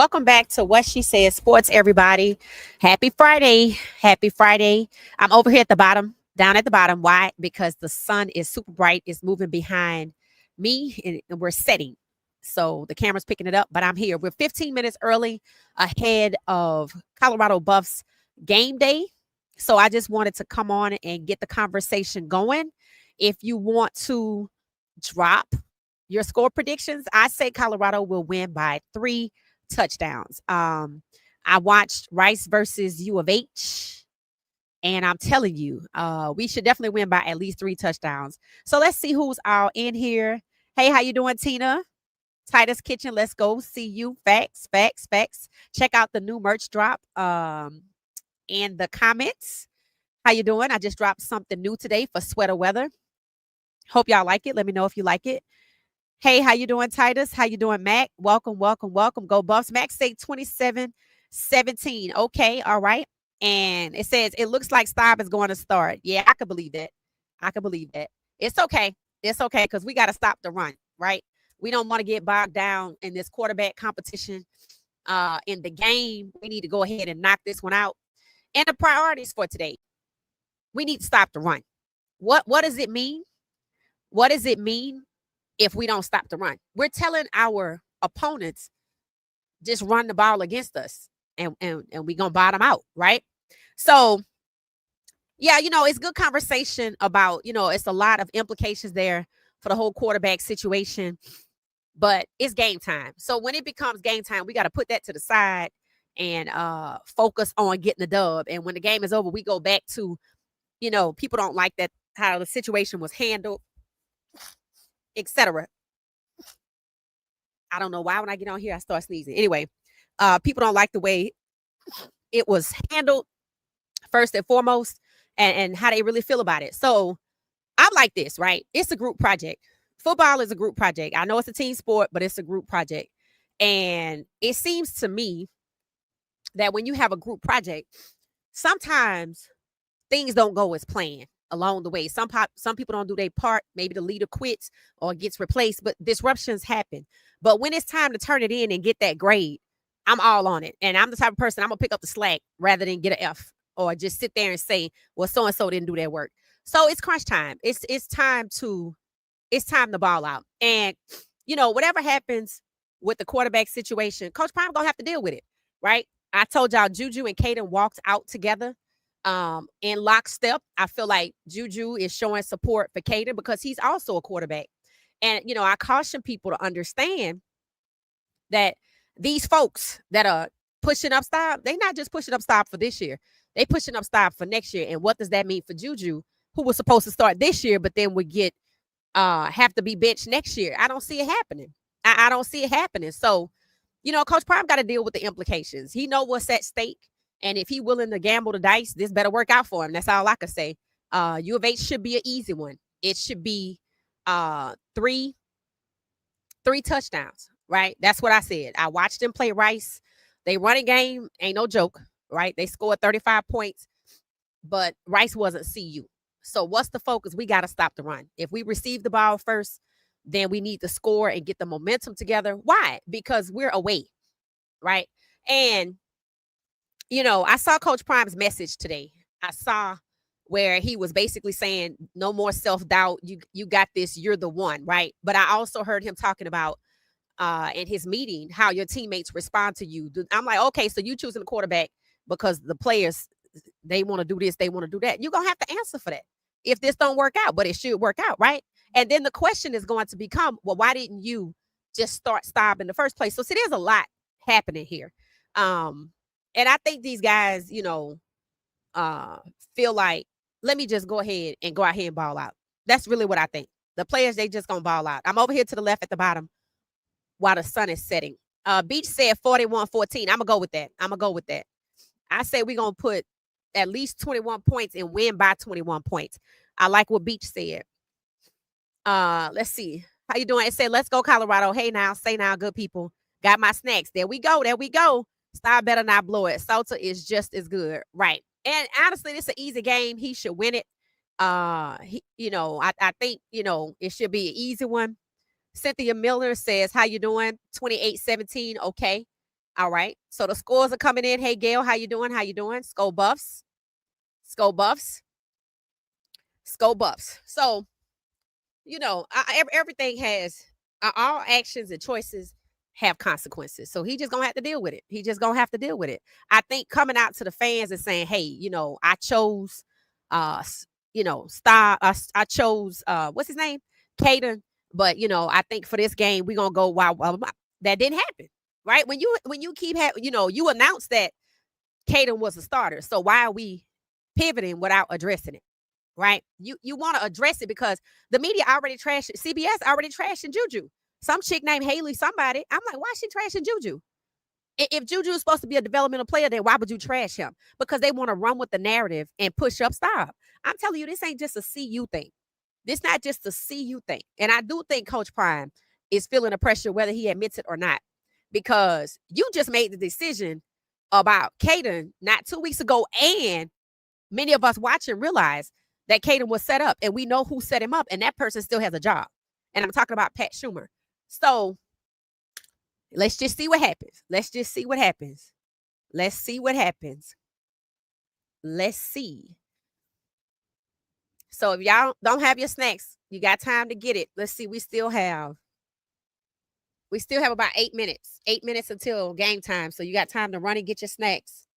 Welcome back to What She Said Sports, everybody. Happy Friday. Happy Friday. I'm over here at the bottom, down at the bottom. Why? Because the sun is super bright. It's moving behind me and we're setting. So the camera's picking it up, but I'm here. We're 15 minutes early ahead of Colorado Buffs game day. So I just wanted to come on and get the conversation going. If you want to drop your score predictions, I say Colorado will win by 3 touchdowns. I watched Rice versus U of H, and I'm telling you, we should definitely win by at least 3 touchdowns. So let's see who's all in here. Hey, how you doing, Tina? Titus Kitchen, let's go. See you. Facts, facts, facts. Check out the new merch drop in the comments. How you doing? I just dropped something new today for sweater weather. Hope y'all like it. Let me know if you like it. Hey, how you doing, Titus? How you doing, Mac? Welcome, welcome, welcome. Go Buffs. Mac say 27-17. Okay, all right. And it says, it looks like Staub is going to start. Yeah, I could believe that. I could believe that. It's okay. It's okay because we got to stop the run, right? We don't want to get bogged down in this quarterback competition in the game. We need to go ahead and knock this one out. And the priorities for today, we need to stop the run. What does it mean? What does it mean if we don't stop the run? We're telling our opponents, just run the ball against us and we're going to bottom out, right? So, yeah, it's good conversation about, it's a lot of implications there for the whole quarterback situation, but it's game time. So when it becomes game time, we got to put that to the side and focus on getting the dub. And when the game is over, we go back to, people don't like that, how the situation was handled, etc. I don't know why when I get on here, I start sneezing. Anyway, people don't like the way it was handled first and foremost and how they really feel about it. So I'm like this, right? It's a group project. Football is a group project. I know it's a team sport, but it's a group project. And it seems to me that when you have a group project, sometimes things don't go as planned along the way. Some people don't do their part. Maybe the leader quits or gets replaced, but disruptions happen. But when it's time to turn it in and get that grade, I'm all on it. And I'm the type of person, I'm going to pick up the slack rather than get an F or just sit there and say, well, so-and-so didn't do their work. So it's crunch time. It's time to ball out. And, whatever happens with the quarterback situation, Coach Prime going to have to deal with it, right? I told y'all Juju and Caden walked out together in lockstep. I feel like Juju is showing support for Caden because he's also a quarterback. And, I caution people to understand that these folks that are pushing up Staub, they're not just pushing up Staub for this year. They pushing up Staub for next year. And what does that mean for Juju, who was supposed to start this year, but then would get have to be benched next year? I don't see it happening. I don't see it happening. So, Coach Prime got to deal with the implications. He know what's at stake. And if he willing to gamble the dice, this better work out for him. That's all I can say. U of H should be an easy one. It should be three touchdowns, right? That's what I said. I watched them play Rice. They running game ain't no joke, right? They scored 35 points, but Rice wasn't CU. So what's the focus? We got to stop the run. If we receive the ball first, then we need to score and get the momentum together. Why? Because we're away, right? And I saw Coach Prime's message today. I saw where he was basically saying, no more self-doubt. You got this. You're the one, right? But I also heard him talking about in his meeting how your teammates respond to you. I'm like, okay, so you choosing the quarterback because the players, they want to do this, they want to do that. You're going to have to answer for that if this don't work out, but it should work out, right? And then the question is going to become, well, why didn't you just start Staub in the first place? So see, there's a lot happening here. And I think these guys, feel like, let me just go ahead and ball out. That's really what I think. The players, they just going to ball out. I'm over here to the left at the bottom while the sun is setting. Beach said 41-14. I'm going to go with that. I say we're going to put at least 21 points and win by 21 points. I like what Beach said. Let's see. How you doing? It said, let's go Colorado. Hey now, say now, good people. Got my snacks. There we go. Staub better not blow it. Salta is just as good. Right. And honestly, it's an easy game. He should win it. I think, it should be an easy one. Cynthia Miller says, how you doing? 28-17. Okay. All right. So the scores are coming in. Hey, Gail, how you doing? How you doing? Skull Buffs. Skull Buffs. Skull Buffs. So, everything has all actions and choices have consequences. So he just gonna have to deal with it. He just gonna have to deal with it. I think coming out to the fans and saying, "Hey, I chose, I chose, what's his name, Caden, but I think for this game we gonna go wild, wild, wild." That didn't happen, right? When you keep having, you announce that Caden was a starter. So why are we pivoting without addressing it? Right? You want to address it because the media already trashed it. CBS already trashing Juju. Some chick named Haley, somebody. I'm like, why is she trashing Juju? If Juju is supposed to be a developmental player, then why would you trash him? Because they want to run with the narrative and push up style. I'm telling you, this ain't just a CU thing. This not just a CU thing. And I do think Coach Prime is feeling the pressure, whether he admits it or not, because you just made the decision about Caden not 2 weeks ago, and many of us watching realize that Caden was set up, and we know who set him up, and that person still has a job. And I'm talking about Pat Schumer. So let's just see what happens. Let's just see what happens. Let's see what happens. Let's see. So if y'all don't have your snacks, you got time to get it. Let's see. We still have about 8 minutes. 8 minutes until game time. So you got time to run and get your snacks.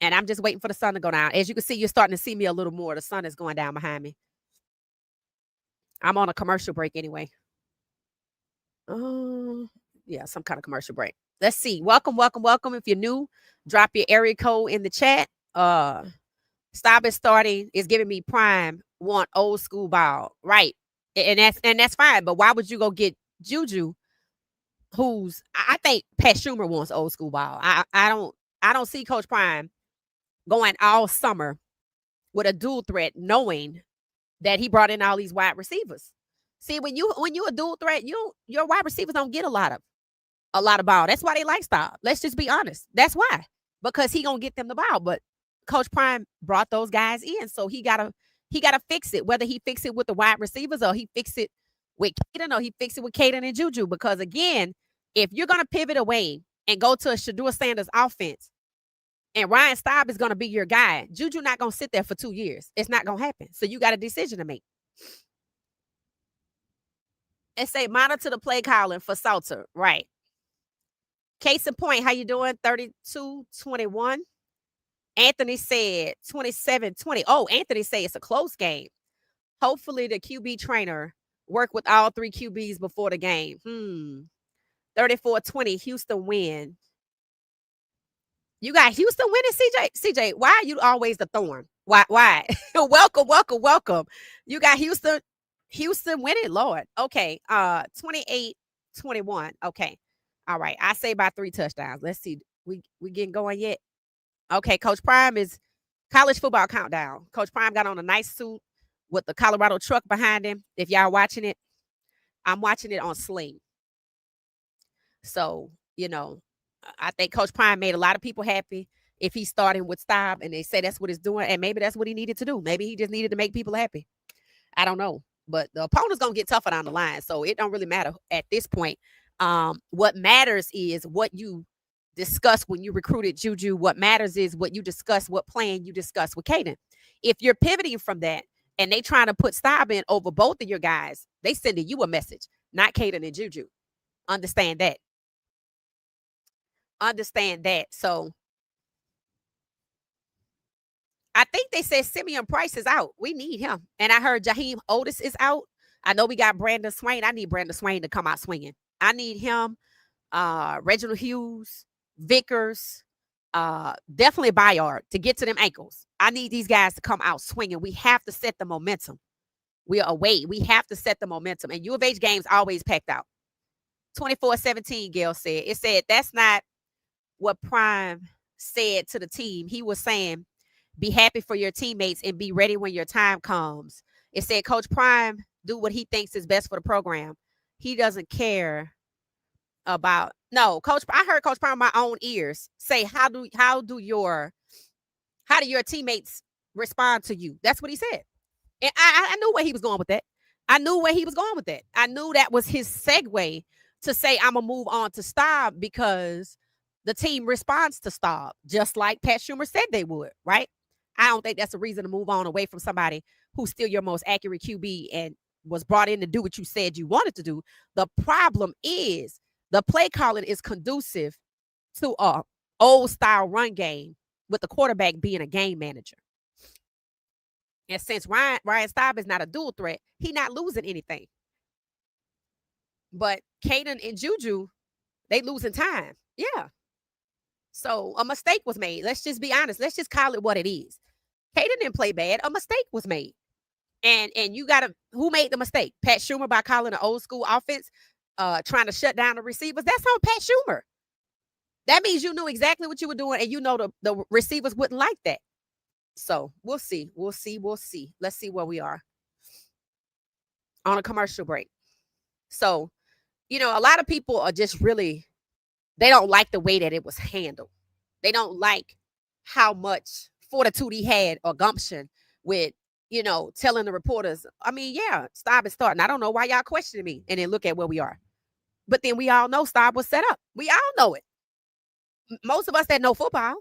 And I'm just waiting for the sun to go down. As you can see, you're starting to see me a little more. The sun is going down behind me. I'm on a commercial break anyway. Yeah, some kind of commercial break. Let's see. Welcome, welcome, welcome. If you're new, drop your area code in the chat. Stop it starting is giving me Prime want old school ball. Right. And that's fine. But why would you go get Juju, who's I think Pat Schumer wants old school ball. I don't see Coach Prime going all summer with a dual threat, knowing that he brought in all these wide receivers. See, when you a dual threat, your wide receivers don't get a lot of ball. That's why they like style. Let's just be honest. That's why. Because he gonna get them the ball. But Coach Prime brought those guys in, so he gotta fix it. Whether he fix it with the wide receivers or he fix it with Caden or he fix it with Caden and Juju. Because again, if you're gonna pivot away and go to a Shedeur Sanders offense, and Ryan Staub is going to be your guy, Juju not going to sit there for 2 years. It's not going to happen. So you got a decision to make. And say, monitor the play calling for Salter. Right. Case in point, how you doing? 32-21. Anthony said 27-20. Oh, Anthony said it's a close game. Hopefully the QB trainer work with all 3 QBs before the game. 34-20, Houston win. You got Houston winning, CJ. CJ, why are you always the thorn? Why? welcome, welcome, welcome. You got Houston winning, Lord. Okay. 28-21. Okay. All right. I say by 3 touchdowns. Let's see. We getting going yet? Okay. Coach Prime is college football countdown. Coach Prime got on a nice suit with the Colorado truck behind him. If y'all watching it, I'm watching it on Sling. So, I think Coach Prime made a lot of people happy if he's starting with Staub, and they say that's what he's doing, and maybe that's what he needed to do. Maybe he just needed to make people happy. I don't know. But the opponent's going to get tougher down the line, so it don't really matter at this point. What matters is what you discuss when you recruited Juju. What matters is what you discuss, what plan you discuss with Caden. If you're pivoting from that and they trying to put Staub in over both of your guys, they sending you a message, not Caden and Juju. Understand that. So I think they said Simeon Price is out. We need him. And I heard Jaheim Otis is out. I know we got Brandon Swain. I need Brandon Swain to come out swinging. I need him, Reginald Hughes, Vickers, definitely Bayard to get to them ankles. I need these guys to come out swinging. We have to set the momentum. We are away. We have to set the momentum. And U of H games always packed out. 24-17, Gail said. It said that's not what Prime said to the team. He was saying, be happy for your teammates and be ready when your time comes. It said, Coach Prime do what he thinks is best for the program. He doesn't care about Coach. I heard Coach Prime in my own ears say, how do your teammates respond to you? That's what he said. And I knew where he was going with that. I knew that was his segue to say I'm gonna move on to Staub because the team responds to Staub, just like Pat Schumer said they would, right? I don't think that's a reason to move on away from somebody who's still your most accurate QB and was brought in to do what you said you wanted to do. The problem is the play calling is conducive to a old style run game with the quarterback being a game manager. And since Ryan Staub is not a dual threat, he's not losing anything. But Caden and Juju, they losing time. Yeah. So a mistake was made. Let's just be honest. Let's just call it what it is. Caden didn't play bad. A mistake was made. And you got to, who made the mistake? Pat Schumer by calling an old school offense, trying to shut down the receivers. That's on Pat Schumer. That means you knew exactly what you were doing, and you know the receivers wouldn't like that. So we'll see. We'll see. We'll see. Let's see where we are on a commercial break. So, you know, a lot of people are just really, they don't like the way that it was handled. They don't like how much fortitude he had or gumption with, you know, telling the reporters, I mean, yeah, Staub is starting. I don't know why y'all questioning me. And then look at where we are. But then we all know Staub was set up. We all know it. Most of us that know football.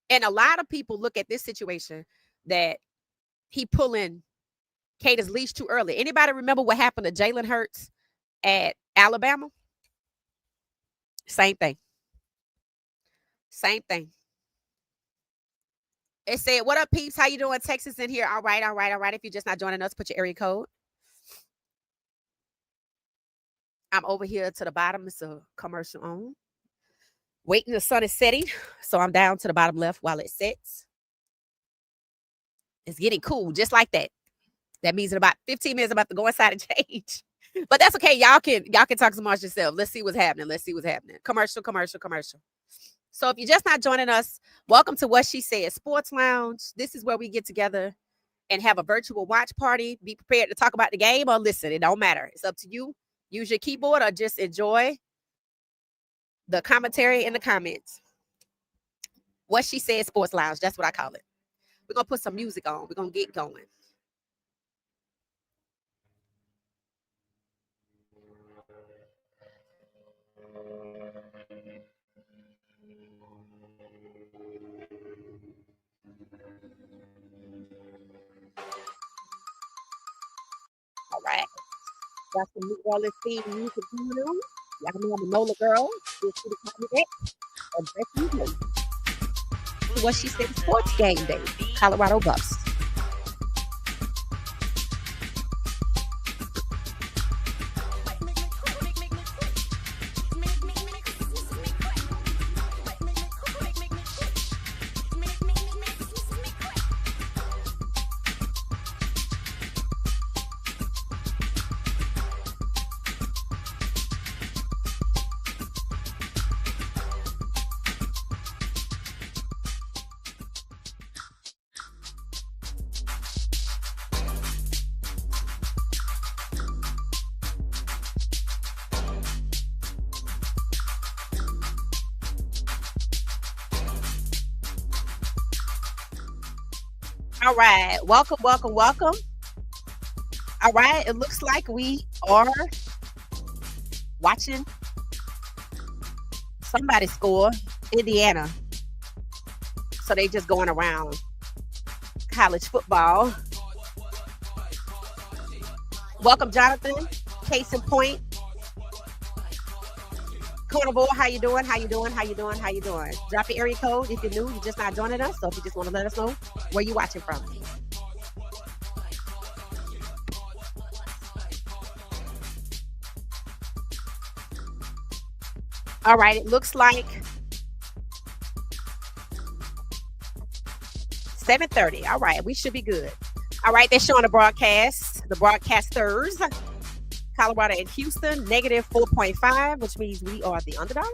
And a lot of people look at this situation that he pulling Caden's leash too early. Anybody remember what happened to Jalen Hurts at Alabama? Same thing. Same thing. It said, what up, peeps? How you doing? Texas in here. All right, all right, all right. If you're just not joining us, put your area code. I'm over here to the bottom. It's a commercial on. Waiting, the sun is setting. So I'm down to the bottom left while it sets. It's getting cool, just like that. That means in about 15 minutes, I'm about to go inside and change. But that's okay. Y'all can talk some more yourself. Let's see what's happening. Let's see what's happening. Commercial, commercial, commercial. So if you're just not joining us, welcome to What She Said Sports Lounge. This is where we get together and have a virtual watch party. Be prepared to talk about the game or listen. It don't matter. It's up to you. Use your keyboard or just enjoy the commentary in the comments. What She Said Sports Lounge. That's what I call it. We're going to put some music on. We're going to get going. All right. Got some New Orleans theme music going on. Y'all know I'm a Nola girl. Just to the comment. What She Said Sports Game Day. Colorado Bucks. All right. Welcome, welcome, welcome. All right. It looks like we are watching somebody score. Indiana. So they just going around college football. Welcome, Jonathan. Case in point. Carnivore, how you doing? How you doing? How you doing? How you doing? Drop your area code if you're new. You're just not joining us. So if you just want to let us know where you watching from. All right. It looks like 7:30. All right. We should be good. All right. They're showing the broadcast, the broadcasters. Colorado and Houston, negative 4.5, which means we are the underdog.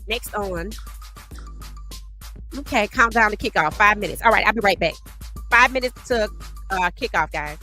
Next on. Okay, countdown to kickoff. 5 minutes. All right, I'll be right back. 5 minutes to kickoff, guys.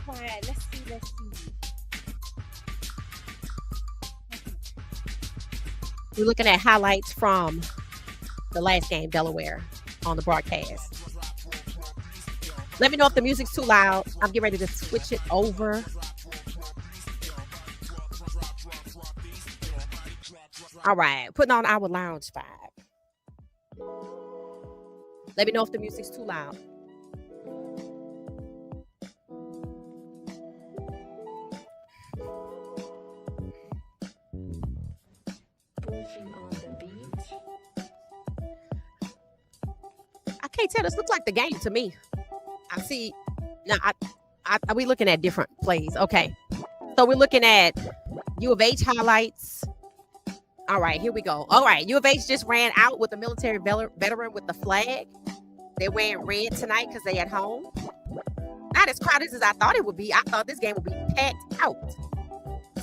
right, let's see. We're looking at highlights from the last game, Delaware, on the broadcast. Let me know if the music's too loud. I'm getting ready to switch it over. All right, putting on our lounge vibe. Let me know if the music's too loud. I can't tell. This looks like the game to me. I see. Now, are we looking at different plays? Okay. So we're looking at U of H highlights. All right, here we go. All right, U of H just ran out with a military veteran with the flag. They're wearing red tonight because they at home. Not as crowded as I thought it would be. I thought this game would be packed out.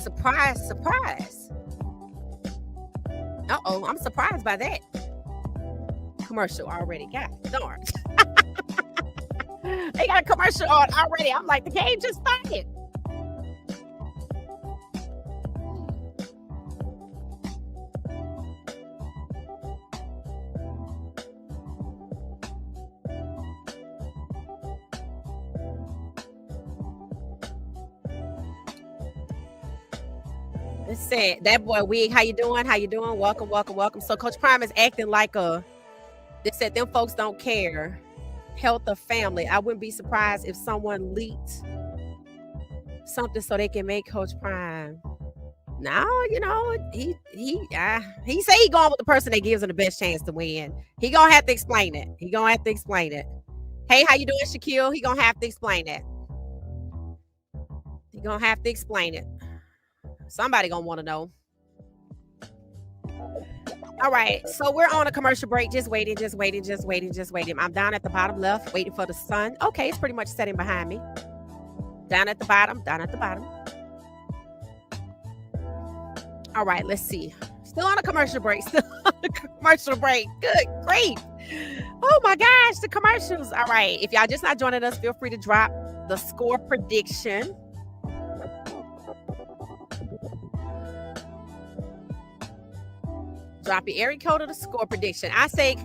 Surprise, surprise. Uh-oh, I'm surprised by that. Commercial already. God darn. They got a commercial on already. I'm like, the game just started. It said, that boy Wig, how you doing? How you doing? Welcome, welcome, welcome. So Coach Prime is acting like they said them folks don't care. Health of family. I wouldn't be surprised if someone leaked something so they can make Coach Prime. No, you know, he say he going with the person that gives him the best chance to win. He gonna have to explain it. Hey, how you doing, Shaquille? He gonna have to explain it. Somebody gonna want to know. All right, so we're on a commercial break. Just waiting. I'm down at the bottom left, waiting for the sun. Okay, it's pretty much setting behind me. Down at the bottom. All right, let's see. Still on a commercial break. Good grief. Oh my gosh, the commercials. All right, if y'all just not joining us, feel free to drop the score prediction. Drop your area code of the score prediction. I say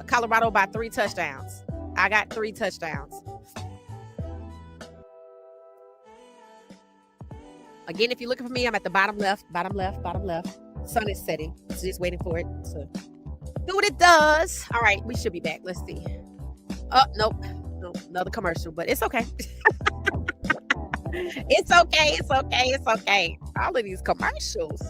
Colorado by 3 touchdowns. I got 3 touchdowns. Again, if you're looking for me, I'm at the bottom left. Sun is setting. So just waiting for it to do what it does. All right, we should be back. Let's see. Oh, nope, another commercial, but it's okay. It's okay. All of these commercials.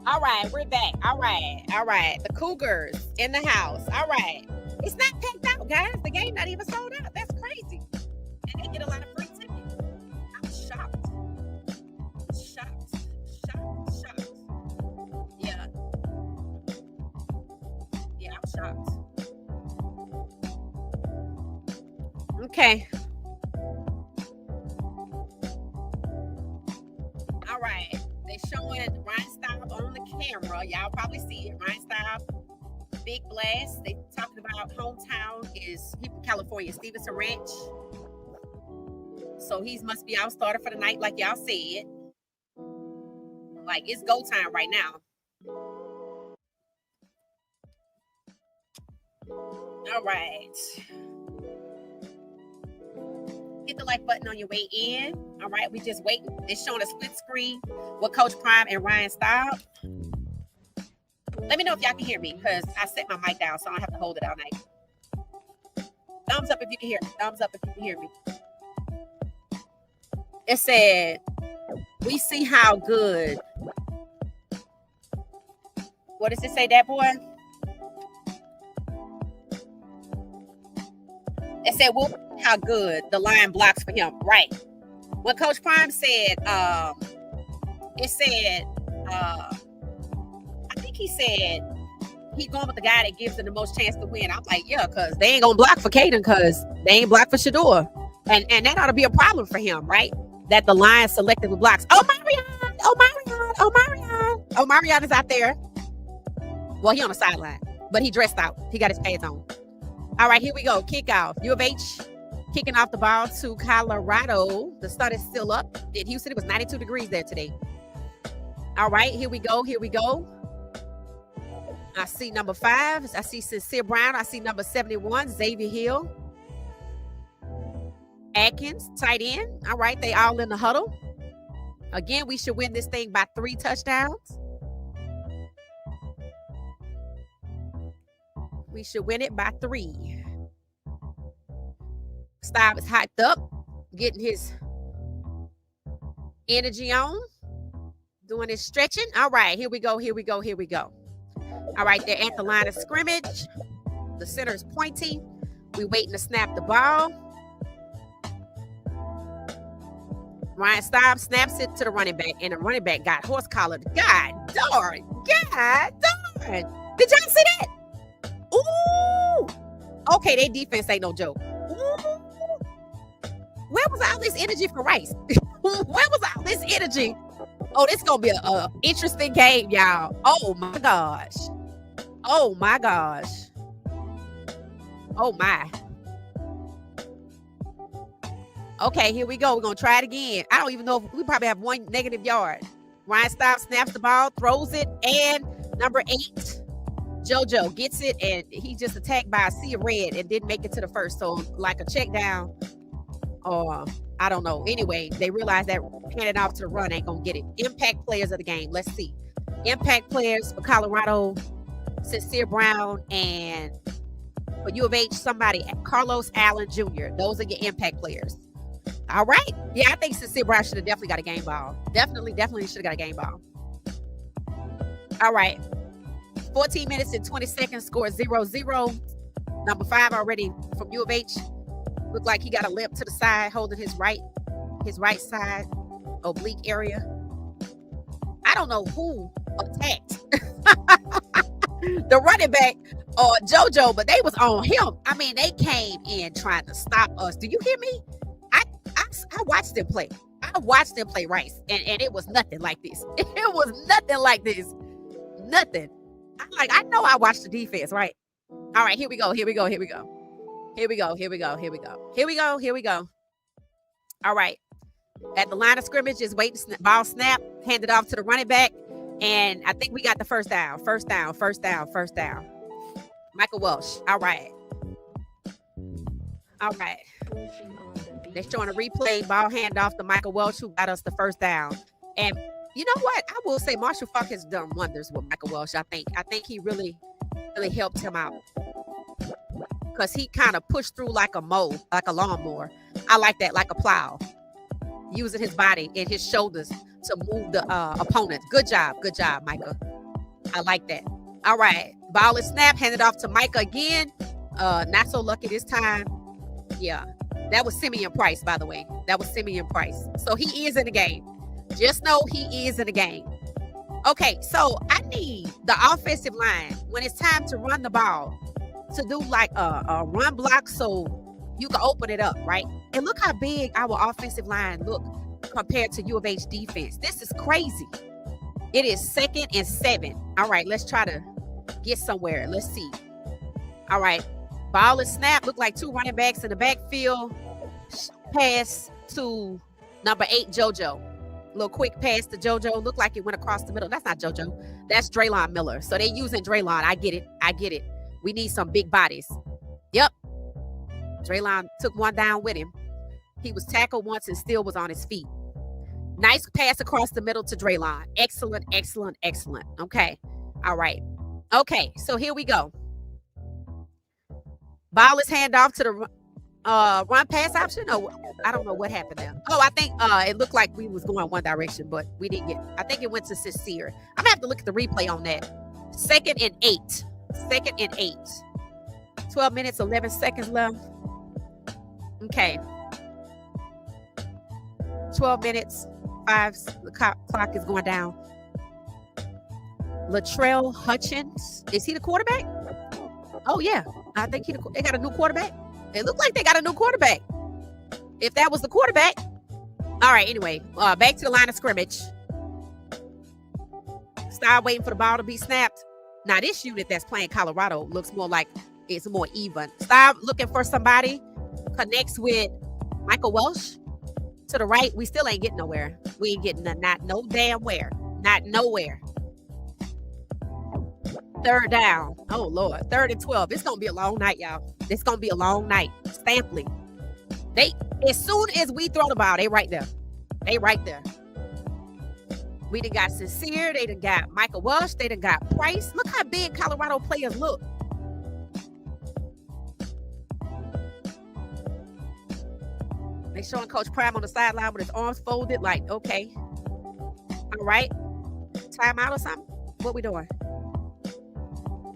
All right, we're back. All right. The Cougars in the house. All right. It's not packed out, guys. The game not even sold out. That's crazy. And they get a lot of free tickets. I'm shocked. Yeah, I'm shocked. Okay. All right. They're showing Ryan Staub on the camera. Y'all probably see it. Ryan Staub, big blast. They talking about hometown is he from California, Stevenson Ranch. So he must be our starter for the night, like y'all said. Like it's go time right now. All right. Hit the like button on your way in. All right, we just waiting. It's showing a split screen with Coach Prime and Ryan Staub. Let me know if y'all can hear me because I set my mic down so I don't have to hold it all night. Thumbs up if you can hear me. Thumbs up if you can hear me. It said, we see how good. What does it say, that boy? It said, we'll see how good the line blocks for him. Right. What Coach Prime said, it said, I think he said he going with the guy that gives him the most chance to win. I'm like, yeah, because they ain't gonna block for Caden because they ain't block for Shador. And that ought to be a problem for him, right? That the line selectively blocks. Omarion is out there. Well, he on the sideline. but he dressed out. He got his pads on. All right, here we go. Kickoff. U of H kicking off the ball to Colorado. The sun is still up. In Houston, it was 92 degrees there today. All right, here we go. Here we go. I see number 5. I see Sincere Brown. I see number 71, Xavier Hill. Atkins, tight end. All right, they all in the huddle. Again, we should win this thing by 3 touchdowns. We should win it by 3. Staub is hyped up, getting his energy on, doing his stretching. All right, here we go, here we go, here we go. All right, they're at the line of scrimmage. The center is pointing. We're waiting to snap the ball. Ryan Staub snaps it to the running back, and the running back got horse collared. God darn. God darn. Did y'all see that? Ooh. Okay, their defense ain't no joke. Ooh. Where was all this energy for Rice? Where was all this energy? Oh, this gonna be a interesting game, y'all. Oh my gosh. Oh my gosh. Oh my. Okay, here we go. We're gonna try it again. I don't even know if we probably have 1 negative yard. Ryan Staub snaps the ball, throws it, and number 8, JoJo gets it, and he just attacked by a sea of red and didn't make it to the first. So like a check down, or I don't know. Anyway, they realized that handing off to the run ain't gonna get it. Impact players of the game. Let's see. Impact players for Colorado, Sincere Brown, and for U of H, somebody, Carlos Allen Jr. Those are your impact players. All right. Yeah, I think Sincere Brown should have definitely got a game ball. Definitely should have got a game ball. All right. 14 minutes and 20 seconds, score 0-0. Number 5 already from U of H. Looked like he got a limp to the side, holding his right side oblique area. I don't know who attacked the running back or JoJo, but they was on him. I mean, they came in trying to stop us. Do you hear me? I watched them play. I watched them play Rice, and it was nothing like this. It was nothing like this. Nothing. I know I watched the defense, right? All right, here we go. Here we go. Here we go. Here we go. Here we go. Here we go. Here we go. Here we go. All right. At the line of scrimmage, is waiting. Ball snap, handed off to the running back, and I think we got the first down. First down. First down. First down. Michael Welsh. All right. All right. They're showing a replay. Ball handoff to Michael Welsh, who got us the first down. And you know what? I will say Marshall Faulk has done wonders with Michael Welsh. I think he really helped him out, because he kind of pushed through like a lawnmower. I like that, like a plow, using his body and his shoulders to move the opponent. Good job, Micah. I like that. All right, ball is snapped, handed off to Micah again. Not so lucky this time. Yeah, that was Simeon Price, by the way. That was Simeon Price. So he is in the game. Just know he is in the game. Okay, so I need the offensive line, when it's time to run the ball, to do like a run block so you can open it up, right? And look how big our offensive line look compared to U of H defense. This is crazy. It is 2nd and 7. All right, let's try to get somewhere. Let's see. All right, ball is snapped. Look like 2 running backs in the backfield. Pass to number 8, JoJo. Little quick pass to JoJo. Looked like it went across the middle. That's not JoJo. That's Draylon Miller. So they're using Draylon. I get it. We need some big bodies. Yep. Draylon took one down with him. He was tackled once and still was on his feet. Nice pass across the middle to Draylon. Excellent. Okay. All right. Okay. So here we go. Ball is hand off to the run pass option. Oh, I don't know what happened there. Oh, I think it looked like we was going one direction, but we didn't get. I think it went to Sincere. I'm gonna have to look at the replay on that. 2nd and 8. 2nd and 8. 12 minutes, 11 seconds left. Okay. 12 minutes, 5. The clock is going down. Latrell Hutchins. Is he the quarterback? Oh yeah, I think they got a new quarterback. It looked like they got a new quarterback. If that was the quarterback. All right, anyway, back to the line of scrimmage. Start waiting for the ball to be snapped. Now, this unit that's playing Colorado looks more like it's more even. Stop looking for somebody. Connects with Michael Welsh. To the right, we still ain't getting nowhere. We ain't getting not no damn where. Not nowhere. Third down. Oh, Lord. 3rd and 12. It's going to be a long night, y'all. It's going to be a long night. Stampley. As soon as we throw the ball, they right there. They right there. We done got Sincere. They done got Michael Welsh. They done got Price. Look how big Colorado players look. They showing Coach Prime on the sideline with his arms folded, like, okay. All right. Timeout or something? What we doing?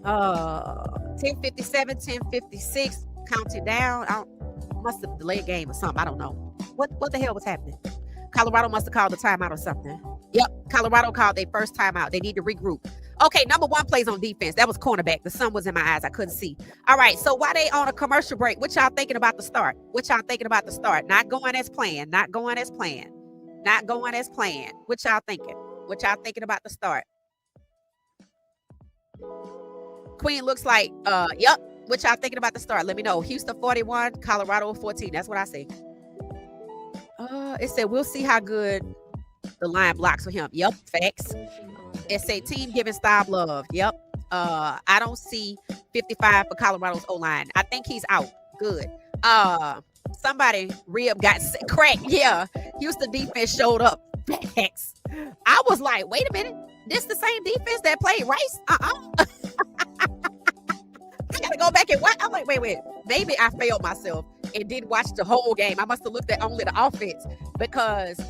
10:57, 10:56. Counting down. Must have delayed a game or something. I don't know. What the hell was happening? Colorado must have called the timeout or something. Yep. Colorado called their first timeout. They need to regroup. Okay, number 1 plays on defense. That was cornerback. The sun was in my eyes. I couldn't see. All right, so while they on a commercial break, what y'all thinking about the start? Not going as planned. Not going as planned. What y'all thinking? What y'all thinking about the start? Queen looks like, yep. What y'all thinking about the start? Let me know. Houston 41, Colorado 14. That's what I say. It said, we'll see how good the line blocks for him. Yep, facts. It said, team giving Staub love. Yep. I don't see 55 for Colorado's O-line. I think he's out. Good. Somebody, rib got cracked. Yeah. Houston defense showed up. Facts. I was like, wait a minute. This the same defense that played Rice? I gotta go back and watch. I'm like, wait. Maybe I failed myself and didn't watch the whole game. I must have looked at only the offense because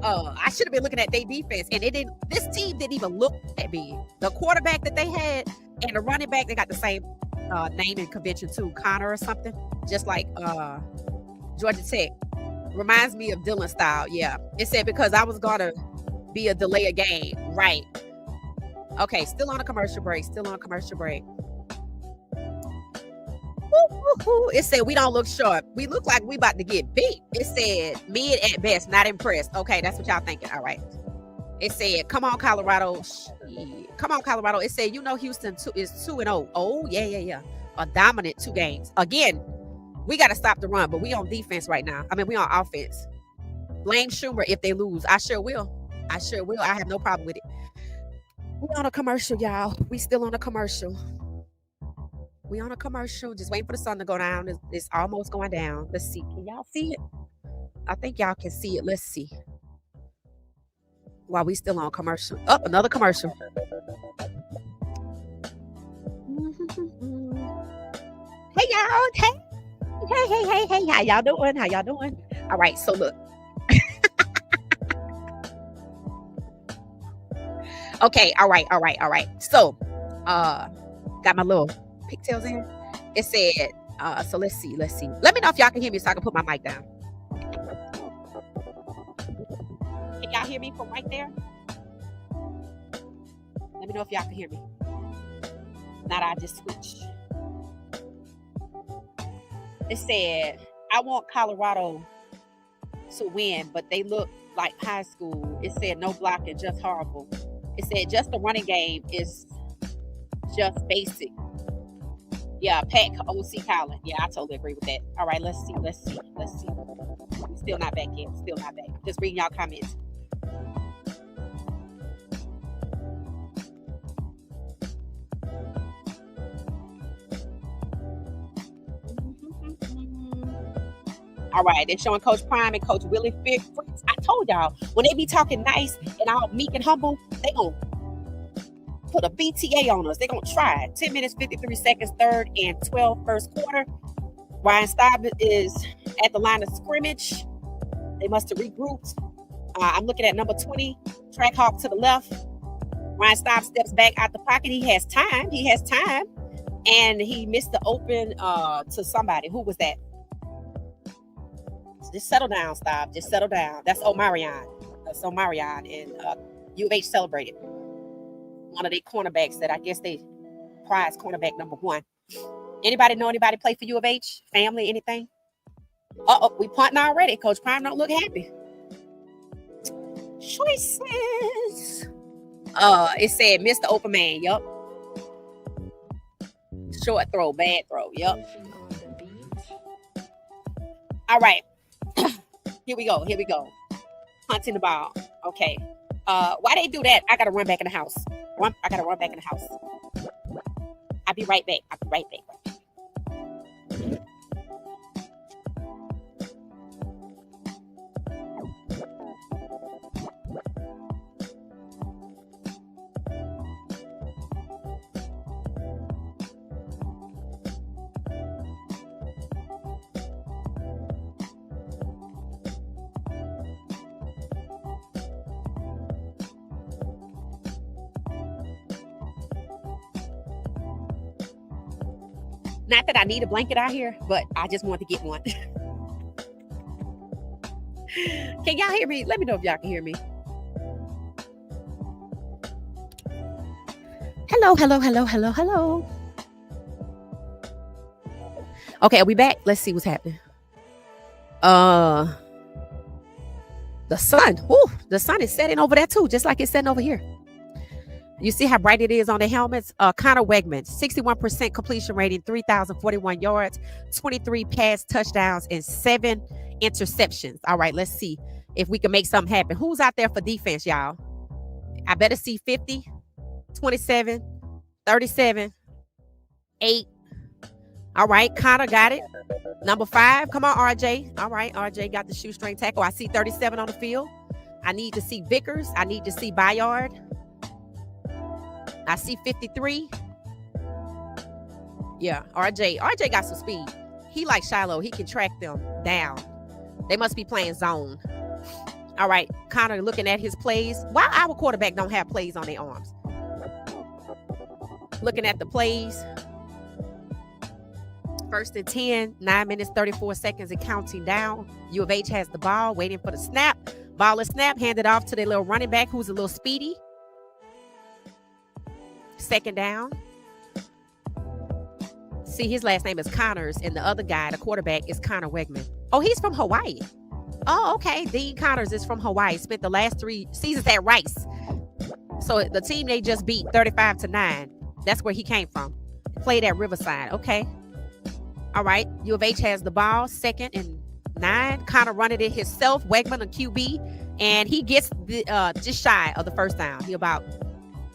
I should have been looking at their defense, and this team didn't even look that big. The quarterback that they had and the running back, they got the same name and convention too, Connor or something, just like Georgia Tech. Reminds me of Dylan style. Yeah. It said because I was gonna be a delay a game. Right. Okay, still on a commercial break. It said we don't look sharp. We look like we about to get beat. It said mid at best, not impressed. Okay, that's what y'all thinking. All right. It said, come on, Colorado. Come on, Colorado. It said, Houston is 2-0. Oh, yeah. A dominant 2 games. Again, we got to stop the run, but we on defense right now. I mean, we on offense. Blame Schumer if they lose. I sure will. I have no problem with it. We on a commercial, y'all. We still on a commercial. Just waiting for the sun to go down. It's almost going down. Let's see. Can y'all see it? I think y'all can see it. Let's see. While we still on commercial. Oh, another commercial. Hey, y'all. Hey. How y'all doing? All right. So look. Okay. All right. So, got my little pigtails in here. It said, so let's see. Let me know if y'all can hear me so I can put my mic down. Can y'all hear me from right there? Let me know if y'all can hear me. Not I just switch. It said, I want Colorado to win, but they look like high school. It said no blocking, just horrible. It said just the running game is just basic. Yeah, Pat OC Collin. Yeah, I totally agree with that. All right, let's see. Still not back yet. Just reading y'all comments. All right, they're showing Coach Prime and Coach Willie Fritz. I told y'all, when they be talking nice and all meek and humble, they gonna put a BTA on us. They're going to try it. 10 minutes, 53 seconds, 3rd and 12, first quarter. Ryan Staub is at the line of scrimmage. They must have regrouped. I'm looking at number 20, Track Hawk to the left. Ryan Staub steps back out the pocket. He has time. And he missed the open to somebody. Who was that? Just settle down, Staub. Just settle down. That's Omarion. And U of H celebrated. One of their cornerbacks that I guess they prize cornerback number 1. Anybody know anybody play for U of H? Family, anything? We punting already. Coach Prime don't look happy. Choices. It said Mr. Open Man. Yup. Short throw, bad throw. Yep. All right. Here we go. Hunting the ball. Okay. Why they do that? I gotta run back in the house. I gotta run back in the house. I'll be right back. Not that I need a blanket out here, but I just want to get one. Can y'all hear me? Let me know if y'all can hear me. Hello. Okay, are we back? Let's see what's happening. The sun. Whoo, the sun is setting over there too, just like it's setting over here. You see how bright it is on the helmets? Connor Wegman, 61% completion rating, 3,041 yards, 23 pass touchdowns, and 7 interceptions. All right, let's see if we can make something happen. Who's out there for defense, y'all? I better see 50, 27, 37, 8. All right, Connor got it. Number 5, come on, RJ. All right, RJ got the shoestring tackle. I see 37 on the field. I need to see Vickers. I need to see Bayard. I see 53. Yeah, RJ got some speed. He like Shiloh. He can track them down. They must be playing zone. All right, Connor looking at his plays. Why our quarterback don't have plays on their arms? Looking at the plays. 1st and 10, 9 minutes, 34 seconds and counting down. U of H has the ball, waiting for the snap. Ball is snapped, handed off to their little running back who's a little speedy. 2nd down. See, his last name is Connors, and the other guy, the quarterback, is Connor Wegman. Oh, he's from Hawaii. Oh, okay. Dean Connors is from Hawaii. Spent the last 3 seasons at Rice. So the team they just beat 35-9. That's where he came from. Played at Riverside. Okay. All right. U of H has the ball. 2nd and 9. Connor running it himself. Wegman, a QB, and he gets the just shy of the 1st down. He about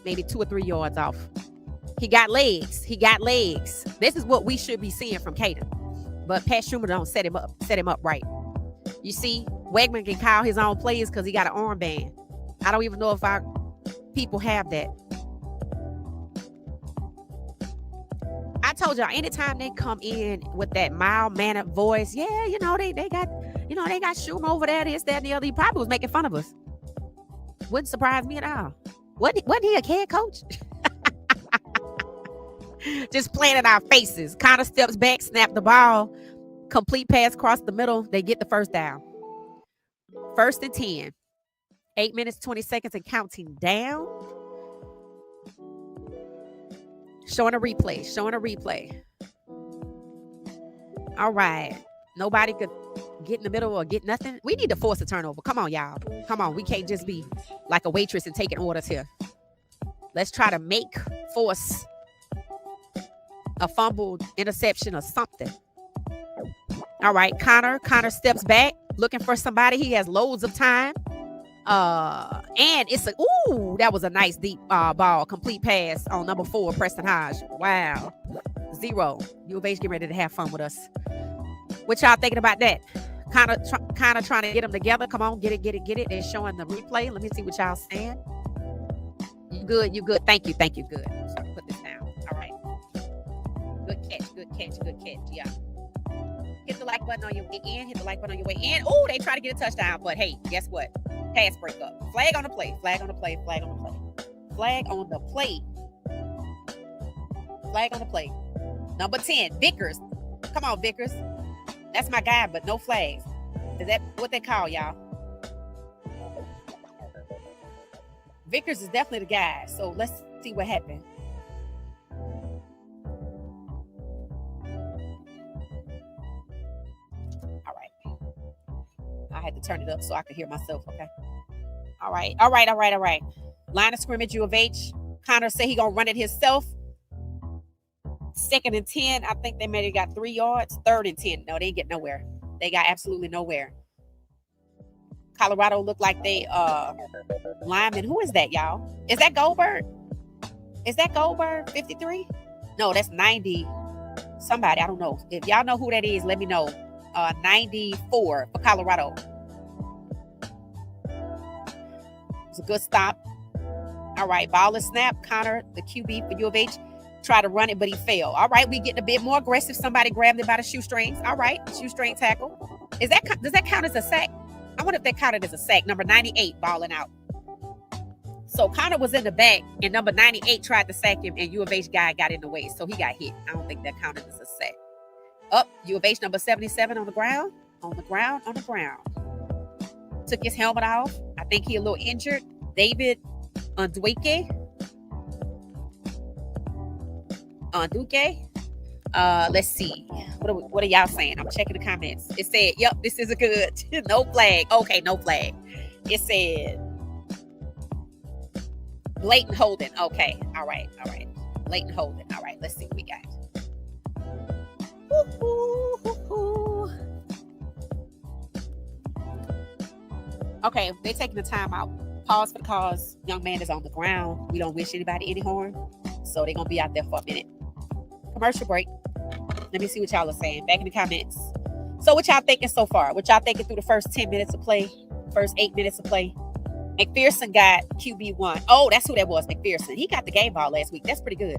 maybe 2 or 3 yards off. He got legs. This is what we should be seeing from Caden. But Pat Schumer don't set him up right. You see, Wegman can call his own plays because he got an armband. I don't even know if our people have that. I told y'all, anytime they come in with that mild-mannered voice, yeah, they got Schumer over there, this, that, and the other. He probably was making fun of us. Wouldn't surprise me at all. Wasn't he a head coach? Just playing in our faces. Connor steps back, snap the ball, complete pass across the middle. They get the 1st down. 1st and 10. 8 minutes, 20 seconds and counting down. Showing a replay. All right. Nobody could get in the middle or get nothing. We need to force a turnover. Come on, y'all. Come on. We can't just be like a waitress and taking orders here. Let's try to force a fumbled interception or something. All right. Connor steps back looking for somebody. He has loads of time. And that was a nice deep ball. Complete pass on number 4, Preston Hodge. Wow. 0. U of H getting ready to have fun with us. What y'all thinking about that? Kind of trying to get them together. Come on, get it. They're showing the replay. Let me see what y'all saying. You good. Thank you. Good. So put this down. All right. Good catch. Yeah. Hit the like button on your way in. Oh, they try to get a touchdown, but hey, guess what? Pass breakup. Flag on the play. Number 10, Vickers. Come on, Vickers. That's my guy, but no flags. Is that what they call y'all? Vickers is definitely the guy. So let's see what happened. All right. I had to turn it up so I could hear myself. Okay. All right. Line of scrimmage, U of H. Connor said he gonna run it himself. Second and 10. I think they maybe got 3 yards. Third and 10. No, they didn't get nowhere. They got absolutely nowhere. Colorado looked like they lineman. Who is that, y'all? Is that Goldberg? Is that Goldberg 53? No, that's 90. Somebody, I don't know. If y'all know who that is, let me know. 94 for Colorado. It's a good stop. All right, ball is snap. Connor, the QB for U of H, tried to run it, but he failed. All right, we getting a bit more aggressive. Somebody grabbed it by the shoestrings. All right, shoestring tackle. Does that count as a sack? I wonder if that counted as a sack. Number 98 balling out. So Connor was in the back, and number 98 tried to sack him, and U of H guy got in the way, so he got hit. I don't think that counted as a sack. Up, U of H number 77 on the ground. On the ground. Took his helmet off. I think he a little injured. David Unduke. Let's see. What are y'all saying? I'm checking the comments. It said, yep, this is a good. No flag. Okay, no flag. It said blatant holding. Okay. All right. Blatant holding. All right. Let's see what we got. Okay, they're taking the time out. Pause for the cause. Young man is on the ground. We don't wish anybody any harm. So they're going to be out there for a minute. Commercial break. Let me see what y'all are saying. Back in the comments. So what y'all thinking so far? What y'all thinking through the first 10 minutes of play? First 8 minutes of play? McPherson got QB1. Oh, that's who that was, McPherson. He got the game ball last week. That's pretty good.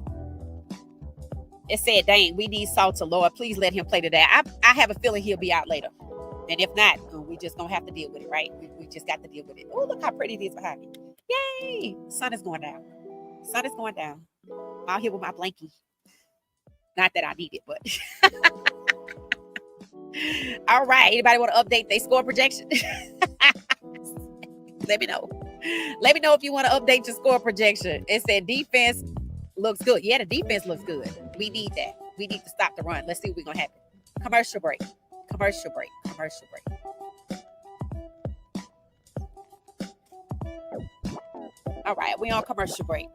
It said, dang, we need Salter, Lord. Please let him play today. I have a feeling he'll be out later. And if not, we just going to have to deal with it, right? We just got to deal with it. Oh, look how pretty it is behind me. Yay! Sun is going down. I'm out here with my blankie. Not that I need it, but. All right. Anybody want to update their score projection? Let me know. Let me know if you want to update your score projection. It said defense looks good. Yeah, the defense looks good. We need that. We need to stop the run. Let's see what's going to happen. Commercial break. All right, we're on commercial break.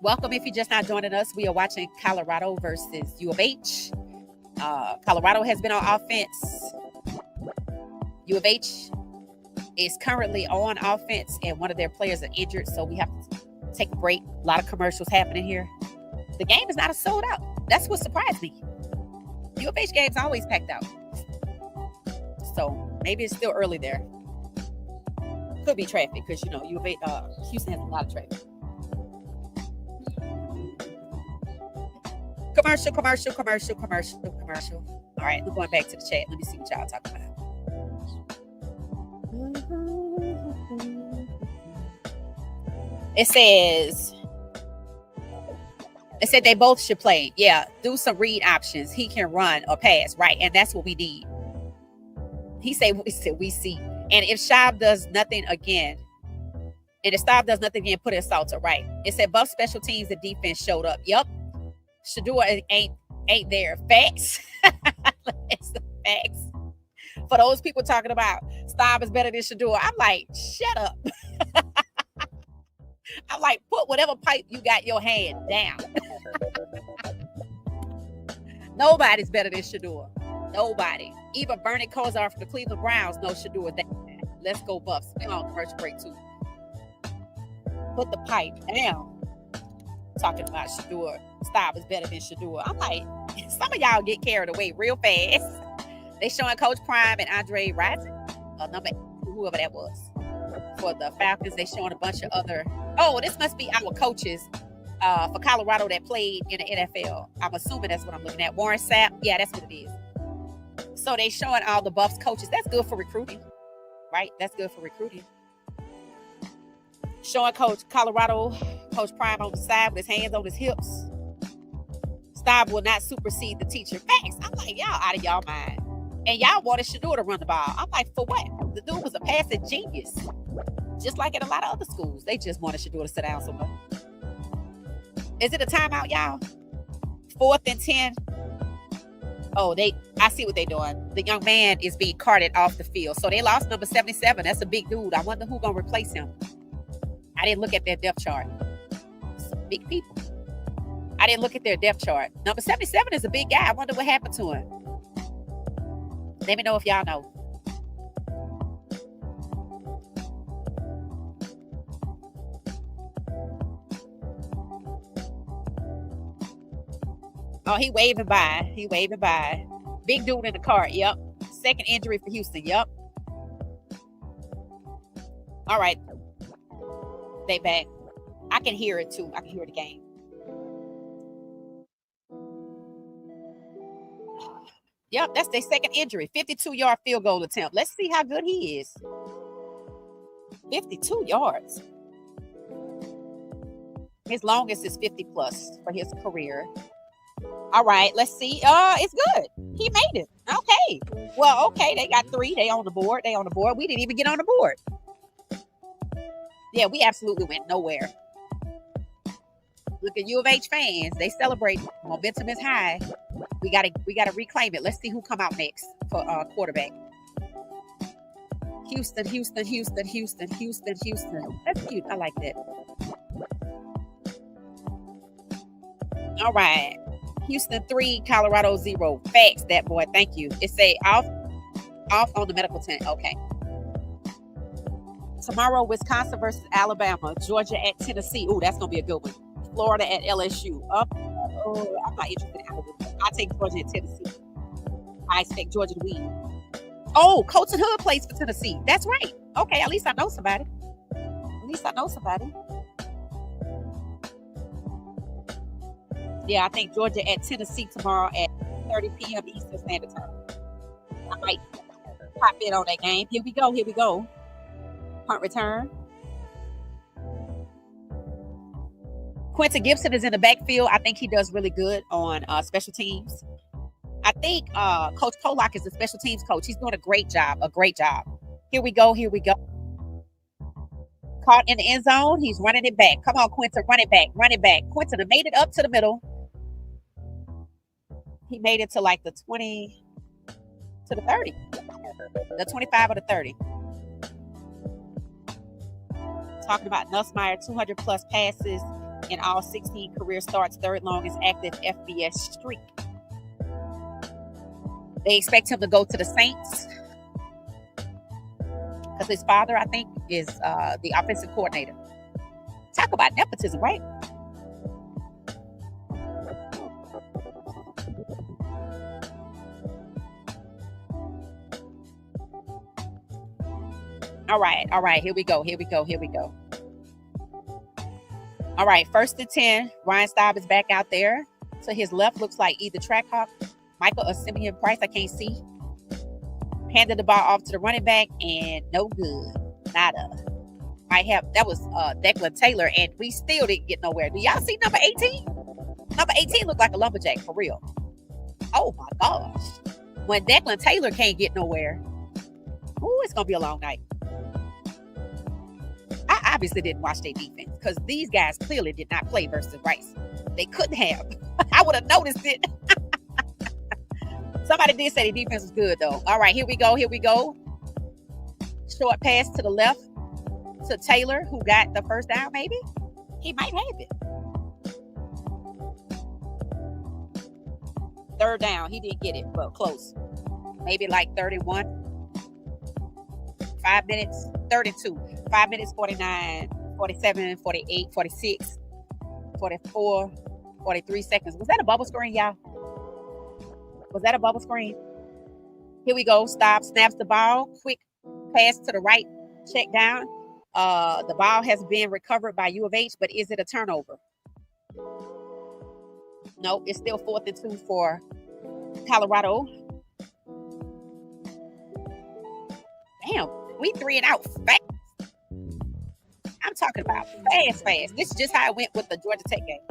Welcome if you're just not joining us. We are watching Colorado versus U of H. Colorado has been on offense. U of H is currently on offense, and one of their players are injured, so we have to take a break. A lot of commercials happening here. The game is not sold out. That's what surprised me. U of H games always packed out. So maybe it's still early there. Could be traffic because, U of H, Houston has a lot of traffic. Commercial. All right, we're going back to the chat. Let me see what y'all talking about. It said they both should play. Yeah, do some read options. He can run or pass, right? And that's what we need. We see. And if Schaub does nothing again, put in Salter, right? It said both special teams and defense showed up. Yep. Shador ain't there. Facts. It's the facts. For those people talking about Staub is better than Shador, I'm like, shut up. I'm like, put whatever pipe you got your hand down. Nobody's better than Shador. Nobody. Even Bernie Kosar from the Cleveland Browns knows Shador. Let's go Buffs. We're on commercial break too. Put the pipe down. Talking about Shador. Staub is better than Shador. I'm like, some of y'all get carried away real fast. They showing Coach Prime and Andre Rising, number 8, whoever that was. For the Falcons, they showing a bunch of other. Oh, this must be our coaches for Colorado that played in the NFL. I'm assuming that's what I'm looking at. Warren Sapp. Yeah, that's what it is. So they showing all the Buffs coaches. That's good for recruiting, right? That's good for recruiting. Showing Colorado, Coach Prime on the side with his hands on his hips. Staub will not supersede the teacher. Facts. I'm like, y'all out of y'all mind. And y'all wanted Shador to run the ball. I'm like, for what? The dude was a passing genius. Just like at a lot of other schools. They just wanted Shador to sit down somewhere. Is it a timeout, y'all? 4th and 10. Oh, I see what they're doing. The young man is being carted off the field. So they lost number 77. That's a big dude. I wonder who's going to replace him. I didn't look at their depth chart. Some big people. I didn't look at their depth chart. Number 77 is a big guy. I wonder what happened to him. Let me know if y'all know. Oh, he waving by. He waving by. Big dude in the car. Yep. Second injury for Houston. Yep. All right. They back. I can hear it too. I can hear the game. Yep, that's their second injury. 52-yard field goal attempt. Let's see how good he is. 52 yards. His longest is 50 plus for his career. All right, let's see. It's good. He made it. Okay. Well, okay, they got 3. They on the board. They on the board. We didn't even get on the board. Yeah, we absolutely went nowhere. Look at U of H fans. They celebrate. Momentum is high. We gotta reclaim it. Let's see who come out next for quarterback. Houston. That's cute. I like that. All right. Houston 3, Colorado 0. Facts, that boy. Thank you. It say off on the medical tent. Okay. Tomorrow, Wisconsin versus Alabama. Georgia at Tennessee. Ooh, that's gonna be a good one. Florida at LSU. I'm not interested in Alabama. I'll take Georgia and Tennessee. I expect Georgia to win. Oh, Colton Hood plays for Tennessee. That's right. Okay, at least I know somebody. Yeah, I think Georgia at Tennessee tomorrow at 30 p.m. Eastern Standard Time. I might pop in on that game. Here we go. Punt return. Quentin Gibson is in the backfield. I think he does really good on special teams. I think Coach Pollock is the special teams coach. He's doing a great job. Here we go. Caught in the end zone. He's running it back. Come on, Quentin, run it back. Quentin made it up to the middle. He made it to like the 20 to the 30. The 25 or the 30. Talking about Nussmeier, 200 plus passes in all 16 career starts, third longest active FBS streak. They expect him to go to the Saints because his father, I think, is the offensive coordinator. Talk about nepotism, right? All right. Here we go. All right, 1st and 10. Ryan Staub is back out there. To his left looks like either Trackhawk, Michael or Simeon Price. I can't see. Handed the ball off to the running back and no good. Nada. That was Declan Taylor, and we still didn't get nowhere. Do y'all see number 18? Number 18 looked like a lumberjack for real. Oh my gosh. When Declan Taylor can't get nowhere, it's gonna be a long night. I obviously didn't watch their defense because these guys clearly did not play versus Rice. They couldn't have. I would have noticed it. Somebody did say the defense was good, though. All right, here we go. Short pass to the left to Taylor, who got the first down, maybe? He might have it. Third down. He didn't get it, but close. Maybe like 31. 5 minutes, 32. 5 minutes, 49, 47, 48, 46, 44, 43 seconds. Was that a bubble screen, y'all? Was that a bubble screen? Here we go. Stop, snaps the ball. Quick pass to the right. Check down. The ball has been recovered by U of H, but is it a turnover? Nope, it's still 4th and 2 for Colorado. Damn, we 3 and out fast. I'm talking about fast. This is just how it went with the Georgia Tech game.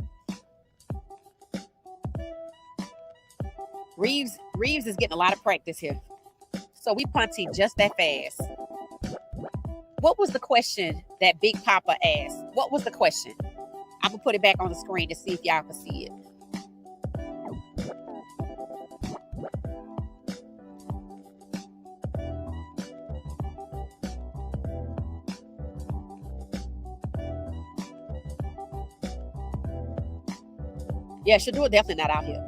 Reeves is getting a lot of practice here. So we punting just that fast. What was the question that Big Papa asked? What was the question? I'm going to put it back on the screen to see if y'all can see it. Yeah, Shador definitely not out here.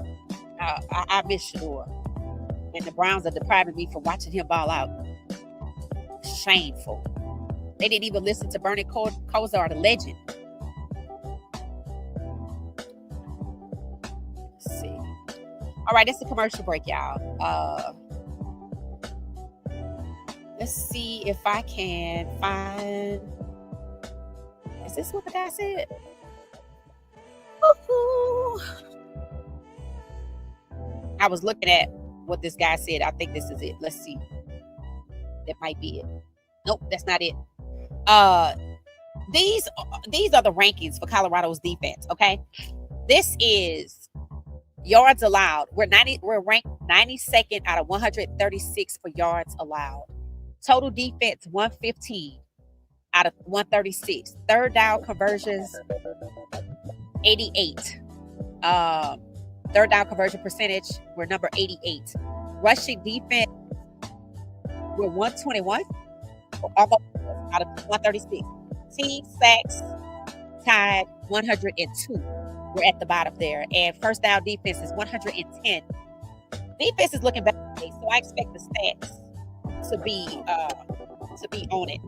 I miss Shador. And the Browns are depriving me from watching him ball out. Shameful. They didn't even listen to Bernie Kosar, the legend. Let's see. All right, it's a commercial break, y'all. Let's see if I can find. Is this what the guy said? Woo-hoo. I was looking at what this guy said. I think this is it. Let's see. That might be it. Nope, that's not it. These are the rankings for Colorado's defense. Okay, this is yards allowed. We're ranked 92nd out of 136 for yards allowed. Total defense 115 out of 136. Third down conversions 88. Third down conversion percentage, we're number 88. Rushing defense, we're 121, almost out of 136. Team sacks tied 102. We're at the bottom there. And first down defense is 110. Defense is looking better today, so I expect the stats to be on it.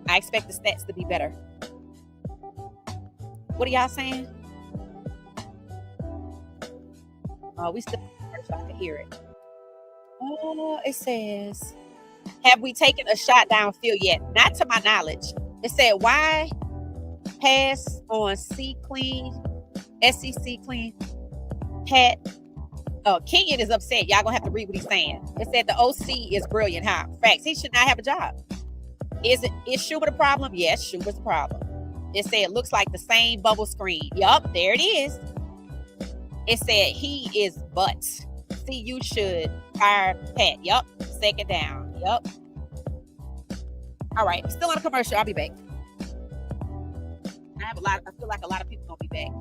I expect the stats to be better. What are y'all saying? We still so I can hear it. Oh, it says, have we taken a shot downfield yet? Not to my knowledge. It said, why pass on SEC clean? Pat. Kenyon is upset. Y'all gonna have to read what he's saying. It said the OC is brilliant, huh? Facts. He should not have a job. Is Schumer the problem? Yes, Schumer's the problem. It said, looks like the same bubble screen. Yup, there it is. It said he is butt. See, you should fire Pat. Yup. Second down. Yup. All right. Still on a commercial. I'll be back. I feel like a lot of people gonna be back.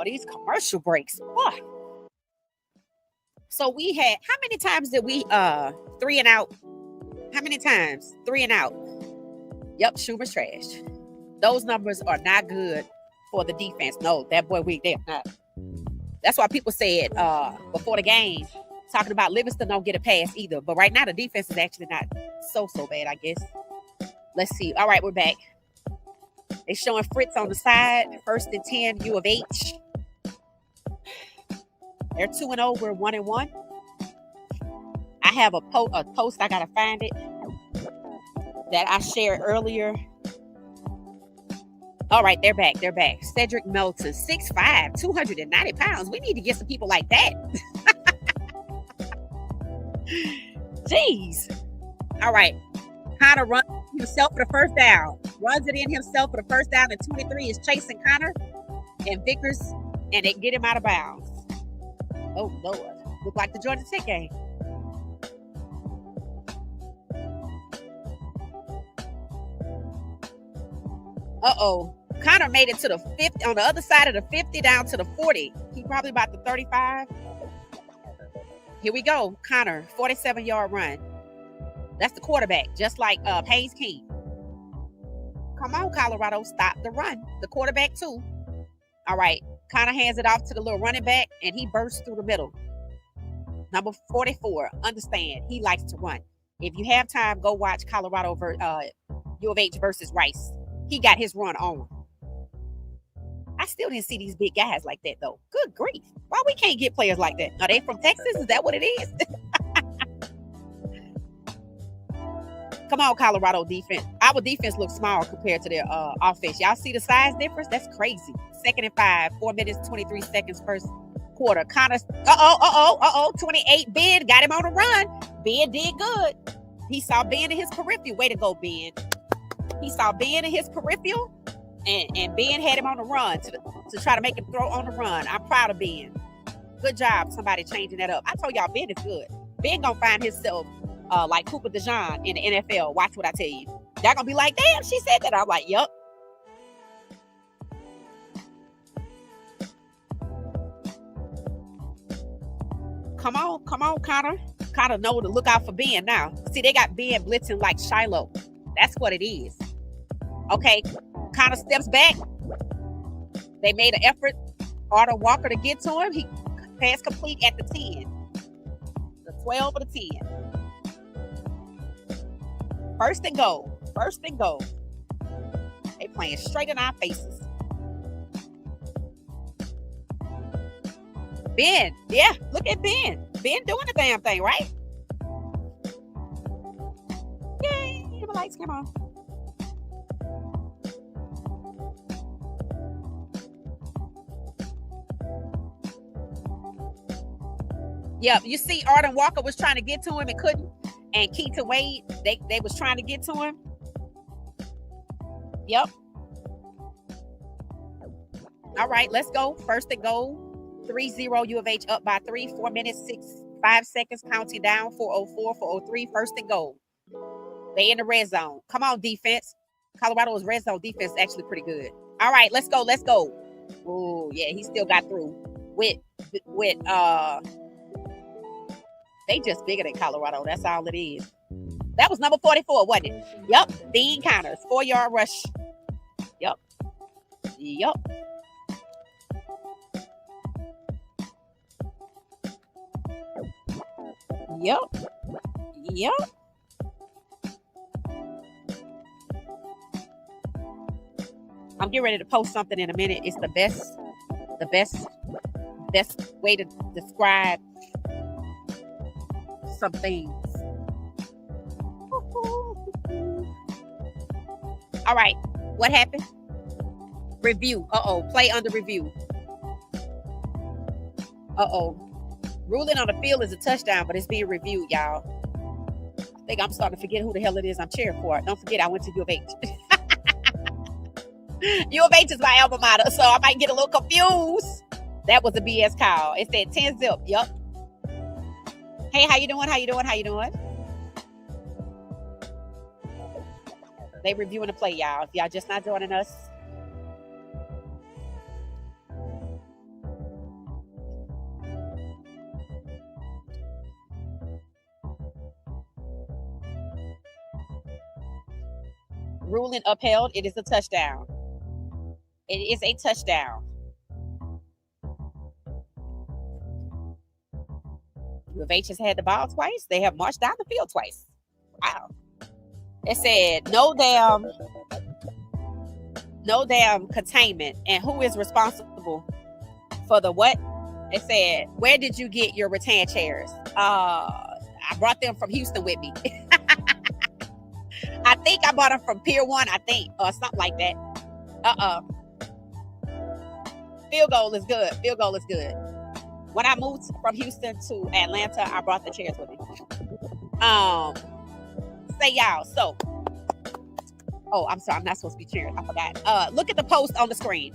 These commercial breaks. What? So we had, how many times did we 3 and out? How many times? 3 and out. Yep, Schumer's trash. Those numbers are not good for the defense. No, that boy weak, they're not. That's why people said before the game, talking about Livingston don't get a pass either. But right now the defense is actually not so bad, I guess. Let's see. All right, we're back. They're showing Fritz on the side. 1st and 10, U of H. They're 2-0. We're 1-1. I have a post. I gotta find it that I shared earlier. All right, they're back. Cedric Melton, 6'5", 290 pounds. We need to get some people like that. Jeez. All right. Connor runs himself for the first down. Runs it in himself for the first down. And 23 is chasing Connor and Vickers, and they get him out of bounds. Oh, Lord. Look like the Georgia Tech game. Uh-oh. Connor made it to the 50, on the other side of the 50 down to the 40. He probably about the 35. Here we go. Connor, 47-yard run. That's the quarterback, just like Hayes King. Come on, Colorado. Stop the run. The quarterback, too. All right. Connor hands it off to the little running back, and he bursts through the middle. Number 44. Understand, he likes to run. If you have time, go watch Colorado U of H versus Rice. He got his run on. I still didn't see these big guys like that, though. Good grief. Why we can't get players like that? Are they from Texas? Is that what it is? Come on, Colorado defense. Our defense looks small compared to their offense. Y'all see the size difference? That's crazy. 2nd and 5, 4 minutes, 23 seconds, first quarter. Connor, 28. Ben got him on the run. Ben did good. He saw Ben in his peripheral. Way to go, Ben. He saw Ben in his peripheral, And Ben had him on the run to try to make him throw on the run. I'm proud of Ben. Good job, somebody changing that up. I told y'all Ben is good. Ben gonna find himself like Cooper DeJean in the NFL. Watch what I tell you. Y'all gonna be like, damn, she said that. I'm like, yup. Come on, Connor. Connor know to look out for Ben now. See, they got Ben blitzing like Shiloh. That's what it is. Okay, Connor steps back. They made an effort, Arden Walker, to get to him. He passed complete at the 10. The 12 or the 10. First and goal. First and goal. They playing straight in our faces. Ben, yeah, look at Ben. Ben doing the damn thing, right? Yay, the lights come on. Yep, you see Arden Walker was trying to get to him and couldn't. And Keaton Wade, they was trying to get to him. Yep. All right, let's go. First and goal. 3-0 U of H up by 3. 4 minutes, 5 seconds counting down. 4:04, 4:03. First and goal. They in the red zone. Come on, defense. Colorado's red zone defense is actually pretty good. All right, let's go. Let's go. Oh, yeah, he still got through with they just bigger than Colorado. That's all it is. That was number 44, wasn't it? Yep. Dean Connors, 4-yard rush. Yep. Yep. Yep. Yep. I'm getting ready to post something in a minute. It's the best way to describe some things. All right, what happened? Review. Play under review. Ruling on the field is a touchdown, but it's being reviewed, y'all. I think I'm starting to forget who the hell it is I'm cheering for. Don't forget, I went to U of H. U of H is my alma mater, so I might get a little confused. That was a BS call. It said 10-0. Yep. Hey, how you doing? How you doing? How you doing? They reviewing the play, y'all. If y'all just not joining us. Ruling upheld. It is a touchdown. It is a touchdown. U of H has had the ball twice. They have marched down the field twice. Wow. It said no damn containment. And who is responsible for the what? It said, where did you get your rattan chairs? I brought them from Houston with me. I think I bought them from Pier 1, I think, or something like that. Field goal is good. Field goal is good. When I moved from Houston to Atlanta, I brought the chairs with me. Say y'all. So, I'm sorry. I'm not supposed to be cheering. I forgot. Look at the post on the screen.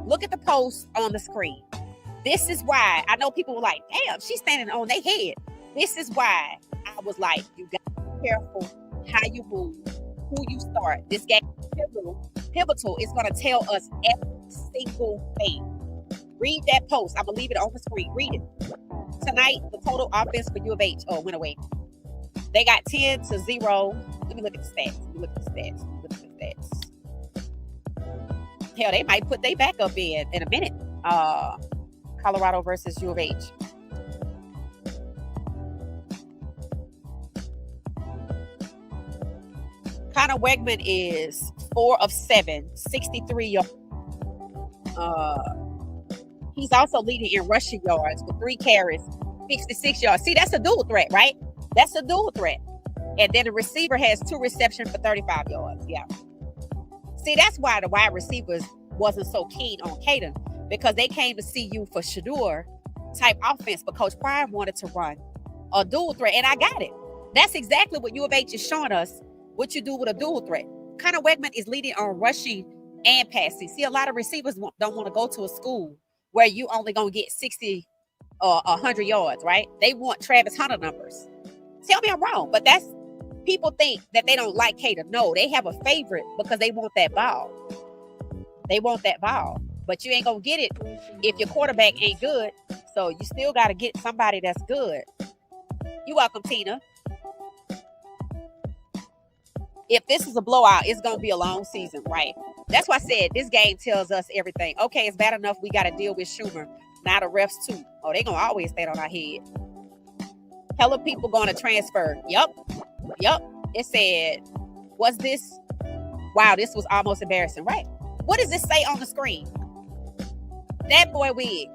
Look at the post on the screen. This is why I know people were like, damn, she's standing on their head. This is why I was like, you got to be careful how you move, who you start. This game is pivotal. It's going to tell us every single thing. Read that post. I'm going to leave it on the screen. Read it. Tonight, the total offense for U of H went away. They got 10-0. Let me look at the stats. Hell, they might put their backup in a minute. Colorado versus U of H. Connor Wegman is 4 of 7, 63 yards. He's also leading in rushing yards with 3 carries, 66 yards. See, that's a dual threat, right? That's a dual threat. And then the receiver has 2 receptions for 35 yards. Yeah. See, that's why the wide receivers wasn't so keen on Caden, because they came to see you for Shador type offense, but Coach Pryor wanted to run a dual threat, and I got it. That's exactly what U of H is showing us, what you do with a dual threat. Connor Wegman is leading on rushing and passing. See, a lot of receivers don't want to go to a school where you only gonna get 60 or 100 yards, right? They want Travis Hunter numbers. Tell me I'm wrong, but that's people think that they don't like Cater. No, they have a favorite because they want that ball. They want that ball, but you ain't gonna get it if your quarterback ain't good. So you still got to get somebody that's good. You welcome, Tina. If this is a blowout, it's gonna be a long season, right? That's why I said this game tells us everything. Okay, it's bad enough we got to deal with Schumer. Now the refs too. Oh, they gonna always stay on our head. Hella people going to transfer. Yup. It said, was this? Wow, this was almost embarrassing, right? What does this say on the screen? That boy wig.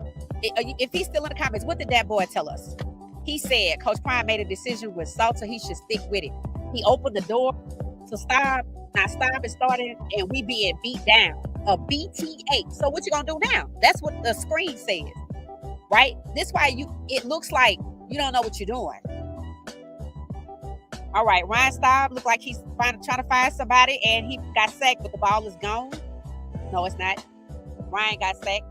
If he's still in the comments, what did that boy tell us? He said Coach Prime made a decision with Salter. He should stick with it. He opened the door to stop. Now stop is starting, and we being beat down. A BTA. So what you gonna do now? That's what the screen says, right? This why it looks like you don't know what you're doing. All right, Ryan Staub looked like he's trying to find somebody, and he got sacked, but the ball is gone. No, it's not. Ryan got sacked.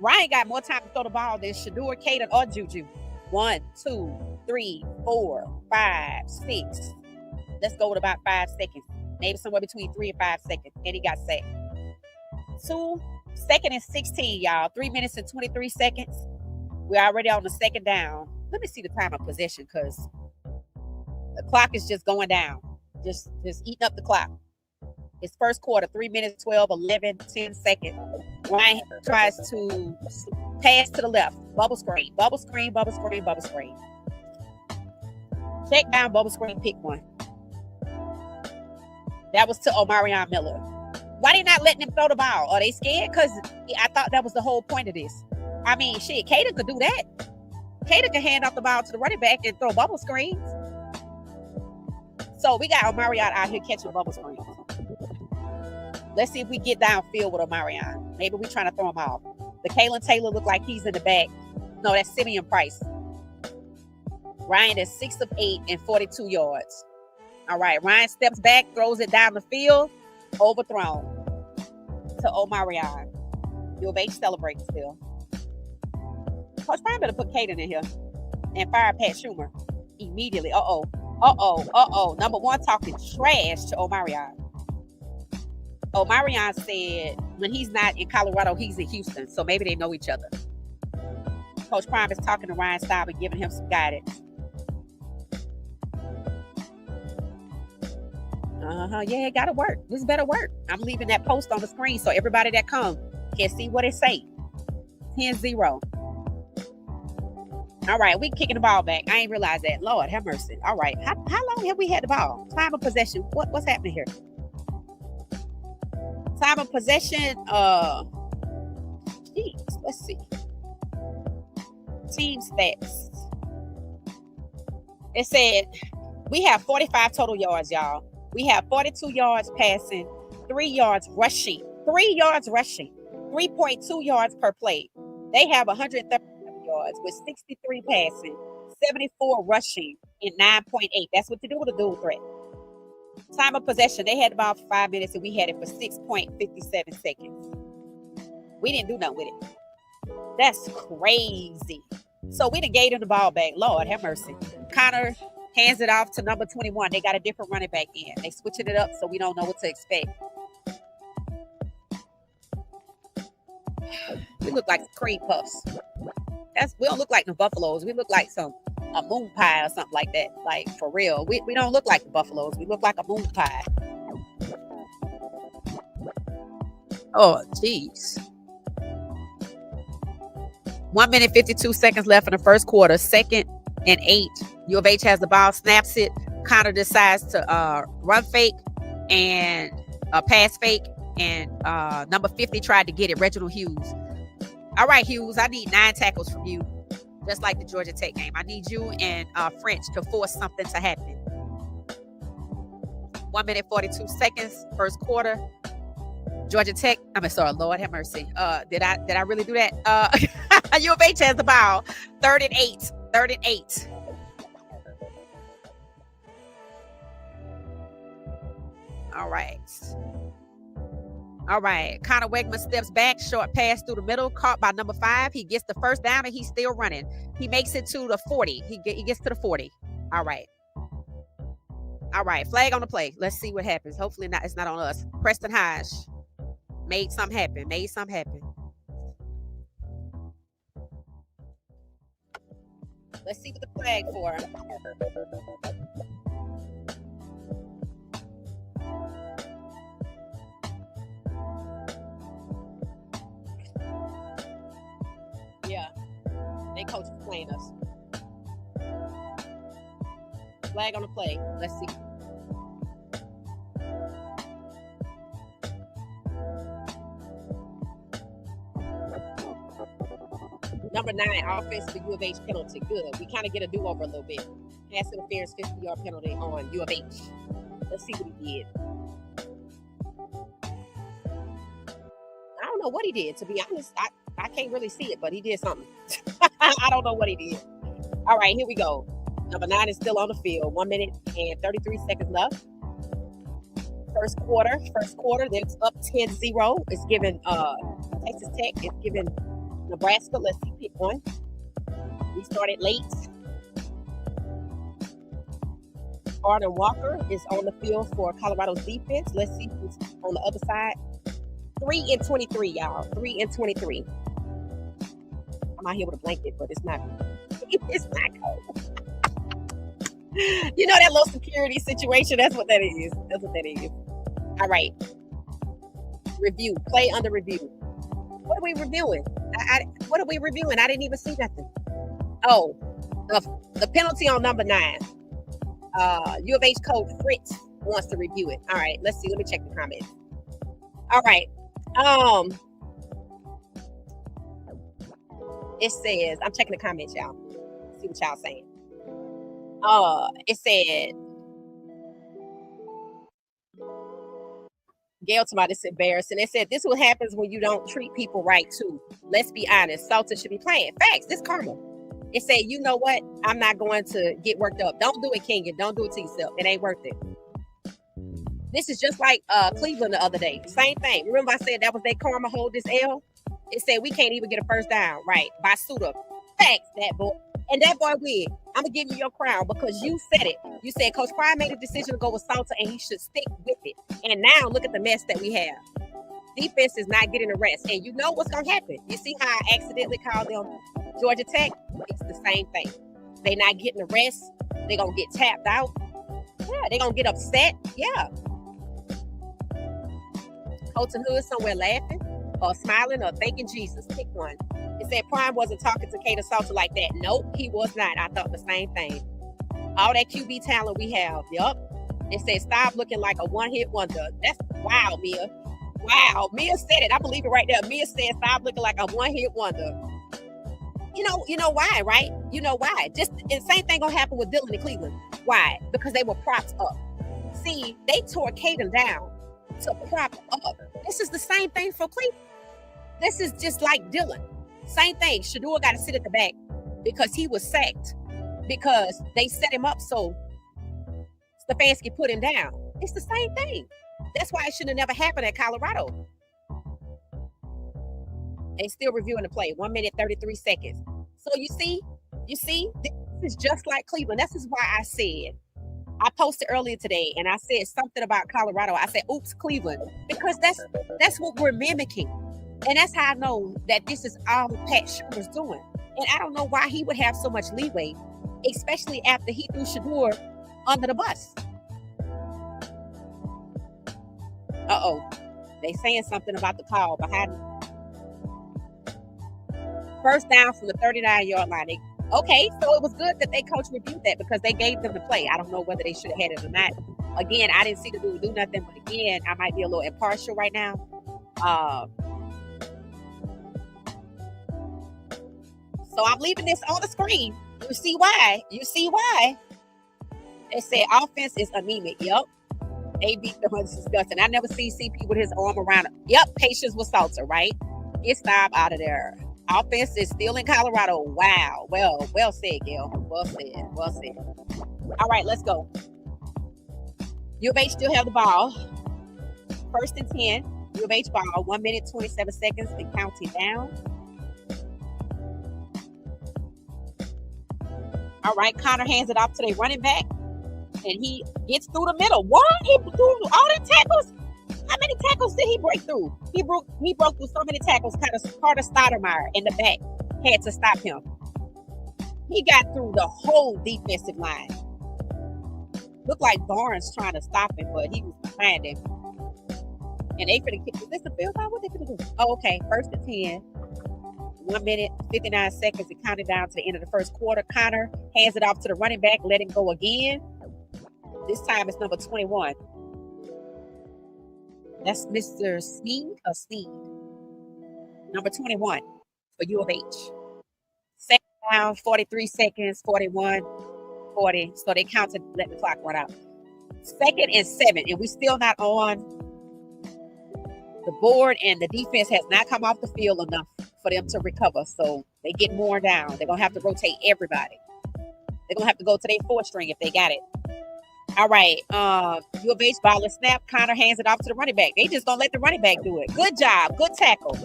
Ryan got more time to throw the ball than Shador, Caden, or Juju. 1, 2, 3, 4, 5, 6. Let's go with about 5 seconds. Maybe somewhere between 3 and 5 seconds. And he got sacked. 2nd and 16, y'all. 3 minutes and 23 seconds. We're already on the second down. Let me see the time of possession because the clock is just going down. Just eating up the clock. It's first quarter, 3 minutes, 12, 11, 10 seconds. Ryan tries to pass to the left. Bubble screen. Check down, bubble screen, pick one. That was to Omarion Miller. Why they not letting him throw the ball? Are they scared? Because I thought that was the whole point of this. I mean, shit, Cater could do that. Cater can hand off the ball to the running back and throw bubble screens. So we got Omarion out here catching bubble screens. Let's see if we get downfield with Omarion. Maybe we're trying to throw him off. The Kalen Taylor look like he's in the back. No, that's Simeon Price. Ryan is 6 of 8 and 42 yards. All right, Ryan steps back, throws it down the field, overthrown to Omarion. U of H celebrates still. Coach Prime better put Caden in here and fire Pat Schumer immediately. Number one talking trash to Omarion. Omarion said when he's not in Colorado, he's in Houston. So maybe they know each other. Coach Prime is talking to Ryan Staub and giving him some guidance. Yeah, it gotta work. This better work. I'm leaving that post on the screen so everybody that comes can see what it say. 10-0. All right, we kicking the ball back. I ain't realize that. Lord have mercy. All right, how long have we had the ball? Time of possession. What's happening here? Time of possession. Let's see. Team stats. It said we have 45 total yards, y'all. We have 42 yards passing, 3 yards rushing. 3 yards rushing. 3.2 yards per play. They have 130 yards with 63 passing, 74 rushing, and 9.8. That's what you do with a dual threat. Time of possession, they had the ball for 5 minutes and we had it for 6.57 seconds. We didn't do nothing with it. That's crazy. So we done gave him the ball back. Lord have mercy. Connor hands it off to number 21. They got a different running back in. They switching it up so we don't know what to expect. We look like cream puffs. We don't look like the Buffaloes. We look like a moon pie or something like that. Like, for real. We don't look like the Buffaloes. We look like a moon pie. Oh, jeez. 1 minute, 52 seconds left in the first quarter. 2nd and 8. U of H has the ball, snaps it. Connor decides to run fake and pass fake. And number 50 tried to get it, Reginald Hughes. All right, Hughes, I need 9 tackles from you. Just like the Georgia Tech game. I need you and French to force something to happen. 1 minute, 42 seconds, first quarter. Georgia Tech, Lord have mercy. Did I really do that? U of H has the ball. 3rd and 8. 3rd and 8. All right. All right. Connor Wegman steps back, short pass through the middle, caught by number 5. He gets the first down and he's still running. He makes it to the 40. He gets to the 40. All right. All right. Flag on the play. Let's see what happens. Hopefully not. It's not on us. Preston Hodge made something happen. Let's see what the flag for. Yeah, they coach is playing us. Flag on the play. Let's see. Number 9, offense for U of H penalty. Good. We kind of get a do-over a little bit. Pass interference, 50-yard penalty on U of H. Let's see what he did. I don't know what he did, to be honest. I can't really see it, but he did something. I don't know what he did. All right, here we go. Number 9 is still on the field. 1 minute and 33 seconds left. First quarter, that's up 10-0. It's given Texas Tech. It's given Nebraska. Let's see, pick one. We started late. Arden Walker is on the field for Colorado's defense. Let's see who's on the other side. 3-23, y'all. 3-23. I'm out here with a blanket, but it's not. It's not cold. You know that low security situation? That's what that is. All right. Review. Play under review. What are we reviewing? What are we reviewing? I didn't even see nothing. Oh, the penalty on number 9. U of H coach Fritz wants to review it. All right, let's see. Let me check the comments. All right. It says, I'm checking the comments, y'all. See what y'all saying. It said, Gail told me this is embarrassing. It said, this is what happens when you don't treat people right, too. Let's be honest. Salter should be playing. Facts. This karma. It said, you know what? I'm not going to get worked up. Don't do it, Kenyon. Don't do it to yourself. It ain't worth it. This is just like Cleveland the other day. Same thing. Remember I said that was their karma hold this L? It said we can't even get a first down. Right. By Suda. Facts, that boy. And that boy win. I'm going to give you your crown because you said it. You said Coach Pryor made a decision to go with Salter and he should stick with it. And now look at the mess that we have. Defense is not getting a rest. And you know what's going to happen. You see how I accidentally called them Georgia Tech? It's the same thing. They not getting a rest. They're going to get tapped out. Yeah, they're going to get upset. Yeah. Colton Hood somewhere laughing or smiling or thanking Jesus. Pick one. It said Prime wasn't talking to Kato Salter like that. Nope, he was not. I thought the same thing. All that QB talent we have. Yup. It said stop looking like a one-hit wonder. That's wow, Mia. Wow, Mia said it. I believe it right there. Mia said stop looking like a one-hit wonder. You know why, right? You know why. Just the same thing gonna happen with Dylan in Cleveland. Why? Because they were propped up. See, they tore Caden down to prop up. This is the same thing for Cleveland. This is just like Dylan. Same thing. Shador got to sit at the back because he was sacked because they set him up so Stefanski put him down. It's the same thing. That's why it should have never happened at Colorado. They still reviewing the play. 1 minute, 33 seconds. So you see, this is just like Cleveland. This is why I said, I posted earlier today and I said something about Colorado. I said, oops, Cleveland, because that's what we're mimicking. And that's how I know that this is all Pat Shurmur's doing. And I don't know why he would have so much leeway, especially after he threw Shador under the bus. Uh-oh. They saying something about the call behind. First down from the 39-yard line. Okay, so it was good that they coach reviewed that because they gave them the play. I don't know whether they should have had it or not. Again, I didn't see the dude do nothing. But again, I might be a little impartial right now. So I'm leaving this on the screen. You see why? They say offense is anemic. Yep. They beat them. It's disgusting. I never see CP with his arm around him. Yep. Patience with Salter, right? Get Staub out of there. Offense is still in Colorado. Wow. Well said, Gail. Well said. All right, let's go. U of H still have the ball. first and 10. U of H ball, 1 minute, 27 seconds, and counting down. All right, Connor hands it off to the running back, and he gets through the middle. What? He threw all the tackles? How many tackles did he break through? He broke through so many tackles. Carter Stoudemire in the back had to stop him. He got through the whole defensive line. Looked like Barnes trying to stop him, but he was behind him. And they finna kick. Is this the field goal? What they finna do? Oh, okay. First and 10. 1 minute, 59 seconds. It counted down to the end of the first quarter. Connor hands it off to the running back. Let him go again. This time it's number 21. That's Mr. Sneed or Sneed. Number 21 for U of H. Second down, 43 seconds, 41, 40. So they counted, let the clock run out. Second and 7, and we still not on the board, and the defense has not come off the field enough for them to recover. So they get worn down. They're going to have to rotate everybody. They're going to have to go to their fourth string if they got it. All right. U of H ball is snap. Connor hands it off to the running back. They just don't let the running back do it. Good job. Good tackle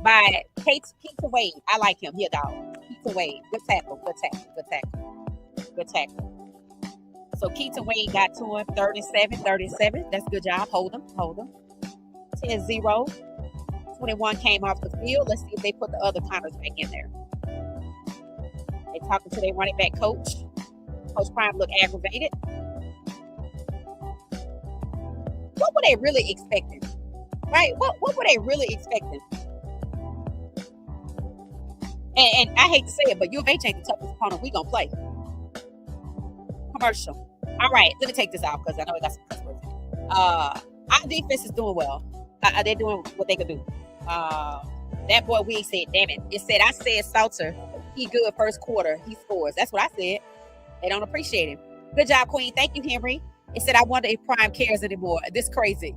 by Keita Wade. I like him. He a dog. Keita Wade. Good tackle. Good tackle. Good tackle. Good tackle. So Keita Wade got to him. 37. That's good job. Hold him. 10-0. 21 came off the field. Let's see if they put the other Connors back in there. They talking to their running back coach. Coach Prime looked aggravated. What were they really expecting? Right? What were they really expecting? And I hate to say it, but U of H ain't the toughest opponent we gonna play. Commercial. All right, let me take this out because I know we got some cuss words in it. Our defense is doing well. They're doing what they could do. That boy we said, damn it. It said I said Salter, he good first quarter, he scores. That's what I said. They don't appreciate him. Good job, Queen. Thank you, Henry. It said, I wonder if Prime cares anymore. This crazy.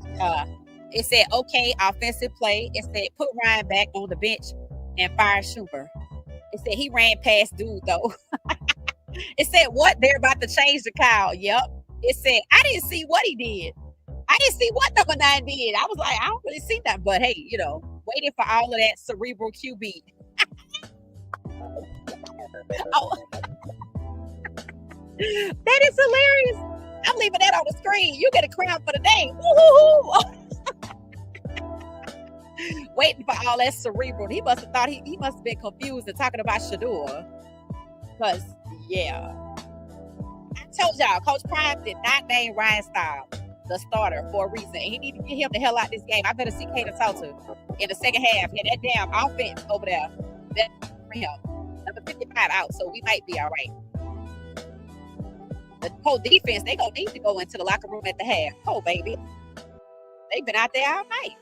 It said, okay, offensive play. It said, put Ryan back on the bench and fire Schumer. It said, he ran past dude, though. It said, what? They're about to change the cow. Yep. It said, I didn't see what he did. I didn't see what number 9 did. I was like, I don't really see that. But, hey, waiting for all of that cerebral QB. Oh. That is hilarious. I'm leaving that on the screen. You get a crown for the day. Woo-hoo-hoo. Waiting for all that cerebral. He must have thought he must have been confused and talking about Shador. Because, yeah. I told y'all, Coach Prime did not name Ryan Staub the starter for a reason. And he need to get him the hell out of this game. I better see Kaden Salter in the second half. Yeah, that damn offense over there. That's for him. Number 55 out, so we might be all right. The whole defense, they gonna need to go into the locker room at the half. Oh, baby. They've been out there all night.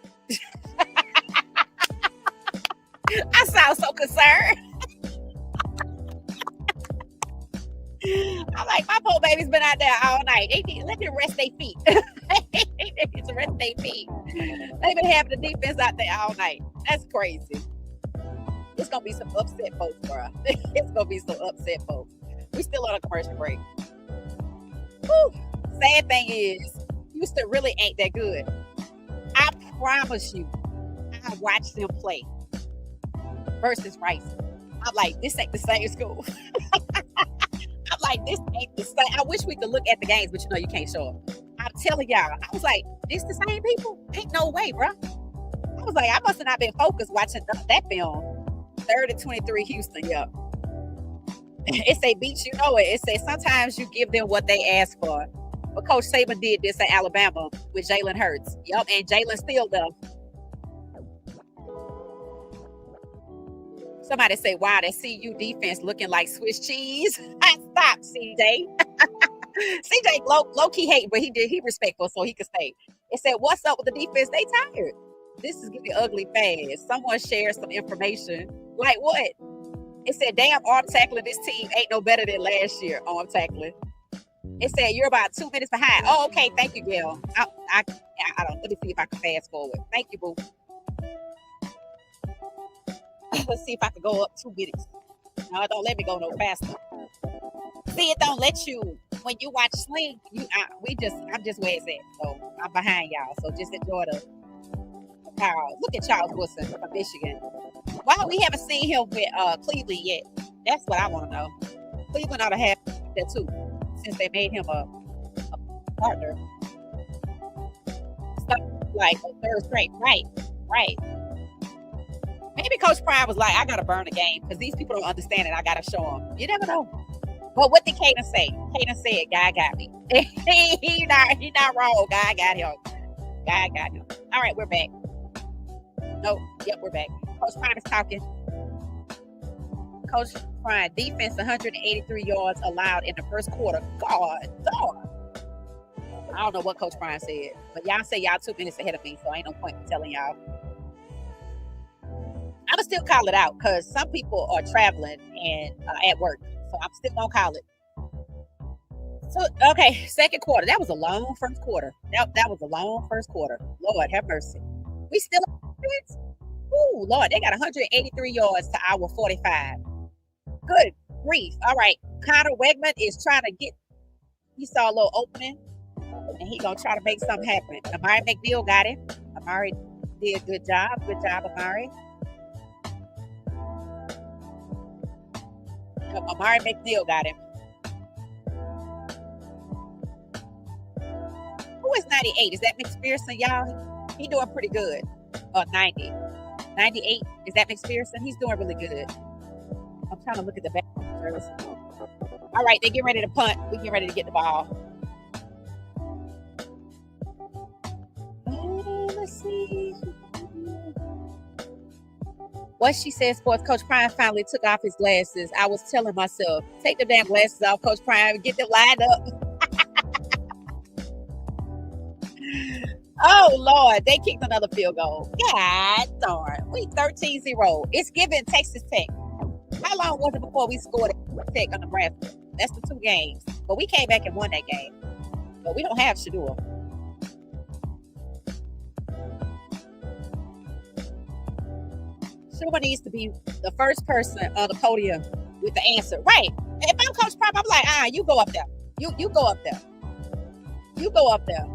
I sound so concerned. I'm like, my poor baby's been out there all night. Let them rest their feet. They need to rest their feet. They've been having the defense out there all night. That's crazy. It's gonna be some upset folks, bro. It's gonna be some upset folks. We still on a commercial break. Whew. Sad thing is, Houston really ain't that good. I promise you, I watched them play versus Rice. I'm like, this ain't the same school. I'm like, this ain't the same. I wish we could look at the games, but you can't show them. I'm telling y'all, I was like, this the same people? Ain't no way, bro. I was like, I must have not been focused watching that film. 3rd and 23 Houston, yep. It say beat, it. It say sometimes you give them what they ask for. But Coach Saban did this at Alabama with Jalen Hurts. Yep, and Jalen still there. Somebody say, wow, that CU defense looking like Swiss cheese. Stop, CJ. CJ low-key hate, but he respectful, so he could stay. It said, what's up with the defense? They tired. This is getting ugly fast. Someone shared some information. Like what? It said, damn, arm tackling this team ain't no better than last year. Arm tackling. It said, you're about 2 minutes behind. Oh, okay. Thank you, Gail. I don't. Let me see if I can fast forward. Thank you, boo. Let's see if I can go up 2 minutes. No, it don't let me go no faster. See, it don't let you when you watch Sling. I'm just where it's at. So I'm behind y'all. So just enjoy the power. Look at Charles Woodson from Michigan. Why we haven't seen him with Cleveland yet? That's what I want to know. Cleveland ought to have that too, since they made him a partner. Stuff like a third straight. Right. Maybe Coach Prime was like, I gotta burn the game because these people don't understand it. I gotta show them. You never know. But what did Caden say? Caden said, God got me. he not wrong. God got him. God got him. All right, we're back. No, yep, we're back. Coach Prime is talking. Coach Prime, defense 183 yards allowed in the first quarter. God. I don't know what Coach Prime said, but y'all say y'all 2 minutes ahead of me, so ain't no point in telling y'all. I'm going to still call it out because some people are traveling and at work. So I'm still going to call it. So, okay, second quarter. That was a long first quarter. That was a long first quarter. Lord, have mercy. We still ooh, Lord, they got 183 yards to our 45. Good grief. All right, Connor Wegman is trying to get, he saw a little opening, and he going to try to make something happen. Amari McNeil got him. Amari did a good job. Good job, Amari. Amari McNeil got him. Who is 98? Is that McPherson, y'all? He doing pretty good. 90. 98. Is that McPherson? He's doing really good. I'm trying to look at the back. All right, they get ready to punt. We get ready to get the ball. Let's see. What she said, sports Coach Prime finally took off his glasses. I was telling myself, take the damn glasses off, Coach Prime, and get them lined up. Oh, Lord, they kicked another field goal. God darn. We 13-0. It's given Texas Tech. How long was it before we scored at Tech on Nebraska? That's the 2 games. But we came back and won that game. But we don't have Shadua. Shadua needs to be the first person on the podium with the answer. Right. If I'm Coach Prime, I'm like, you go up there. You go up there. You go up there.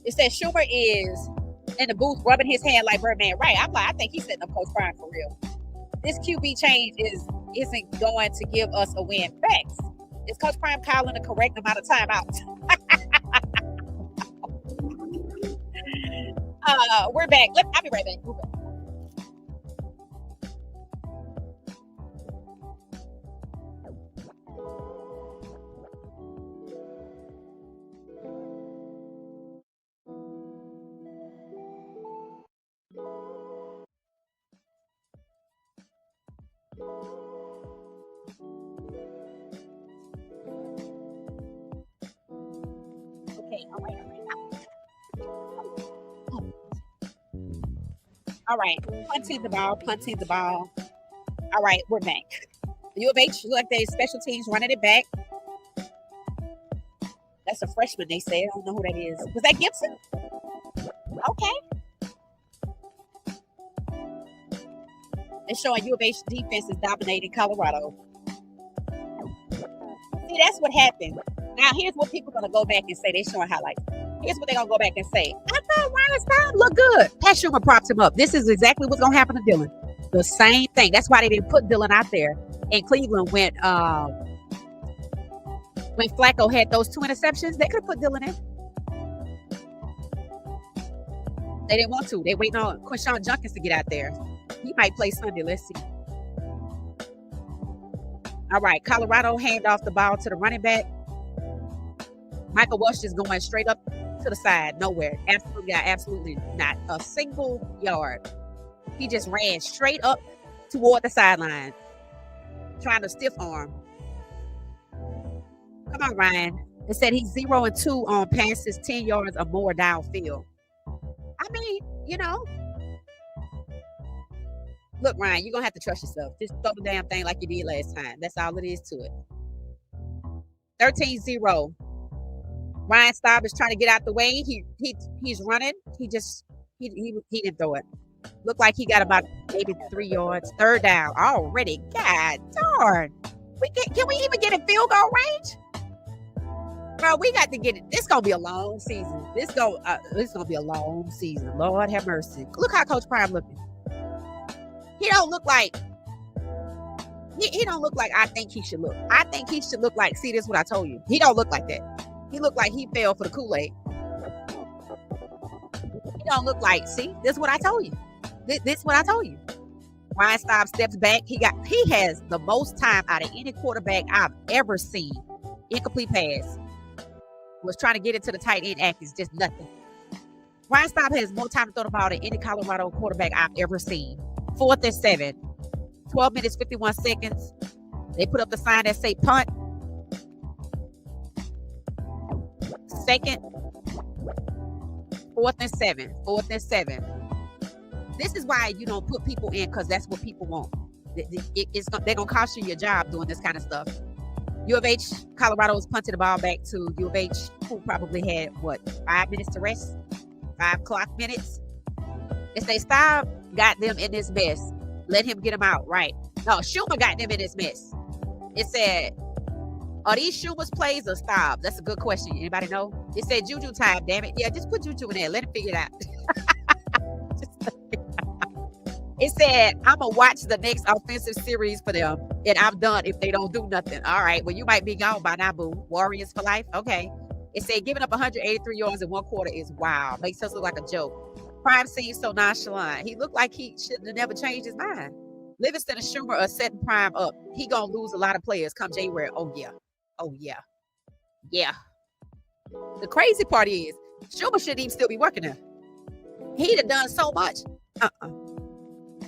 It says Schumer is in the booth rubbing his hand like Birdman. Right. I'm like, I think he's setting up Coach Prime for real. This QB change isn't going to give us a win. Facts. Is Coach Prime calling the correct amount of timeouts? We're back. I'll be right back. We're back. Okay, all right. Punting the ball. All right, we're back. U of H, look like they special teams running it back. That's a freshman, they said. I don't know who that is. Was that Gibson? Okay. It's showing U of H defense is dominating Colorado. See, that's what happened. Now, here's what people are going to go back and say. They're showing highlights. Here's what they're going to go back and say. I thought Ryan's time looked good. Pat Schumer props him up. This is exactly what's going to happen to Dylan. The same thing. That's why they didn't put Dylan out there. And Cleveland when Flacco had those 2 interceptions, they could have put Dylan in. They didn't want to. They waiting on Quinshon Junkins to get out there. He might play Sunday. Let's see. All right. Colorado hand off the ball to the running back. Michael Walsh is going straight up to the side. Nowhere. Absolutely not a single yard. He just ran straight up toward the sideline, trying to stiff arm. Come on, Ryan. It said he's 0-2 on passes 10 yards or more downfield. I mean, look, Ryan, you're going to have to trust yourself. Just throw the damn thing like you did last time. That's all it is to it. 13-0. Ryan Staub is trying to get out the way. He's running. He didn't throw it. Look like he got about maybe 3 yards. Third down already. God darn. Can we even get in field goal range? Bro, we got to get it. This gonna be a long season. This gonna be a long season. Lord have mercy. Look how Coach Prime looking. He don't look like he don't look like I think he should look. I think he should look like, see, this is what I told you. He don't look like that. He look like he fell for the Kool-Aid. He don't look like, see, this is what I told you. This is what I told you. Ryan Staub steps back. He has the most time out of any quarterback I've ever seen. Incomplete pass. Was trying to get it to the tight end act. It's just nothing. Ryan Staub has more time to throw the ball than any Colorado quarterback I've ever seen. 4th and 7. 12 minutes, 51 seconds. They put up the sign that say punt. Second. 4th and 7. 4th and 7. This is why you don't put people in, because that's what people want. They're going to cost you your job doing this kind of stuff. U of H, Colorado was punting the ball back to U of H, who probably had, 5 minutes to rest? 5 clock minutes? If they stop, got them in this mess. Let him get them out, right? No, Schumer got them in this mess. It said, are these Schumer's plays or Staub? That's a good question. Anybody know? It said Juju time, damn it. Yeah, just put Juju in there. Let him figure it out. It said, I'm going to watch the next offensive series for them, and I'm done if they don't do nothing. All right, well, you might be gone by now, boo. Warriors for life? Okay. It said, giving up 183 yards in 1 quarter is wild. Makes us look like a joke. Prime seems so nonchalant. He looked like he should have never changed his mind. Livingston and Schumer are setting Prime up. He going to lose a lot of players come January. Oh, yeah. Oh, yeah. Yeah. The crazy part is, Schumer shouldn't even still be working there. He'd have done so much.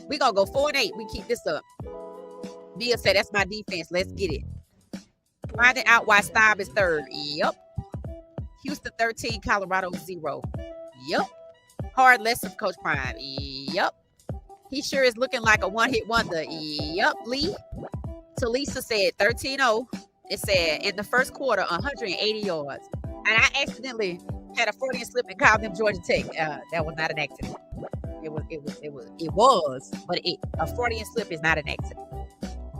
We're going to go 4-8. We keep this up. Bill said, that's my defense. Let's get it. Finding out why Staub is third. Yep. Houston 13, Colorado 0. Yep. Hard lesson for Coach Prime. Yep. He sure is looking like a one-hit wonder. Yep. Lee. Talisa said 13-0. It said in the first quarter, 180 yards. And I accidentally had a Freudian slip and called them Georgia Tech. That was not an accident. It was, but a Freudian slip is not an accident.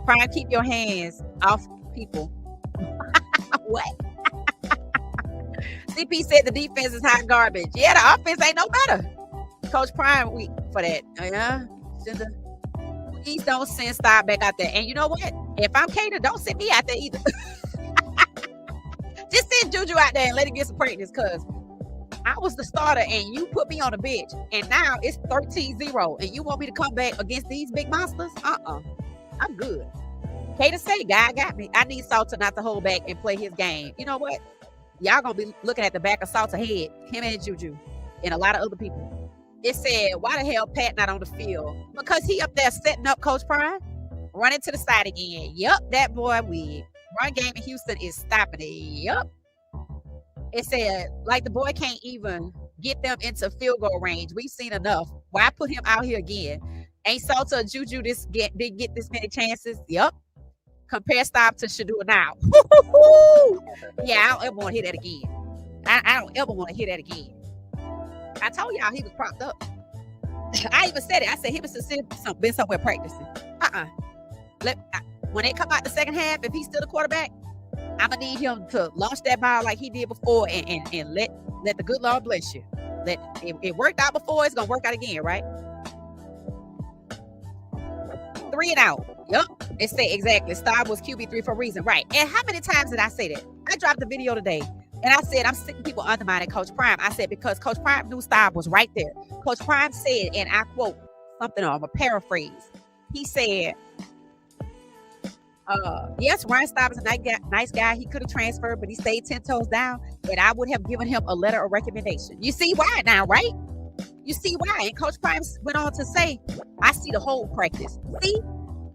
Prime, keep your hands off people. What? CP said the defense is hot garbage. Yeah, the offense ain't no better. Coach Prime, weak for that. Please don't send Staub back out there. And you know what? If I'm Cater, don't send me out there either. Just send Juju out there and let him get some practice, because I was the starter and you put me on the bench, and now it's 13-0, and you want me to come back against these big monsters? I'm good. Cater say, God got me. I need Salter not to hold back and play his game. You know what? Y'all gonna be looking at the back of Salter's head, him and Juju, and a lot of other people. It said, why the hell Pat not on the field? Because he up there setting up Coach Prime, running to the side again. Yup, that boy we run game in Houston is stopping it. Yup. It said, like the boy can't even get them into field goal range. We've seen enough. Why put him out here again? Ain't Salter or Juju didn't get this many chances? Yup. Compare Staub to Shadua now. Yeah, I don't ever want to hear that again. I don't ever want to hear that again. I told y'all he was propped up. I even said it. I said him and Cecilia been somewhere practicing. When they come out the second half, if he's still the quarterback, I'm gonna need him to launch that ball like he did before, and let the good Lord bless you. It worked out before, it's gonna work out again, right? 3 and out. Yep. It said exactly. Staub was QB3 for a reason, right? And how many times did I say that? I dropped the video today, and I said I'm sick of people undermining Coach Prime. I said because Coach Prime knew Staub was right there. Coach Prime said, and I quote something, I'm a paraphrase. He said, yes, Ryan Staub is a nice guy. He could have transferred, but he stayed 10 toes down, and I would have given him a letter of recommendation. You see why now, right? You see why? And Coach Prime went on to say, I see the whole practice. See,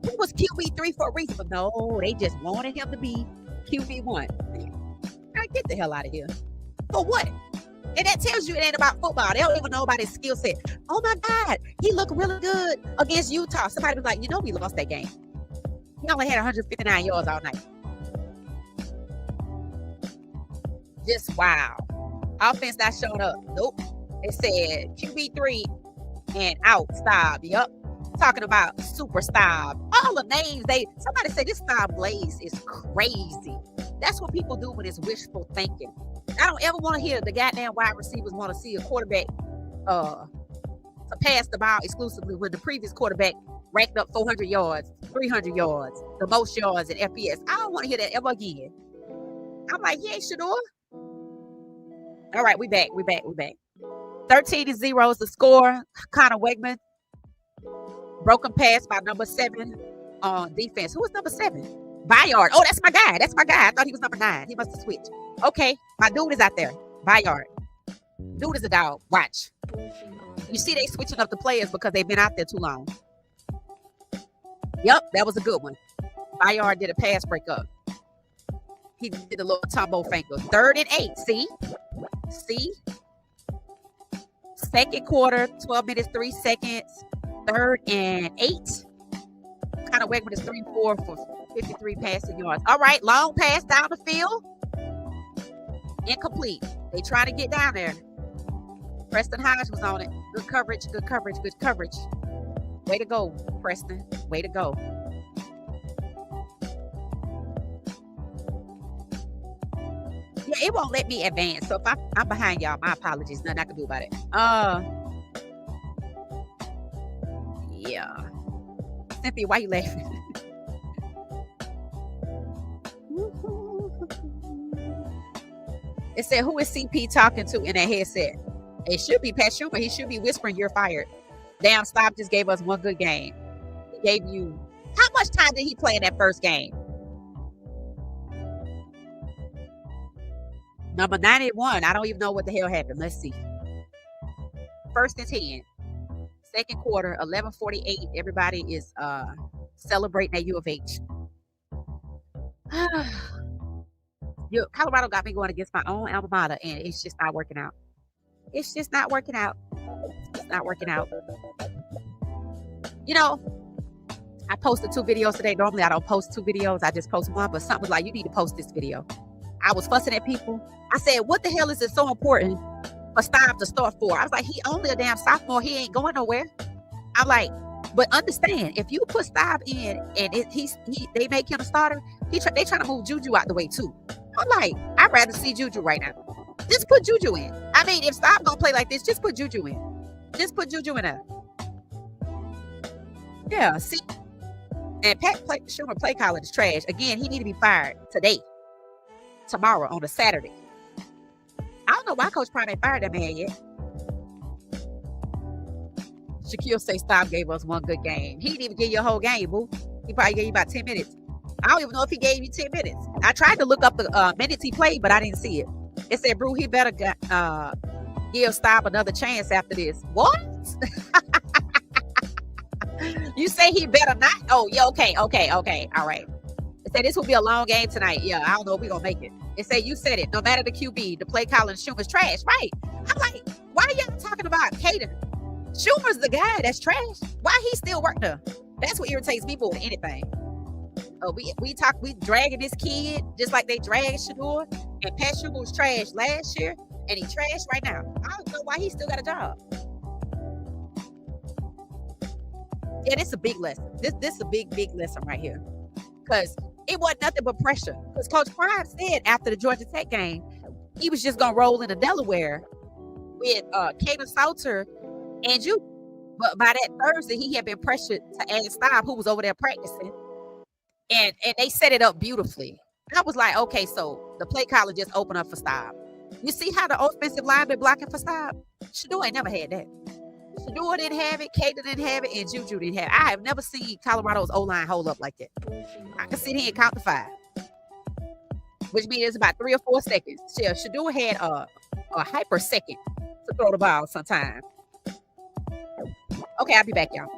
he was QB3 for a reason, but no, they just wanted him to be QB1. Get the hell out of here. For what? And that tells you it ain't about football. They don't even know about his skill set. Oh my God, he looked really good against Utah. Somebody was like, we lost that game. He only had 159 yards all night. Just wow. Offense not showing up. Nope. It said QB3 and out. Stop. Yup. Talking about super stop. All the names somebody said this stop Blaze is crazy. That's what people do when it's wishful thinking. I don't ever want to hear the goddamn wide receivers want to see a quarterback to pass the ball exclusively when the previous quarterback racked up 400 yards, 300 yards, the most yards in FPS. I don't want to hear that ever again. I'm like, yeah, Shador. All right, we back. 13-0 is the score. Connor Wegman. Broken pass by number 7 on defense. Who was number 7? Bayard. Oh, that's my guy. I thought he was number 9. He must have switched. Okay, my dude is out there. Bayard. Dude is a dog. Watch. You see they switching up the players because they've been out there too long. Yep, that was a good one. Bayard did a pass breakup. He did a little tumble finger. 3rd and 8. See? Second quarter, 12 minutes, 3 seconds. 3rd and 8. Kind of Wegman is 3-4 for 53 passing yards. All right, long pass down the field. Incomplete. They try to get down there. Preston Hodge was on it. Good coverage. Way to go, Preston. Way to go. Yeah, it won't let me advance. So if I'm behind y'all, my apologies. Nothing I can do about it. Yeah. Cynthia, why you laughing? It said, who is CP talking to in that headset? It should be Pat Schumer. He should be whispering, you're fired. Damn, Stop just gave us one good game. He gave you... How much time did he play in that first game? Number 91. I don't even know what the hell happened. Let's see. 1st and 10. Second quarter, 11:48. Everybody is celebrating at U of H. Colorado got me going against my own alma mater, and it's just not working out. You know, I posted 2 videos today. Normally, I don't post 2 videos. I just post one, but something was like, you need to post this video. I was fussing at people. I said, what the hell is it so important for Stop to start for? I was like, he only a damn sophomore. He ain't going nowhere. I'm like, but understand, if you put Stop in and they make him a starter, they trying to move Juju out the way too. I'm like, I'd rather see Juju right now. Just put Juju in. I mean, if Stop gonna play like this, just put Juju in. There. Yeah, see. And Schumer play calling is trash. Again, he need to be fired today. Tomorrow on a Saturday. I don't know why Coach Prime ain't fired that man yet. Shaquille say Stop gave us one good game. He didn't even give you a whole game, boo. He probably gave you about 10 minutes. I don't even know if he gave you 10 minutes. I tried to look up the minutes he played, but I didn't see it. It said, Brew, he better give Stop another chance after this. What? You say he better not? Oh, yeah, okay. All right. It said this will be a long game tonight. Yeah, I don't know if we're going to make it. It said you said it. No matter the QB, the play calling Schumer's trash. Right. I'm like, why are y'all talking about Caden? Schumer's the guy that's trash. Why he still work there? That's what irritates me more than anything. We dragging this kid just like they dragged Shador, and Pat Schumer was trash last year, and he trash right now. I don't know why he still got a job. Yeah, this is a big lesson. This is a big lesson right here. Because it wasn't nothing but pressure. Because Coach Prime said after the Georgia Tech game, he was just going to roll into Delaware with Caden Salter and you. But by that Thursday, he had been pressured to add Stop, who was over there practicing. And they set it up beautifully. I was like, okay, so the play caller just opened up for Stop. You see how the offensive line been blocking for Stop? Shador ain't never had that. Shador didn't have it, Caden didn't have it, and Juju didn't have it. I have never seen Colorado's O-line hold up like that. I can sit here and count to 5, which means it's about 3 or 4 seconds. Shador had a hyper second to throw the ball sometime. Okay, I'll be back, y'all.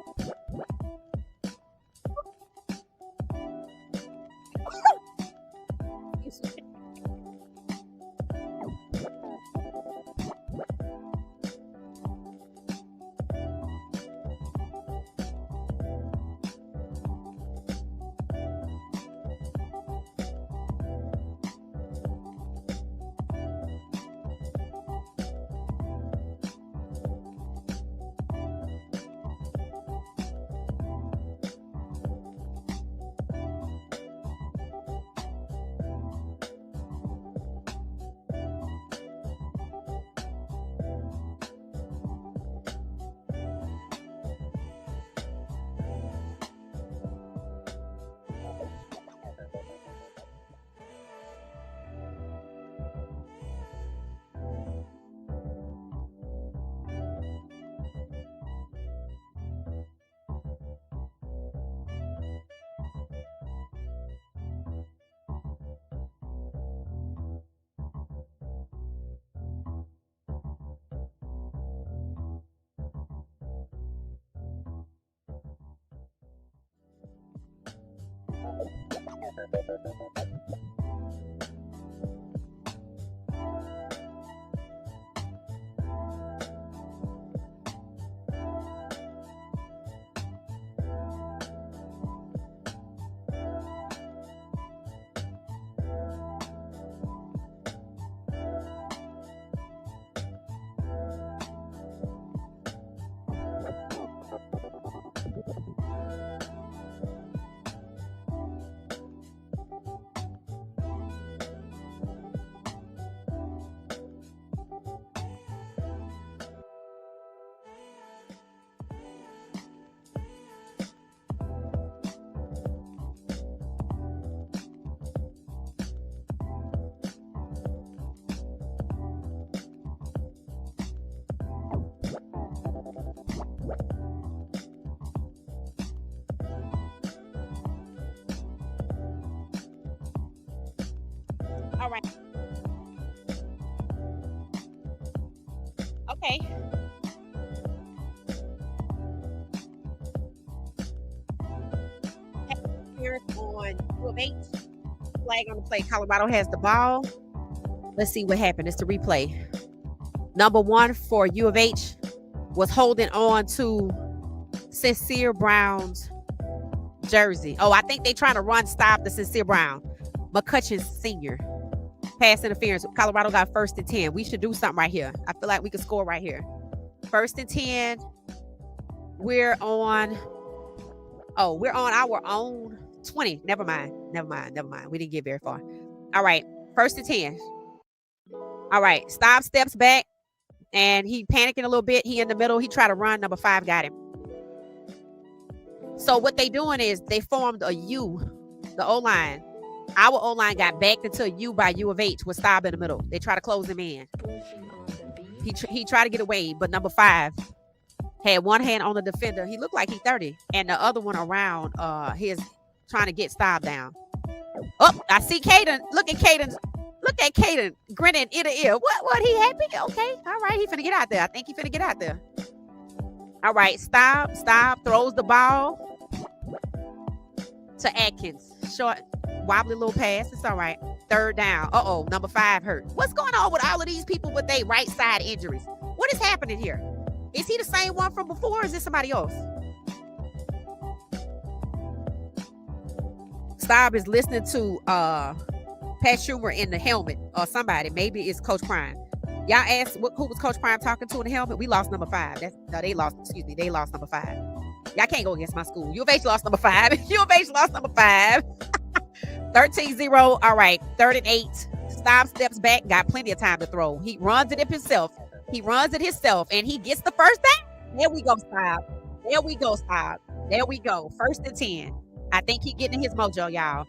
All right. Okay. Here on U of H. Flag on the play. Colorado has the ball. Let's see what happened. It's the replay. Number 1 for U of H was holding on to Sincere Brown's jersey. Oh, I think they trying to run stop the Sincere Brown. McCutcheon Sr. Pass interference. Colorado got 1st and 10. We should do something right here. I feel like we could score right here. 1st and 10. We're on our own 20. Never mind. We didn't get very far. All right. 1st and 10. All right. Staub steps back and he panicking a little bit. He in the middle. He tried to run. Number 5 got him. So what they doing is they formed a U, the O-line. Our O-line got backed into a U by U of H with Staub in the middle. They try to close him in. He tried to get away, but number 5 had one hand on the defender. He looked like he's 30. And the other one around his trying to get Staub down. Oh, I see Caden. Look at Caden grinning ear to ear. What? He happy? Okay. All right. He finna get out there. I think he finna get out there. All right. Staub throws the ball to Atkins. Short, wobbly little pass. It's all right. 3rd down. Uh-oh. Number 5 hurt. What's going on with all of these people with their right side injuries? What is happening here? Is he the same one from before or is it somebody else? Staub is listening to Pat Schumer in the helmet or somebody. Maybe it's Coach Prime. Y'all asked who was Coach Prime talking to in the helmet? We lost number 5. They lost number 5. Y'all can't go against my school. U of H lost number 5. U of H lost number 5. 13-0. All right. 3rd and 8. Staub steps back. Got plenty of time to throw. He runs it up himself. And he gets the 1st down. There we go, Staub. There we go. 1st and 10. I think he getting his mojo, y'all.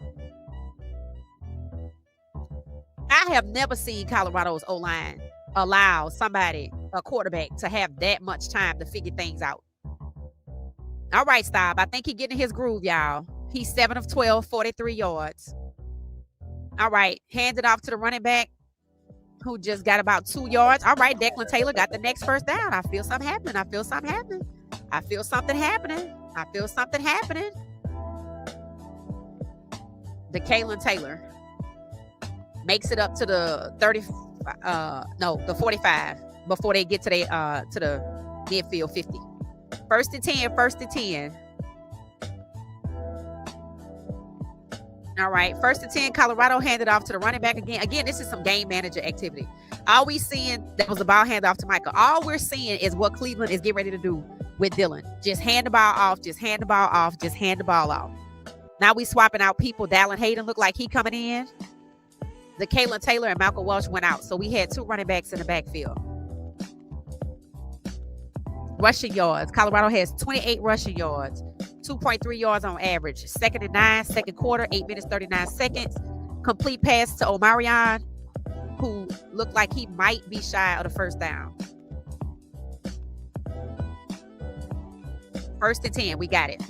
I have never seen Colorado's O-line allow a quarterback, to have that much time to figure things out. All right, Staub. I think he getting his groove, y'all. He's 7 of 12, 43 yards. All right. Hands it off to the running back who just got about 2 yards. All right. Declan Taylor got the next 1st down. I feel something happening. The Kalen Taylor makes it up to the 45 before they get to the midfield 50. 1st and 10. All right. 1st and 10. Colorado handed off to the running back again. Again, this is some game manager activity. All we seeing, that was a ball hand off to Michael. All we're seeing is what Cleveland is getting ready to do with Dylan. Just hand the ball off. Now we swapping out people. Dallin Hayden looked like he coming in. The Kalen Taylor and Malcolm Welsh went out. So we had 2 running backs in the backfield. Rushing yards. Colorado has 28 rushing yards. 2.3 yards on average. 2nd and 9, 2nd quarter, 8 minutes, 39 seconds. Complete pass to Omarion, who looked like he might be shy of the 1st down. 1st and 10. We got it.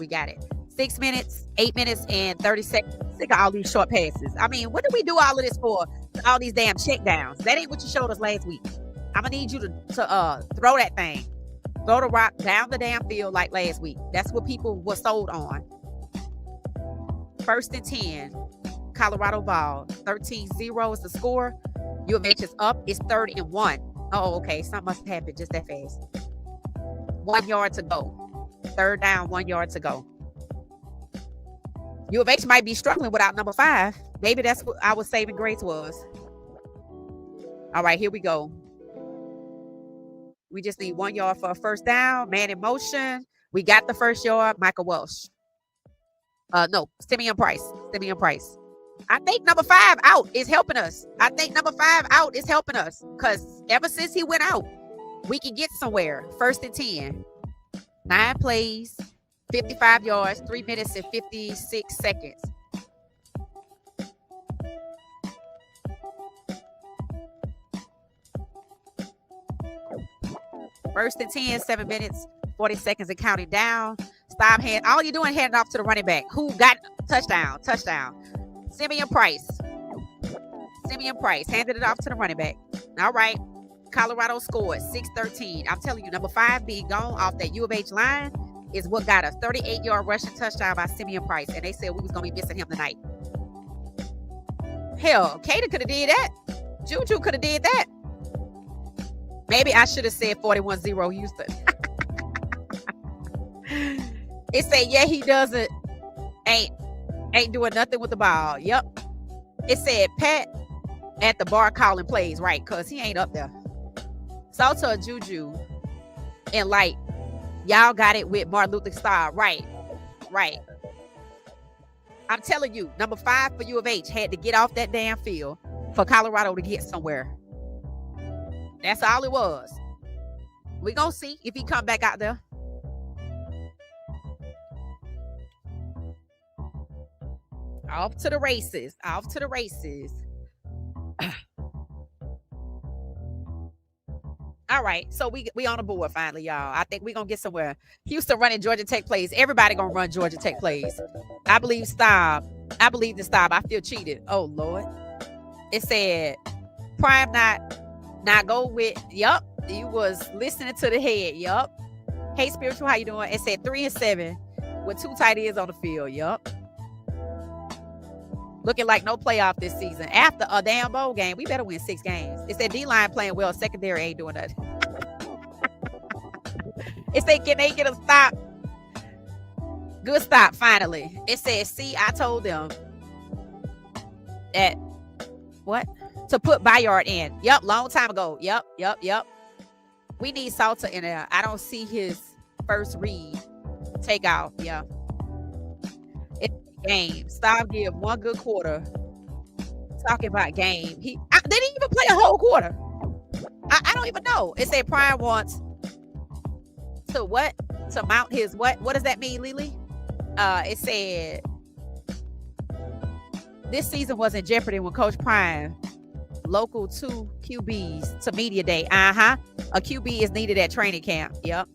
6 minutes, 8 minutes, and 30 seconds. Sick of all these short passes. I mean, what do we do all of this for? All these damn check downs. That ain't what you showed us last week. I'm going to need you to throw that thing. Throw the rock down the damn field like last week. That's what people were sold on. First and 10. Colorado ball. 13-0 is the score. U of H is up. It's 3rd and 1. Oh, okay. Something must have happened just that fast. 1 yard to go. 3rd down, 1 yard to go. U of H might be struggling without number 5. Maybe that's what our saving grace was. All right, here we go. We just need 1 yard for a first down. Man in motion. We got the first yard. Michael Welsh. No, Simeon Price. I think number 5 out is helping us. Because ever since he went out, we can get somewhere. 1st and 10. 9 plays, 55 yards, 3 minutes and 56 seconds. First and 10, 7 minutes, 40 seconds and counting down. Stop hand. All you're doing handing off to the running back. Who got touchdown? Simeon Price. Handed it off to the running back. All right. Colorado scored 6-13. I'm telling you, number 5 being gone off that U of H line is what got us. 38-yard rushing touchdown by Simeon Price. And they said we was going to be missing him tonight. Hell, Cater could have did that. Juju could have did that. Maybe I should have said 41-0 Houston. It said, yeah, he doesn't. Ain't doing nothing with the ball. Yep. It said Pat at the bar calling plays, right? Because he ain't up there. Salta, Juju, and Light. Y'all got it with Martin Luther Star. Right. I'm telling you, number 5 for U of H had to get off that damn field for Colorado to get somewhere. That's all it was. We gonna see if he come back out there. Off to the races. All right, so we on the board finally, y'all. I think we gonna get somewhere. Houston running Georgia Tech plays. Everybody gonna run Georgia Tech plays. I believe the stop. I feel cheated. Oh Lord. It said Prime not go with. Yup. You was listening to the head. Yup. Hey Spiritual, how you doing? It said 3 and 7 with 2 tight ends on the field. Yup. Looking like no playoff this season. After a damn bowl game, we better win 6 games. It said D-line playing well. Secondary ain't doing nothing. It said, can they get a stop? Good stop, finally. It says, see, I told them that, what? To put Bayard in. Yep, long time ago. Yep. We need Salter in there. I don't see his first read. Take out. Yeah. Game. Stop give 1 good quarter. Talking about game. They didn't even play a whole quarter. I don't even know. It said Prime wants to what? To mount his what? What does that mean, Lily? It said this season was in jeopardy when Coach Prime local 2 QBs to media day. A QB is needed at training camp. Yep.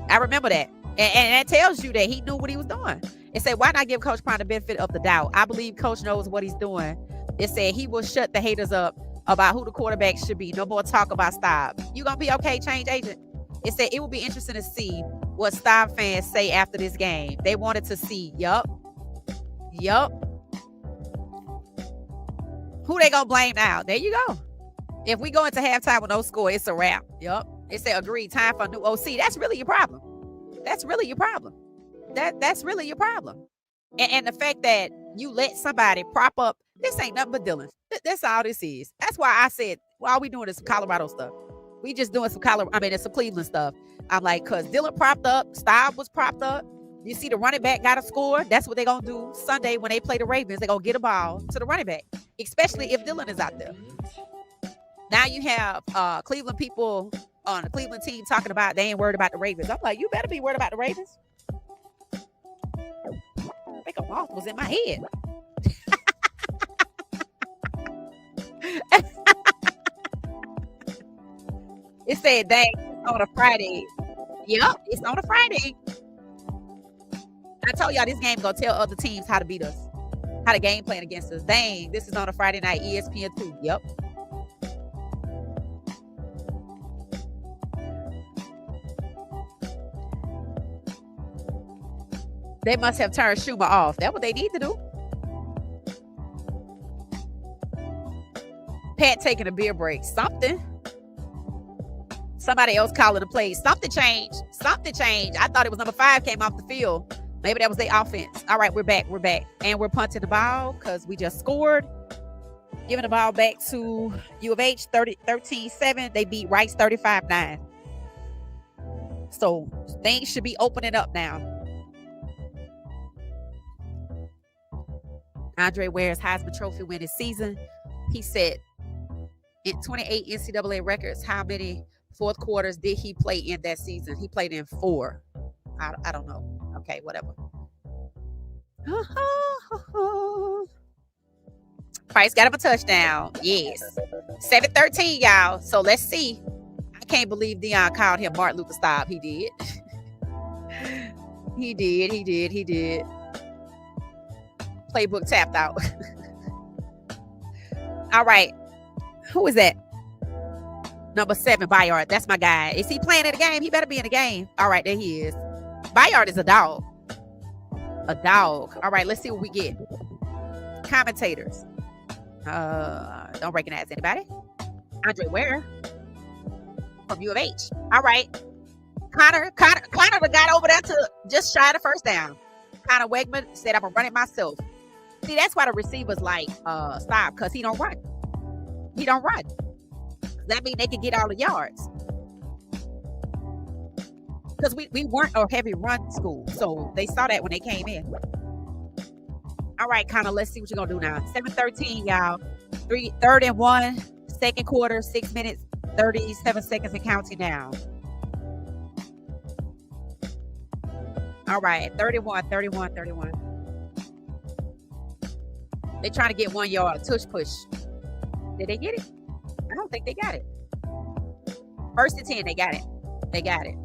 I remember that. And that tells you that he knew what he was doing. It said, why not give Coach Prime the benefit of the doubt? I believe Coach knows what he's doing. It said he will shut the haters up about who the quarterback should be. No more talk about Staub. You gonna be okay, change agent? It said it will be interesting to see what Staub fans say after this game. They wanted to see. Yup. Who they gonna blame now? There you go. If we go into halftime with no score, it's a wrap. Yup. It said agreed. Time for a new OC. That's really your problem. That's really your problem. And the fact that you let somebody prop up, this ain't nothing but Dylan. That's all this is. That's why I said, all we doing is some Colorado stuff. We just doing some it's some Cleveland stuff. I'm like, because Dylan propped up, Staub was propped up. You see the running back got a score. That's what they're going to do Sunday when they play the Ravens. They're going to get a ball to the running back, especially if Dylan is out there. Now you have Cleveland people on the Cleveland team talking about they ain't worried about the Ravens. I'm like, you better be worried about the Ravens. I think a moth was in my head. It said, dang, it's on a Friday. Yep, it's on a Friday. I told y'all this game gonna tell other teams how to beat us, how to game plan against us. Dang, this is on a Friday night, ESPN 2. Yep. They must have turned Schumer off. That's what they need to do. Pat taking a beer break. Something. Somebody else calling the plays. Something changed. Something changed. I thought it was number 5 came off the field. Maybe that was their offense. All right, we're back. We're back. And we're punting the ball because we just scored. Giving the ball back to U of H 13-7. They beat Rice 35-9. So things should be opening up now. Andre Ware's Heisman Trophy winning season. He said in 28 NCAA records, how many fourth quarters did he play in that season? He played in 4. I don't know. Okay, whatever. Price got him a touchdown. Yes. 7-13, y'all. So let's see. I can't believe Deion called him Martin Luther Stop. He did. He did. Playbook tapped out. All right. Who is that? Number 7, Bayard. That's my guy. Is he playing in the game? He better be in the game. All right, there he is. Bayard is a dog. A dog. All right, let's see what we get. Commentators. Don't recognize anybody. Andre Ware from U of H. All right. Connor got over there to just shy of the first down. Connor Wegman said, I'm going to run it myself. See, that's why the receivers like stop, because he don't run. He don't run. That means they can get all the yards. Because we weren't a heavy run school. So they saw that when they came in. All right, Connor, let's see what you're going to do now. 7-13, y'all. 3rd and 1, second quarter, 6 minutes, 37 seconds and counting down. All right, 31. They're trying to get 1 yard. Tush push. Did they get it? I don't think they got it. 1st and 10, they got it.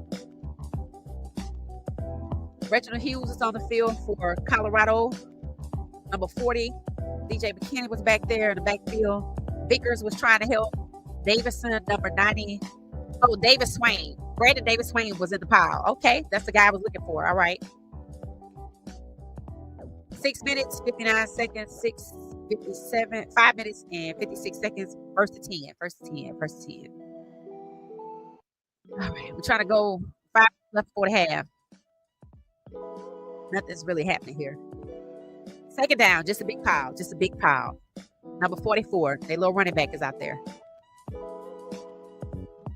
Reginald Hughes is on the field for Colorado. Number 40, DJ McKinney was back there in the backfield. Vickers was trying to help. Davison, number 90. Oh, Davis Swain. Brandon Davis Swain was in the pile. Okay, that's the guy I was looking for. All right. 6 minutes, 59 seconds, 6:57, 5 minutes and 56 seconds. 1st and 10. All right, we're trying to go 5 left for the half. Nothing's really happening here. 2nd down, just a big pile. Number 44, their little running back is out there.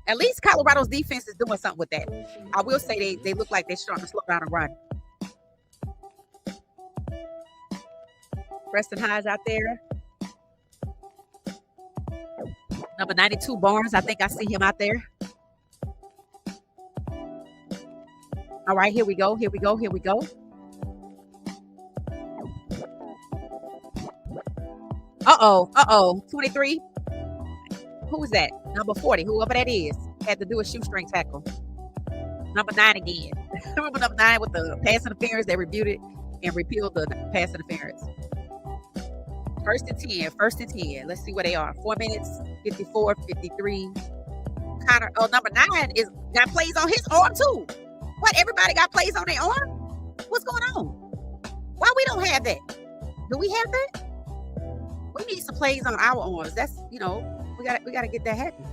At least Colorado's defense is doing something with that. I will say they look like they're starting to slow down and run. Preston High's out there. Number 92, Barnes. I think I see him out there. All right, here we go. 23. Who is that? Number 40, whoever that is, had to do a shoestring tackle. Number 9 again. Remember number 9 with the pass interference? They reviewed it and repealed the pass interference. 1st and 10. Let's see where they are. 4 minutes, 54, 53. Connor, number 9 got plays on his arm too. What? Everybody got plays on their arm? What's going on? Why we don't have that? Do we have that? We need some plays on our arms. That's, we gotta get that happening.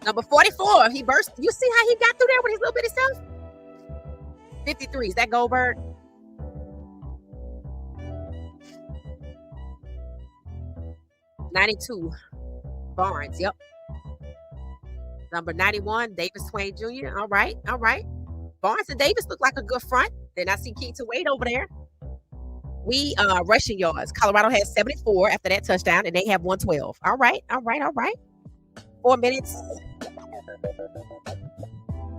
Number 44, he burst. You see how he got through there with his little bitty self? 53, is that Goldberg? '92, Barnes, yep. Number 91, Davis Swain Jr. All right. Barnes and Davis look like a good front. Then I see Keaton Wade over there. We rushing yards. Colorado has 74 after that touchdown, and they have 112. All right. 4 minutes.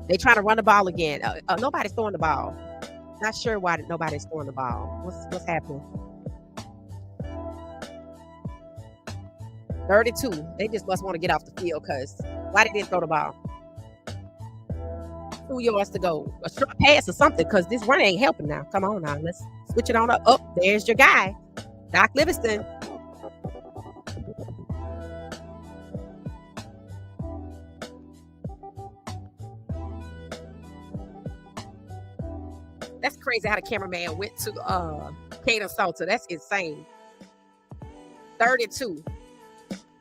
They trying to run the ball again. Nobody's throwing the ball. Not sure why nobody's throwing the ball. What's happening? 32. They just must want to get off the field because why they didn't throw the ball? 2 yards to go. A short pass or something because this run ain't helping now. Come on now. Let's switch it on up. Oh, there's your guy, Doc Livingston. crazy how the cameraman went to Caden Salter. That's insane. 32.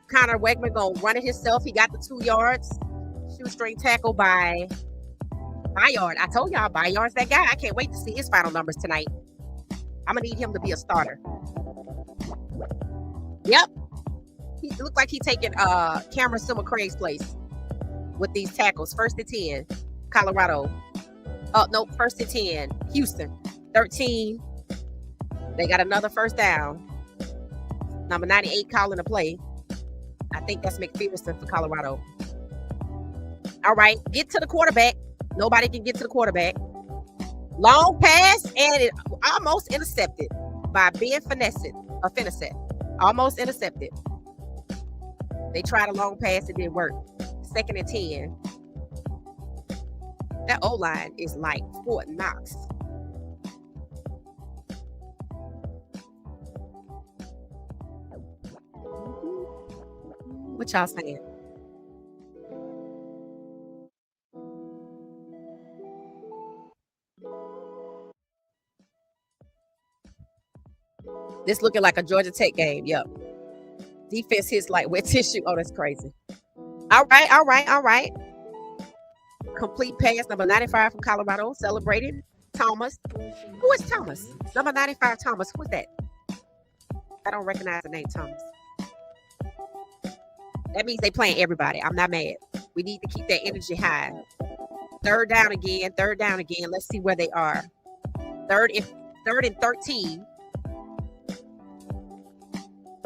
Connor Wegman gonna run it himself. He got the 2 yards. Shoestring tackle by Bayard. I told y'all Bayard's that guy. I can't wait to see his final numbers tonight. I'm gonna need him to be a starter. Yep. He looked like he taking Cameron Summer Craig's place with these tackles. 1st and 10, Colorado. No, 1st and 10, Houston. 13. They got another first down. Number 98 calling the play. I think that's McPherson for Colorado. All right, get to the quarterback. Nobody can get to the quarterback. Long pass, and it almost intercepted by Ben Finesset. Almost intercepted. They tried a long pass, it didn't work. 2nd and 10. That O-line is like Fort Knox. What y'all saying? This looking like a Georgia Tech game. Yep. Defense hits like wet tissue. Oh, that's crazy. All right. Complete pass, number 95 from Colorado, celebrated. Thomas. Who is Thomas? Number 95, Thomas. Who is that? I don't recognize the name Thomas. That means they playing everybody. I'm not mad. We need to keep that energy high. Third down again. Let's see where they are. Third and 13.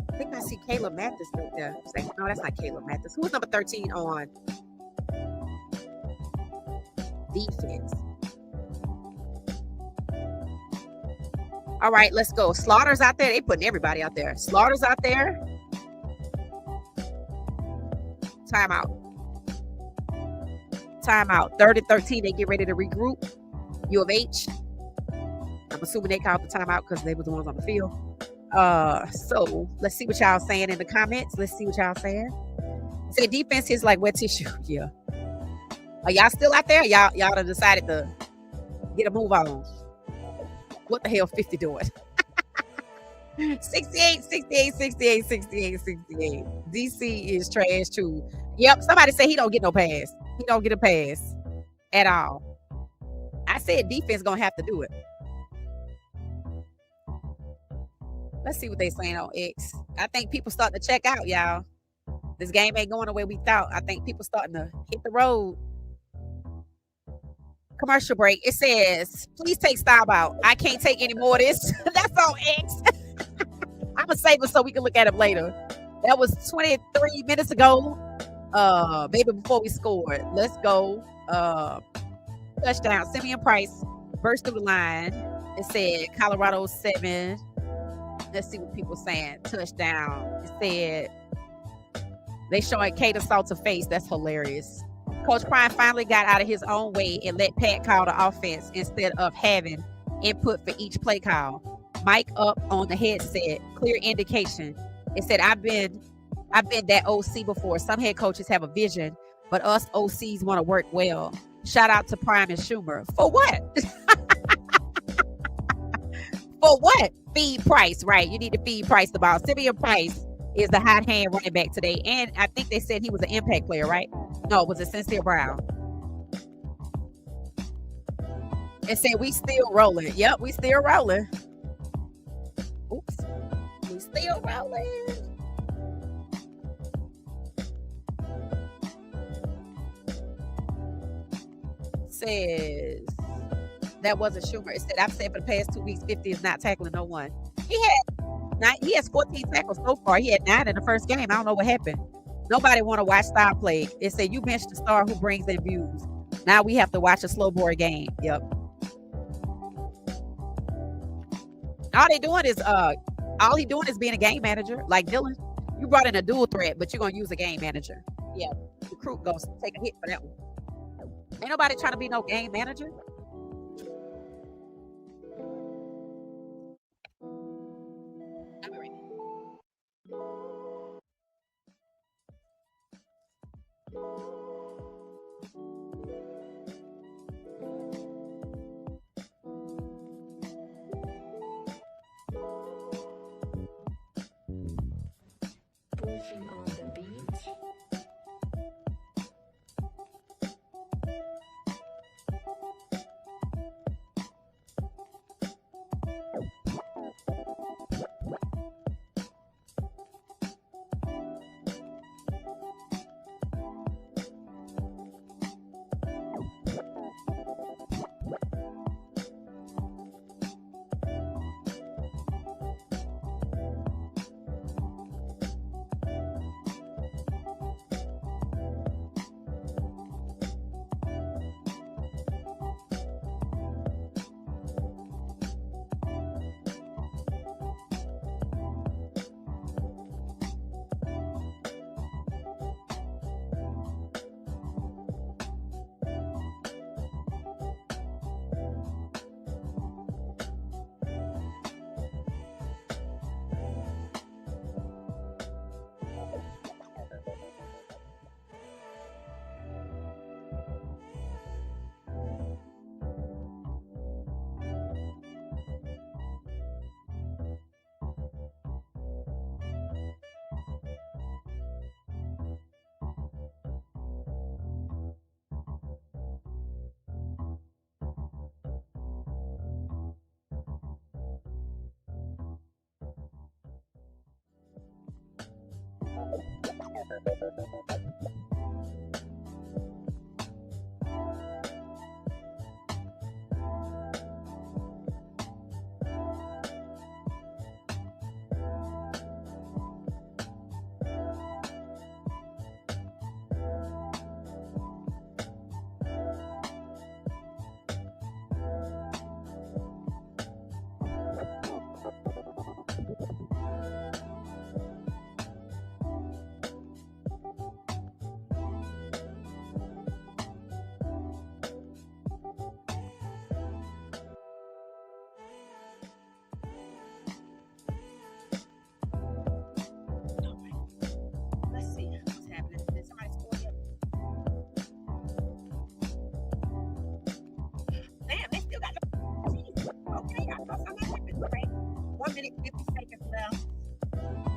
I think I see Caleb Mathis right there. No, that's not Caleb Mathis. Who's number 13 on defense? All right, let's go. Slaughter's out there. They putting everybody out there. Slaughter's out there. Timeout. 3rd and 13. They get ready to regroup. U of H. I'm assuming they called the timeout because they were the ones on the field. So let's see what y'all saying in the comments. Say defense is like wet tissue. Yeah. Are y'all still out there? Y'all done decided to get a move on. What the hell 50 doing? 68. DC is trash too. Yep. Somebody say he don't get no pass. He don't get a pass at all. I said defense gonna have to do it. Let's see what they saying on X. I think people starting to check out, y'all. This game ain't going the way we thought. I think people starting to hit the road. Commercial break. It says, please take style out. I can't take any more of this. That's on X. I'm going to save it so we can look at it later. That was 23 minutes ago. Maybe before we scored. Let's go. Touchdown. Simeon Price burst through the line. It said Colorado 7. Let's see what people saying. Touchdown. It said they showing Caden Salter face. That's hilarious. Coach Prime finally got out of his own way and let Pat call the offense instead of having input for each play call. Mic up on the headset. Clear indication. It said, I've been that OC before. Some head coaches have a vision, but us OCs want to work well. Shout out to Prime and Schumer. For what? For what? Feed Price, right? You need to feed Price the ball. Simeon Price is the hot hand running back today. And I think they said he was an impact player, right? No, it was a Sincere Brown. And said we still rolling. Yep, we still rolling. Oops. We still rolling. Says that wasn't Schumer. It said, I've said for the past 2 weeks, 50 is not tackling no one. He has 14 tackles so far. He had 9 in the first game. I don't know what happened. Nobody want to watch Star play. It said you benched the star who brings in views. Now we have to watch a slow boy game. Yep. All he doing is being a game manager. Like Dylan, you brought in a dual threat, but you're gonna use a game manager. Yeah, the recruit goes take a hit for that one. Ain't nobody trying to be no game manager.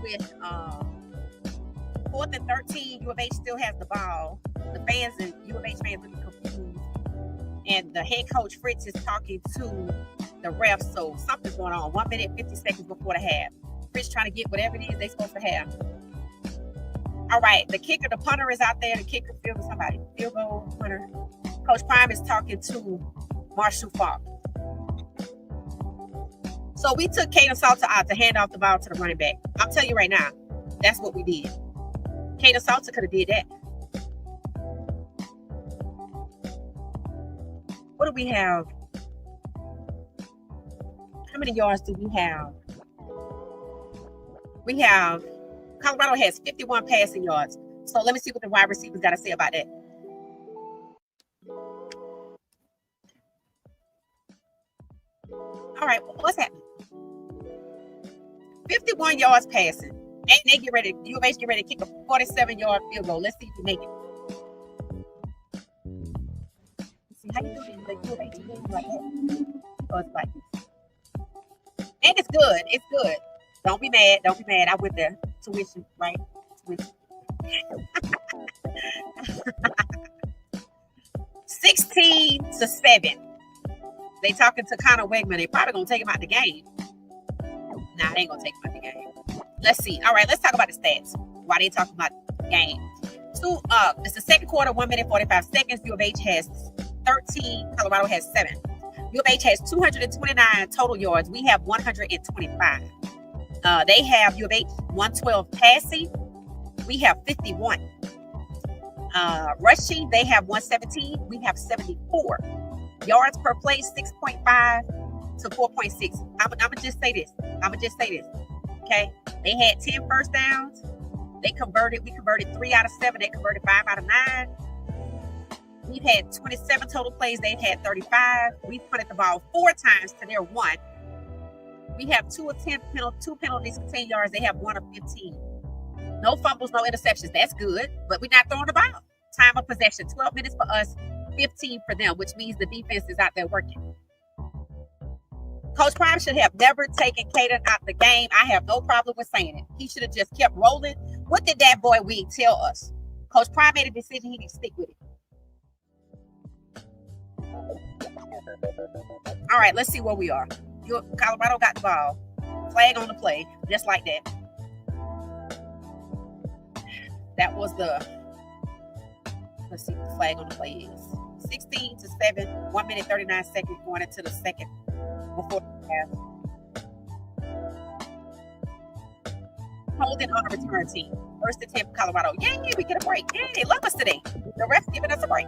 With 4th and 13, U of H still has the ball. The fans and U of H fans looking confused. And the head coach Fritz is talking to the refs, so something's going on. 1 minute, 50 seconds before the half. Fritz trying to get whatever it is they're supposed to have. All right, the kicker, the punter is out there. The kicker, field goal punter. Coach Prime is talking to Marshall Falk. So we took Caden Salter out to hand off the ball to the running back. I'll tell you right now, that's what we did. Caden Salter could have did that. What do we have? How many yards do we have? We have, Colorado has 51 passing yards. So let me see what the wide receivers got to say about that. All right, what's happening? 51 yards passing. And they get ready, U of H get ready to kick a 47-yard field goal. Let's see if we make it. Let's see how you do it. The U of H is like that. Oh, it's like this. And it's good. It's good. Don't be mad. Don't be mad. I went there. Tuition, right? Tuition. 16-7. They talking to Connor Wegman. They probably gonna take him out the game. Nah, they ain't gonna take him out the game. Let's see. All right, let's talk about the stats while they talking about the game. It's the second quarter, 1 minute 45 seconds. U of H has 13. Colorado has 7. U of H has 229 total yards. We have 125. They have U of H 112 passing. We have 51. Rushing, they have 117. We have 74. Yards per play, 6.5 to 4.6. I'm gonna just say this. Okay. They had 10 first downs. We converted 3 out of 7. They converted 5 out of 9. We've had 27 total plays. They've had 35. We've punted the ball 4 times to their 1. We have 2 penalties for 10 yards. They have 1 of 15. No fumbles, no interceptions. That's good, but we're not throwing the ball. Time of possession, 12 minutes for us, 15 for them, which means the defense is out there working. Coach Prime should have never taken Caden out the game. I have no problem with saying it. He should have just kept rolling What did that boy Wig tell us? Coach Prime made a decision. He didn't stick with it. All right, let's see where we are. Colorado got the ball. Flag on the play, just like that. That was the, let's see what the flag on the play is. 16-7, 1 minute 39 seconds going into the second before the half. Holding on a return team. 1st and 10 for Colorado. Yay, we get a break. Yay, they love us today. The ref's giving us a break.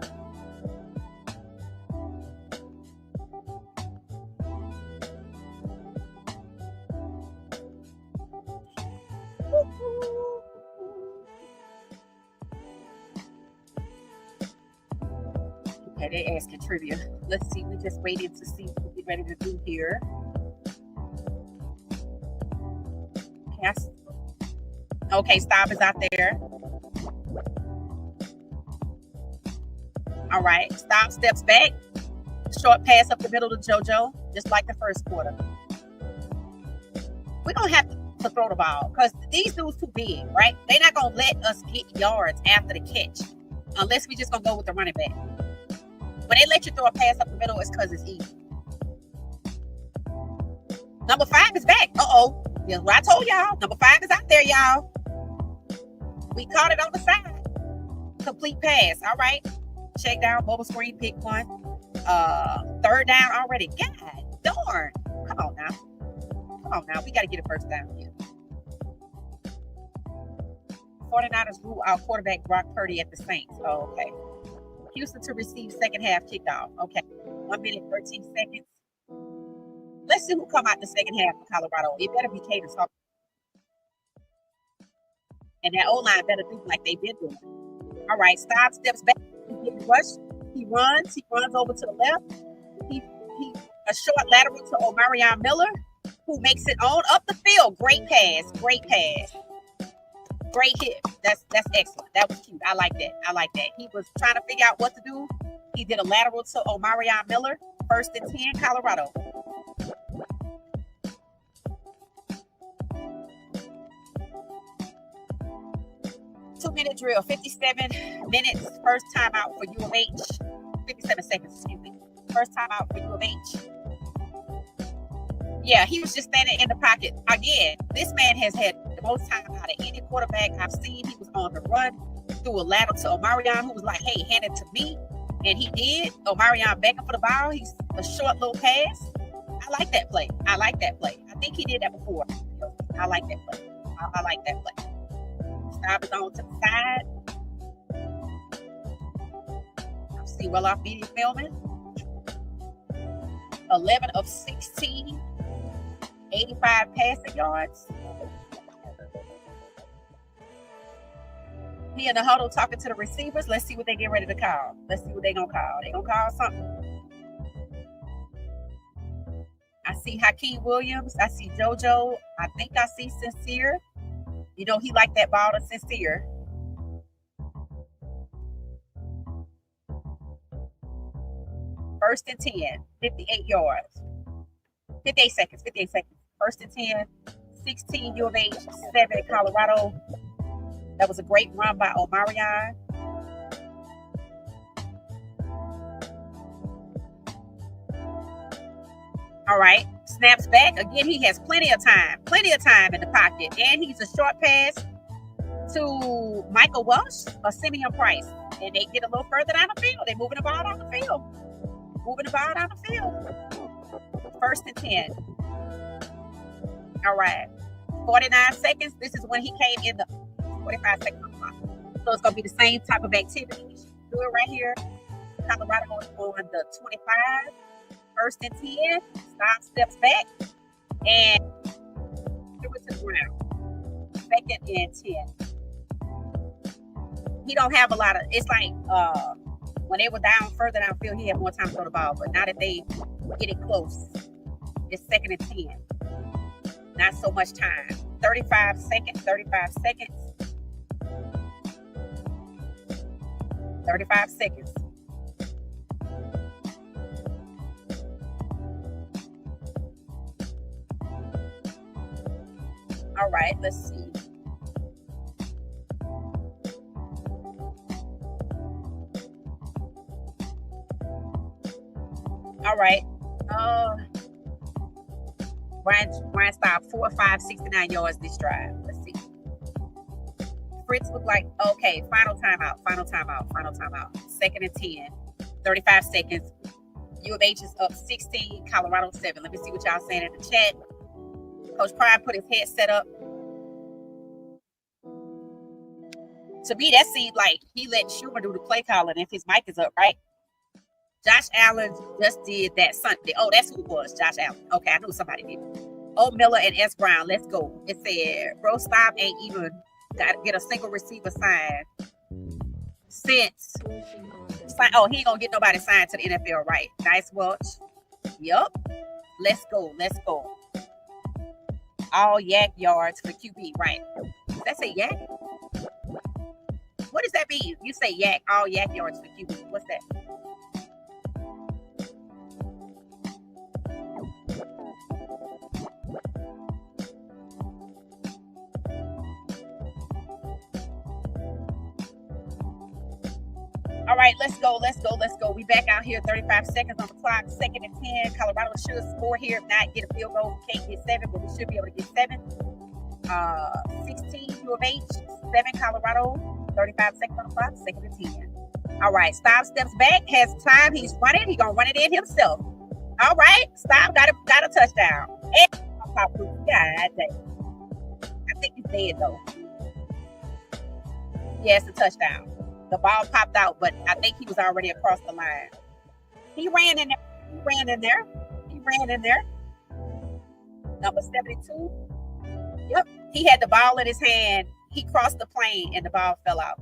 Okay, they asking trivia. Let's see. We just waited to see what we're ready to do here. Okay, stop is out there. All right, stop steps back. Short pass up the middle to JoJo, just like the first quarter. We don't have to throw the ball because these dudes too big, right? They're not gonna let us get yards after the catch unless we just gonna go with the running back. When they let you throw a pass up the middle, it's because it's easy. Number 5 is back. Uh-oh. That's what I told y'all. Number 5 is out there, y'all. We caught it on the side. Complete pass. All right. Check down, bubble screen, pick one. 3rd down already. God darn. Come on now. Come on now. We got to get a first down here. 49ers rule out quarterback Brock Purdy at the Saints. Oh, okay. Houston to receive second half kickoff. Okay. 1 minute, 13 seconds. Let's see who come out the second half for Colorado. It better be Caden Hawk. And that O-line better do like they've been doing. All right, stop, steps back. He gets rushed. He runs over to the left. He a short lateral to Omarion Miller, who makes it on up the field. Great pass. Great hit. That's excellent. That was cute. I like that. He was trying to figure out what to do. He did a lateral to Omarion Miller. 1st and 10, Colorado. Two-minute drill, 57 minutes. First timeout for U of H. 57 seconds, excuse me. First timeout for U of H. Yeah, he was just standing in the pocket. Again, this man has had the most time out of any quarterback I've seen. He was on the run, threw a lateral to Omarion, who was like, hey, hand it to me. And he did. Omarion begging for the ball. He's a short little pass. I like that play. I think he did that before. I like that play. I like that play. Stop is on to the side. See well off media filming. 11 of 16. 85 passing yards. He in the huddle talking to the receivers. Let's see what they get ready to call. Let's see what they're going to call. They're going to call something. I see Hakeem Williams. I see JoJo. I think I see Sincere. You know, he liked that ball to Sincere. First and 10, 58 yards. 58 seconds. 1st and 10, 16 U of H, 7 Colorado. That was a great run by Omarion. All right, snaps back. Again, he has plenty of time in the pocket. And he's a short pass to Michael Welsh or Simeon Price. And they get a little further down the field. They're moving the ball down the field. 1st and 10. All right. 49 seconds. This is when he came in the 45 seconds on the clock. So it's going to be the same type of activity. Do it right here. Colorado is on the 25. 1st and 10. Stop, steps back. And threw it to the ground. 2nd and 10. He don't have a lot of, it's like when they were down further downfield, he had more time to throw the ball. But now that they get it close, it's 2nd and 10. Not so much time. 35 seconds. 35 seconds. All right, let's see. All right. Ryan stopped 4, 5, 69 yards this drive. Let's see. Fritz looked like, okay, final timeout. Second and 10, 35 seconds. U of H is up 16, Colorado 7. Let me see what y'all saying in the chat. Coach Prime put his headset up. To me, that seemed like he let Schumer do the play calling if his mic is up, right? Josh Allen just did that Sunday. Oh, that's who it was, Josh Allen. Okay, I knew somebody did. O. Miller and S. Brown, let's go. It said, bro, stop ain't even got to get a single receiver signed since. Oh, he ain't going to get nobody signed to the NFL, right? Nice watch. Yup. Let's go. All yak yards for QB, right? Does that say yak? What does that mean? You say yak, all yak yards for QB. What's that? All right, let's go. We back out here, 35 seconds on the clock, second and 10. Colorado should score here. If not, get a field goal. We can't get 7, but we should be able to get 7. 16, U of H, 7, Colorado, 35 seconds on the clock, second and 10. All right, Staub steps back, has time. He's running. He's going to run it in himself. All right, Staub got a touchdown. And God dang. I think he's dead, though. Yeah, it's a touchdown. The ball popped out, but I think he was already across the line. He ran in there. Number 72. Yep. He had the ball in his hand. He crossed the plane and the ball fell out.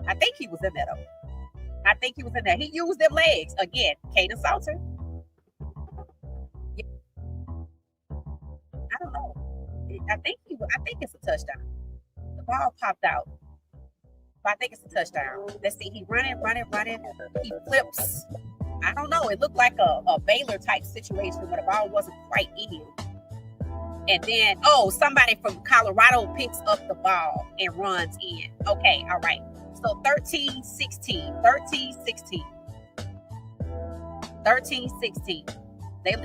I think he was in there, though. He used them legs. Again, Caden Salter. Yeah. I don't know. I think it's a touchdown. The ball popped out. I think it's a touchdown. Let's see. He running. He flips. I don't know. It looked like a Baylor type situation where the ball wasn't quite in. And then, somebody from Colorado picks up the ball and runs in. Okay, all right. So 13-16. 13-16.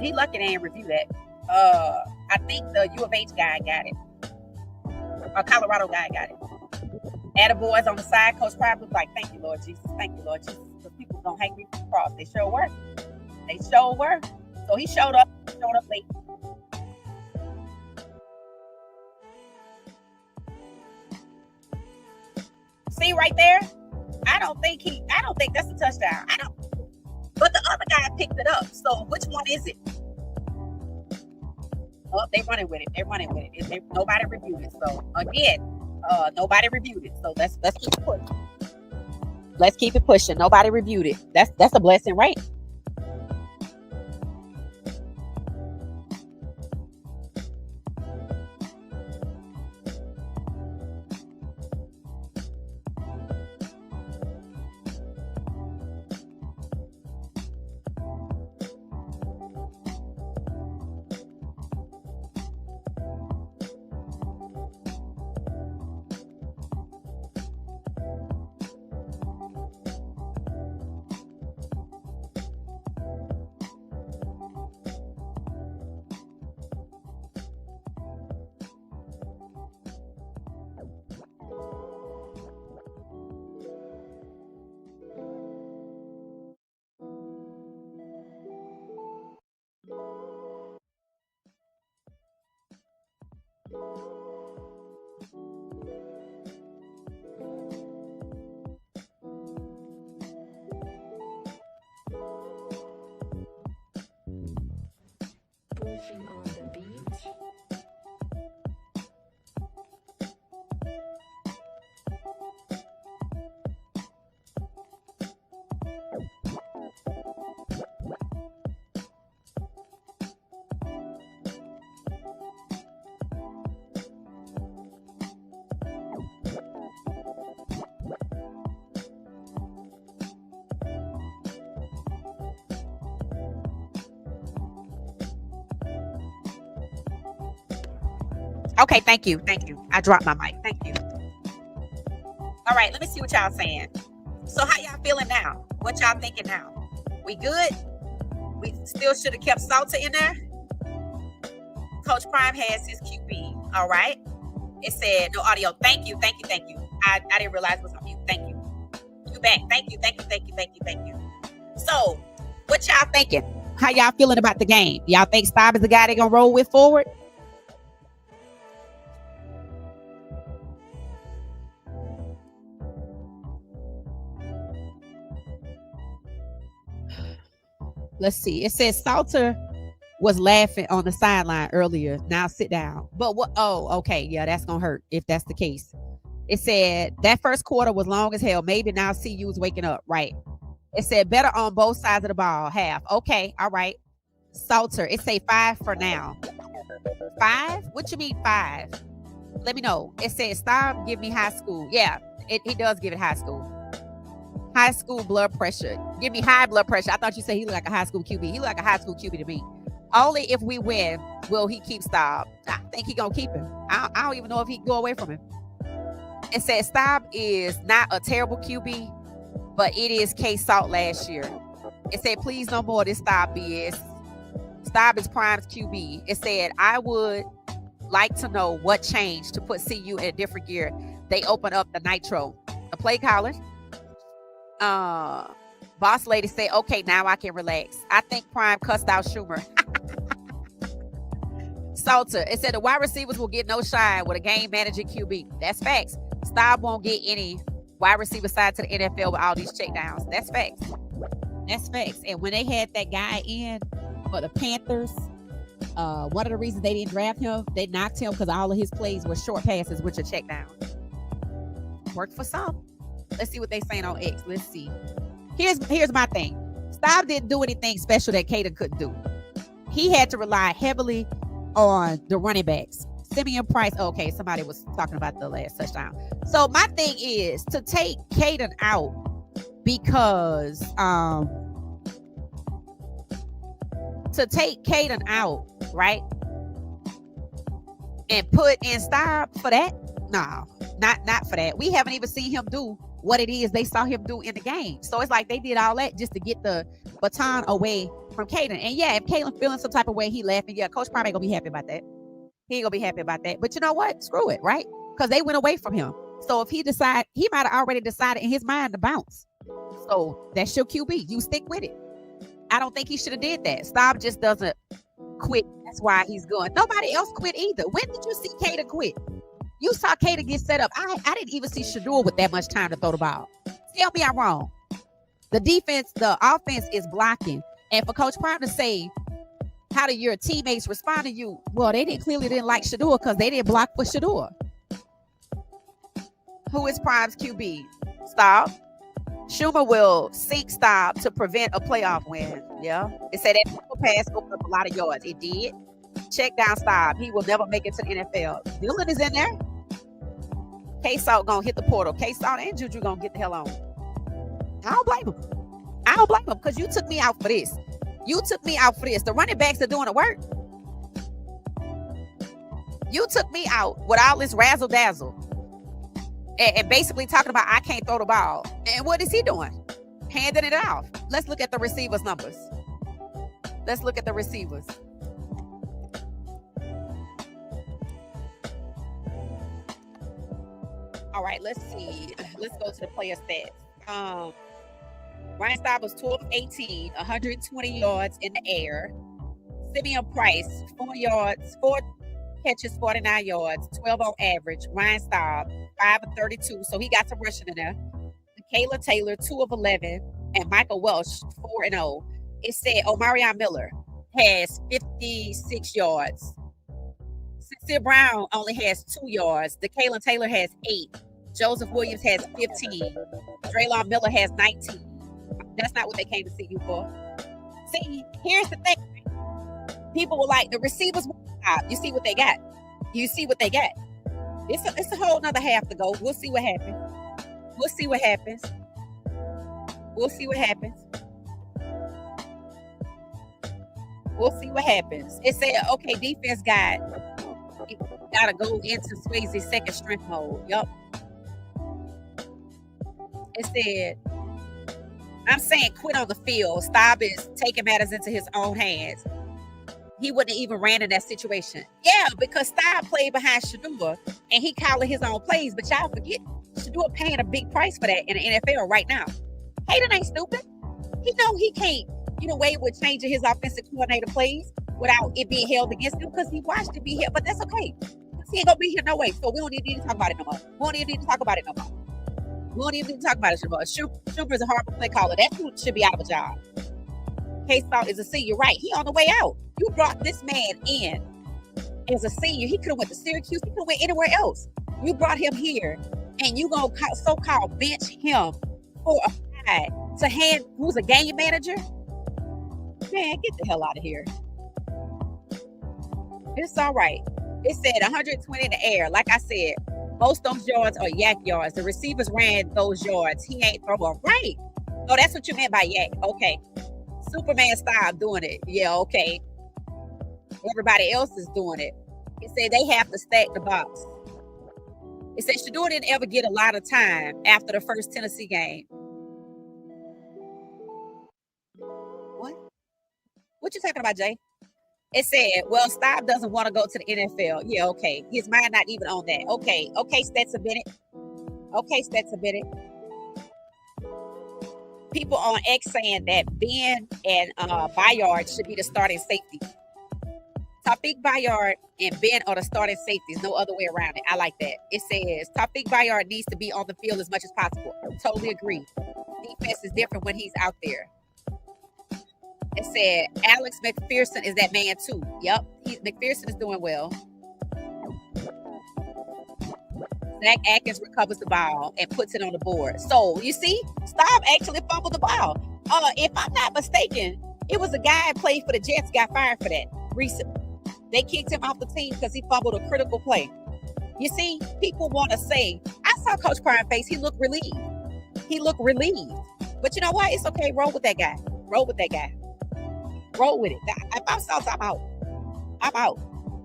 He lucky they didn't review that. I think the U of H guy got it. A Colorado guy got it. Attaboys on the side. Coach Prime was like, thank you, Lord Jesus. Because people don't hang me from the cross. They sure were. So he showed up late. See right there? I don't think that's a touchdown. But the other guy picked it up. So which one is it? Oh, they running with it. Nobody reviewed it. So again, nobody reviewed it. So let's keep it pushing. Nobody reviewed it. That's a blessing, right? On the beach. Okay, thank you. I dropped my mic. Thank you. All right, let me see what y'all saying. So how y'all feeling now? What y'all thinking now? We good? We still should have kept Salter in there. Coach Prime has his QB. All right. It said no audio. Thank you. I didn't realize it was on mute. Thank you. You back. Thank you. So, what y'all thinking? How y'all feeling about the game? Y'all think Staub is the guy they're gonna roll with forward? Let's see. It says Salter was laughing on the sideline earlier. Now sit down. But what? Oh, okay. Yeah, that's gonna hurt if that's the case. It said that first quarter was long as hell. Maybe now CU's waking up. Right. It said better on both sides of the ball. Half. Okay. All right. Salter. It say 5 for now. 5? What you mean 5? Let me know. It says stop. Give me high school. Yeah. He does give it high school. High school blood pressure. Give me high blood pressure. I thought you said he looked like a high school QB. He looked like a high school QB to me. Only if we win will he keep Staub. I think he gonna keep him. I don't even know if he can go away from him. It says Staub is not a terrible QB, but it is K-Salt last year. It said please no more this Staub BS. Staub is Prime's QB. It said I would like to know what changed to put CU in a different gear. They open up the nitro. The play caller. Boss lady said, okay, now I can relax. I think Prime cussed out Schumer. Salter, it said the wide receivers will get no shine with a game managing QB. That's facts. Staub won't get any wide receiver side to the NFL with all these checkdowns. That's facts. And when they had that guy in for the Panthers, one of the reasons they didn't draft him, they knocked him because all of his plays were short passes, which are checkdowns. Worked for some. Let's see what they saying on X. Let's see. Here's my thing. Staub didn't do anything special that Caden couldn't do. He had to rely heavily on the running backs. Simeon Price. Okay, somebody was talking about the last touchdown. So my thing is to take Caden out because right? And put in Staub for that? No, not for that. We haven't even seen him do what it is they saw him do in the game. So it's like they did all that just to get the baton away from Caden. And yeah, if Caden feeling some type of way, he laughing. Yeah, Coach Prime ain't gonna be happy about that. He ain't gonna be happy about that. But you know what? Screw it, right? Because they went away from him. So if he might have already decided in his mind to bounce. So that's your QB. You stick with it. I don't think he should have did that. Staub just doesn't quit. That's why he's going. Nobody else quit either. When did you see Caden quit? You saw Caden get set up. I didn't even see Shador with that much time to throw the ball. Tell me I'm wrong. The offense is blocking. And for Coach Prime to say, how do your teammates respond to you? Well, they clearly didn't like Shador because they didn't block for Shador. Who is Prime's QB? Staub. Schumer will seek Staub to prevent a playoff win. Yeah. It said that pass opened up a lot of yards. It did. Check down Staub. He will never make it to the NFL. Dillon is in there. K-Salt gonna hit the portal. K-Salt and Juju gonna get the hell on. I don't blame him because you took me out for this. The running backs are doing the work. You took me out with all this razzle dazzle and basically talking about I can't throw the ball. And what is he doing? Handing it off. Let's look at the receivers' numbers. All right, let's see. Let's go to the player stats. Ryan Staub was 12 of 18, 120 yards in the air. Simeon Price, 4 catches, 49 yards, 12 on average. Ryan Staub, 5 of 32, so he got some rushing in there. Kayla Taylor, 2 of 11, and Michael Welsh, 4 and 0. It said Omarion Miller has 56 yards. Sincere Brown only has 2 yards. DeKayla Taylor has 8. Joseph Williams has 15. Draylon Miller has 19. That's not what they came to see you for. See, here's the thing. People were like, the receivers. You see what they got. It's a whole nother half to go. We'll see what happens. It said, okay, defense gotta go into Swayze's second strength mode. Yup. It said, I'm saying quit on the field. Staub is taking matters into his own hands. He wouldn't have even ran in that situation. Yeah, because Staub played behind Shadua and he calling his own plays, but y'all forget Shadua paying a big price for that in the NFL right now. Hayden ain't stupid. He know he can't get away with changing his offensive coordinator plays without it being held against him because he watched it be here, but that's okay. He ain't gonna be here no way, so we don't even need to talk about it no more. We don't even need to talk about it no more. We don't even need to talk about it no more. Schumer is a horrible play caller. That dude should be out of a job. K-Salt is a senior, right? He on the way out. You brought this man in as a senior. He could have went to Syracuse. He could have went anywhere else. You brought him here, and you gonna so-called bench him for a guy to hand who's a game manager? Man, get the hell out of here. It's all right. It said 120 in the air. Like I said, most of those yards are yak yards. The receivers ran those yards. He ain't throw them. Right. Oh, that's what you meant by yak. Okay. Superman style doing it. Yeah, okay. Everybody else is doing it. It said they have to stack the box. It said Shador didn't ever get a lot of time after the first Tennessee game. What you talking about, Jay? It said, well, Staub doesn't want to go to the NFL. Yeah, okay. His mind not even on that. Okay, Stetson Bennett. Okay, Stetson Bennett. People on X saying that Ben and Bayard should be the starting safety. Taufik Bayard and Ben are the starting safeties. No other way around it. I like that. It says Taufik Bayard needs to be on the field as much as possible. Totally agree. Defense is different when he's out there. It said Alex McPherson is that man too. Yep, McPherson is doing well. Zach Atkins recovers the ball and puts it on the board. So you see, Staub actually fumbled the ball. If I'm not mistaken, it was a guy who played for the Jets got fired for that recently. They kicked him off the team because he fumbled a critical play. You see, people want to say, I saw Coach Prime face. He looked relieved. But you know what? It's okay. Roll with that guy. Roll with it. If I'm South, I'm out.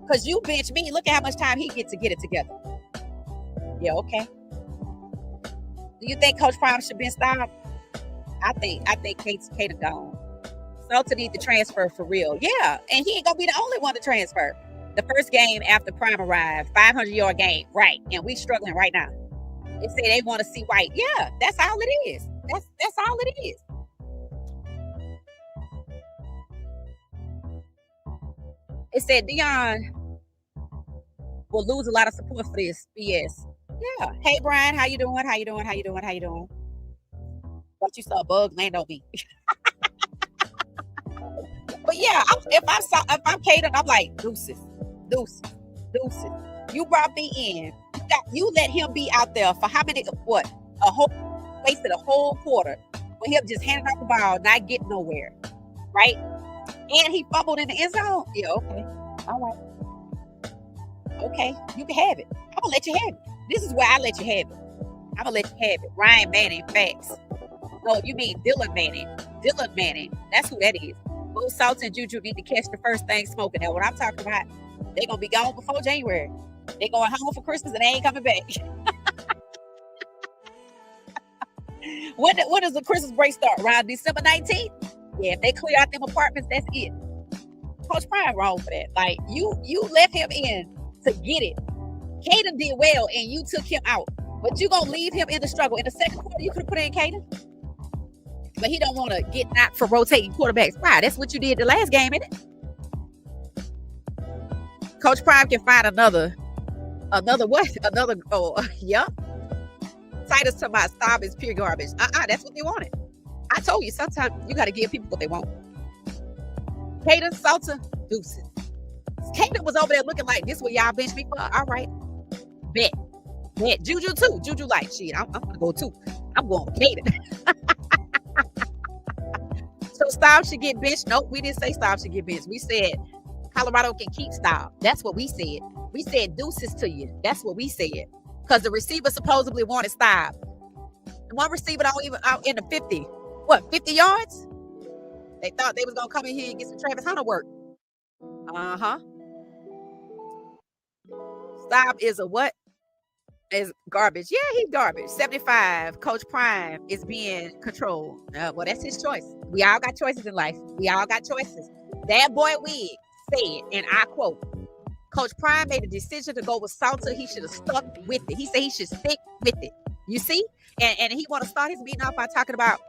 Because you bench me. Look at how much time he gets to get it together. Yeah, okay. Do you think Coach Prime should be stopped? I think Kate gone. Salter need to transfer for real. Yeah, and he ain't gonna be the only one to transfer. The first game after Prime arrived, 500-yard game, right? And we struggling right now. They say they want to see White. Yeah, that's all it is. That's all it is. It said Dion will lose a lot of support for this BS. Yeah. Hey Brian, how you doing? Thought you saw a bug land on me. But yeah, if I'm Kaden, I'm like deuces. You brought me in. You let him be out there for how many? What? Wasted a whole quarter with him just handing out the ball, not getting nowhere, right? And he fumbled in the end zone. Yeah, okay. All right. Okay, you can have it. I'm going to let you have it. This is where I let you have it. I'm going to let you have it. Ryan Manning, facts. No, you mean Dylan Manning. That's who that is. Both Salts and Juju need to catch the first thing smoking. That's what I'm talking about. They're going to be gone before January. They're going home for Christmas and they ain't coming back. When does the Christmas break start? Around December 19th? Yeah, if they clear out them apartments, that's it. Coach Prime wrong for that. Like, you left him in to get it. Caden did well, and you took him out. But you going to leave him in the struggle. In the second quarter, you could have put in Caden. But he don't want to get knocked for rotating quarterbacks. Wow, that's what you did the last game, isn't it? Coach Prime can find another what? Yeah. Titus to my stop is pure garbage. That's what they wanted. I told you, sometimes you got to give people what they want. Caden, Salter, deuces. Caden was over there looking like, this what y'all bench me for? All right. Bet. Juju too. Juju like, shit, I'm going to go too. I'm going with Caden. So Staub should get benched. Nope, we didn't say Staub should get benched. We said Colorado can keep Staub. That's what we said. We said deuces to you. That's what we said. Because the receiver supposedly wanted Staub. The one receiver don't even out in the 50 yards? They thought they was going to come in here and get some Travis Hunter work. Uh-huh. Staub is a what? is garbage. Yeah, he's garbage. 75. Coach Prime is being controlled. Well, that's his choice. We all got choices in life. We all got choices. That boy Wig said, and I quote, Coach Prime made a decision to go with Salter. He should have stuck with it. He said he should stick with it. You see? And he want to start his meeting off by talking about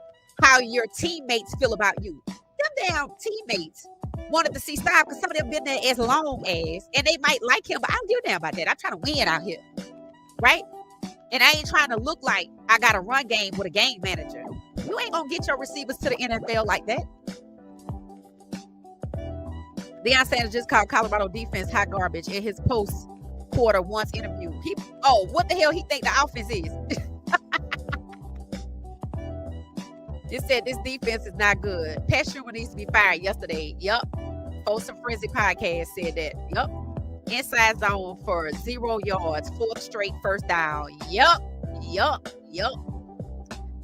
how your teammates feel about you. Them damn teammates wanted to see Stop because some of them been there as long as, and they might like him, but I don't give a damn about that. I'm trying to win out here. Right? And I ain't trying to look like I got a run game with a game manager. You ain't going to get your receivers to the NFL like that. Deion Sanders just called Colorado defense hot garbage in his post-quarter once interview. What the hell he think the offense is? It said this defense is not good. Pat Schumer needs to be fired yesterday. Yup. Post and Frenzy podcast said that. Yup. Inside zone for 0 yards, 4th straight first down. Yup.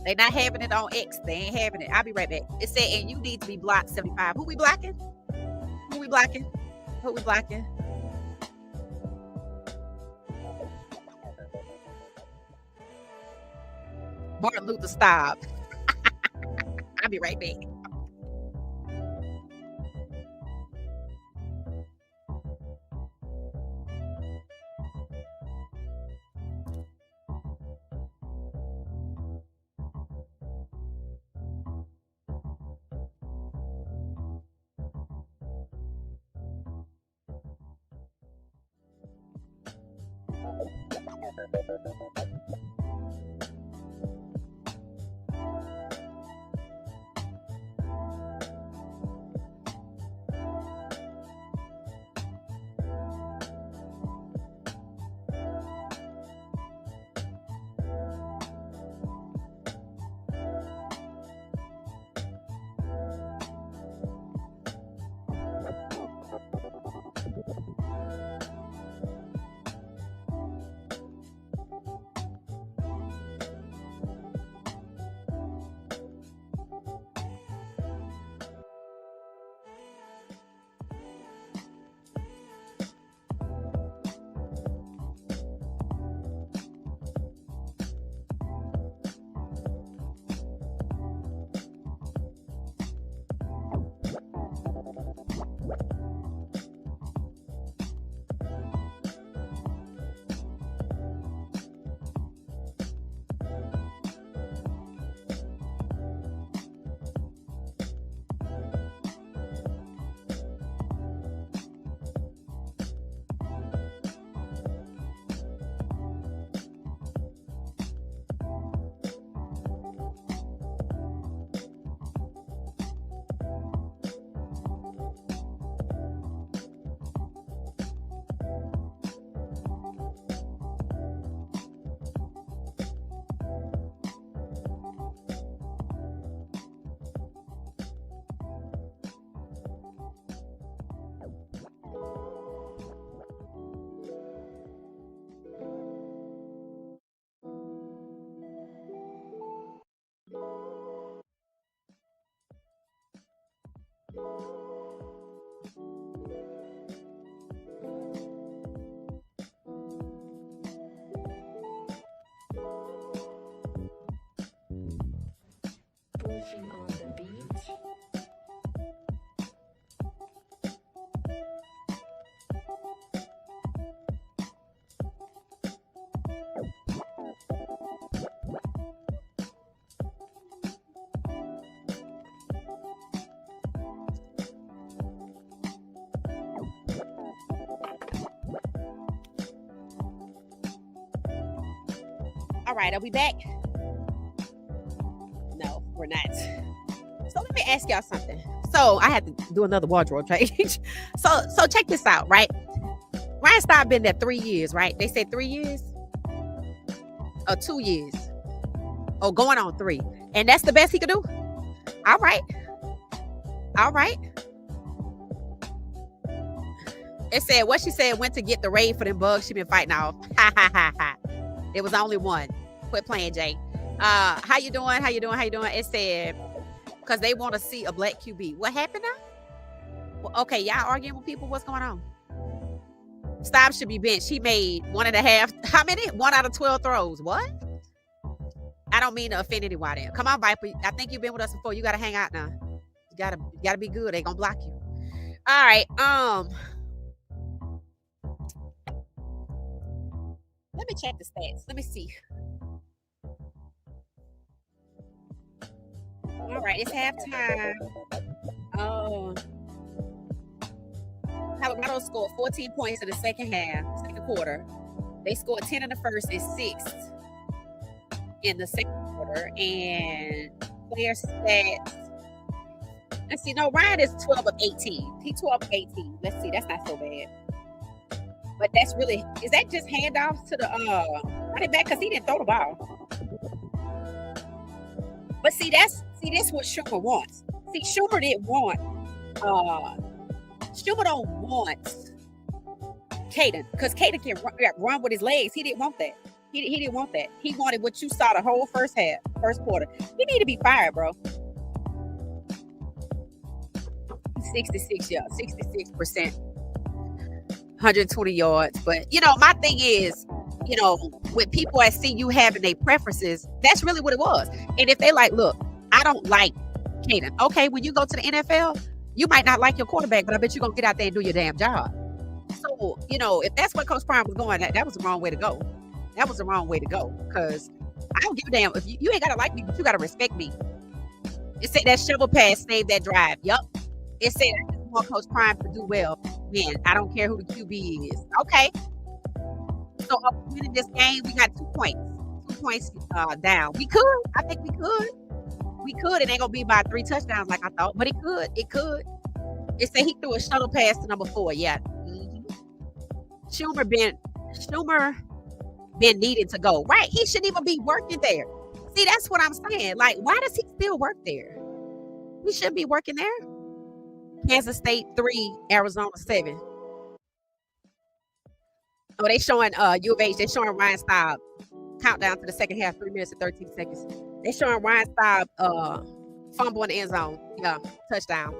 They not having it on X. They ain't having it. I'll be right back. It said, and you need to be blocked 75. Who we blocking? Martin Luther, stop. I'll be right back. On the beach. All right, are we back? No, we're not. So let me ask y'all something. So I had to do another wardrobe change. So check this out, right? Ryan Staub been there 3 years, right? They said 3 years or 2 years. Oh, going on 3. And that's the best he could do? All right. It said what she said went to get the raid for them bugs she been fighting off. Ha ha ha ha. There was only one. Quit playing, Jay. How you doing? It said, because they want to see a black QB. What happened now? Well, okay, y'all arguing with people. What's going on? Staub should be benched. He made 1.5. How many? 1 out of 12 throws. What? I don't mean to offend anyone there. Come on, Viper. I think you've been with us before. You gotta hang out now. You gotta be good. They gonna block you. All right. Let me check the stats. Let me see. All right, it's halftime. Colorado scored 14 points in the second quarter. They scored 10 in the first and 6 in the second quarter. And player stats. Let's see. No, Ryan is 12 of 18. He 12 of 18. Let's see. That's not so bad. But that's really, is that just handoffs to the running back? Because he didn't throw the ball. But see, this what Schumer wants. See, Schumer didn't want, Schumer don't want Caden, because Caden can run with his legs. He didn't want that. He didn't want that. He wanted what you saw the whole first quarter. He need to be fired, bro. 66 yards, 66%, 120 yards. But my thing is, with people I see you having their preferences, that's really what it was. And if they like, look, I don't like Caden. Okay, when you go to the NFL, you might not like your quarterback, but I bet you're gonna get out there and do your damn job. So, if that's what Coach Prime was going at, that was the wrong way to go. That was the wrong way to go. Because I don't give a damn if you ain't gotta like me, but you gotta respect me. It said that shovel pass saved that drive. Yup. It said I just want Coach Prime to do well. Man, I don't care who the QB is. Okay. So up winning this game, we got 2 points. 2 points down. We could. I think we could. We could. It ain't gonna be by 3 touchdowns like I thought, but it could. It could. It said he threw a shuttle pass to number 4. Yeah. Mm-hmm. Schumer been needing to go. Right. He shouldn't even be working there. See, that's what I'm saying. Like, why does he still work there? He shouldn't be working there. Kansas State 3, Arizona 7. Oh, they showing U of H. They showing Ryan Staub countdown to the second half, 3 minutes and 13 seconds. They showing Ryan Staub fumble in the end zone. Yeah, touchdown.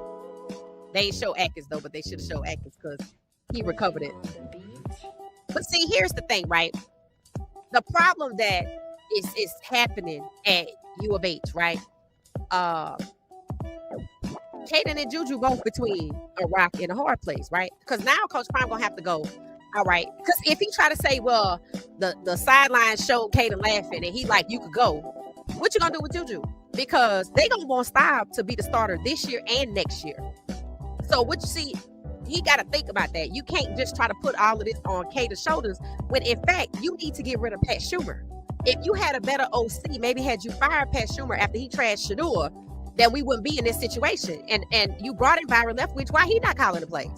They ain't show Atkins though, but they should have showed Atkins because he recovered it. But see, here's the thing, right? The problem that is happening at U of H, right? Caden and Juju both between a rock and a hard place, right? Because now Coach Prime gonna have to go. All right, because if he try to say, well, the sideline showed Caden laughing and he like, you could go, what you gonna do with Juju? Because they gonna want Staub to be the starter this year and next year. So what you see, he got to think about that. You can't just try to put all of this on Caden's shoulders when in fact you need to get rid of Pat Schumer. If you had a better OC, maybe had you fired Pat Schumer after he trashed Shador, then we wouldn't be in this situation. And you brought in Byron Leftwich. Why he not calling the plays?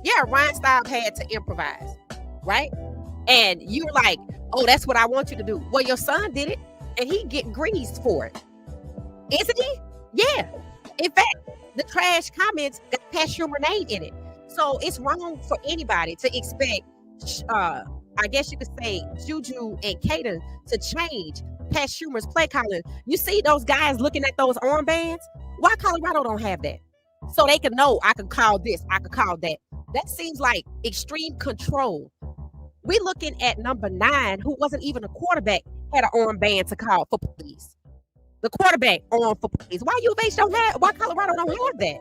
Yeah, Ryan Staub had to improvise, right? And you're like, oh, that's what I want you to do. Well, your son did it, and he getting greased for it. Isn't he? Yeah. In fact, the trash comments got Pat Schumer name in it. So it's wrong for anybody to expect, I guess you could say, Juju and Caden to change Pat Schumer's play calling. You see those guys looking at those armbands? Why Colorado don't have that? So they can know I can call this, I can call that. That seems like extreme control. We're looking at number 9, who wasn't even a quarterback, had an armband to call for police. The quarterback arm for police. Why U of H don't have? Why Colorado don't have that?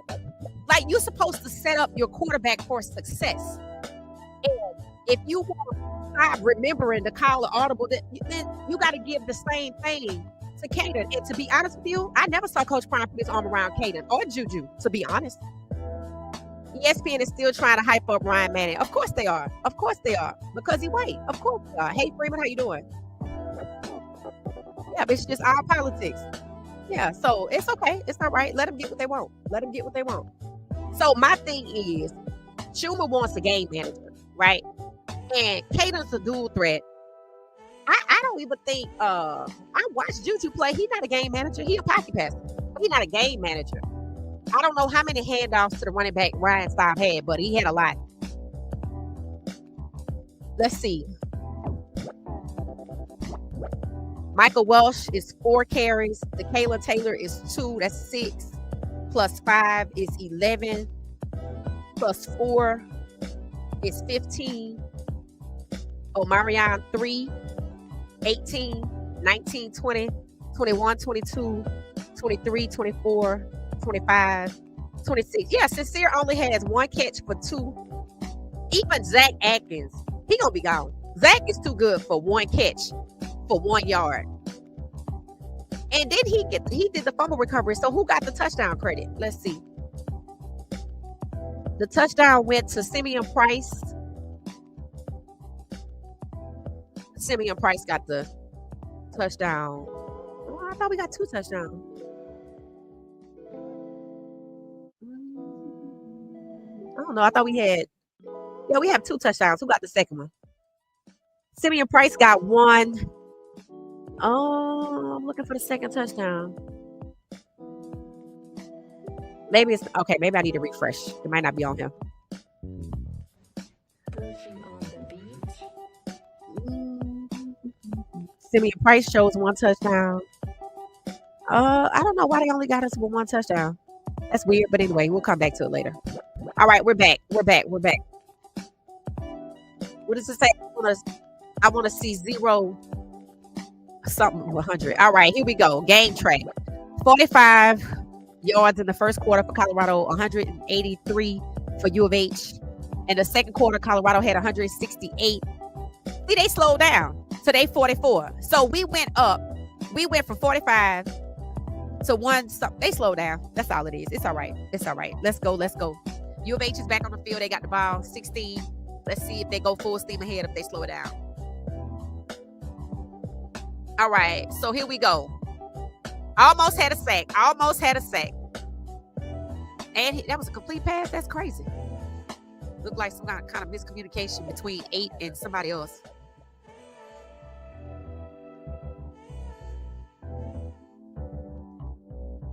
Like, you're supposed to set up your quarterback for success. And if you want to stop remembering to call an audible, then you got to give the same thing to Caden. And to be honest with you, I never saw Coach Prime put his arm around Caden or Juju, to be honest. ESPN is still trying to hype up Ryan Manning. Of course they are. Of course they are. Because he white. Of course they are. Hey, Freeman, how you doing? Yeah, but it's just our politics. Yeah, so it's okay. It's all right. Let them get what they want. Let them get what they want. So my thing is, Schumer wants a game manager, right? And Caden's a dual threat. I don't even think, I watched Juju play. He's not a game manager. He's a pocket passer. He's not a game manager. I don't know how many handoffs to the running back Ryan Staub had, but he had a lot. Let's see. Michael Welsh is 4 carries. DeKayla Taylor is 2. That's 6. plus 5 is 11, plus 4 is 15. Omarion 3, 18, 19, 20, 21, 22, 23, 24, 25, 26. Yeah, Sincere only has 1 catch for 2. Even Zach Atkins, he gonna be gone. Zach is too good for 1 catch for 1 yard. And then he did the fumble recovery. So who got the touchdown credit? Let's see. The touchdown went to Simeon Price. Simeon Price got the touchdown. Oh, I thought we got 2 touchdowns. I don't know. I thought we had. Yeah, we have 2 touchdowns. Who got the second one? Simeon Price got 1. Oh, I'm looking for the second touchdown. Maybe it's okay. Maybe I need to refresh. It might not be on him. Cruising on the beach. Simeon Price shows 1 touchdown. I don't know why they only got us with 1 touchdown. That's weird, but anyway, we'll come back to it later. All right, we're back. We're back. We're back. What does it say? I want to see 0 something 100. All right, here we go. Game track. 45 yards in the first quarter for Colorado, 183 for U of H. In the second quarter, Colorado had 168. See, they slowed down. So they 44. So we went up. We went from 45 to 1. They slowed down. That's all it is. It's all right. It's all right. Let's go. Let's go. U of H is back on the field. They got the ball. 16. Let's see if they go full steam ahead, if they slow it down. All right. So here we go. Almost had a sack. Almost had a sack. And that was a complete pass. That's crazy. Looked like some kind of miscommunication between 8 and somebody else.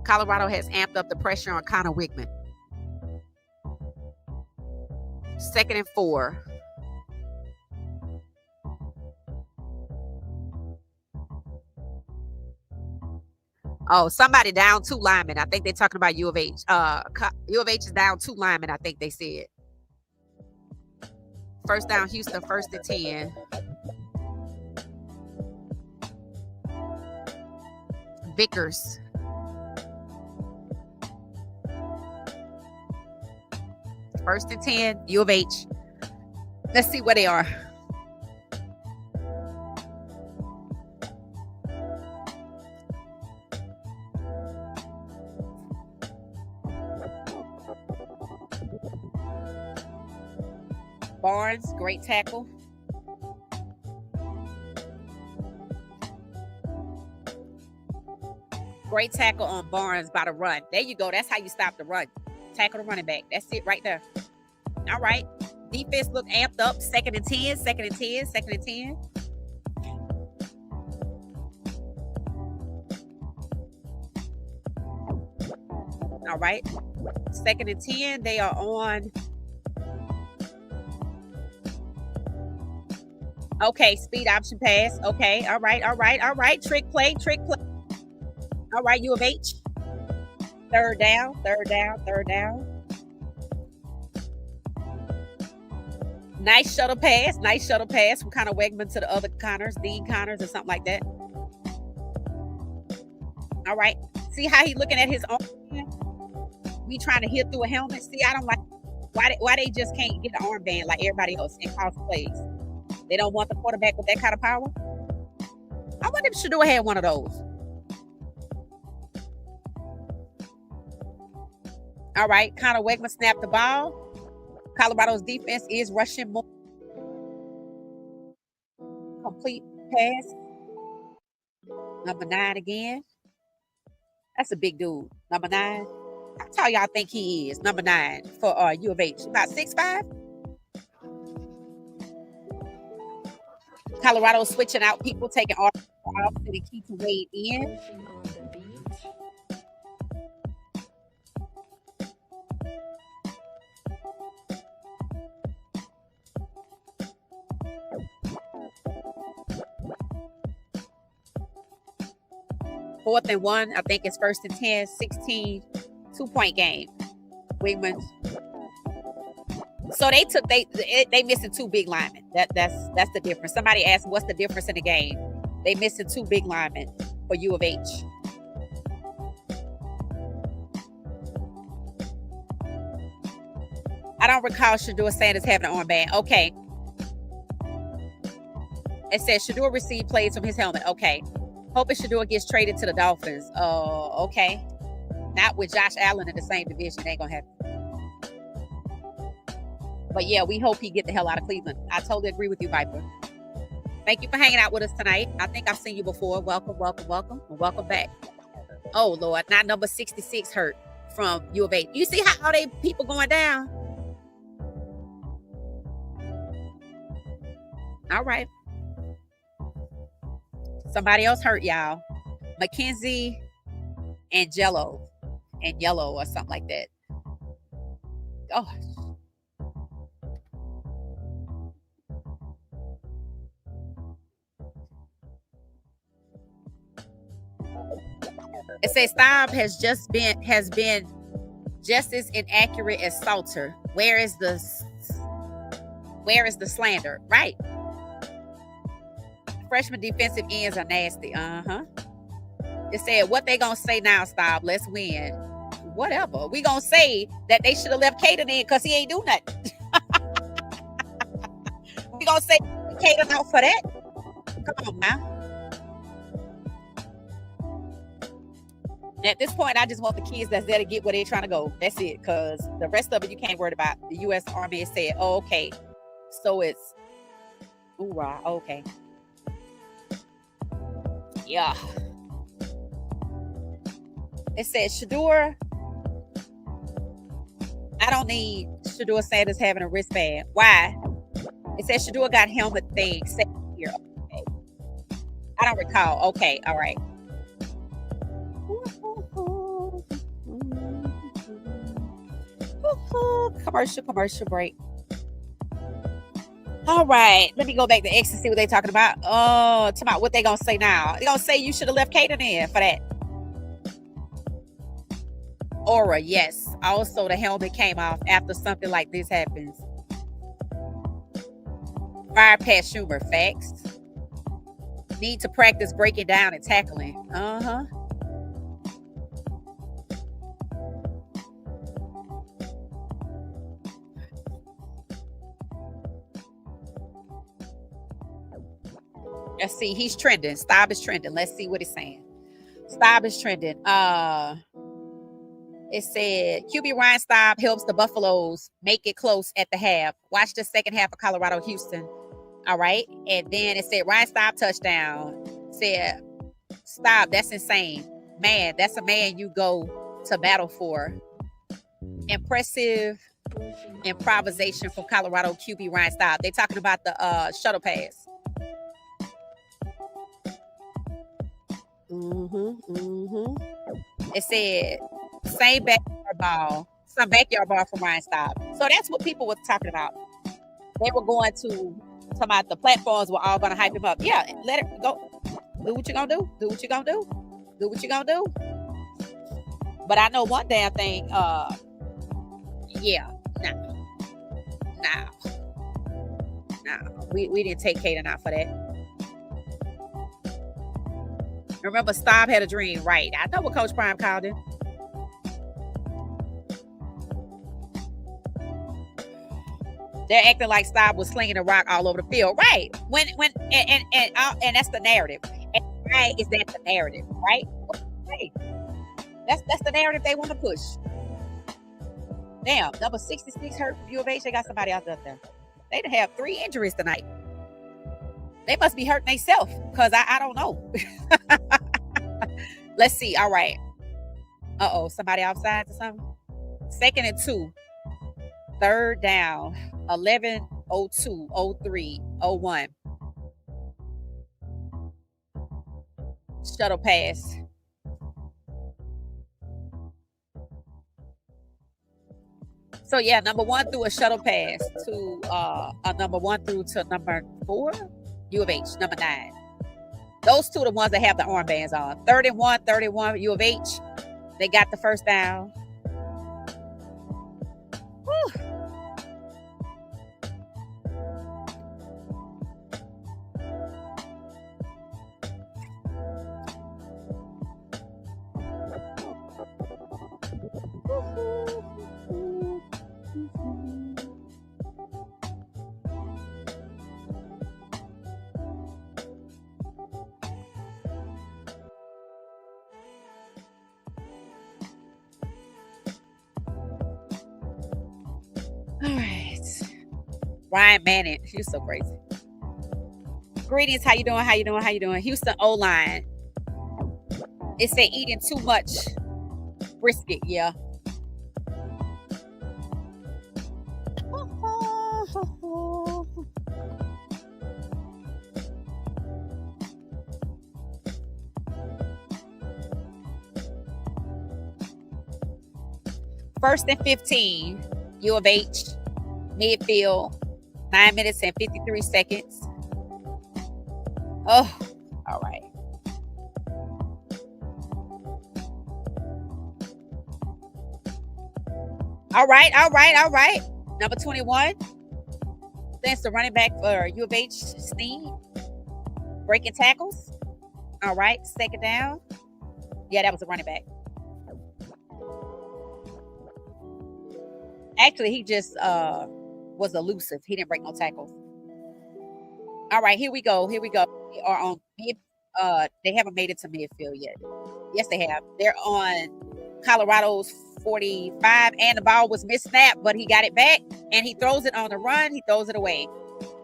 Colorado has amped up the pressure on Connor Wigman. 2nd and 4. Oh, somebody down 2 linemen. I think they're talking about U of H. U of H is down 2 linemen, I think they said. First down, Houston, 1st and 10. Vickers. First and 10, U of H. Let's see where they are. Barnes, great tackle. Great tackle on Barnes by the run. There you go. That's how you stop the run. Tackle the running back. That's it right there. All right. Defense look amped up. 2nd and 10. 2nd and 10. 2nd and 10. All right. 2nd and 10. They are on. Okay. Speed option pass. Okay. All right. All right. All right. Trick play. Trick play. All right. U of H. 3rd down. 3rd down. 3rd down. Nice shuttle pass. Nice shuttle pass from Connor Wegman to the other Connors, Dean Connors or something like that. All right. See how he looking at his own? We trying to hit through a helmet. See, I don't like why they just can't get the armband like everybody else and cross plays. They don't want the quarterback with that kind of power. I wonder if Shador had one of those. All right. Connor Wegman snapped the ball. Colorado's defense is rushing more. Complete pass. Number 9 again. That's a big dude. Number 9. How tall y'all think he is? Number 9 for U of H. About 6'5". Colorado switching out people, taking off so they keep to wade in. Cruising on the beach. 4th and 1. I think it's 1st and 10. 16 2-point game. Wingman. So they missing 2 big linemen. That's the difference. Somebody asked, what's the difference in the game? They missing 2 big linemen for U of H. I don't recall Shador Sanders having an armband. Okay. It says Shador received plays from his helmet. Okay. Hoping Shador gets traded to the Dolphins. Okay. Not with Josh Allen in the same division. Ain't gonna happen. But yeah, we hope he get the hell out of Cleveland. I totally agree with you, Viper. Thank you for hanging out with us tonight. I think I've seen you before. Welcome, welcome, welcome, and welcome back. Oh, Lord. Not number 66 hurt from U of H. You see how all they people going down? All right. Somebody else hurt, y'all. Mackenzie and Yellow or something like that. Oh. It says Staub has been just as inaccurate as Salter. Where is the slander? Right. Freshman defensive ends are nasty. It said, what they gonna say now, Staub? Let's win. Whatever. We gonna say that they should have left Caden in because he ain't do nothing. We gonna say Caden out for that? Come on now. At this point, I just want the kids that's there to get where they're trying to go. That's it. Because the rest of it, you can't worry about. The U.S. Army has said, oh, okay. So it's, hoorah, okay. Yeah. It says, Shador, I don't need Shador Sanders having a wristband. Why? It says Shador got helmet thing set here. Okay. I don't recall. Okay, all right. Commercial break. All right, let me go back to X and see what they're talking about. Oh, talking about what they gonna say now. They gonna say you should have left Caden in for that. Aura, yes. Also, the helmet came off after something like this happens. Fire past Schumer, facts. Need to practice breaking down and tackling. Let's see. He's trending. Staub is trending. Let's see what he's saying. Staub is trending. It said QB Ryan Staub helps the Buffaloes make it close at the half. Watch the second half of Colorado Houston. All right. And then it said Ryan Staub touchdown. Said Staub, that's insane. Man, that's a man you go to battle for. Impressive improvisation from Colorado QB Ryan Staub. They're talking about the shuttle pass. It said same backyard ball, some backyard ball from Ryan Staub. So that's what people were talking about. They were going to talk about the platforms were all going to hype him up. Yeah, let it go. Do what you're going to do. Do what you're going to do. Do what you're going to do. But I know one damn thing. Yeah, no. We didn't take Caden out for that. Remember, Staub had a dream, right? I know what Coach Prime called him. They're acting like Staub was slinging a rock all over the field, right? And that's the narrative. And why is that the narrative, right? Hey, that's the narrative they want to push. Damn, number 66 hurt from U of H. They got somebody else up there. They'd have 3 injuries tonight. They must be hurting themselves because I don't know. Let's see. All right. Somebody outside or something? 2nd and 2. 3rd down. 11, 02, 03, 01. Shuttle pass. So yeah, number 1 threw a shuttle pass to number 1 through to number 4. U of H, number 9. Those two are the ones that have the armbands on. 31, U of H. They got the first down. Ryan Manning. You're so crazy. Greetings. How you doing? How you doing? How you doing? Houston O-line. It said eating too much brisket. Yeah. First and 15. U of H. Midfield. 9 minutes and 53 seconds. Oh, all right. All right, all right, all right. Number 21. That's the running back for U of H, Sneed. Breaking tackles. All right, second down. Yeah, that was a running back. Actually, he just was elusive. He didn't break no tackles. All right, here we go. Here we go. They are on mid. They haven't made it to midfield yet. Yes, they have. They're on Colorado's 45, and the ball was missnapped, but he got it back, and he throws it on the run. He throws it away.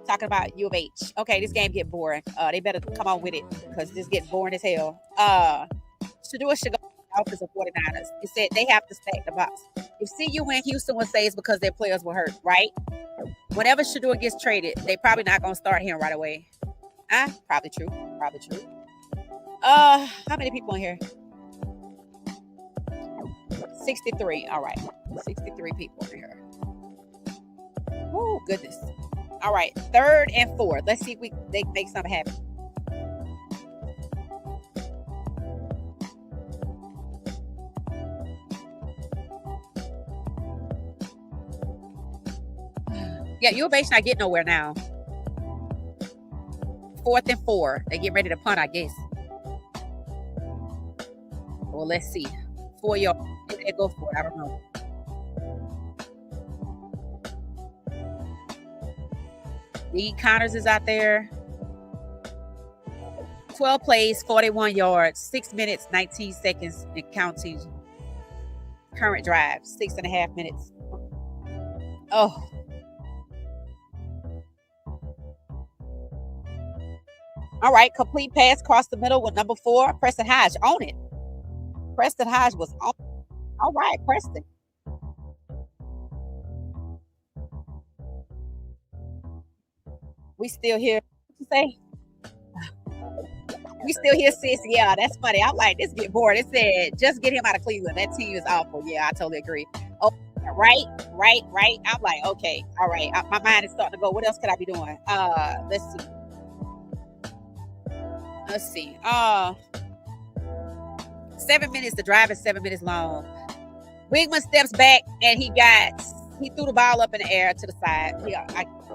Talking about U of H. Okay, this game get boring. They better come on with it because this getting boring as hell. Shadua should go to the office of 49ers. It said they have to stack the box. If CU win, Houston would say it's because their players were hurt, right? Whenever Shadua gets traded, they probably not gonna start him right away. Probably true. Probably true. How many people in here? 63. All right. 63 people in here. Oh, goodness. All right. 3rd and 4. Let's see if they make something happen. Yeah, U of H not getting nowhere now. 4th and 4. They get ready to punt, I guess. Well, let's see. 4 yards. Maybe they go for it. I don't know. Lee Connors is out there. 12 plays, 41 yards, 6 minutes, 19 seconds, and counting. Current drive, 6.5 minutes. Oh. All right, complete pass across the middle with number 4, Preston Hodge. On it. Preston Hodge was on. All right, Preston. We still here. What you say? We still here, sis. Yeah, that's funny. I'm like, this get bored. It said, just get him out of Cleveland. That team is awful. Yeah, I totally agree. Oh, right. I'm like, okay, all right. My mind is starting to go. What else could I be doing? Let's see. 7 minutes. The drive is 7 minutes long. Wigman steps back and he threw the ball up in the air to the side.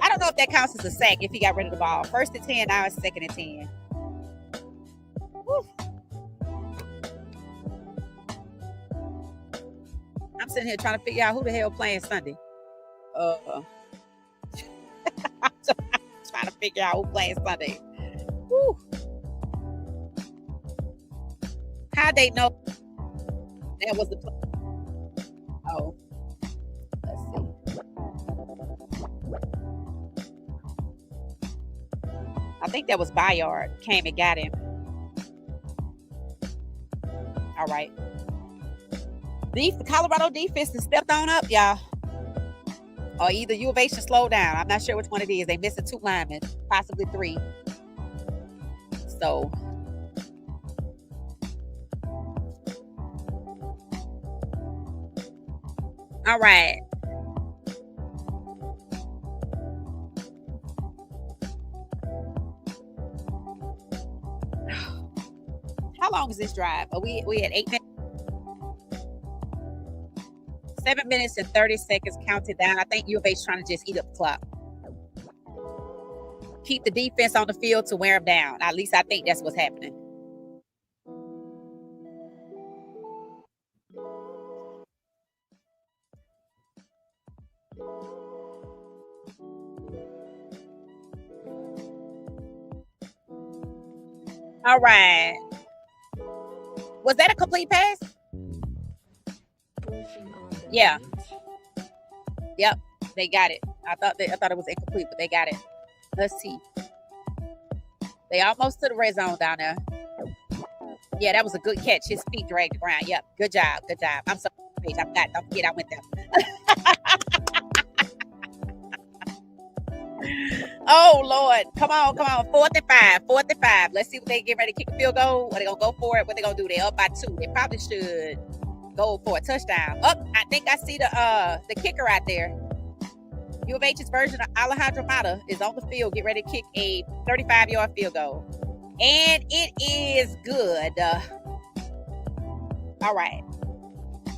I don't know if that counts as a sack if he got rid of the ball. 1st and 10, now it's 2nd and 10. Whew. I'm sitting here trying to figure out who the hell playing Sunday. I'm trying to figure out who playing Sunday. Whew. How'd they know that was the play? Oh, let's see. I think that was Bayard. Came and got him. All right. The Colorado defense has stepped on up, y'all. Or either U of H should slow down. I'm not sure which one it is. They missing 2 linemen, possibly 3. So. All right. How long is this drive? Are we at 8 minutes? 7 minutes and 30 seconds counted down. I think U of H trying to just eat up the clock. Keep the defense on the field to wear them down. At least I think that's what's happening. All right. Was that a complete pass? Yeah. Yep. They got it. I thought it was incomplete, but they got it. Let's see. They almost to the red zone down there. Yeah, that was a good catch. His feet dragged the ground. Yep. Good job. Good job. I'm sorry. I forgot. Don't forget I went there. Oh Lord. Come on, come on. 4th and 5. 4th and 5. Let's see what they get ready to kick a field goal. What they gonna go for it? What they gonna do? They up by 2. They probably should go for a touchdown. I think I see the kicker out there. U of H's version of Alejandro Mata is on the field. Get ready to kick a 35-yard field goal. And it is good. All right.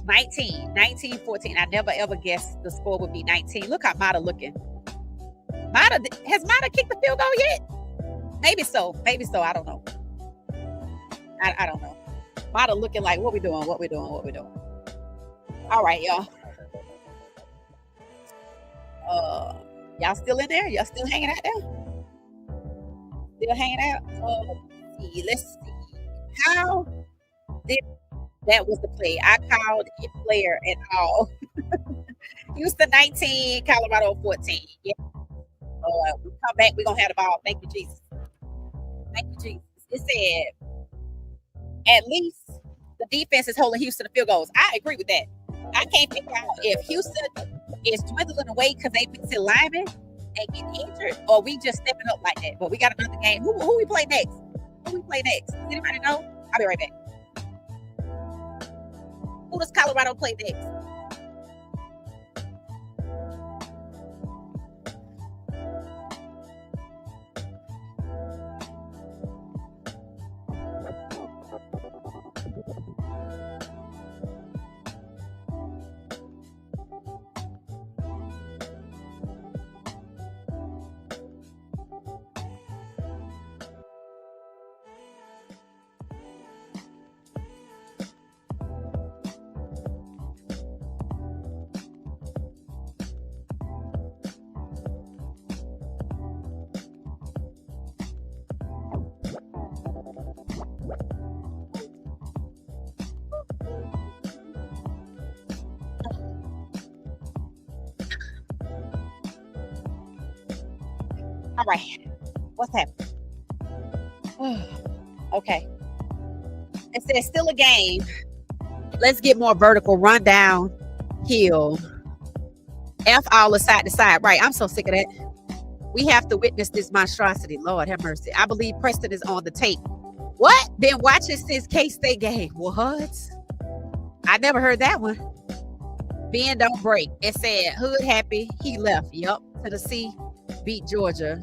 19-14. I never ever guessed the score would be 19. Look how Mata looking. Has Mata kicked the field goal yet? Maybe so. Maybe so. I don't know. I don't know. Mata looking like, what we doing? What we doing? What we doing? All right, y'all. Y'all still in there? Y'all still hanging out there? Still hanging out? Let's see. How did that was the play? I called it player at all. Houston 19, Colorado 14. Yeah. We come back, we're gonna have the ball. Thank you, Jesus. Thank you, Jesus. It said at least the defense is holding Houston to field goals. I agree with that. I can't figure out if Houston is dwindling away because they missing linemen and getting injured, or we just stepping up like that. But we got another game. Who we play next? Who we play next? Does anybody know? I'll be right back. Who does Colorado play next? All right. What's happening? Okay. It says still a game. Let's get more vertical. Run down, heel. F all the side to side. Right. I'm so sick of that. We have to witness this monstrosity. Lord have mercy. I believe Preston is on the tape. What? Been watching since K-State game. What? I never heard that one. Ben don't break. It said Hood happy. He left. Yup. Tennessee beat Georgia.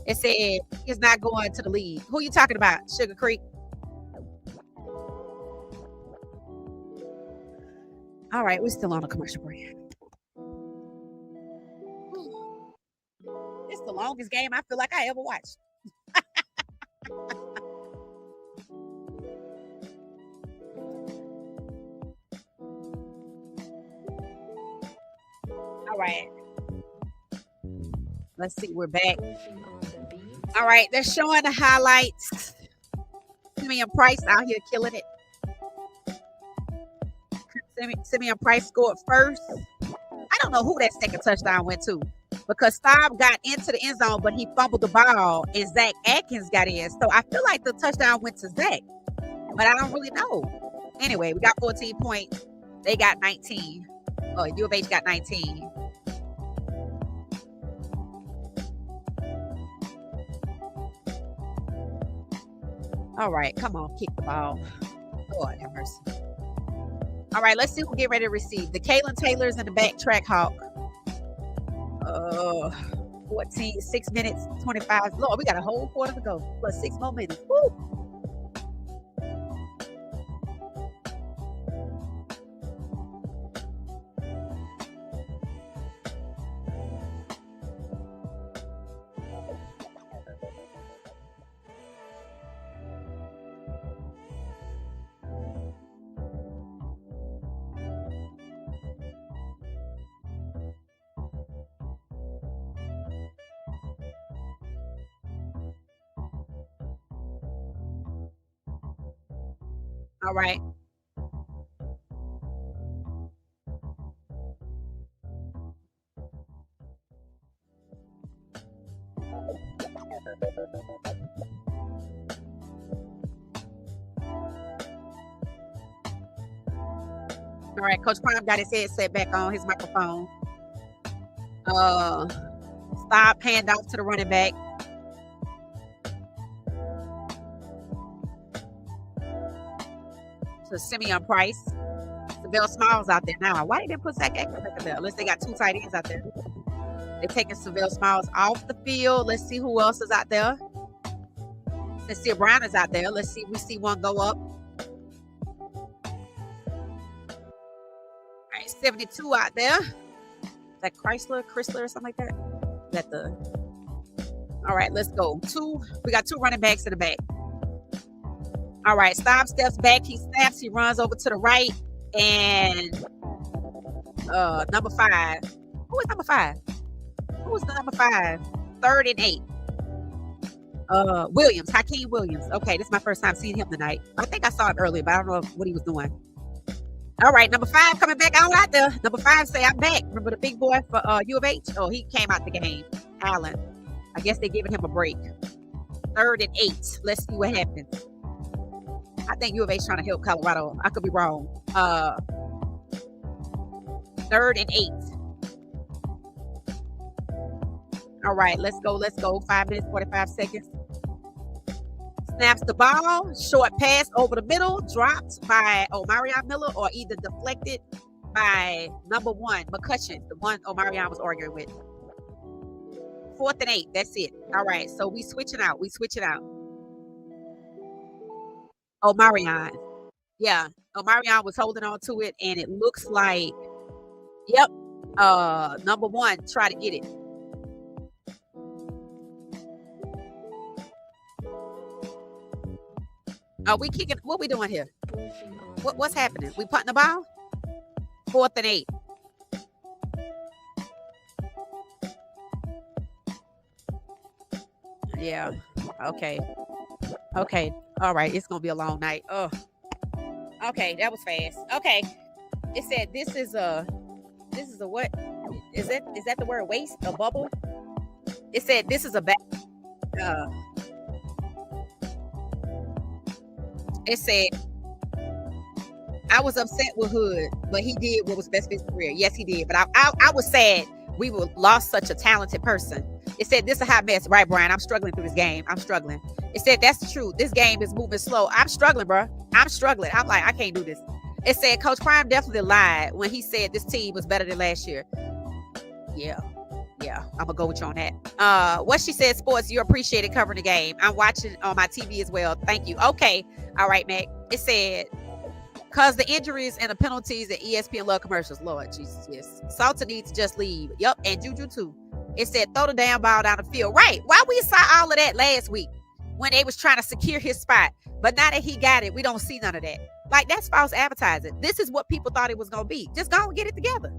It said he's not going to the league. Who you talking about? Sugar Creek. All right, we're still on a commercial break. It's the longest game I feel like I ever watched. All right. Let's see. We're back. All right. They're showing the highlights. Simeon Price out here killing it. Simeon Price scored first. I don't know who that second touchdown went to because Staub got into the end zone, but he fumbled the ball and Zach Atkins got in. So I feel like the touchdown went to Zach, but I don't really know. Anyway, we got 14 points. They got 19. U of H got 19. All right, come on, kick the ball. Lord have mercy. All right, let's see who get ready to receive. The Kalen Taylor's in the back track hawk. 14, 6 minutes, 25. Lord, we got a whole quarter to go. Plus 6 more minutes. Woo! All right. right, Coach Prime got his headset back on, his microphone. Stop, hand off to the running back. To Simeon Price. Savell Smiles out there now. Why didn't they put Zach Eckler back there? Unless they got 2 tight ends out there. They're taking Savell Smiles off the field. Let's see who else is out there. Let's see if Brown is out there. Let's see if we see one go up. All right, 72 out there. Is that Chrysler or something like that? Is that the... All right, let's go. We got 2 running backs in the back. All right, Staub steps back. He snaps. He runs over to the right. And number 5. Who is number 5? Who is the number 5? 3rd and 8. Williams, Hakeem Williams. Okay, this is my first time seeing him tonight. I think I saw him earlier, but I don't know what he was doing. All right, number 5 coming back out there. Number 5 say, I'm back. Remember the big boy for U of H? Oh, he came out the game. Allen. I guess they're giving him a break. 3rd and 8. Let's see what happens. I think U of H trying to help Colorado. I could be wrong. 3rd and 8. All right, let's go. 5 minutes, 45 seconds. Snaps the ball. Short pass over the middle. Dropped by Omarion Miller or either deflected by number 1, McCutcheon, the one Omarion was arguing with. 4th and 8. That's it. All right, so we switching out. Omarion. Yeah, Omarion was holding on to it, and it looks like, yep, number 1 try to get it. Are we kicking? What we doing here? What's happening? We punting the ball? 4th and 8. Yeah. Okay. All right. It's gonna be a long night. Oh. Okay, that was fast. Okay. It said this is a what? Is that the word waste? A bubble? It said this is a back. It said, I was upset with Hood, but he did what was best for his career. Yes, he did. But I was sad we lost such a talented person. It said, this is a hot mess. Right, Brian? I'm struggling through this game. I'm struggling. It said, that's the truth. This game is moving slow. I'm struggling, bro. I'm struggling. I'm like, I can't do this. It said, Coach Prime definitely lied when he said this team was better than last year. Yeah. I'm gonna go with you on that. What she said, sports, you appreciated covering the game. I'm watching on my TV as well. Thank you. Okay. All right, Mac. It said, cause the injuries and the penalties and ESPN love commercials. Lord Jesus, yes. Salter needs to just leave. Yep, and Juju too. It said, throw the damn ball down the field. Right. Why we saw all of that last week when they was trying to secure his spot. But now that he got it, we don't see none of that. Like, that's false advertising. This is what people thought it was gonna be. Just go and get it together.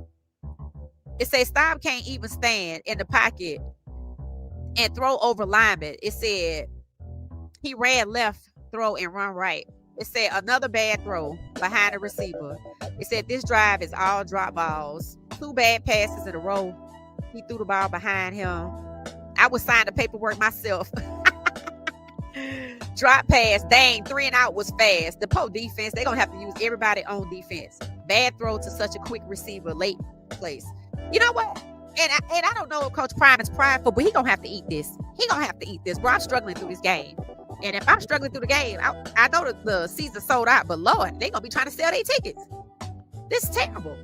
It says Staub can't even stand in the pocket and throw over linemen. It said he ran left, throw, and run right. It said another bad throw behind the receiver. It said this drive is all drop balls. 2 bad passes in a row. He threw the ball behind him. I would sign the paperwork myself. Drop pass. Dang, 3 and out was fast. The po defense, they're going to have to use everybody on defense. Bad throw to such a quick receiver, late place. You know what? And I don't know if Coach Prime is prideful, but he going to have to eat this. He going to have to eat this. Bro, I'm struggling through this game. And if I'm struggling through the game, I know that the season sold out, but Lord, they're going to be trying to sell their tickets. This is terrible.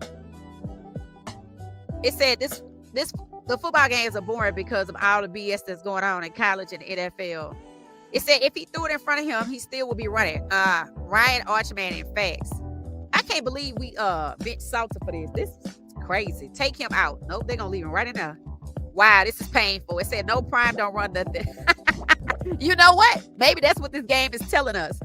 It said the football games are boring because of all the BS that's going on in college and the NFL. It said if he threw it in front of him, he still would be running. Ryan Archman in facts. I can't believe we bench Salter for this. This is crazy. Take him out. Nope, they're gonna leave him right in there. Wow, this is painful. It said no Prime, don't run nothing. You know what? Maybe that's what this game is telling us.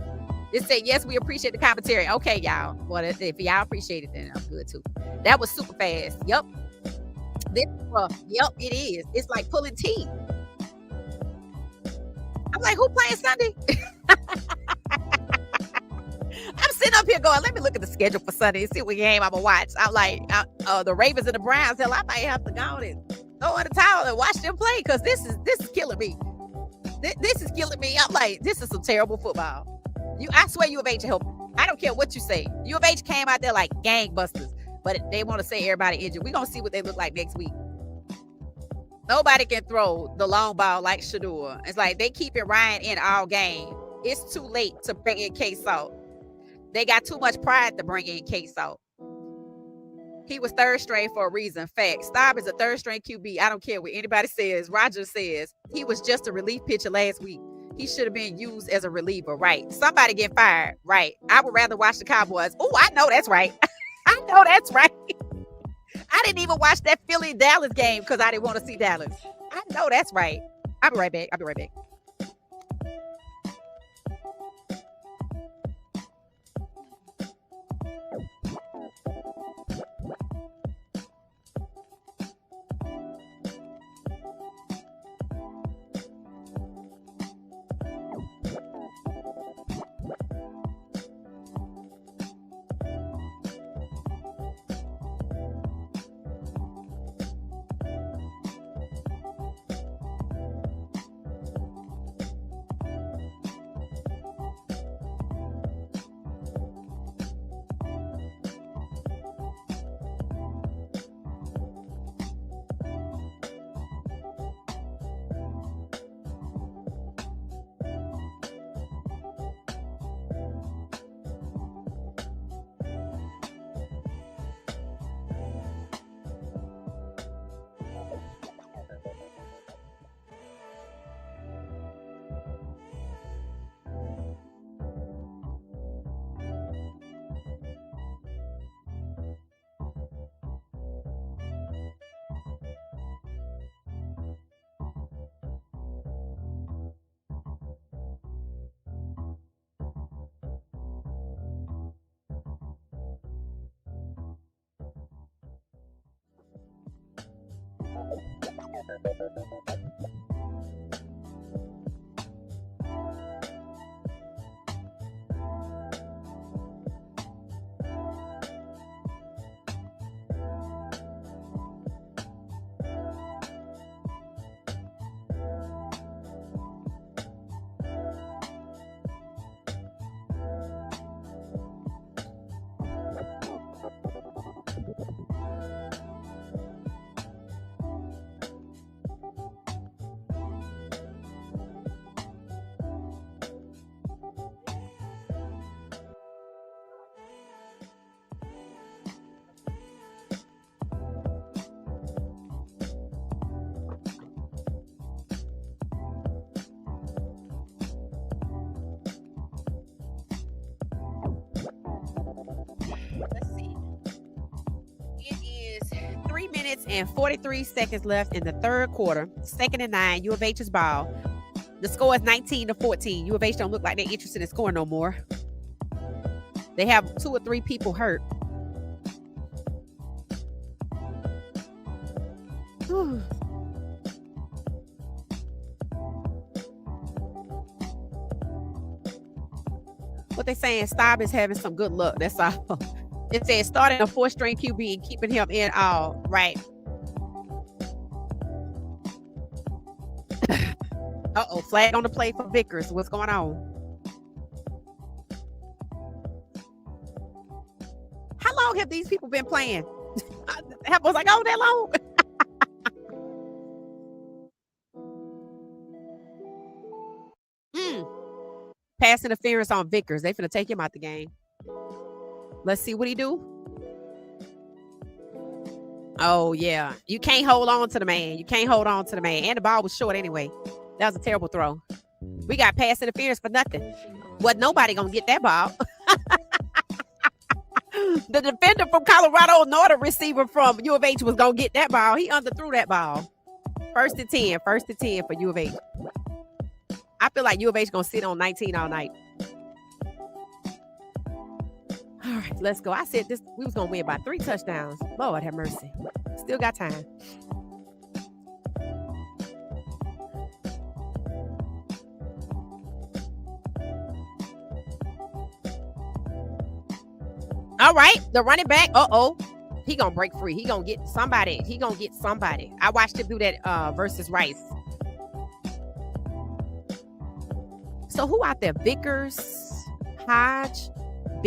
It said, yes, we appreciate the commentary. Okay, y'all. Well, if y'all appreciate it, then I'm good too. That was super fast. Yep. This rough. Yep, it is. It's like pulling teeth. I'm like, who playing Sunday? I'm sitting up here going, let me look at the schedule for Sunday and see what game I'm going to watch. I'm like, the Ravens and the Browns. Hell, I might have to go on and throw in the towel and watch them play because this is killing me. This is killing me. I'm like, this is some terrible football. I swear U of H help I don't care what you say. U of H came out there like gangbusters, but they want to say everybody injured. We're going to see what they look like next week. Nobody can throw the long ball like Shador. It's like they keep it Ryan in all game. It's too late to bring in K-Salt. They got too much pride to bring in K-Salt. He was third string for a reason. Fact. Staub is a third string QB. I don't care what anybody says. Roger says he was just a relief pitcher last week. He should have been used as a reliever. Right. Somebody get fired. Right. I would rather watch the Cowboys. Oh, I know that's right. I know that's right. I didn't even watch that Philly-Dallas game because I didn't want to see Dallas. I know that's right. I'll be right back. I'll be right back. Let's see. It is 3 minutes and 43 seconds left in the third quarter. 2nd and 9. U of H's ball. The score is 19-14. U of H don't look like they're interested in scoring no more. They have 2 or 3 people hurt. Whew. What they saying, Staub is having some good luck. That's all. It says starting a 4th-string QB and keeping him in all. Right. Uh-oh, flag on the play for Vickers. What's going on? How long have these people been playing? I was like, oh, that long? Pass interference on Vickers. They finna take him out the game. Let's see what he do. Oh, yeah. You can't hold on to the man. You can't hold on to the man. And the ball was short anyway. That was a terrible throw. We got pass interference for nothing. Wasn't nobody going to get that ball. The defender from Colorado, nor the receiver from U of H was going to get that ball. He underthrew that ball. 1st and 10. 1st and 10 for U of H. I feel like U of H going to sit on 19 all night. All right, let's go. I said this. We was going to win by 3 touchdowns. Lord have mercy. Still got time. All right, the running back. Uh-oh. He going to break free. He going to get somebody. He going to get somebody. I watched him do that versus Rice. So who out there? Vickers, Hodge,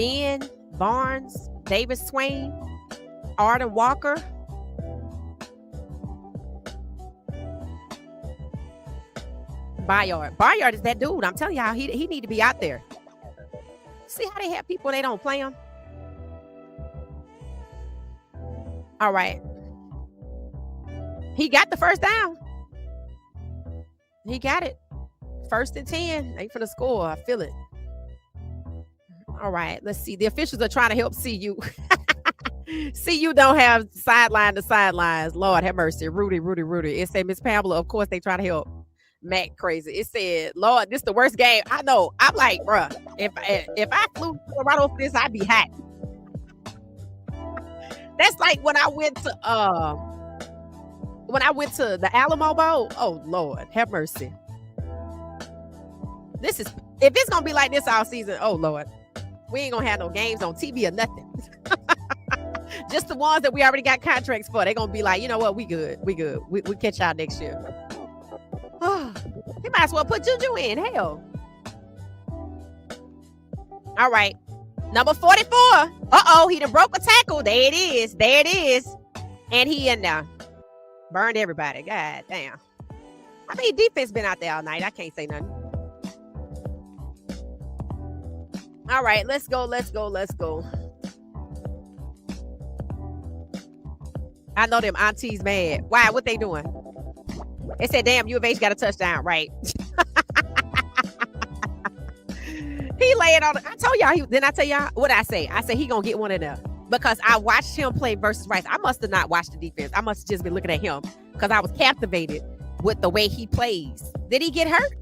Ben Barnes, David Swain, Arden Walker. Bayard. Bayard is that dude. I'm telling y'all, he need to be out there. See how they have people, they don't play them? All right. He got the first down. He got it. 1st and 10. They finna score. I feel it. All right. Let's see. The officials are trying to help CU. CU don't have sideline to sidelines. Lord have mercy. Rudy. It said Miss Pamela. Of course, they try to help. Mac crazy. It said, Lord, this is the worst game. I know. I'm like, bruh, if I flew right off this, I'd be hot. That's like when I went to the Alamo Bowl. Oh Lord, have mercy. If it's gonna be like this all season, oh Lord, we ain't gonna have no games on TV or nothing. Just the ones that we already got contracts for. They're gonna be like, you know what, we good. We catch y'all next year. He might as well put Juju in. Hell. All right. Number 44. Uh-oh, he done broke a tackle. There it is. And he in there. Burned everybody. God damn. I mean, defense been out there all night. I can't say nothing. All right, let's go. I know them aunties mad. Why? What they doing? They said, damn, U of H got a touchdown, right? He laying on. I told y'all. Didn't I tell y'all what I say? I said he gonna get one of them because I watched him play versus Rice. I must have not watched the defense. I must have just been looking at him because I was captivated with the way he plays. Did he get hurt?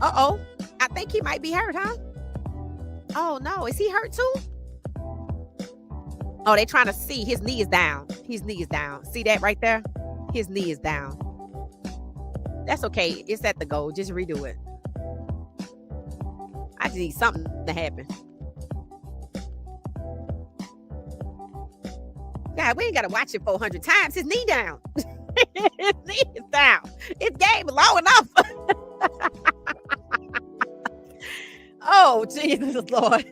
Uh-oh. I think he might be hurt, huh? Oh no, is he hurt too? Oh, they trying to see. His knee is down. See that right there? His knee is down. That's okay. It's at the goal. Just redo it. I just need something to happen. God, we ain't got to watch it 400 times. His knee down. His knee is down. His game is low enough. Oh, Jesus, Lord.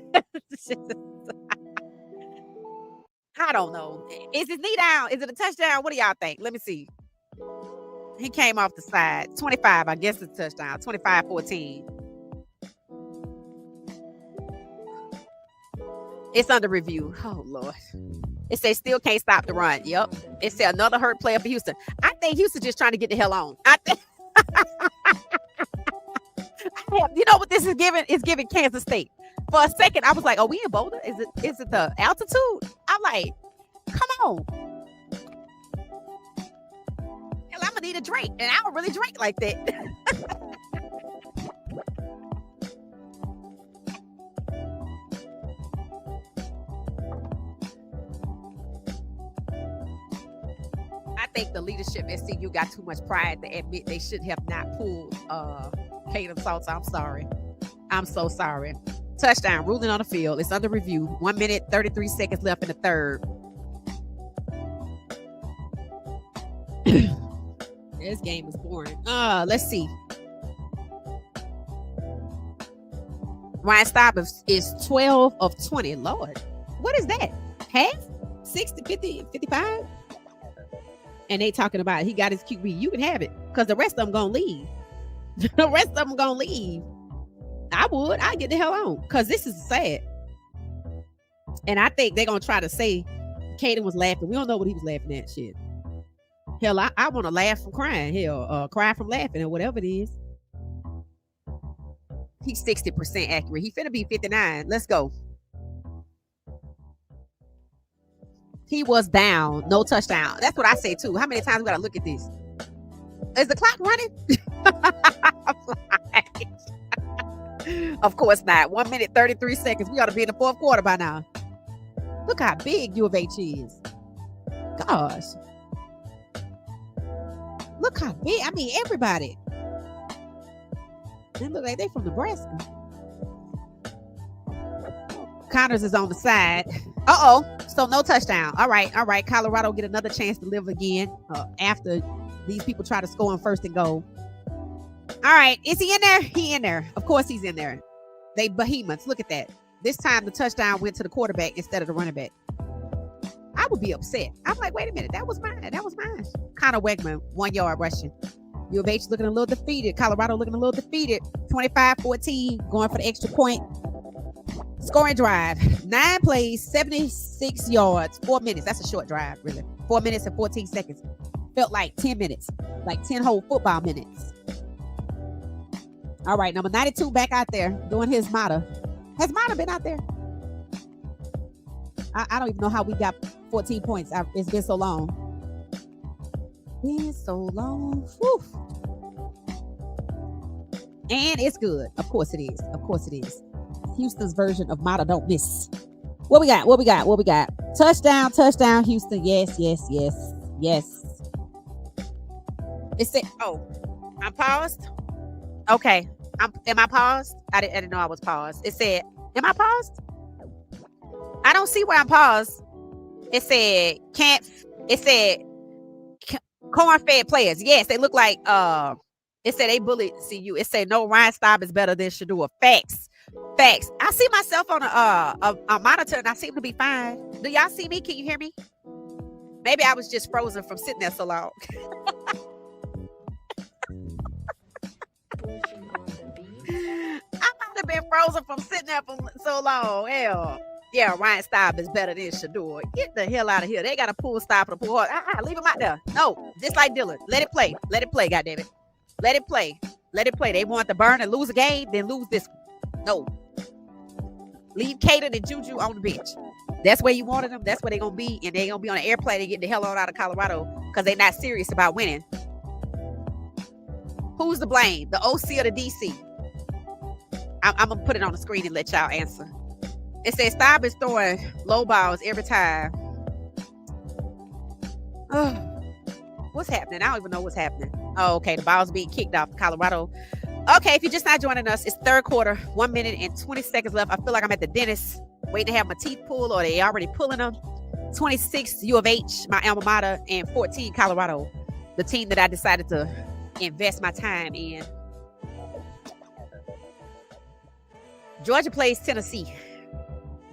I don't know. Is his knee down? Is it a touchdown? What do y'all think? Let me see. He came off the side. 25, I guess it's a touchdown. 25-14. It's under review. Oh, Lord. It says still can't stop the run. Yep. It said another hurt player for Houston. I think Houston just trying to get the hell on. You know what this is giving? It's giving Kansas State. For a second, I was like, "Oh, we in Boulder? Is it the altitude?" I'm like, "Come on, hell, I'm gonna need a drink, and I don't really drink like that." I think the leadership at CU got too much pride to admit they should have not pulled Caden Salts. I'm sorry. I'm so sorry. Touchdown, ruling on the field. It's under review. 1 minute, 33 seconds left in the third. This game is boring. Let's see. Ryan Staub is 12 of 20. Lord, what is that? Half? 60, 50, 55? And they talking about he got his QB. You can have it because the rest of them gonna leave. The rest of them gonna leave. I get the hell on because this is sad. And I think they're gonna try to say Caden was laughing. We don't know what he was laughing at. Shit. Hell, I want to laugh from crying. Hell, cry from laughing or whatever it is. He's 60% accurate. He finna be 59. Let's go. He was down. No touchdown. That's what I say too. How many times we gotta look at this? Is the clock running? Of course not. 1 minute, 33 seconds. We ought to be in the fourth quarter by now. Look how big U of H is. Gosh. Look how big. I mean, everybody. They look like they from Nebraska. Connors is on the side. Uh-oh. So no touchdown. All right. Colorado get another chance to live again after these people try to score on first and goal. All right. Is he in there? He in there. Of course he's in there. They behemoths. Look at that. This time the touchdown went to the quarterback instead of the running back. I would be upset. I'm like, wait a minute, that was mine. That was mine. Connor Wegman, 1 yard rushing. U of H looking a little defeated. Colorado looking a little defeated. 25-14, going for the extra point. Scoring drive. 9 plays, 76 yards, 4 minutes. That's a short drive, really. 4 minutes and 14 seconds. Felt like 10 minutes. Like 10 whole football minutes. All right, number 92 back out there doing his motto. Has Mata been out there? I don't even know how we got 14 points. It's been so long. Been so long. Whew. And it's good. Of course it is. Of course it is. Houston's version of Mata don't miss. What we got? What we got? What we got? Touchdown, touchdown, Houston. Yes, yes, yes, yes. It said, oh, I'm paused. Okay. Am I paused? I didn't know I was paused. It said, am I paused? I don't see where I'm paused. It said, corn-fed players. Yes, they look like, it said they bullied CU. It said, no, Ryan Staub is better than Shadua. Facts. Facts. I see myself on a monitor and I seem to be fine. Do y'all see me? Can you hear me? Maybe I was just frozen from sitting there so long. I might have been frozen from sitting there for so long. Hell, yeah, Ryan Staub is better than Shador. Get the hell out of here. They got a pull stop for the pull. Leave him out there. No, just like Dylan. Let it play. Let it play, goddammit. Let it play. Let it play. They want to burn and lose a game, then lose this one. No. Leave Caden and Juju on the bench. That's where you wanted them. That's where they're going to be. And they're going to be on an airplane and get the hell on out of Colorado because they're not serious about winning. Who's to blame? The OC or the DC? I'm going to put it on the screen and let y'all answer. It says Staub is throwing low balls every time. What's happening? I don't even know what's happening. Oh, okay. The ball's being kicked off Colorado. Okay, if you're just not joining us, it's third quarter, 1 minute and 20 seconds left. I feel like I'm at the dentist waiting to have my teeth pulled, or they already pulling them. 26 U of H, my alma mater, and 14 Colorado, the team that I decided to invest my time in. Georgia plays Tennessee.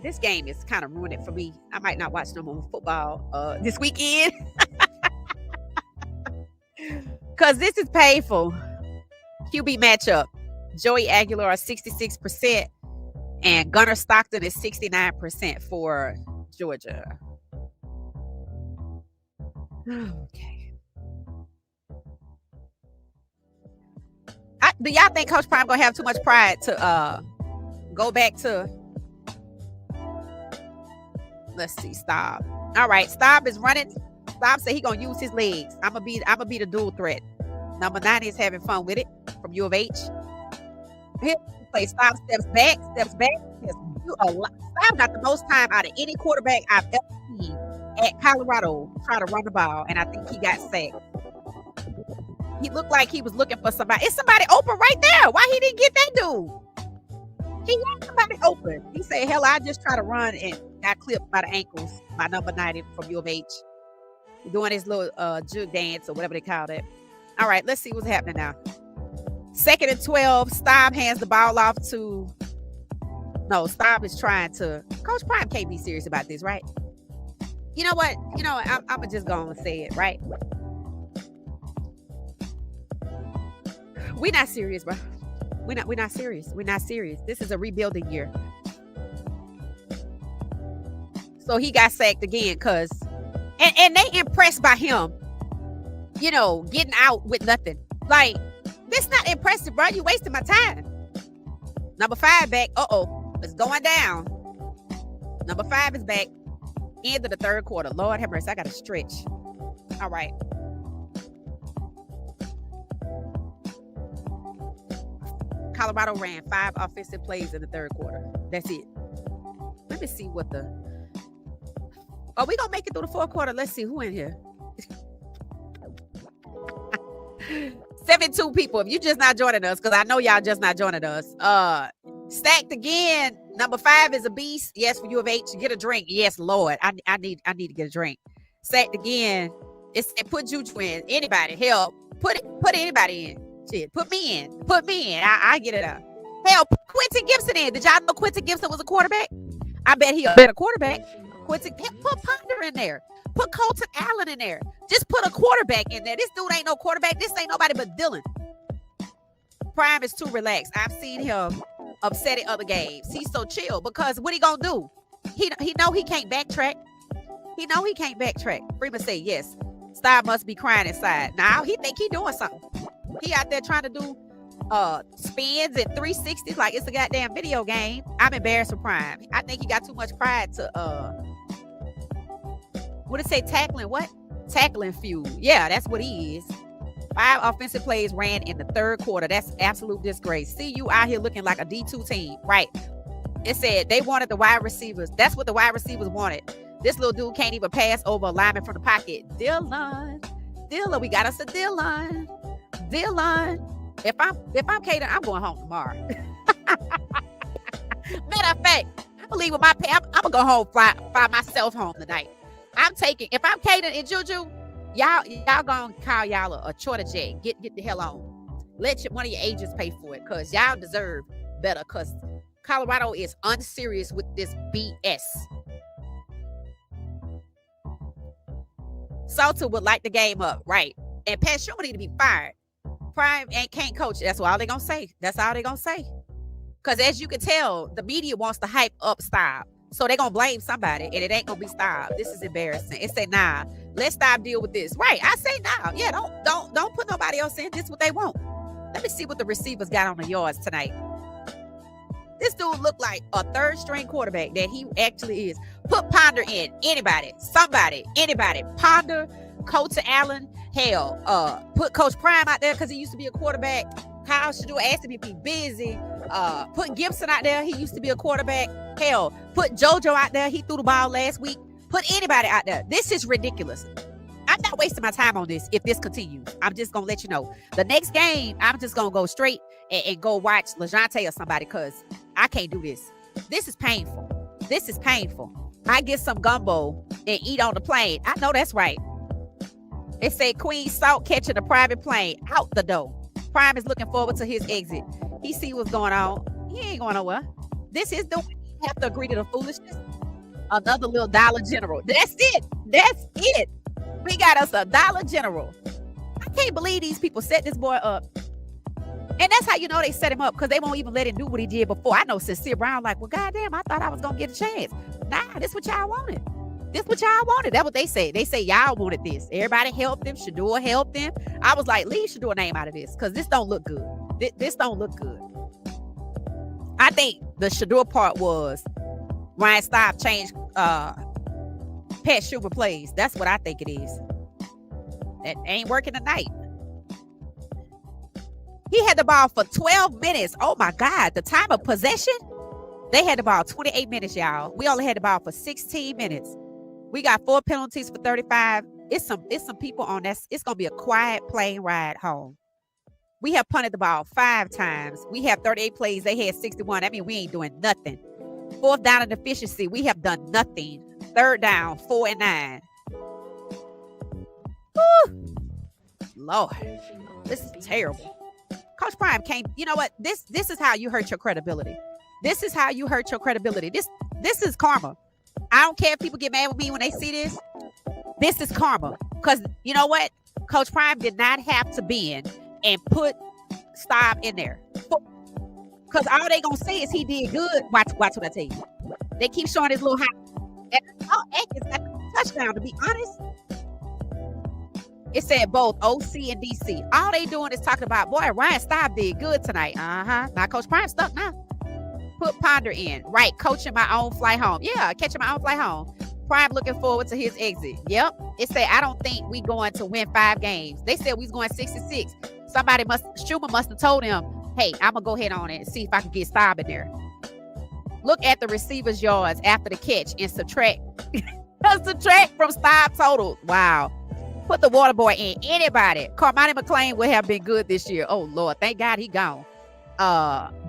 This game is kind of ruining it for me. I might not watch no more football this weekend. Because this is painful. QB matchup. Joey Aguilar 66% and Gunnar Stockton is 69% for Georgia. Okay. Do y'all think Coach Prime gonna have too much pride to go back to? Let's see. Staub. All right. Staub is running. Staub said he gonna use his legs. I'm gonna be the dual threat. Number 9 is having fun with it from U of H. Here play. Staub steps back. Staub got the most time out of any quarterback I've ever seen at Colorado try to run the ball, and I think he got sacked. He looked like he was looking for somebody. It's somebody open right there. Why he didn't get that dude? He got somebody open. He said, hell, I just try to run and got clipped by the ankles by number 90 from U of H. Doing his little jug dance or whatever they call it. All right, let's see what's happening now. 2nd and 12. Staub hands the ball off to... No, Staub is trying to... Coach Prime can't be serious about this, right? You know what? I'm just going to say it, right? We're not serious, bro. We're not serious. We're not serious. This is a rebuilding year. So he got sacked again because... And they impressed by him, getting out with nothing. Like, this not impressive, bro. You wasting my time. Number 5 back. It's going down. Number 5 is back. End of the third quarter. Lord have mercy. I got to stretch. All right. Colorado ran 5 offensive plays in the third quarter. That's it. Let me see what the... Are we gonna make it through the fourth quarter? Let's see who in here. 72 people. If you're just not joining us, because I know y'all just not joining us. Stacked again. Number 5 is a beast. Yes, for U of H. Get a drink. Yes, Lord. I need to get a drink. Stacked again. It put Juju in. Anybody. Hell, put anybody in. Shit. Put me in. I get it up. Hell, put Quentin Gibson in. Did y'all know Quentin Gibson was a quarterback? I bet he a better quarterback. Quentin, put Ponder in there. Put Colton Allen in there. Just put a quarterback in there. This dude ain't no quarterback. This ain't nobody but Dylan. Prime is too relaxed. I've seen him upset at other games. He's so chill because what he gonna do? He know he can't backtrack. He know he can't backtrack. Freeman say yes. Star must be crying inside. Now he think he doing something. He out there trying to do spins and 360s like it's a goddamn video game. I'm embarrassed for Prime. I think he got too much pride to what did it say? Tackling what? Tackling fuel. Yeah, that's what he is. 5 offensive plays ran in the third quarter. That's absolute disgrace. See you out here looking like a D2 team. Right. It said they wanted the wide receivers. That's what the wide receivers wanted. This little dude can't even pass over a lineman from the pocket. Dylan, we got us a Dylan. If I'm Kaden, I'm going home tomorrow. Matter of fact, I believe with my pay, I'm gonna go home, fly myself home tonight. I'm taking. If I'm Kaden and Juju, y'all gonna call y'all a charter jet. Get the hell on. Let one of your agents pay for it, cause y'all deserve better. Cause Colorado is unserious with this BS. Salter would light the game up, right? And Pat Schumer need to be fired. Prime can't coach. That's all they gonna say. That's all they gonna say. Cause as you can tell, the media wants to hype up Staub. So they're gonna blame somebody, and it ain't gonna be Staub. This is embarrassing. It say, nah, let Staub deal with this. Right. I say nah. Yeah, don't put nobody else in. This is what they want. Let me see what the receivers got on the yards tonight. This dude looked like a third string quarterback that he actually is. Put Ponder in. Anybody, somebody, anybody. Ponder, Colton Allen. Hell, put Coach Prime out there because he used to be a quarterback. Kyle Shador asked him if he's busy. Put Gibson out there. He used to be a quarterback. Hell, put JoJo out there. He threw the ball last week. Put anybody out there. This is ridiculous. I'm not wasting my time on this if this continues. I'm just going to let you know. The next game, I'm just going to go straight and go watch LeJontay or somebody because I can't do this. This is painful. This is painful. I get some gumbo and eat on the plane. I know that's right. It said Queen Salt catching a private plane out the door. Prime is looking forward to his exit. He see what's going on. He ain't going nowhere. This is the way you have to agree to the foolishness. Another little Dollar General. That's it. That's it. We got us a Dollar General. I can't believe these people set this boy up. And that's how you know they set him up because they won't even let him do what he did before. I know Sincere Brown like, well, goddamn, I thought I was going to get a chance. Nah, this what y'all wanted. This what y'all wanted. That's what they say. They say y'all wanted this. Everybody helped them. Shador helped them. I was like, leave Shador name out of this because this don't look good. This don't look good. I think the Shador part was Ryan Staub changed Pat Schumer plays. That's what I think it is. That ain't working tonight. He had the ball for 12 minutes. Oh my God. The time of possession, they had the ball 28 minutes, y'all. We only had the ball for 16 minutes. We got 4 penalties for 35. It's some people on that. It's gonna be a quiet plane ride home. We have punted the ball 5 times. We have 38 plays. They had 61. I mean, we ain't doing nothing. 4th down and efficiency. We have done nothing. 3rd down, 4 and 9. Woo. Lord, this is terrible. Coach Prime came. You know what? This is how you hurt your credibility. This is how you hurt your credibility. This is karma. I don't care if people get mad with me when they see this. This is karma. Because you know what? Coach Prime did not have to bend and put Staub in there. Because all they going to say is he did good. Watch what I tell you. They keep showing his little high. And all Atkins got a touchdown, to be honest. It said both OC and DC. All they doing is talking about, boy, Ryan Staub did good tonight. Now Coach Prime stuck now. Put Ponder in. Right. Coaching my own flight home. Yeah, catching my own flight home. Prime looking forward to his exit. Yep. It said, I don't think we going to win 5 games. They said we was going 6-6. Schumer must have told him, hey, I'm going to go ahead on it and see if I can get Staub in there. Look at the receiver's yards after the catch and subtract from Staub total. Wow. Put the water boy in. Anybody. Carmine McClain would have been good this year. Oh, Lord. Thank God he gone.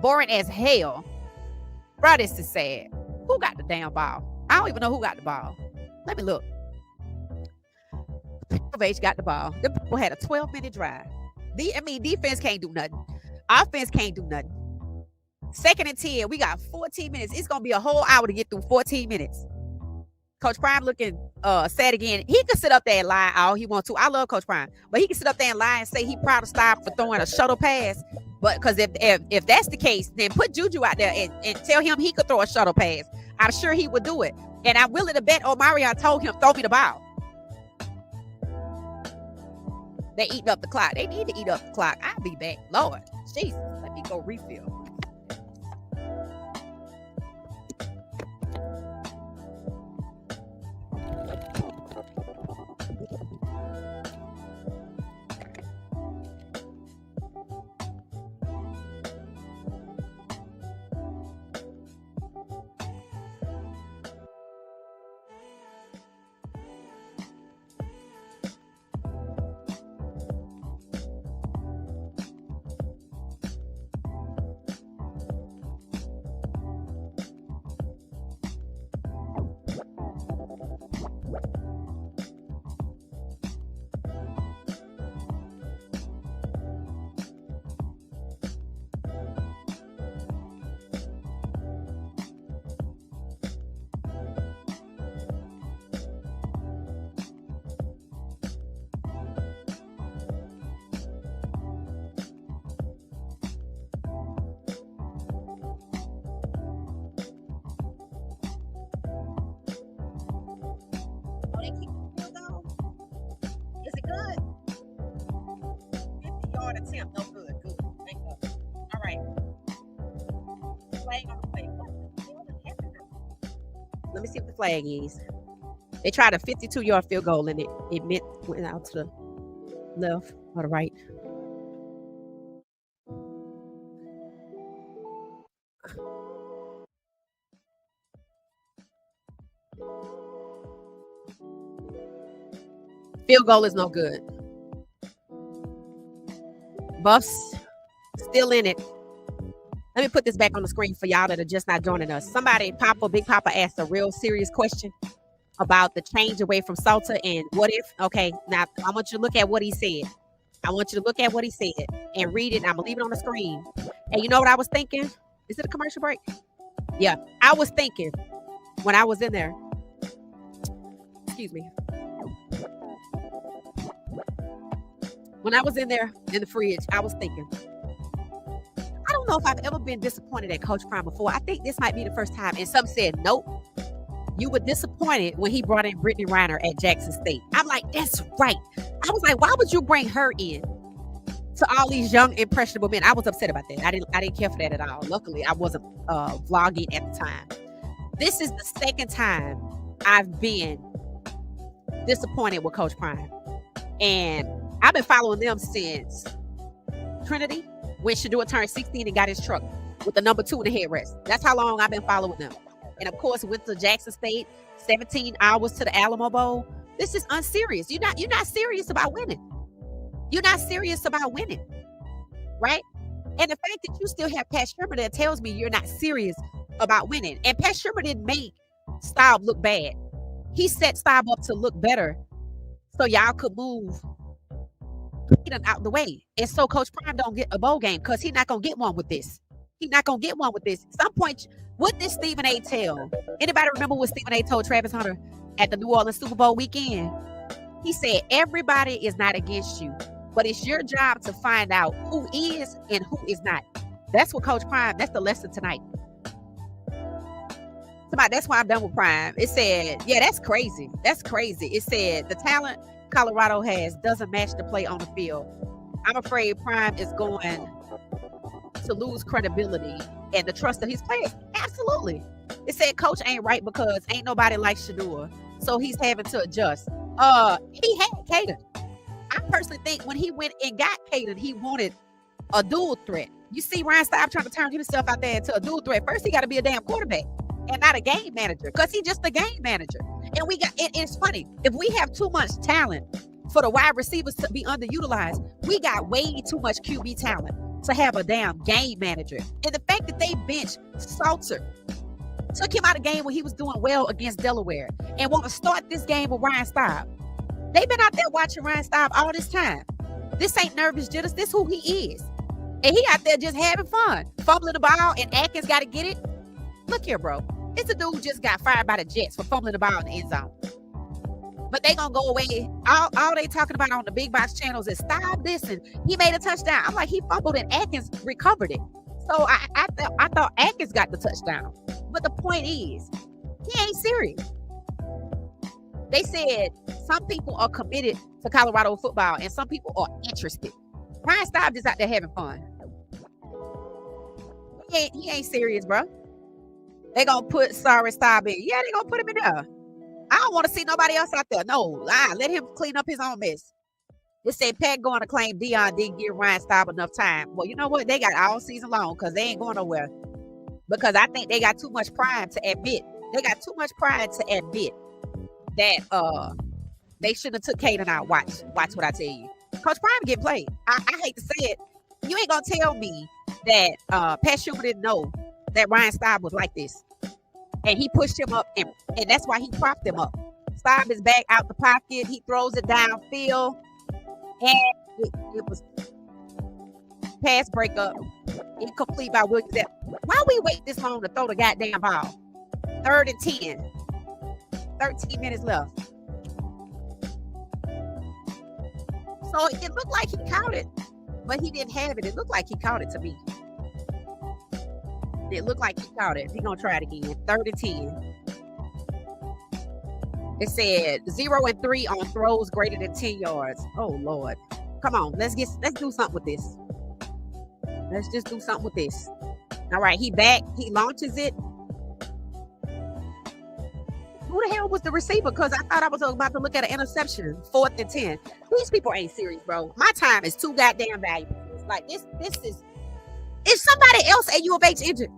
Boring as hell. Bro, this is sad. Who got the damn ball? I don't even know who got the ball. Let me look. H got the ball. The people had a 12-minute drive. Defense can't do nothing. Offense can't do nothing. 2nd and 10. We got 14 minutes. It's gonna be a whole hour to get through 14 minutes. Coach Prime looking sad again. He can sit up there and lie all he wants to. I love Coach Prime, but he can sit up there and lie and say he proud of Stop for throwing a shuttle pass. But because if that's the case, then put Juju out there and tell him he could throw a shuttle pass. I'm sure he would do it. And I'm willing to bet Omarion told him, throw me the ball. They eating up the clock. They need to eat up the clock. I'll be back. Lord, Jesus, let me go refill. Is it good? 50-yard attempt. No good. Good. Thank God. All right. Flag on the play. What the hell happened? Let me see what the flag is. They tried a 52-yard field goal and it went out to the left or the right. Field goal is no good. Buffs still in it. Let me put this back on the screen for y'all that are just not joining us. Somebody, Big Papa asked a real serious question about the change away from Salter and what if. Okay, now I want you to look at what he said. I want you to look at what he said and read it. And I'm going to leave it on the screen. And you know what I was thinking? Is it a commercial break? Yeah, I was thinking when I was in there. Excuse me. When I was in there in the fridge, I was thinking, I don't know if I've ever been disappointed at Coach Prime before. I think this might be the first time. And some said, nope. You were disappointed when he brought in Brittany Reiner at Jackson State. I'm like, that's right. I was like, why would you bring her in to all these young, impressionable men? I was upset about that. I didn't care for that at all. Luckily, I wasn't vlogging at the time. This is the second time I've been disappointed with Coach Prime. And I've been following them since Trinity, when Shadua turned 16 and got his truck with the number 2 in the headrest. That's how long I've been following them. And of course, went to Jackson State, 17 hours to the Alamo Bowl. This is unserious. You're not serious about winning. You're not serious about winning, right? And the fact that you still have Pat Shurmur there tells me you're not serious about winning. And Pat Shurmur didn't make Staub look bad. He set Staub up to look better so y'all could move out the way. And so Coach Prime don't get a bowl game because he's not going to get one with this. He's not going to get one with this. At some point, what did Stephen A. tell? Anybody remember what Stephen A. told Travis Hunter at the New Orleans Super Bowl weekend? He said, everybody is not against you, but it's your job to find out who is and who is not. That's what Coach Prime, that's the lesson tonight. That's why I'm done with Prime. It said, yeah, that's crazy. That's crazy. It said the talent Colorado has doesn't match the play on the field. I'm afraid Prime is going to lose credibility and the trust of his players. Absolutely. It said coach ain't right because ain't nobody like Shadua, so he's having to adjust. He had Caden. I personally think when he went and got Caden, he wanted a dual threat. You see Ryan Staub trying to turn himself out there into a dual threat. First, he got to be a damn quarterback and not a game manager, because he's just a game manager. And it's funny, if we have too much talent for the wide receivers to be underutilized, we got way too much QB talent to have a damn game manager. And the fact that they benched Salter, took him out of the game when he was doing well against Delaware, and want to start this game with Ryan Staub. They've been out there watching Ryan Staub all this time. This ain't nervous jitters. This who he is. And he out there just having fun, fumbling the ball, and Atkins got to get it. Look here, bro. It's a dude who just got fired by the Jets for fumbling the ball in the end zone. But they gonna go away. All they talking about on the big box channels is stop this, and he made a touchdown. I'm like, he fumbled and Atkins recovered it. So I thought Atkins got the touchdown. But the point is, he ain't serious. They said some people are committed to Colorado football and some people are interested. Ryan Staub just out there having fun. He ain't serious, bro. They gonna put sorry Staub in. Yeah, they gonna put him in there. I don't want to see nobody else out there. No, let him clean up his own mess. They said Pat going to claim Dion didn't give Ryan Staub enough time. Well, you know what? They got all season long because they ain't going nowhere. Because I think they got too much pride to admit. They got too much pride to admit that they shouldn't have took Caden out. Watch what I tell you. Coach Prime get played. I hate to say it. You ain't gonna tell me that Pat Schumer didn't know that Ryan Staub was like this. And he pushed him up, and that's why he propped him up. Staub is back out the pocket. He throws it downfield. And it was pass breakup. Incomplete by Williams. Why we wait this long to throw the goddamn ball? 3rd and 10. 13 minutes left. So it looked like he caught it, but he didn't have it. It looked like he caught it to me. It looked like he caught it. He's going to try it again. 3rd and 10. It said 0 and 3 on throws greater than 10 yards. Oh, Lord. Come on. Let's do something with this. Let's just do something with this. All right. He back. He launches it. Who the hell was the receiver? Because I thought I was about to look at an interception. 4th and 10. These people ain't serious, bro. My time is too goddamn valuable. Like, this is... Is somebody else at U of H injured?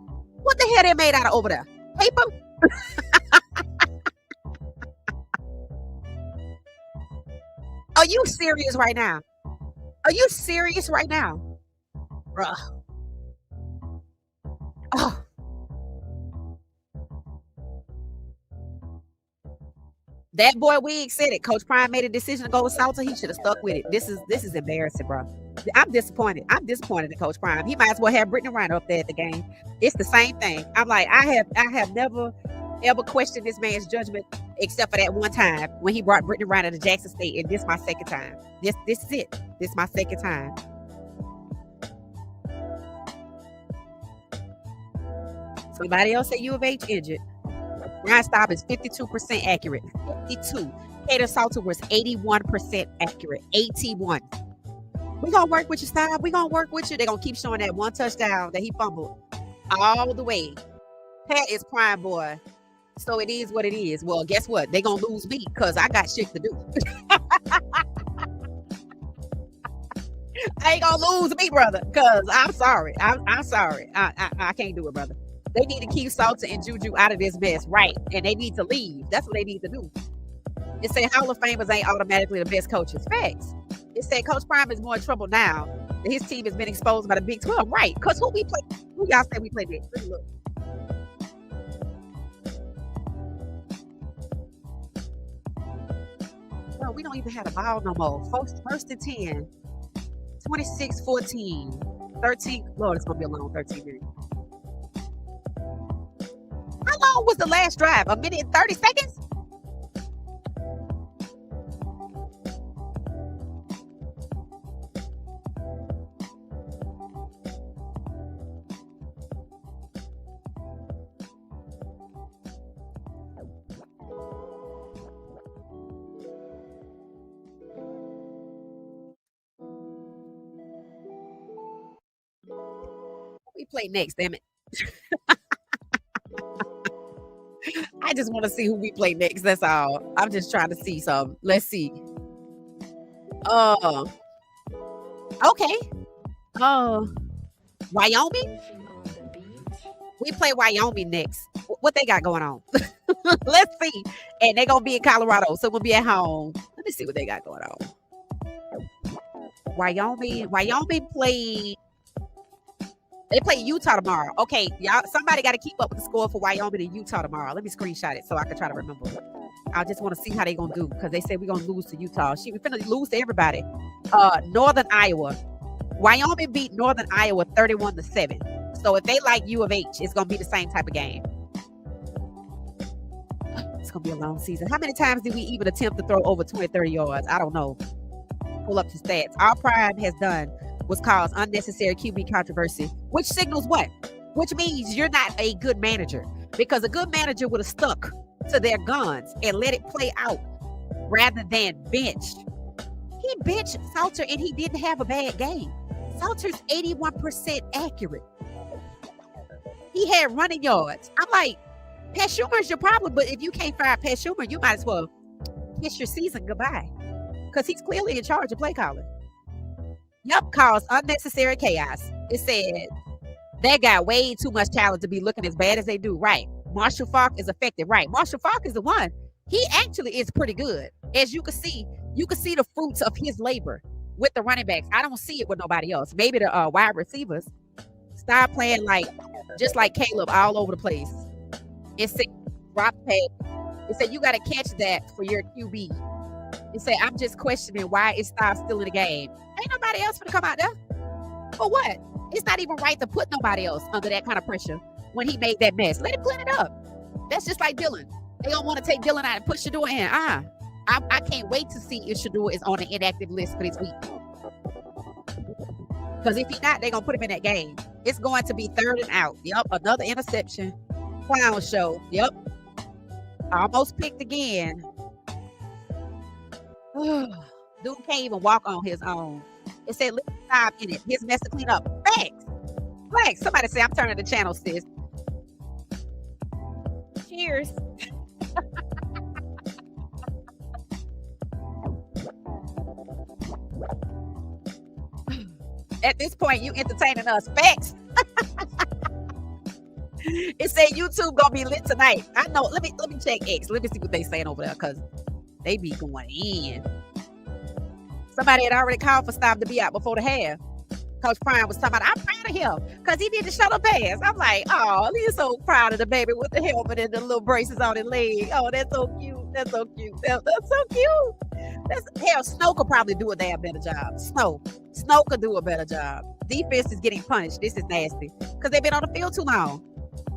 What the hell they made out of over there? Paper? Are you serious right now? Are you serious right now? Bruh. Oh. That boy Wig said it. Coach Prime made a decision to go with Salter. He should have stuck with it. This is embarrassing, bro. I'm disappointed. I'm disappointed in Coach Prime. He might as well have Brittany Reiner up there at the game. It's the same thing. I'm like, I have never ever questioned this man's judgment except for that one time when he brought Brittany Reiner to Jackson State, and this is my second time. This is it. This is my second time. Somebody else at U of H injured. Ryan Staub is 52% accurate. 52. Kader Salter was 81% accurate. 81. We're going to work with you, Staub. We're going to work with you. They're going to keep showing that one touchdown that he fumbled all the way. Pat is prime boy. So it is what it is. Well, guess what? They're going to lose me because I got shit to do. I ain't going to lose me, brother, because I'm sorry. I'm sorry. I can't do it, brother. They need to keep Salter and Juju out of this mess, right? And they need to leave. That's what they need to do. It said Hall of Famers ain't automatically the best coaches. Facts. It said Coach Prime is more in trouble now that his team has been exposed by the Big 12. Right. Because who y'all say we play next? Let me look. No, we don't even have the ball no more. Folks, 1st and 10. 26-14. 13. Lord, it's going to be a long 13 minutes. How long was the last drive? A minute and 30 seconds? We play next, damn it. I just want to see who we play next. That's all. I'm just trying to see some. Let's see. Okay. Wyoming? We play Wyoming next. What they got going on? Let's see. And they're going to be in Colorado, so we'll be at home. Let me see what they got going on. Wyoming played. They play Utah tomorrow. Okay, y'all. Somebody got to keep up with the score for Wyoming and Utah tomorrow. Let me screenshot it so I can try to remember. I just want to see how they gonna do because they said we're gonna lose to Utah. We're finna lose to everybody. Northern Iowa. Wyoming beat Northern Iowa 31-7. So if they like U of H, it's gonna be the same type of game. It's gonna be a long season. How many times did we even attempt to throw over 20, 30 yards? I don't know. Pull up the stats. All Prime has done was cause unnecessary QB controversy, which signals what? Which means you're not a good manager, because a good manager would have stuck to their guns and let it play out rather than bench. He benched Salter and he didn't have a bad game. Salter's 81% accurate. He had running yards. I'm like, Pat Schumer's your problem, but if you can't fire Pat Schumer, you might as well kiss your season goodbye, because he's clearly in charge of play calling. Yup, caused unnecessary chaos. It said they got way too much talent to be looking as bad as they do. Right. Marshall Faulk is affected. Right. Marshall Faulk is the one. He actually is pretty good. As you can see the fruits of his labor with the running backs. I don't see it with nobody else. Maybe the wide receivers start playing just like Caleb all over the place. It said drop pass. It said you got to catch that for your QB. It said I'm just questioning why is Star still in the game. Ain't nobody else gonna come out there. For what? It's not even right to put nobody else under that kind of pressure when he made that mess. Let him clean it up. That's just like Dylan. They don't want to take Dylan out and put Shador in. I can't wait to see if Shador is on the inactive list for this week. Because if he's not, they're going to put him in that game. It's going to be 3rd and out. Yep, another interception. Clown show. Yep. Almost picked again. Dude can't even walk on his own. It said, let's stop in it. His mess to clean up. Facts. Facts. Somebody say, I'm turning the channel, sis. Cheers. At this point, you entertaining us. Facts. It said YouTube gonna be lit tonight. I know. Let me check X. Let me see what they saying over there, because they be going in. Somebody had already called for Stop to be out before the half. Coach Prime was talking about, I'm proud of him because he did the shuttle pass. I'm like, oh, he's so proud of the baby with the helmet and the little braces on his leg. Oh, that's so cute. That's so cute. That's so cute. Hell, Snow could probably do a damn better job. Snow could do a better job. Defense is getting punished. This is nasty because they've been on the field too long.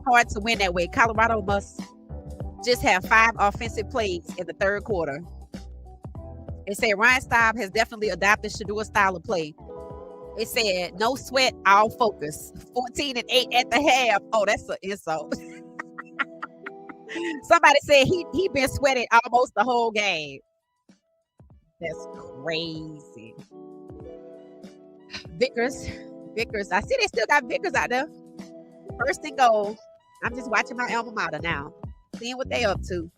Hard to win that way. Colorado must just have 5 offensive plays in the 3rd quarter. It said Ryan Staub has definitely adopted Shador's style of play. It said no sweat, all focus. 14-8 at the half. Oh, that's an insult. Somebody said he been sweating almost the whole game. That's crazy. Vickers. I see they still got Vickers out there. 1st and goal. I'm just watching my alma mater now, seeing what they up to.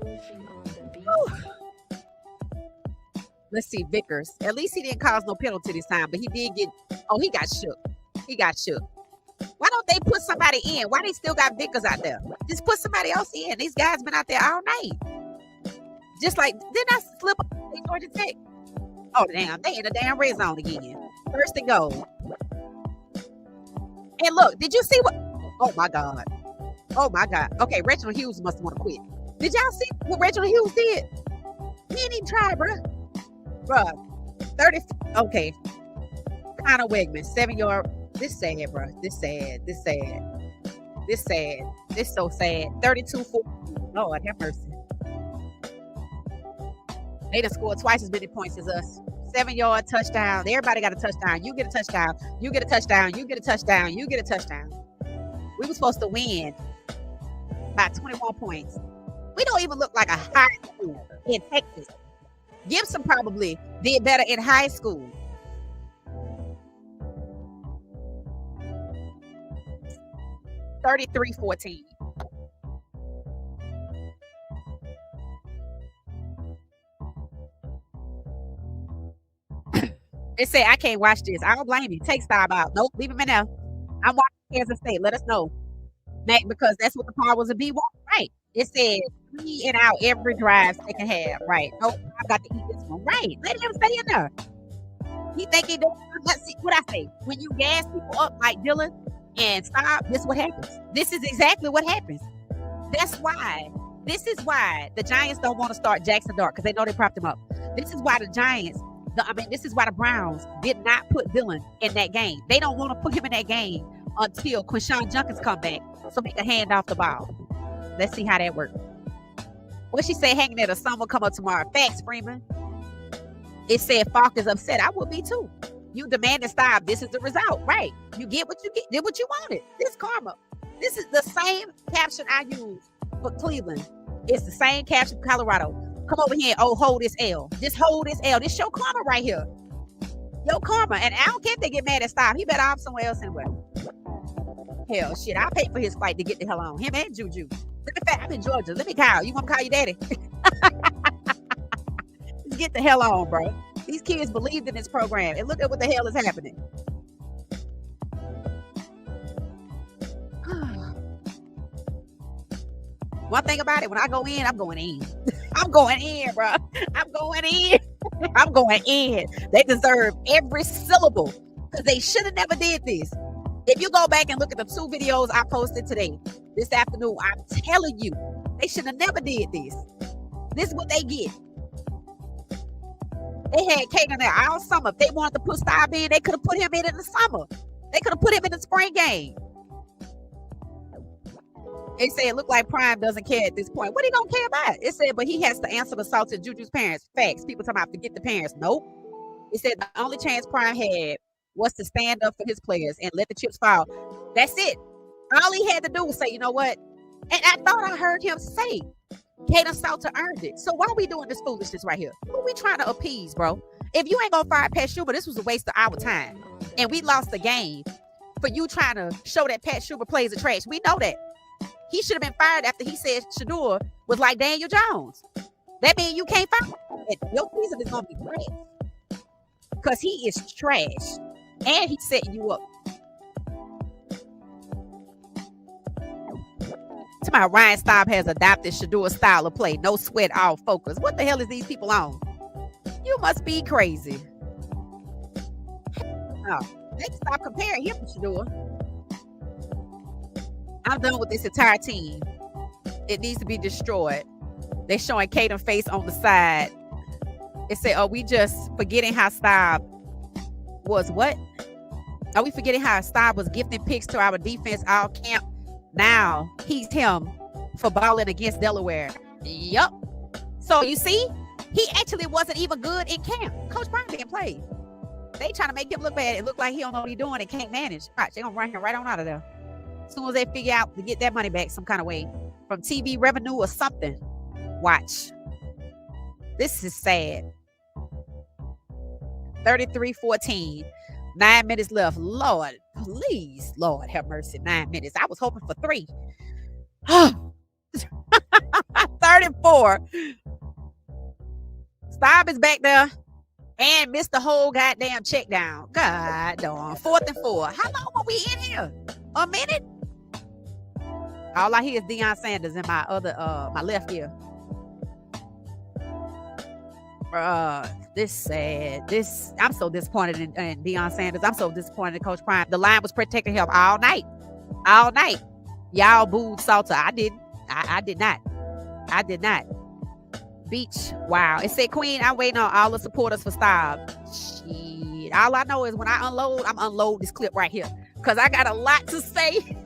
Whew. Let's see, Vickers. At least he didn't cause no penalty this time, but he did get. Oh, he got shook. Why don't they put somebody in? Why they still got Vickers out there? Just put somebody else in. These guys been out there all night. Just like, didn't I slip up in Georgia Tech? Oh, damn. They in the damn red zone again. 1st and goal. And look, did you see what? Oh, my God. Okay, Reginald Hughes must want to quit. Did y'all see what Reginald Hughes did? He didn't even try, bruh. 30. Okay. Connor Wegman, 7-yard. This sad, bro. This so sad. 32-4. Lord have mercy. They done scored twice as many points as us. 7-yard touchdown. Everybody got a touchdown. You get a touchdown. You get a touchdown. You get a touchdown. You get a touchdown. We were supposed to win by 21 points. We don't even look like a high school in Texas. Gibson probably did better in high school. $33-14. They say I can't watch this. I don't blame you. Take Staub out. Nope, leave him in there. I'm watching Kansas State. Let us know, Mac, because that's what the powers of be want. Right. It said 3 and out every drive second half. Right. Nope, I got to eat this one. Right. Let him stay in there. He think he doing. Let's see what I say. When you gas people up like Dylan and Staub, this is what happens. This is exactly what happens. This is why the Giants don't want to start Jackson Dart, because they know they propped him up. This is why the Giants This is why the Browns did not put Dylan in that game. They don't want to put him in that game until Quinshon Junkins come back so he can hand off the ball. Let's see how that works. What she say, hanging there, the sun will come up tomorrow. Facts, Freeman. It said Falk is upset. I would be too. You demanded stop. This is the result. Right. You get what you get. Did what you wanted. This karma. This is the same caption I use for Cleveland. It's the same caption for Colorado. Come over here. Oh, hold this L. Just hold this L. This your karma right here. Your karma. And I don't care if they get mad at stop. He better off somewhere else anyway. Hell, shit. I'll pay for his flight to get the hell on. Him and Juju. I'm in Georgia. Let me call. You want to call your daddy? Just get the hell on, bro. These kids believed in this program. And look at what the hell is happening. One thing about it, when I go in, I'm going in. I'm going in, bro. I'm going in. I'm going in. They deserve every syllable because they should have never did this. If you go back and look at the 2 videos I posted today, this afternoon, I'm telling you, they should have never did this. This is what they get. They had Kate in there all summer. If they wanted to put Staub in, they could have put him in the summer. They could have put him in the spring game. It said it looked like Prime doesn't care at this point. What he gonna care about? It said, but he has to answer the assault to Juju's parents. Facts. People talking about forget the parents. Nope. It said the only chance Prime had was to stand up for his players and let the chips fall. That's it. All he had to do was say, you know what? And I thought I heard him say, Kaden Salter earned it. So why are we doing this foolishness right here? Who are we trying to appease, bro? If you ain't gonna fire Pat Schuber, this was a waste of our time. And we lost the game for you trying to show that Pat Schuber plays the trash. We know that. He should have been fired after he said Shador was like Daniel Jones. That means you can't fire him. Your season is gonna be trash. Because he is trash. And he's setting you up. To my Ryan Staub has adopted Shador's style of play. No sweat, all focus. What the hell is these people on? You must be crazy. Oh, they can stop comparing him to Shador. I'm done with this entire team. It needs to be destroyed. They're showing Caden face on the side. It said, "Oh, we just forgetting how Staub was what? Are we forgetting how Staub was gifting picks to our defense all camp? Now he's him for balling against Delaware." Yup. So you see, he actually wasn't even good in camp. Coach Brown didn't play. They trying to make him look bad. It look like he don't know what he's doing and can't manage. Watch, they're gonna run him right on out of there. As soon as they figure out to get that money back some kind of way from TV revenue or something. Watch. This is sad. 33-14. 9 minutes left. Lord, please, Lord, have mercy. 9 minutes. I was hoping for 3. 34. Staub is back there and missed the whole goddamn check down. God darn. 4th and 4. How long were we in here? A minute? All I hear is Deion Sanders in my other my left ear. This sad. I'm so disappointed in Deion Sanders. I'm so disappointed in Coach Prime. The line was protecting him all night. All night. Y'all booed Salter. I didn't. I did not. I did not. Beach. Wow. It said, Queen, I'm waiting on all the supporters for Staub. Shit. All I know is when I unload, I'm unload this clip right here. Because I got a lot to say.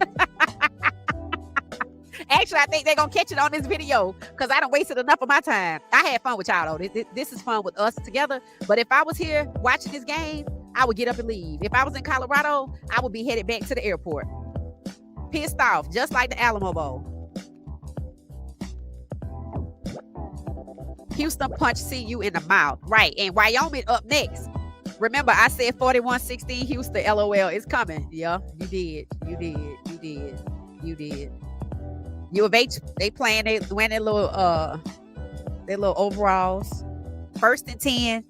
Actually, I think they're going to catch it on this video because I done wasted enough of my time. I had fun with y'all, though. This is fun with us together. But if I was here watching this game, I would get up and leave. If I was in Colorado, I would be headed back to the airport. Pissed off, just like the Alamo Bowl. Houston punch CU in the mouth. Right, and Wyoming up next. Remember, I said 41-16 Houston, LOL, it's coming. Yeah, you did. You did. You did. You did. U of H, they playing, they wearing their little overalls. 1st and 10.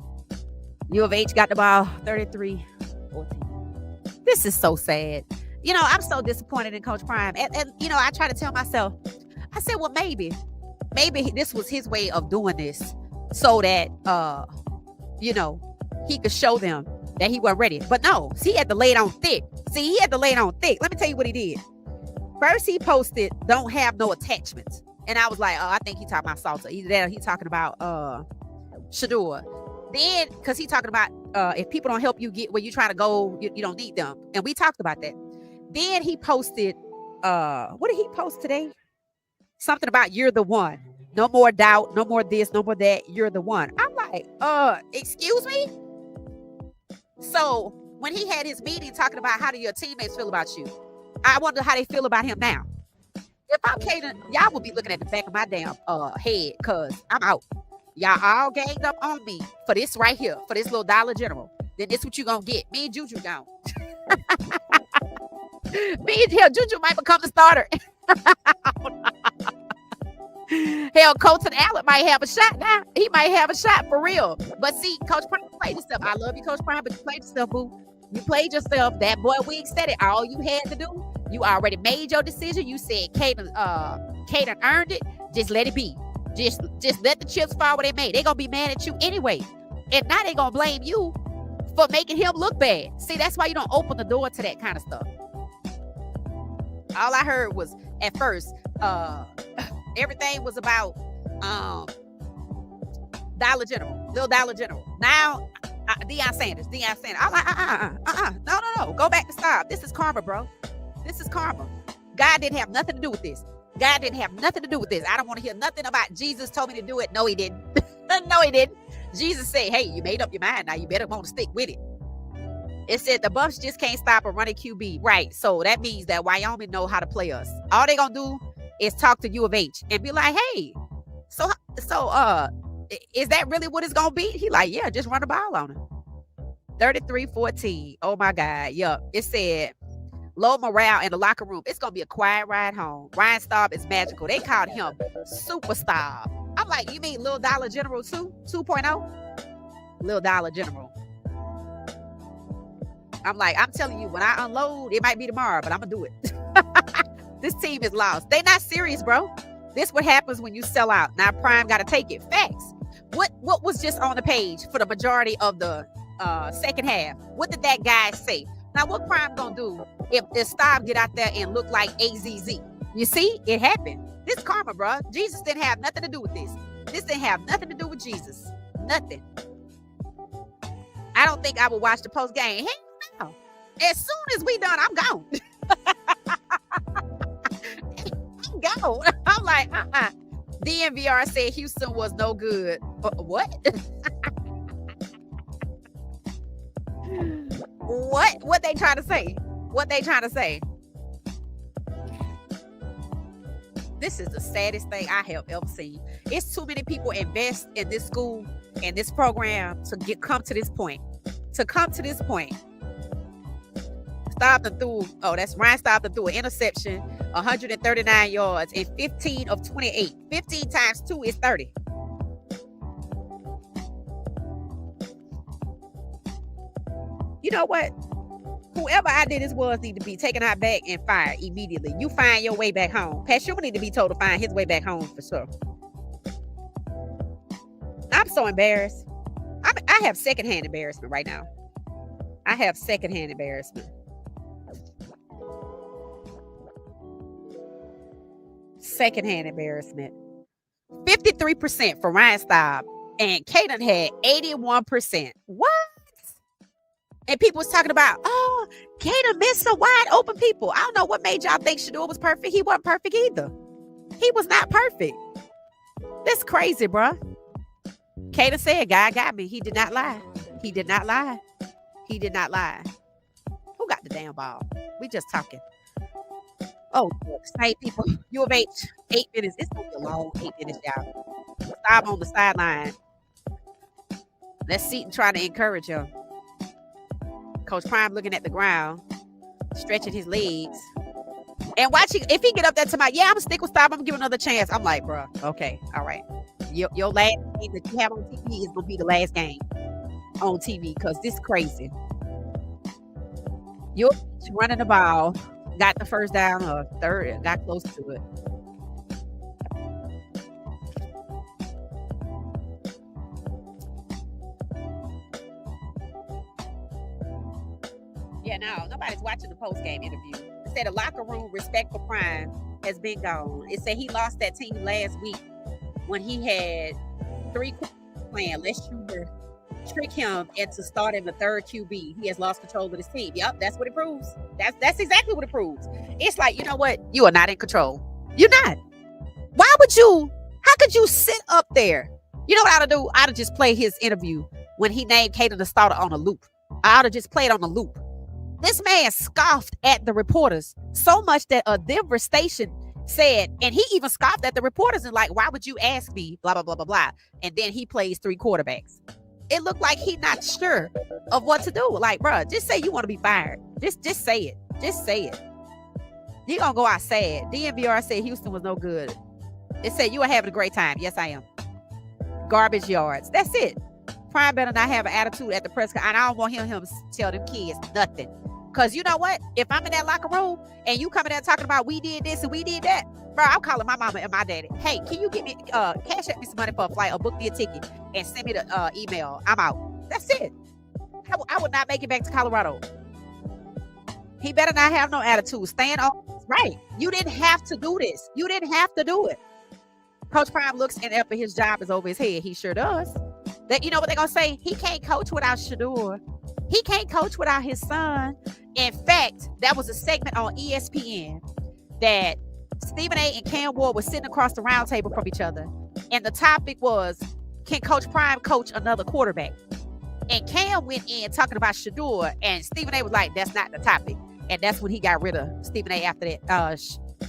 U of H got the ball 33-14. This is so sad. You know, I'm so disappointed in Coach Prime. And you know, I try to tell myself, I said, well, maybe this was his way of doing this so that, you know, he could show them that he wasn't ready. But no, see, he had to lay it on thick. Let me tell you what he did. First, he posted, don't have no attachments. And I was like, oh, I think he talking about Salter. Either that or he talking about Shador. Then, because he talking about if people don't help you get where you trying to go, you don't need them. And we talked about that. Then he posted, what did he post today? Something about you're the one. No more doubt, no more this, no more that. You're the one. I'm like, excuse me? So when he had his meeting talking about how do your teammates feel about you, I wonder how they feel about him now. If I'm Caden, y'all will be looking at the back of my damn head, because I'm out. Y'all all ganged up on me for this right here, for this little Dollar General. Then this what you gonna get. Me and Juju gone. Me and Juju might become the starter. Hell, Coach and Allen might have a shot now. He might have a shot for real. But see, Coach Prime played himself. I love you, Coach Prime, but you played yourself, boo. You played yourself. That boy Wig said it. All you had to do, you already made your decision. You said Caden earned it. Just let it be. Just let the chips fall where they may. They're gonna be mad at you anyway. And now they're gonna blame you for making him look bad. See, that's why you don't open the door to that kind of stuff. All I heard was at first, everything was about Dollar General, little Dollar General. Now, Deion Sanders. I'm like, no. Go back to stop. This is karma, bro. This is karma. God didn't have nothing to do with this. God didn't have nothing to do with this. I don't want to hear nothing about Jesus told me to do it. No, he didn't. No, he didn't. Jesus said, hey, you made up your mind. Now you better want to stick with it. It said the Buffs just can't stop a running QB. Right. So that means that Wyoming know how to play us. All they gonna do is talk to U of H and be like, hey, so is that really what it's gonna be? He like, yeah, just run the ball on him. 33-14. Oh my God. Yup. It said low morale in the locker room. It's gonna be a quiet ride home. Ryan Staub is magical. They called him Superstar. I'm like, you mean Little Dollar General 2.0? Little Dollar General. I'm like, I'm telling you, when I unload, it might be tomorrow, but I'm gonna do it. This team is lost. They not serious, bro. This what happens when you sell out. Now Prime got to take it. Facts. What was just on the page for the majority of the second half? What did that guy say? Now what Prime gonna do if Staub get out there and look like AZZ? You see, it happened. This karma, bro. Jesus didn't have nothing to do with this. This didn't have nothing to do with Jesus. Nothing. I don't think I will watch the post game. Hell no. As soon as we done, I'm gone. I'm gone. I'm like, DNVR said Houston was no good. What? What they trying to say? What they trying to say? This is the saddest thing I have ever seen. It's too many people invest in this school and this program to come to this point. To come to this point. Ryan Staub threw an interception, 139 yards, and 15 of 28. 15 times 2 is 30. You know what? Whoever I did this was need to be taken out back and fired immediately. You find your way back home. Pat Schumer need to be told to find his way back home for sure. I'm so embarrassed. I have secondhand embarrassment right now. I have secondhand embarrassment. Secondhand embarrassment. 53% for Ryan Staub, and Caden had 81%. What? And people was talking about, oh, Caden missed some wide open people. I don't know what made y'all think Shador was perfect. He wasn't perfect either. He was not perfect. That's crazy, bro. Caden said, God got me. He did not lie. He did not lie. He did not lie. Who got the damn ball? We just talking. Oh, same people. U of H, 8 minutes. It's going to be a long 8 minutes, y'all. Stop on the sideline. Let's see and try to encourage him. Coach Prime looking at the ground, stretching his legs. And watching, if he get up there to my, I'm going to stick with Staub. I'm going to give another chance. I'm like, bro, okay, all right. Your last game that you have on TV is going to be the last game on TV because this is crazy. You're running the ball, got the first down or third, got close to it. Yeah, no, nobody's watching the post-game interview. It said the locker room respect for Prime has been gone. It said he lost that team last week when he had 3 quarters playing. Les Schubert trick him into starting the third QB. He has lost control of his team. Yep, that's what it proves. That's exactly what it proves. It's like, you know what? You are not in control. You're not. Why would you? How could you sit up there? You know what I ought to do? I ought to just play his interview when he named Caden the starter on a loop. I ought to just play it on a loop. This man scoffed at the reporters so much that a Denver station said, and he even scoffed at the reporters and like, why would you ask me? Blah, blah, blah, blah, blah. And then he plays 3 quarterbacks. It looked like he's not sure of what to do. Like, bro, just say you want to be fired. Just say it. Just say it. You're going to go out sad. DNVR said Houston was no good. It said you are having a great time. Yes, I am. Garbage yards. That's it. Prime better not have an attitude at the press conference. And I don't want him to tell them kids nothing. Because you know what? If I'm in that locker room and you coming there talking about we did this and we did that, bro, I'm calling my mama and my daddy. Hey, can you give me, cash at me some money for a flight or book me a ticket and send me the email? I'm out. That's it. I would not make it back to Colorado. He better not have no attitude. Stand on right. You didn't have to do this. You didn't have to do it. Coach Prime looks and after his job is over his head. He sure does. That, you know what they're going to say? He can't coach without Shador. He can't coach without his son. In fact, that was a segment on ESPN that Stephen A. and Cam Ward were sitting across the round table from each other. And the topic was, can Coach Prime coach another quarterback? And Cam went in talking about Shador. And Stephen A. was like, that's not the topic. And that's when he got rid of Stephen A. after that.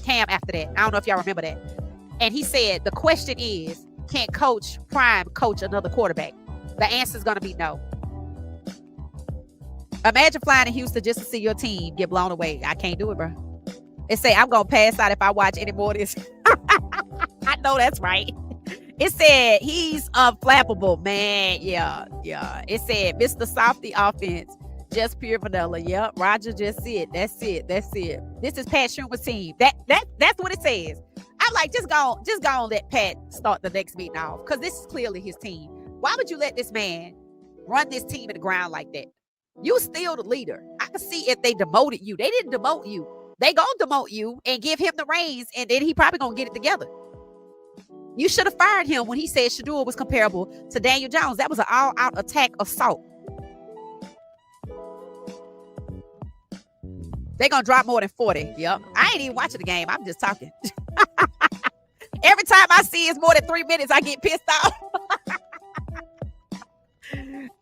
Cam after that. I don't know if y'all remember that. And he said, the question is, can Coach Prime coach another quarterback? The answer is going to be no. Imagine flying to Houston just to see your team get blown away. I can't do it, bro. It say I'm going to pass out if I watch any more of this. I know that's right. It said he's unflappable, man. Yeah. It said Mr. Softy offense, just pure vanilla. Yep, Roger, just it. That's it. This is Pat Schumer's team. That's what it says. I'm like, just go and let Pat start the next meeting off, because this is clearly his team. Why would you let this man run this team in the ground like that? You still the leader. I can see if they demoted you. They didn't demote you. They gonna demote you and give him the reins, and then he probably gonna get it together. You should have fired him when he said Shador was comparable to Daniel Jones. That was an all-out attack assault. They're gonna drop more than 40. Yep. I ain't even watching the game. I'm just talking. Every time I see it's more than 3 minutes, I get pissed off.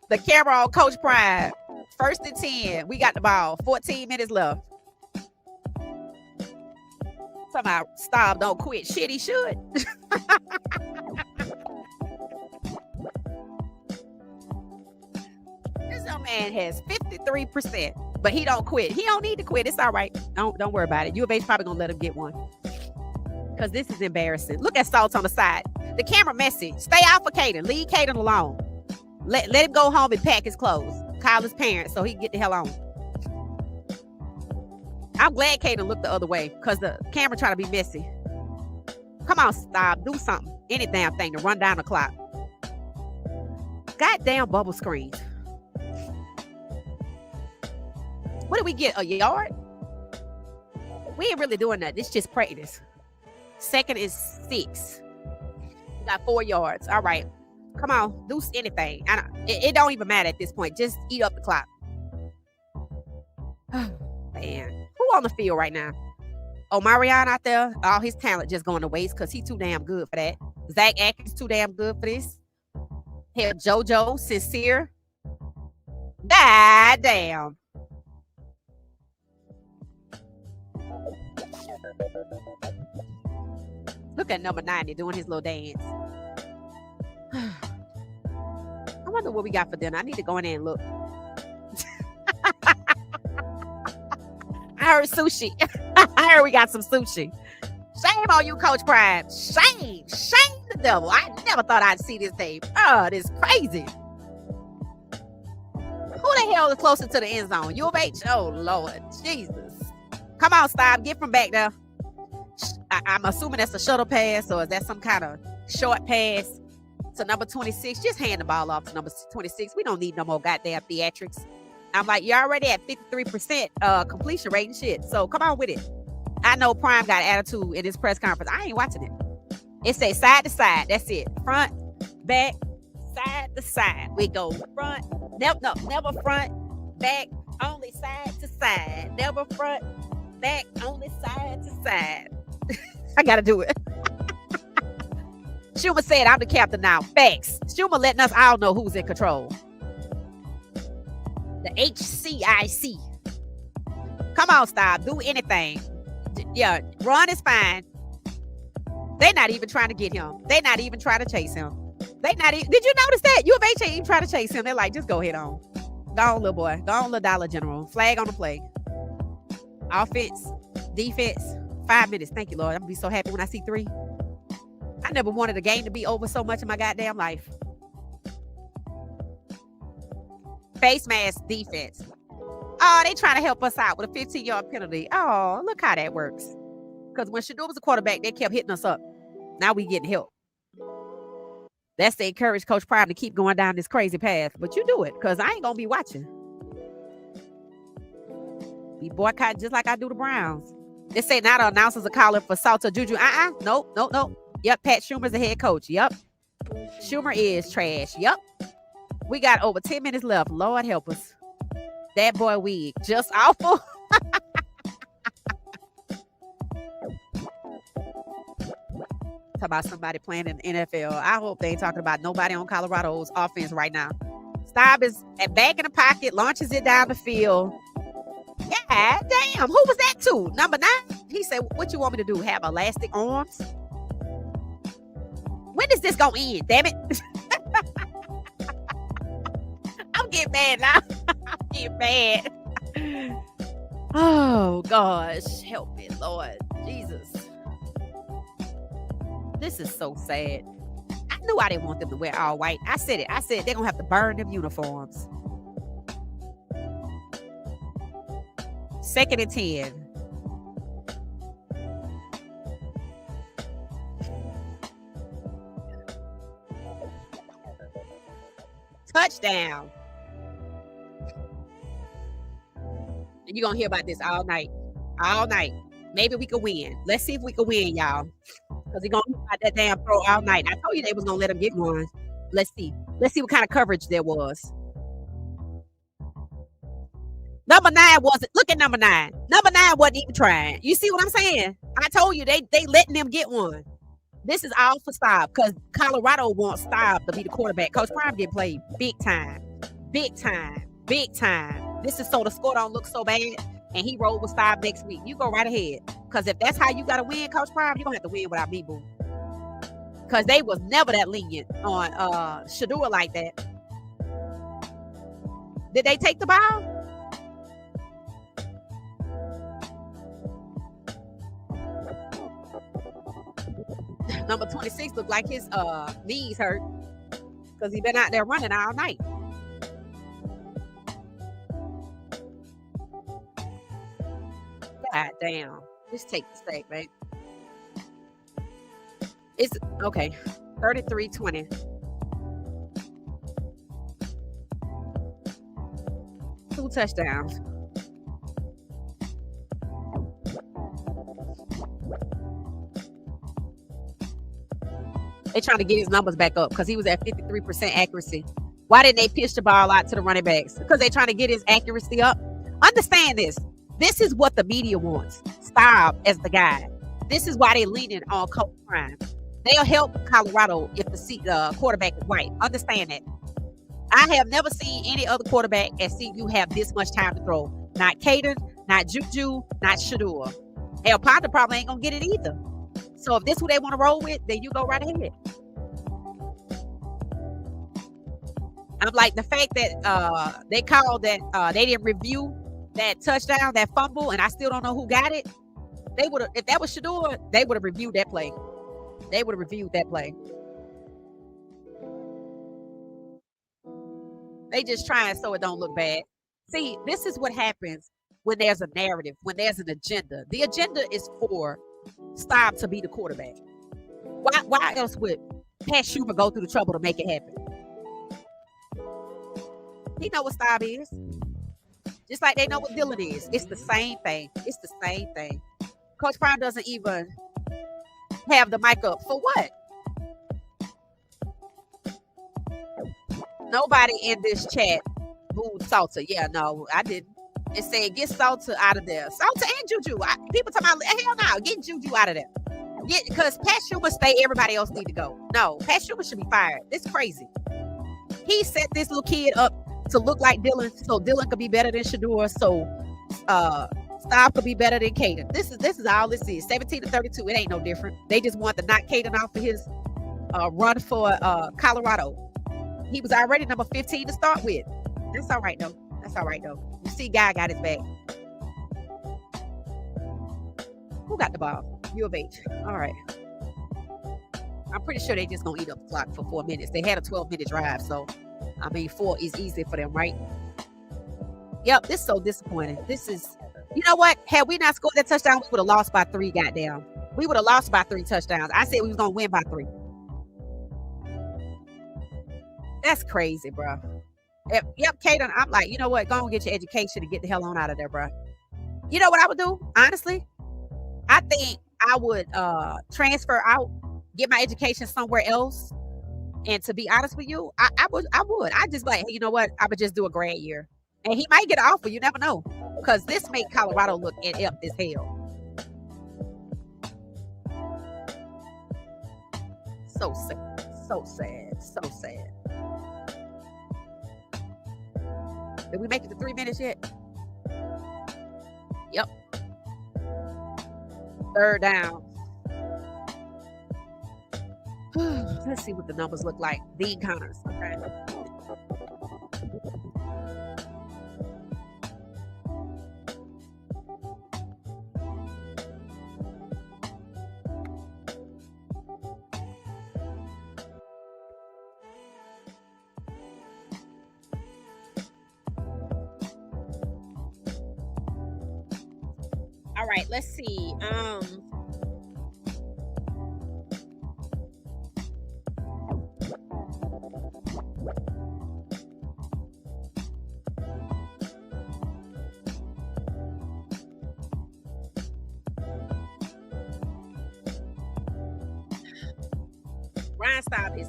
The camera on Coach Prime. 1st and 10. We got the ball. 14 minutes left. Somehow Staub don't quit. Shit, he should. This young man has 53%, but he don't quit. He don't need to quit. It's all right. Don't worry about it. U of H probably gonna let him get one, because this is embarrassing. Look at Salts on the side. The camera messy. Stay out for Caden. Leave Caden alone. Let him go home and pack his clothes. Call his parents so he can get the hell on. I'm glad Caden looked the other way, because the camera trying to be messy. Come on, stop. Do something. Any damn thing to run down the clock. Goddamn bubble screen. What did we get? A yard? We ain't really doing that. This just practice. 2nd is 6. We got 4 yards. All right. Come on. Do anything. It don't even matter at this point. Just eat up the clock. Man. Who on the field right now? Oh, Marion out there. All his talent just going to waste because he's too damn good for that. Zach Atkins too damn good for this. Hell, JoJo, Sincere. God damn. Look at number 90 doing his little dance. I wonder what we got for dinner. I need to go in there and look. I heard sushi. I heard we got some sushi. Shame on you, Coach Prime. Shame the devil. I never thought I'd see this thing. Oh, this is crazy. Who the hell is closer to the end zone? U of H? Oh, Lord. Jesus. Come on, Stop. Get from back there. I'm assuming that's a shuttle pass, or is that some kind of short pass to number 26? Just hand the ball off to number 26. We don't need no more goddamn theatrics. I'm like, you're already at 53% completion rate and shit. So come on with it. I know Prime got attitude in this press conference. I ain't watching it. It says side to side. That's it. Front, back, side to side. We go front, never front, back, only side to side. Never front, back, only side to side. I gotta do it. Schumer said, I'm the captain now. Facts. Schumer letting us all know who's in control. The HCIC. Come on, stop. Do anything. Yeah, Ron is fine. They're not even trying to get him. They're not even trying to chase him. They not even. Did you notice that? U of H ain't even trying to chase him. They're like, just go head on. Go on, little boy. Go on, little Dollar General. Flag on the play. Offense, defense, 5 minutes. Thank you, Lord. I'm gonna be so happy when I see 3. I never wanted a game to be over so much in my goddamn life. Face mask defense. Oh, they trying to help us out with a 15-yard penalty. Oh, look how that works. Because when Shador was a quarterback, they kept hitting us up. Now we getting help. That's to encourage Coach Prime to keep going down this crazy path. But you do it, because I ain't going to be watching. Be boycotting just like I do the Browns. They say now the announcers are calling for Salter Juju. Nope. Yep, Pat Schumer's the head coach. Yep. Schumer is trash. Yep. We got over 10 minutes left. Lord help us. That boy wig. Just awful. Talk about somebody playing in the NFL. I hope they ain't talking about nobody on Colorado's offense right now. Staub is back in the pocket, launches it down the field. Yeah, damn. Who was that to? Number 9? He said, what you want me to do? Have elastic arms? When is this gonna end? Damn it. I'm getting mad now. I'm getting mad. Oh gosh, help me, Lord Jesus. This is so sad. I knew I didn't want them to wear all white. I said it. I said they're gonna have to burn them uniforms. 2nd and 10. Touchdown. And you're gonna hear about this all night. All night. Maybe we could win. Let's see if we can win, y'all. Because we're gonna hear about that damn throw all night. I told you they was gonna let them get one. Let's see. Let's see what kind of coverage there was. Number 9 wasn't. Look at number 9. Number 9 wasn't even trying. You see what I'm saying? I told you they letting them get one. This is all for Staub because Colorado wants Staub to be the quarterback. Coach Prime get played big time. Big time. Big time. This is so the score don't look so bad and he rolled with Staub next week. You go right ahead. Because if that's how you got to win, Coach Prime, you're going to have to win without me, boo. Because they was never that lenient on Shador like that. Did they take the ball? Number 26 looked like his knees hurt because he been out there running all night. God damn. Just take the sack, babe. It's okay. 33-20. 2 touchdowns. They trying to get his numbers back up because he was at 53% accuracy. Why didn't they pitch the ball out to the running backs? Because they trying to get his accuracy up. Understand this. This is what the media wants. Staub as the guy. This is why they're leaning on Coach Prime. They'll help Colorado if the quarterback is white. Understand that. I have never seen any other quarterback at CU have this much time to throw. Not Caden, not Juju, not Shador. Hell, Ponder probably ain't going to get it either. So if this is who they want to roll with, then you go right ahead. I'm like the fact that they called that they didn't review that touchdown, that fumble, and I still don't know who got it. They would have, if that was Shador, they would have reviewed that play. They would have reviewed that play. They just trying so it don't look bad. See, this is what happens when there's a narrative, when there's an agenda. The agenda is for Staub to be the quarterback. Why else would Pat Schumer go through the trouble to make it happen? He know what Staub is. Just like they know what Dylan is. It's the same thing. It's the same thing. Coach Prime doesn't even have the mic up. For what? Nobody in this chat booed Salter. Yeah, no, I didn't. It said get Salter out of there. Salter and Juju. People talking about hell no, get Juju out of there. Because Pat Schumer stay, everybody else need to go. No, Pat Schumer should be fired. It's crazy. He set this little kid up to look like Dylan, so Dylan could be better than Shador, so Style could be better than Caden. This is all this is. 17-32. It ain't no different. They just want to knock Caden off of his run for Colorado. He was already number 15 to start with. That's all right though. That's all right though. You see, Guy got his back. Who got the ball? U of H. All right. I'm pretty sure they just gonna eat up the clock for 4 minutes. They had a 12-minute drive, so I mean 4 is easy for them, right? Yep, this is so disappointing. This is, you know what? Had we not scored that touchdown, we would have lost by 3. Goddamn, we would have lost by 3 touchdowns. I said we was gonna win by 3. That's crazy, bro. Yep, Kaden. I'm like, you know what? Go and get your education and get the hell on out of there, bro. You know what I would do? Honestly, I think I would transfer out, get my education somewhere else. And to be honest with you, I would. I just like, hey, you know what? I would just do a grad year, and he might get an offer. You never know, because this make Colorado look inept as hell. So sad. So sad. So sad. Did we make it to 3 minutes yet? Yep. 3rd down. Let's see what the numbers look like. Dean Connors. Okay. All right, let's see. Ryan Staub is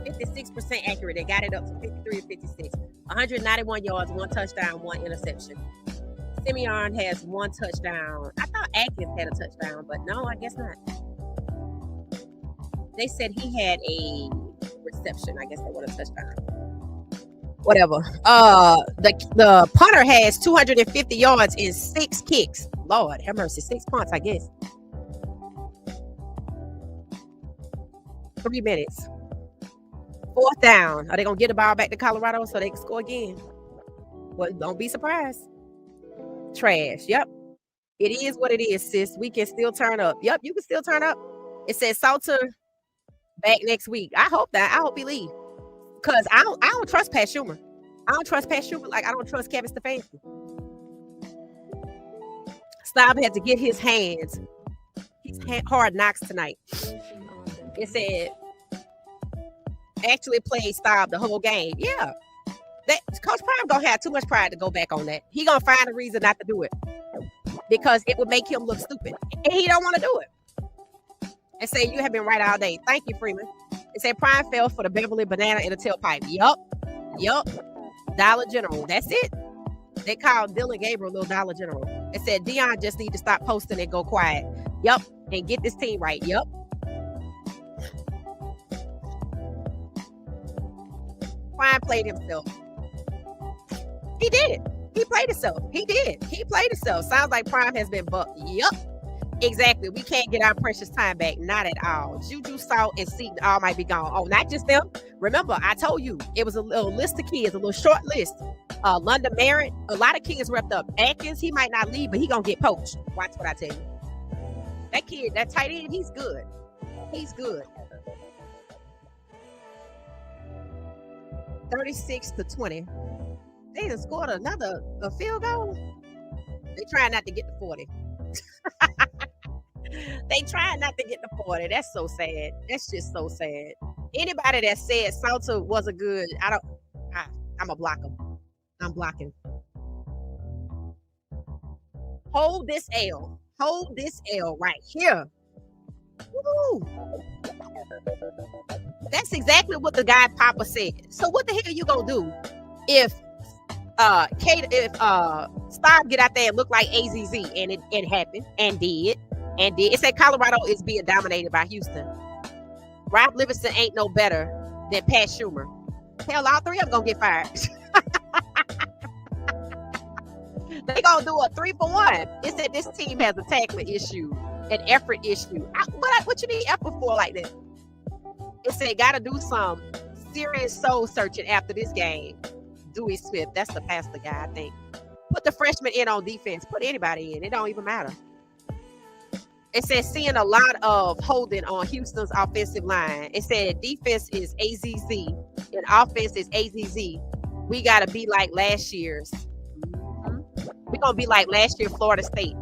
56% accurate. They got it up to 53 to 56. 191 yards, 1 touchdown, 1 interception. Simeon has 1 touchdown. I thought Atkins had a touchdown, but no, I guess not. They said he had a reception. I guess they want a touchdown. Whatever. The punter has 250 yards and 6 kicks. Lord have mercy, 6 punts, I guess. 3 minutes. 4th down. Are they gonna get the ball back to Colorado so they can score again? Well, don't be surprised. Trash. Yep. It is what it is, sis. We can still turn up. Yep, you can still turn up. It says Salter back next week. I hope he leave. Because I don't trust Pat Schumer. I don't trust Pat Schumer like I don't trust Kevin Stefanski. Staub had to get his hands. He's hard knocks tonight. It said actually played Staub the whole game. Yeah. That Coach Prime gonna have too much pride to go back on that. He gonna find a reason not to do it because it would make him look stupid, and he don't want to do it. And say you have been right all day. Thank you, Freeman. It said Prime fell for the Beverly banana in the tailpipe. Yup. Dollar General. That's it. They called Dylan Gabriel little Dollar General. It said Dion just need to stop posting and go quiet. Yup, and get this team right. Yup. Prime played himself. He did. He played himself. He did. He played himself. Sounds like Prime has been bucked. Yup. Exactly. We can't get our precious time back. Not at all. Juju, Salt, and Seaton all might be gone. Oh, not just them. Remember, I told you it was a little list of kids, a little short list. London Merritt, a lot of kids wrapped up. Atkins, he might not leave, but he gonna get poached. Watch what I tell you. That kid, that tight end, he's good. He's good. 36-20. They done scored a field goal. They trying not to get to 40. They trying not to get to 40. That's so sad. That's just so sad. Anybody that said Salter wasn't good, I'm gonna block them. I'm blocking. Hold this L. Hold this L right here. Ooh, that's exactly what the guy Papa said. So what the hell you gonna do if Star get out there and look like AZZ, and it happened and did. It said Colorado is being dominated by Houston. Rob Livingston ain't no better than Pat Schumer. Hell, all three of them gonna get fired. They gonna do a 3-for-1. It said this team has a tackling issue, an effort issue. What you need effort for like that? It said gotta do some serious soul searching after this game. Dewey Smith, that's the pastor guy, I think. Put the freshman in on defense. Put anybody in. It don't even matter. It says seeing a lot of holding on Houston's offensive line. It said defense is AZZ and offense is AZZ. We got to be like last year's. We're going to be like last year Florida State.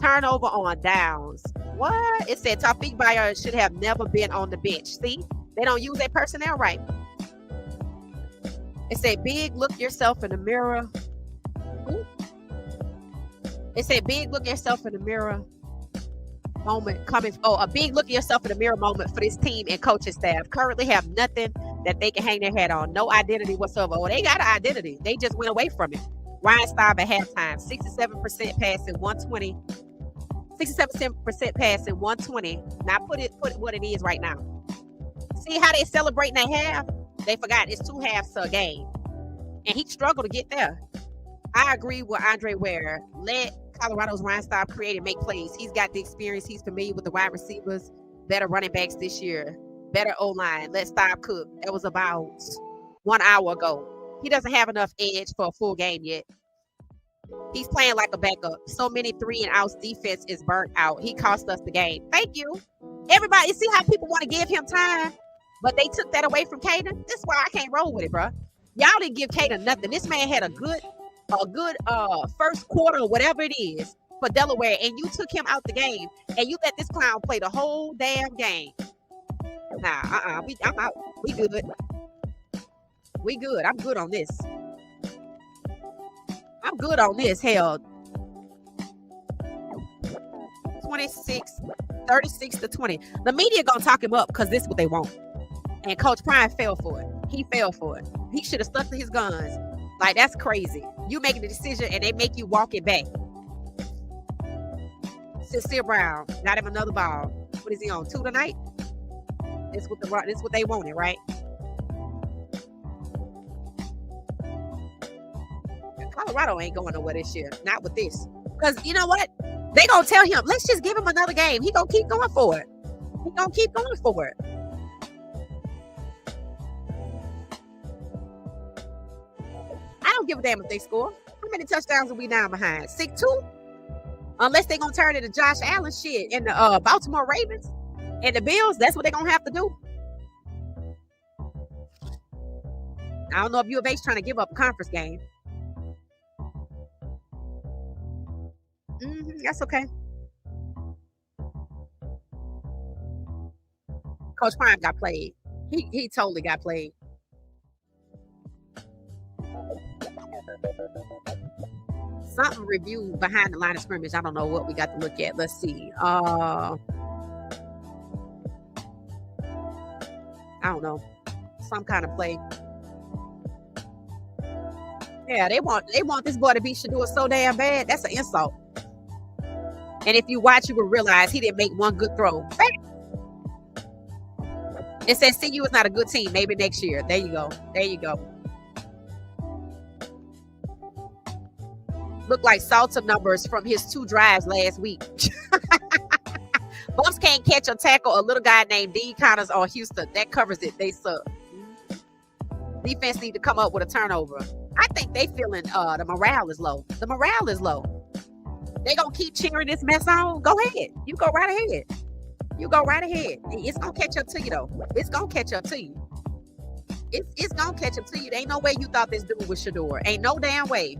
Turnover on downs. What? It said Taufik Bayer should have never been on the bench. See? They don't use their personnel right. It said big look yourself in the mirror. Ooh. It said big look yourself in the mirror moment coming. Oh, a big look at yourself in the mirror moment for this team and coaching staff. Currently have nothing that they can hang their hat on. No identity whatsoever. Oh, they got an identity. They just went away from it. Ryan Staub at halftime, 67% passing, 120. 67% passing, 120. Now put it what it is right now. See how they celebrating that half? They forgot it's 2 halves to a game. And he struggled to get there. I agree with Andre Ware. Let Colorado's Ryan Staub create and make plays. He's got the experience. He's familiar with the wide receivers. Better running backs this year. Better O-line. Let Staub cook. That was about 1 hour ago. He doesn't have enough edge for a full game yet. He's playing like a backup. So many 3-and-outs. Defense is burnt out. He cost us the game. Thank you. Everybody, see how people want to give him time? But they took that away from Caden. That's why I can't roll with it, bro. Y'all didn't give Caden nothing. This man had a good first quarter or whatever it is for Delaware, and you took him out the game, and you let this clown play the whole damn game. Nah, I'm out. We good. We good. I'm good on this. I'm good on this. Hell, 36-20. The media gonna talk him up because this is what they want. And Coach Prime fell for it. He fell for it. He should have stuck to his guns. Like, that's crazy. You making the decision and they make you walk it back. Sincere Brown got him another ball. What is he on? 2 tonight? This what they wanted, right? Colorado ain't going nowhere this year. Not with this. Because you know what? They gonna tell him, let's just give him another game. He gonna keep going for it. He gonna keep going for it. I don't give a damn if they score. How many touchdowns are we down behind? 6-2? Unless they gonna turn it to Josh Allen shit and the Baltimore Ravens and the Bills. That's what they're gonna have to do. I don't know if U of H trying to give up a conference game. That's okay. Coach Prime got played. He totally got played. Something review behind the line of scrimmage. I don't know what we got to look at. Let's see. I don't know. Some kind of play. Yeah, they want this boy to beat Shador so damn bad. That's an insult. And if you watch, you will realize he didn't make one good throw. It says CU is not a good team. Maybe next year. There you go. There you go. Look like Salter numbers from his 2 drives last week. Bucks can't catch a tackle. A little guy named D. Connors on Houston. That covers it. They suck. Defense need to come up with a turnover. I think they feeling the morale is low. The morale is low. They gonna keep cheering this mess on. Go ahead. You go right ahead. You go right ahead. It's gonna catch up to you though. It's gonna catch up to you. It's gonna catch up to you. There ain't no way you thought this dude was Shador. Ain't no damn way.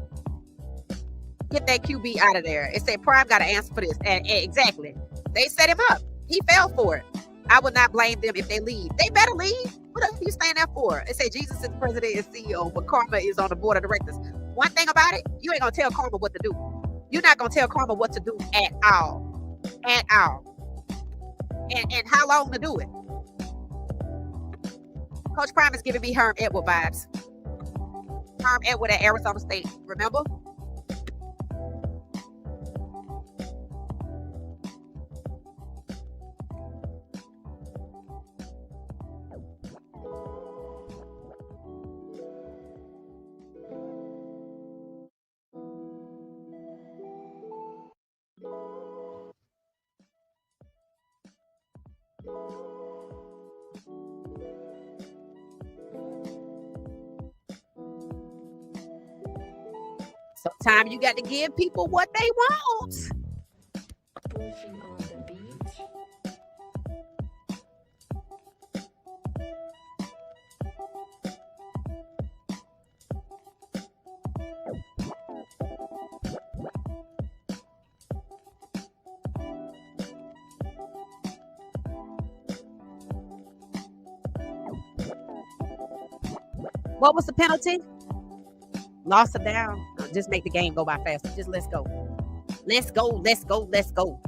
Get that QB out of there. It said Prime got to answer for this. And exactly. They set him up. He fell for it. I would not blame them if they leave. They better leave. What else are you staying there for? It said Jesus is president and CEO, but Karma is on the board of directors. One thing about it, you ain't gonna tell Karma what to do. You're not gonna tell Karma what to do at all. At all. and how long to do it. Coach Prime is giving me Herm Edward vibes. Herm Edward at Arizona State, remember? Sometimes you got to give people what they want. Pushing on the beat. What was the penalty? Lost or down. Just make the game go by faster. Just let's go. Let's go. Let's go. Let's go.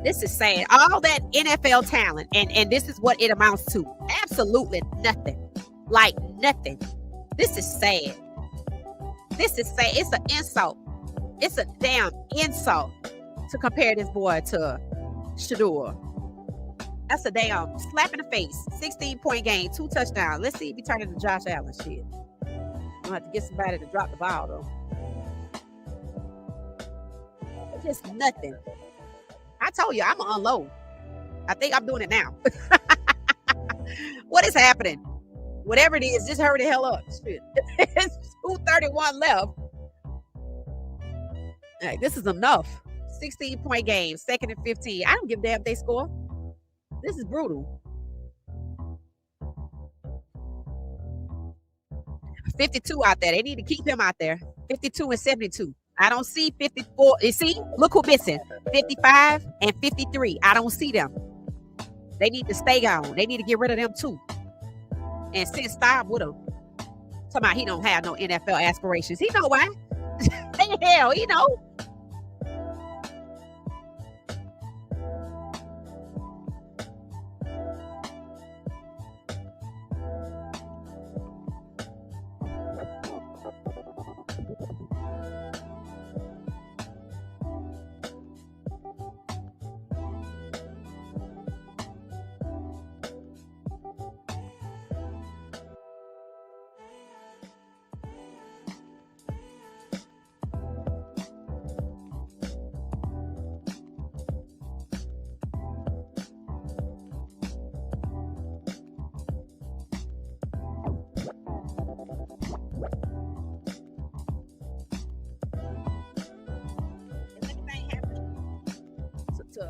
This is sad. All that NFL talent, and this is what it amounts to. Absolutely nothing. Like nothing. This is sad. This is sad. It's an insult. It's a damn insult to compare this boy to Shador. That's a damn slap in the face. 16-point game, 2 touchdowns. Let's see if he turn into Josh Allen shit. I'm gonna have to get somebody to drop the ball though. Just nothing. I told you I'm gonna unload. I think I'm doing it now. What is happening? Whatever it is, just hurry the hell up. Shit. It's 2:31 left. Hey, this is enough. 16-point game, 2nd and 15. I don't give a damn if they score. This is brutal. 52 out there. They need to keep him out there. 52 and 72. I don't see 54. You see? Look who's missing. 55 and 53. I don't see them. They need to stay gone. They need to get rid of them too. And sit stop with him. Talking about he don't have no NFL aspirations. He know why. Hell, he know.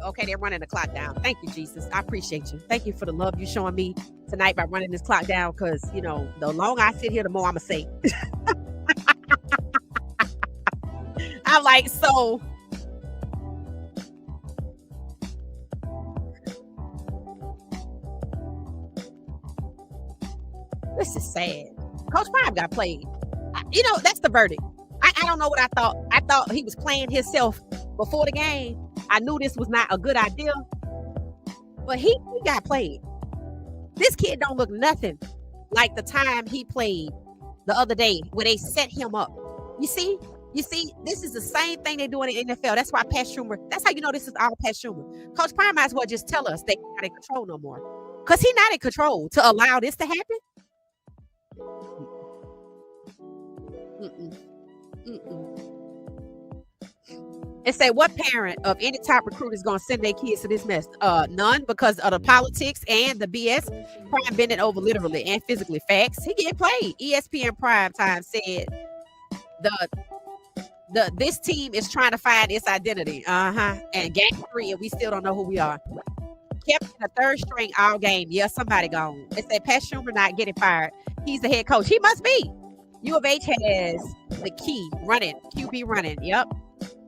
Okay, they're running the clock down. Thank you, Jesus. I appreciate you. Thank you for the love you're showing me tonight by running this clock down, because, you know, the longer I sit here, the more I'm going to say. I'm like, so. This is sad. Coach Prime got played. You know, that's the verdict. I don't know what I thought. I thought he was playing himself before the game. I knew this was not a good idea, but he got played. This kid don't look nothing like the time he played the other day where they set him up. You see, this is the same thing they do in the NFL. That's why Pat Schumer, that's how you know this is all Pat Schumer. Coach Prime might as well just tell us they're not in control no more, because he's not in control to allow this to happen. It say, what parent of any top recruit is going to send their kids to this mess? None, because of the politics and the BS. Prime bending over literally and physically. Facts. He get played. ESPN Prime Time said this team is trying to find its identity. And game 3, and we still don't know who we are. Kept in the 3rd string all game. Yeah, somebody gone. It said Pat Schumer not getting fired. He's the head coach. He must be. U of H has the key running. QB running. Yep.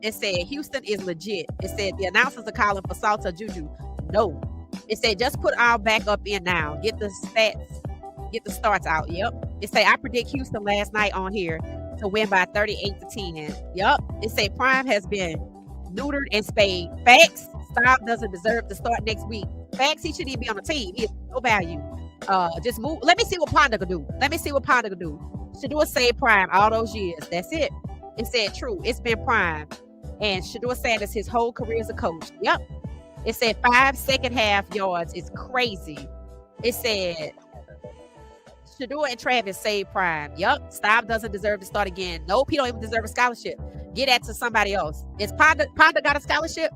It said Houston is legit. It said the announcers are calling for Salsa Juju. No. It said just put our backup in now. Get the stats. Get the starts out. Yep. It said I predict Houston last night on here to win by 38-10. Yep. It said Prime has been neutered and spayed. Facts. Staub doesn't deserve to start next week. Facts, he shouldn't even be on the team. He has no value. Just move. Let me see what Ponder could do. Shadua said Prime all those years. That's it. It said true. It's been Prime. And Shadua Sanders his whole career as a coach. Yep. It said 5 second half yards is crazy. It said Shadua and Travis saved Prime. Yep. Staub doesn't deserve to start again. Nope. He don't even deserve a scholarship. Get that to somebody else. Is Ponder got a scholarship?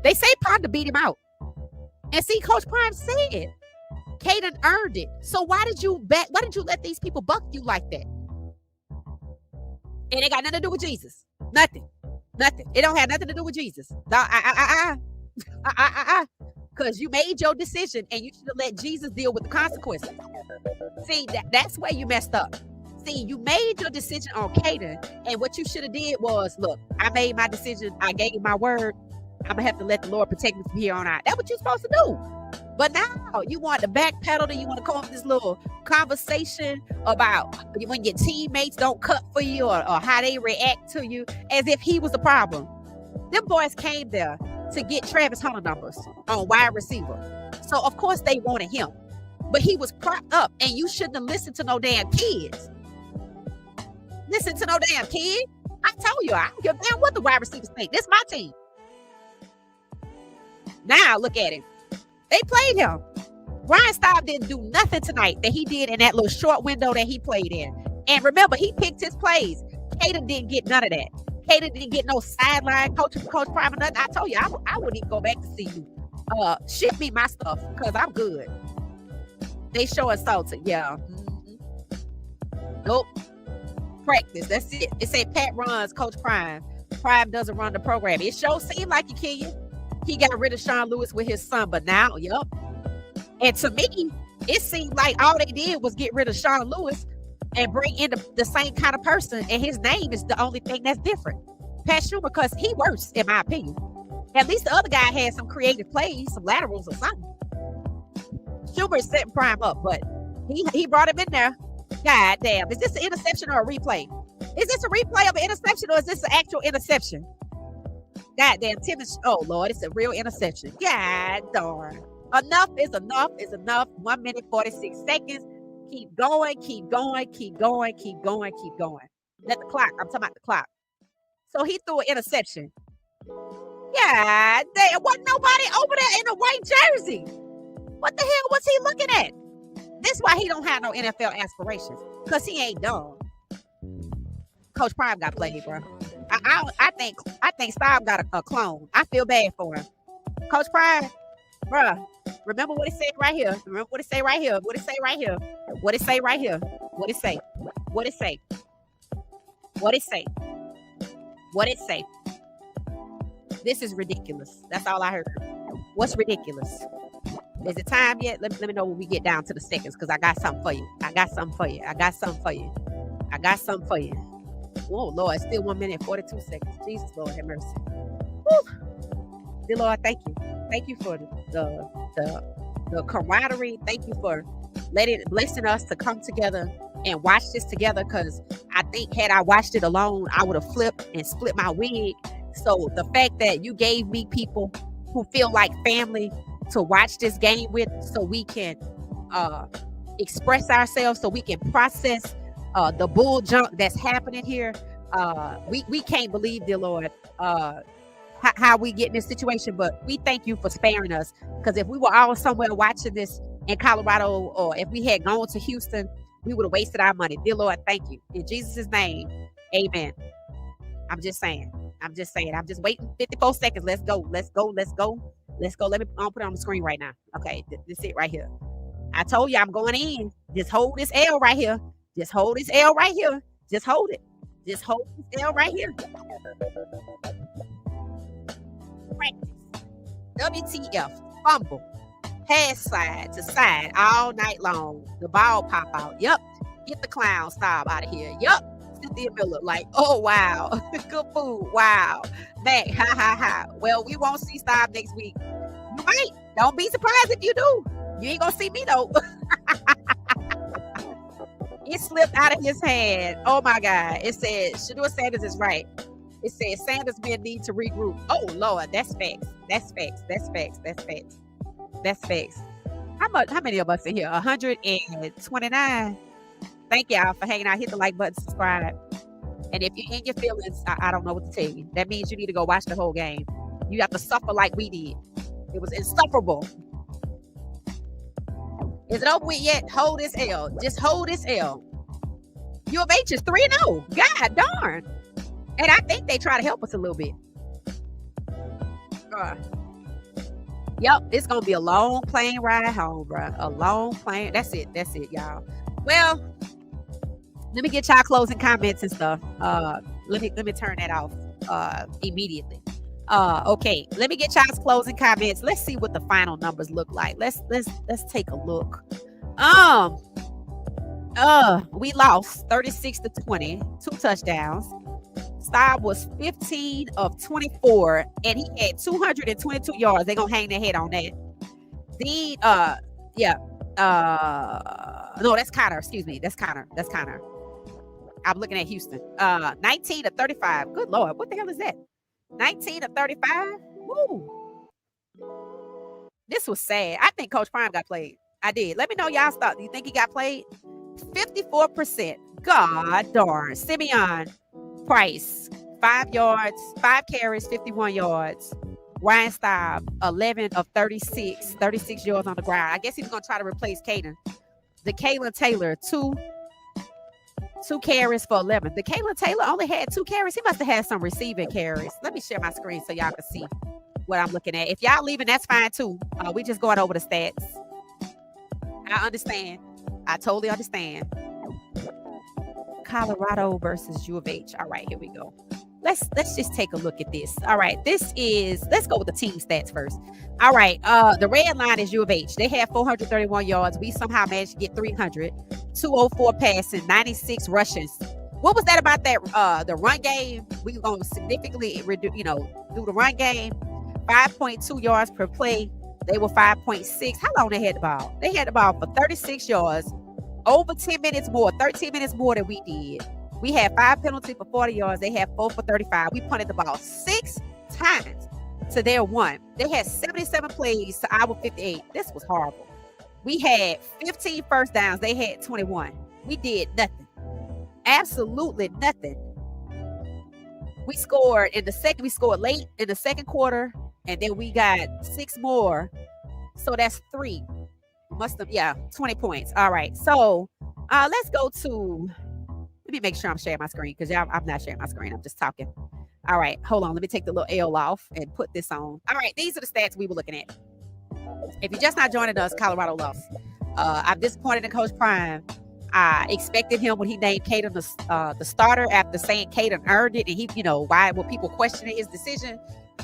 They say Ponder beat him out. And see, Coach Prime said Caden earned it. So why did you let these people buck you like that? And it got nothing to do with Jesus. Nothing. It don't have nothing to do with Jesus. Because you made your decision and you should have let Jesus deal with the consequences. See, that's where you messed up. See, you made your decision on Caden, and what you should have did was, look, I made my decision. I gave my word. I'm going to have to let the Lord protect me from here on out. That's what you're supposed to do. But now you want to backpedal and you want to come up with this little conversation about when your teammates don't cut for you or how they react to you as if he was the problem. Them boys came there to get Travis Hunter numbers on wide receiver. So, of course, they wanted him. But he was propped up, and you shouldn't have listened to no damn kids. Listen to no damn kid. I told you, I don't give a damn what the wide receivers think. This is my team. Now, look at him. They played him. Ryan Staub didn't do nothing tonight that he did in that little short window that he played in. And remember, he picked his plays. Caden didn't get none of that. Caden didn't get no sideline coach Prime or nothing. I told you, I wouldn't even go back to see you. Ship me my stuff because I'm good. They show us salty. Yeah. Mm-hmm. Nope. Practice. That's it. It said Pat runs Coach Prime. Prime doesn't run the program. It sure seemed like he got rid of Sean Lewis with his son, but now, yep. And to me, it seemed like all they did was get rid of Sean Lewis and bring in the same kind of person, and his name is the only thing that's different. Pat Schumer, because he worse, in my opinion. At least the other guy had some creative plays, some laterals or something. Schumer is setting Prime up, but he brought him in there. God damn. Is this an interception or a replay? Is this a replay of an interception or is this an actual interception? God damn, Tim is, oh Lord, it's a real interception. God darn. Enough is enough is enough. 1 minute, 46 seconds. Keep going, keep going, keep going, keep going, keep going. Let the clock, I'm talking about the clock. So he threw an interception. God damn, wasn't nobody over there in a white jersey. What the hell was he looking at? This why he don't have no NFL aspirations. Because he ain't dumb. Coach Prime got played, bro. I think Staub got a clone. I feel bad for him. Coach Prime, bruh, remember what it said right here. Remember what it say right here. What it say right here. What it say right here. What it say. What it say. What it say. What it say. This is ridiculous. That's all I heard. What's ridiculous? Is it time yet? Let me know when we get down to the seconds because I got something for you. I got something for you. I got something for you. I got something for you. Oh, Lord, it's still 1 minute, 42 seconds. Jesus, Lord, have mercy. Whew. Dear Lord, thank you. Thank you for the camaraderie. Thank you for blessing us to come together and watch this together because I think had I watched it alone, I would have flipped and split my wig. So the fact that you gave me people who feel like family to watch this game with so we can express ourselves, so we can process the bull junk that's happening here. We can't believe, dear Lord, how we get in this situation, but we thank you for sparing us because if we were all somewhere watching this in Colorado or if we had gone to Houston, we would have wasted our money. Dear Lord, thank you. In Jesus' name, amen. I'm just saying. I'm just waiting 54 seconds. Let's go. Let me put it on the screen right now. Okay, this is it right here. I told you I'm going in. Just hold this L right here. Just hold this L right here. Just hold it. Just hold this L right here. Practice. WTF. Fumble. Pass side to side all night long. The ball pop out. Yep. Get the clown Staub out of here. Yep. Cynthia Miller, like, oh wow, good food, wow. Mac, ha ha ha. Well, we won't see Staub next week. You might. Don't be surprised if you do. You ain't gonna see me though. It slipped out of his hand. Oh my God. It said, Shadua Sanders is right. It says Sanders men need to regroup. Oh Lord, that's facts. That's facts. That's facts. That's facts. That's facts. How many of us in here? 129. Thank y'all for hanging out. Hit the like button, subscribe. And if you're in your feelings, I don't know what to tell you. That means you need to go watch the whole game. You have to suffer like we did. It was insufferable. Is it over with yet? Hold this L. Just hold this L. U of H is 3-0. God darn. And I think they try to help us a little bit. Yep, it's going to be a long plane ride home, bro. A long plane. That's it, y'all. Well, let me get y'all closing comments and stuff. Let me turn that off immediately. Okay, let me get y'all's closing comments. Let's see what the final numbers look like. Let's take a look. We lost 36-20, 2 touchdowns. Staub was 15 of 24, and he had 222 yards. They're gonna hang their head on that. No, that's Connor. Excuse me, that's Connor. I'm looking at Houston. 19-35. Good Lord, what the hell is that? 19-35. Woo. This was sad. I think Coach Prime got played. I did. Let me know y'all's thought. Do you think he got played? 54%. God darn. Simeon Price, 5 yards, 5 carries, 51 yards. Ryan Staub, 11 of 36 yards on the ground. I guess he was going to try to replace Caden. DeKayla Taylor, 2 carries for 11. DeKayla Taylor only had 2 carries. He must have had some receiving carries. Let me share my screen so y'all can see what I'm looking at. If y'all leaving, that's fine too. We just going over the stats. I understand. I totally understand. Colorado versus U of H. All right, here we go. Let's just take a look at this. All right, let's go with the team stats first. All right, the red line is U of H. They had 431 yards. We somehow managed to get 300. 204 passing, 96 rushes. What was that about that? The run game. We were going to significantly reduce, do the run game. 5.2 yards per play. They were 5.6. How long they had the ball? They had the ball for 36 yards. Over 10 minutes more, 13 minutes more than we did. We had 5 penalties for 40 yards. They had 4 for 35. We punted the ball 6 times to their 1. They had 77 plays to our 58. This was horrible. We had 15 first downs. They had 21. We did nothing. Absolutely nothing. We scored late in the second quarter, and then we got 6 more. So that's 3. 20 points. All right. So let's go to, let me make sure I'm sharing my screen because I'm not sharing my screen. I'm just talking. All right. Hold on. Let me take the little L off and put this on. All right. These are the stats we were looking at. If you're just not joining us, Colorado lost. I'm disappointed in Coach Prime. I expected him when he named Caden the starter after saying Caden earned it. And why were people questioning his decision?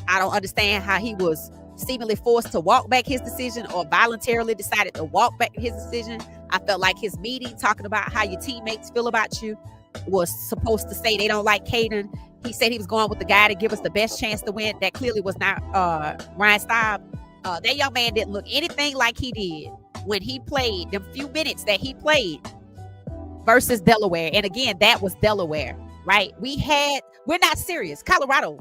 I don't understand how he was seemingly forced to walk back his decision or voluntarily decided to walk back his decision. I felt like his meeting talking about how your teammates feel about you was supposed to say they don't like Caden. He said he was going with the guy to give us the best chance to win. That clearly was not Ryan Staub. That young man didn't look anything like he did when he played the few minutes that he played versus Delaware. And again, that was Delaware, right? We're not serious. Colorado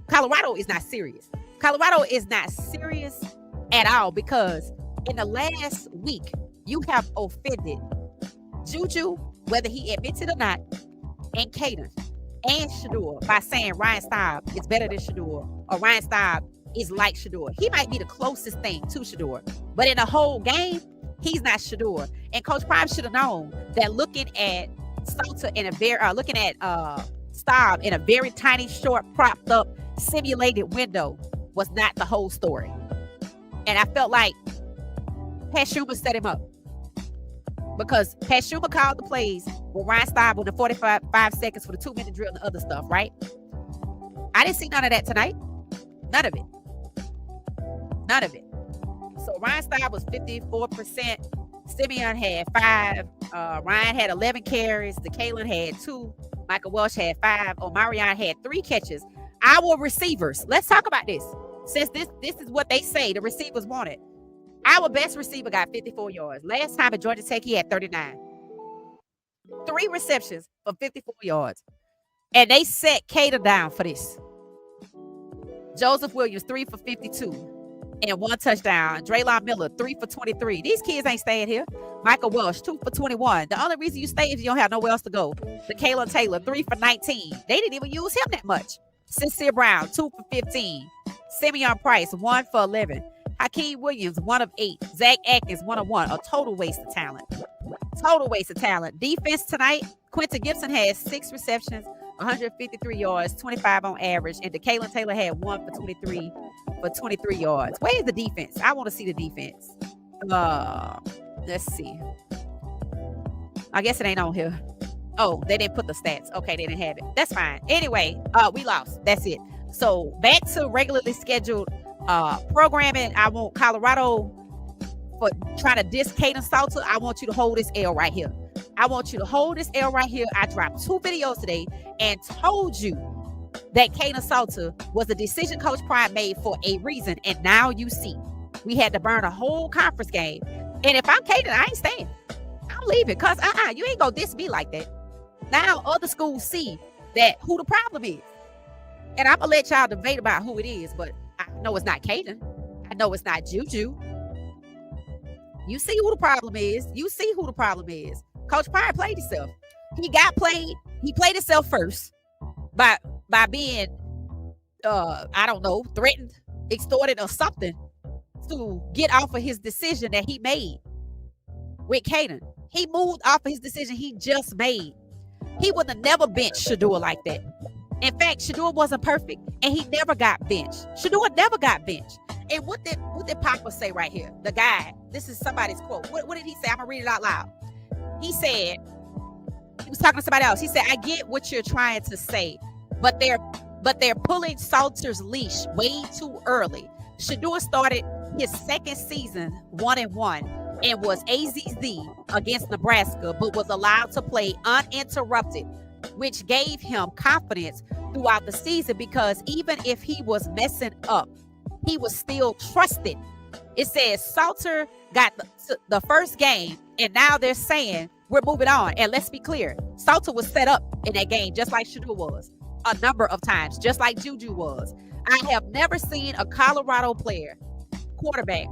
is not serious. Colorado is not serious at all because in the last week, you have offended Juju, whether he admits it or not, and Caden and Shador by saying Ryan Staub is better than Shador or Ryan Staub is like Shador. He might be the closest thing to Shador, but in the whole game, he's not Shador. And Coach Prime should have known that looking at Salter Staub in a very tiny, short, propped up, simulated window was not the whole story. And I felt like Pat Schumer set him up because Pat Schumer called the plays with Ryan Staub on the 45 seconds for the 2-minute drill and the other stuff, right? I didn't see none of that tonight. None of it. So Ryan Staub was 54%. Simeon had 5. Ryan had 11 carries. DeKayla had 2. Michael Welsh had 5. Omarion had 3 catches. Our receivers, let's talk about this. Since this is what they say the receivers wanted. Our best receiver got 54 yards. Last time at Georgia Tech, he had 39. 3 receptions for 54 yards. And they set Caden down for this. Joseph Williams, 3 for 52 and 1 touchdown. Draylon Miller, 3 for 23. These kids ain't staying here. Michael Welsh, 2 for 21. The only reason you stay is you don't have nowhere else to go. DeKayla Taylor, 3 for 19. They didn't even use him that much. Sincere Brown, 2 for 15. Simeon Price, 1 for 11. Hakeem Williams, 1 of 8. Zach Atkins, 1 of 1. A total waste of talent. Total waste of talent. Defense tonight, Quentin Gibson has 6 receptions, 153 yards, 25 on average. And DeKayla Taylor had 1 for 23 yards. Where is the defense? I want to see the defense. Let's see. I guess it ain't on here. Oh, they didn't put the stats. Okay, they didn't have it. That's fine. Anyway, we lost. That's it. So back to regularly scheduled programming. I want Colorado for trying to diss Kaden Salter. I want you to hold this L right here. I want you to hold this L right here. I dropped 2 videos today and told you that Kaden Salter was a decision Coach Prime made for a reason. And now you see, we had to burn a whole conference game. And if I'm Kaden, I ain't staying. I'm leaving because you ain't gonna diss me like that. Now other schools see that who the problem is. And I'm gonna let y'all debate about who it is, but I know it's not Kaden. I know it's not Juju. You see who the problem is. You see who the problem is. Coach Prime played himself. He played himself first by being I don't know, threatened, extorted, or something to get off of his decision that he made with Kaden. He moved off of his decision he just made. He would have never benched Shador like that. In fact, Shador wasn't perfect, and he never got benched. Shador never got benched. And what did Papa say right here? The guy, this is somebody's quote. What did he say? I'm gonna read it out loud. He said, he was talking to somebody else. He said, I get what you're trying to say, but they're pulling Salter's leash way too early. Shador started his second season 1-1 and was AZZ against Nebraska, but was allowed to play uninterrupted, which gave him confidence throughout the season because even if he was messing up, he was still trusted. It says Salter got the first game, and now they're saying we're moving on. And let's be clear, Salter was set up in that game just like Shador was a number of times, just like Juju was. I have never seen a Colorado quarterback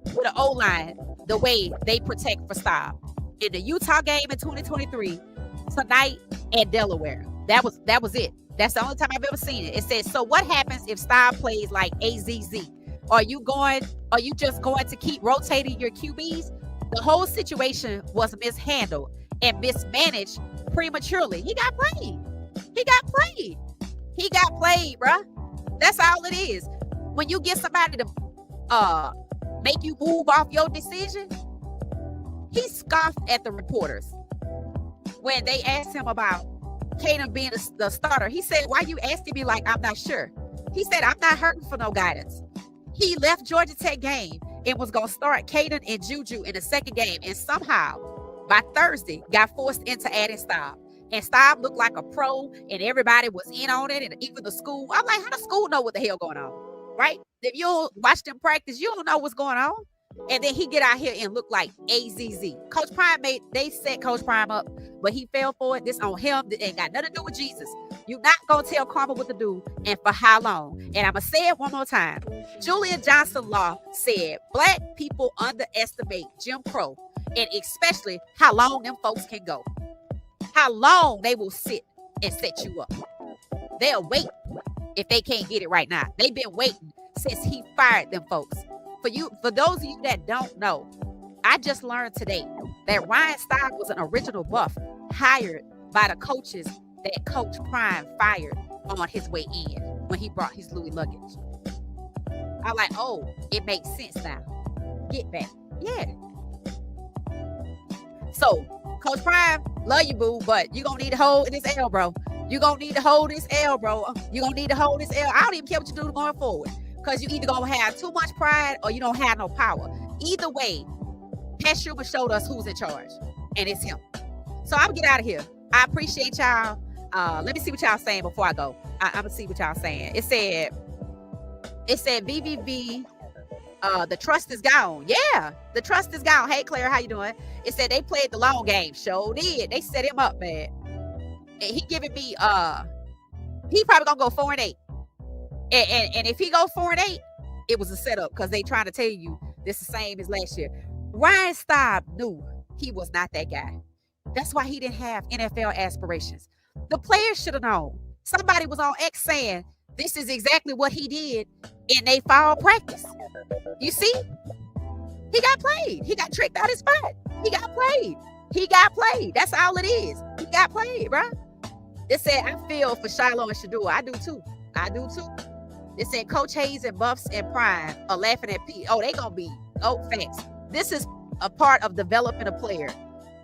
with an O-line the way they protect for style. In the Utah game in 2023, tonight, and Delaware. That was it. That's the only time I've ever seen it. It says, so what happens if style plays like AZZ? Are you just going to keep rotating your QBs? The whole situation was mishandled and mismanaged prematurely. He got played. He got played, bruh. That's all it is. When you get somebody to make you move off your decision, he scoffed at the reporters when they asked him about Kaden being the starter. He said, why you asking me like I'm not sure? He said, I'm not hurting for no guidance. He left Georgia Tech game and was going to start Kaden and Juju in the second game, and somehow by Thursday got forced into adding Staub. And Staub looked like a pro, and everybody was in on it, and even the school. I'm like, how does school know what the hell going on, right? If you don't watch them practice, you don't know what's going on. And then he get out here and look like AZZ. Coach Prime they set Coach Prime up, but he fell for it. This on him. It ain't got nothing to do with Jesus. You're not going to tell Karma what to do and for how long. And I'm going to say it one more time. Julia Johnson Law said, Black people underestimate Jim Crow, and especially how long them folks can go. How long they will sit and set you up. They'll wait if they can't get it right now. They've been waiting since he fired them folks. For those of you that don't know, I just learned today that Ryan Stock was an original buff hired by the coaches that Coach Prime fired on his way in when he brought his Louis luggage. I'm like, oh, it makes sense now. Get back. Yeah. So, Coach Prime, love you, boo, but you're going to need to hold this L, bro. You're going to need to hold this L, bro. You're going to need to hold this L. I don't even care what you do going forward, because you either going to have too much pride or you don't have no power. Either way, Pat Schumer showed us who's in charge, and it's him. So I'm going to get out of here. I appreciate y'all. Let me see what y'all saying before I go. I'm going to see what y'all saying. It said VVV, the trust is gone. Yeah, the trust is gone. Hey, Claire, how you doing? It said they played the long game. Sure did. They set him up, man. And he giving me, he probably going to go 4-8. And if he go 4-8, it was a setup because they trying to tell you this the same as last year. Ryan Staub knew he was not that guy. That's why he didn't have NFL aspirations. The players should have known. Somebody was on X saying this is exactly what he did in a fall practice. You see? He got played. He got tricked out his spot. He got played. He got played. That's all it is. He got played, bro. They said, I feel for Shiloh and Shador. I do too. I do too. They said Coach Hayes and Buffs and Prime are laughing at Pete. Oh, they gonna be, facts. This is a part of developing a player.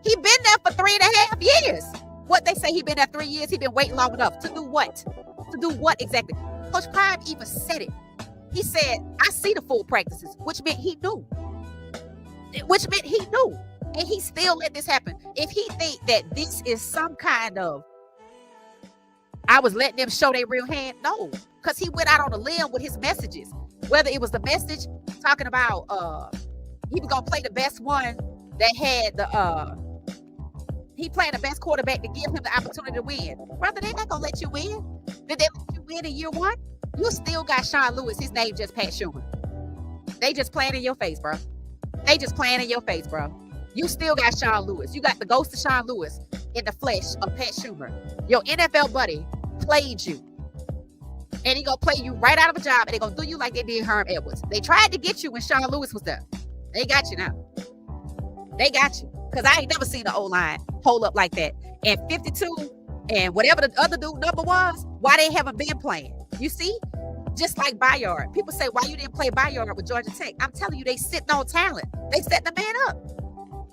He been there for 3.5 years. What they say he been there 3 years, he been waiting long enough. To do what? To do what exactly? Coach Prime even said it. He said, I see the full practices, which meant he knew. And he still let this happen. If he think that this is some kind of, I was letting them show their real hand, no. Because he went out on a limb with his messages. Whether it was the message talking about he was going to play the best one that had he playing the best quarterback to give him the opportunity to win. Brother, they're not going to let you win. Did they let you win in year one? You still got Sean Lewis. His name just Pat Schumer. They just playing in your face, bro. They just playing in your face, bro. You still got Sean Lewis. You got the ghost of Sean Lewis in the flesh of Pat Schumer. Your NFL buddy played you. And he gonna play you right out of a job, and they gonna do you like they did Herm Edwards. They tried to get you when Sean Lewis was there. They got you now. They got you. Because I ain't never seen the O-line hold up like that. And 52 and whatever the other dude number was, why they haven't been playing. You see? Just like Bayard. People say, why you didn't play Bayard with Georgia Tech? I'm telling you, they sitting on talent. They set the man up.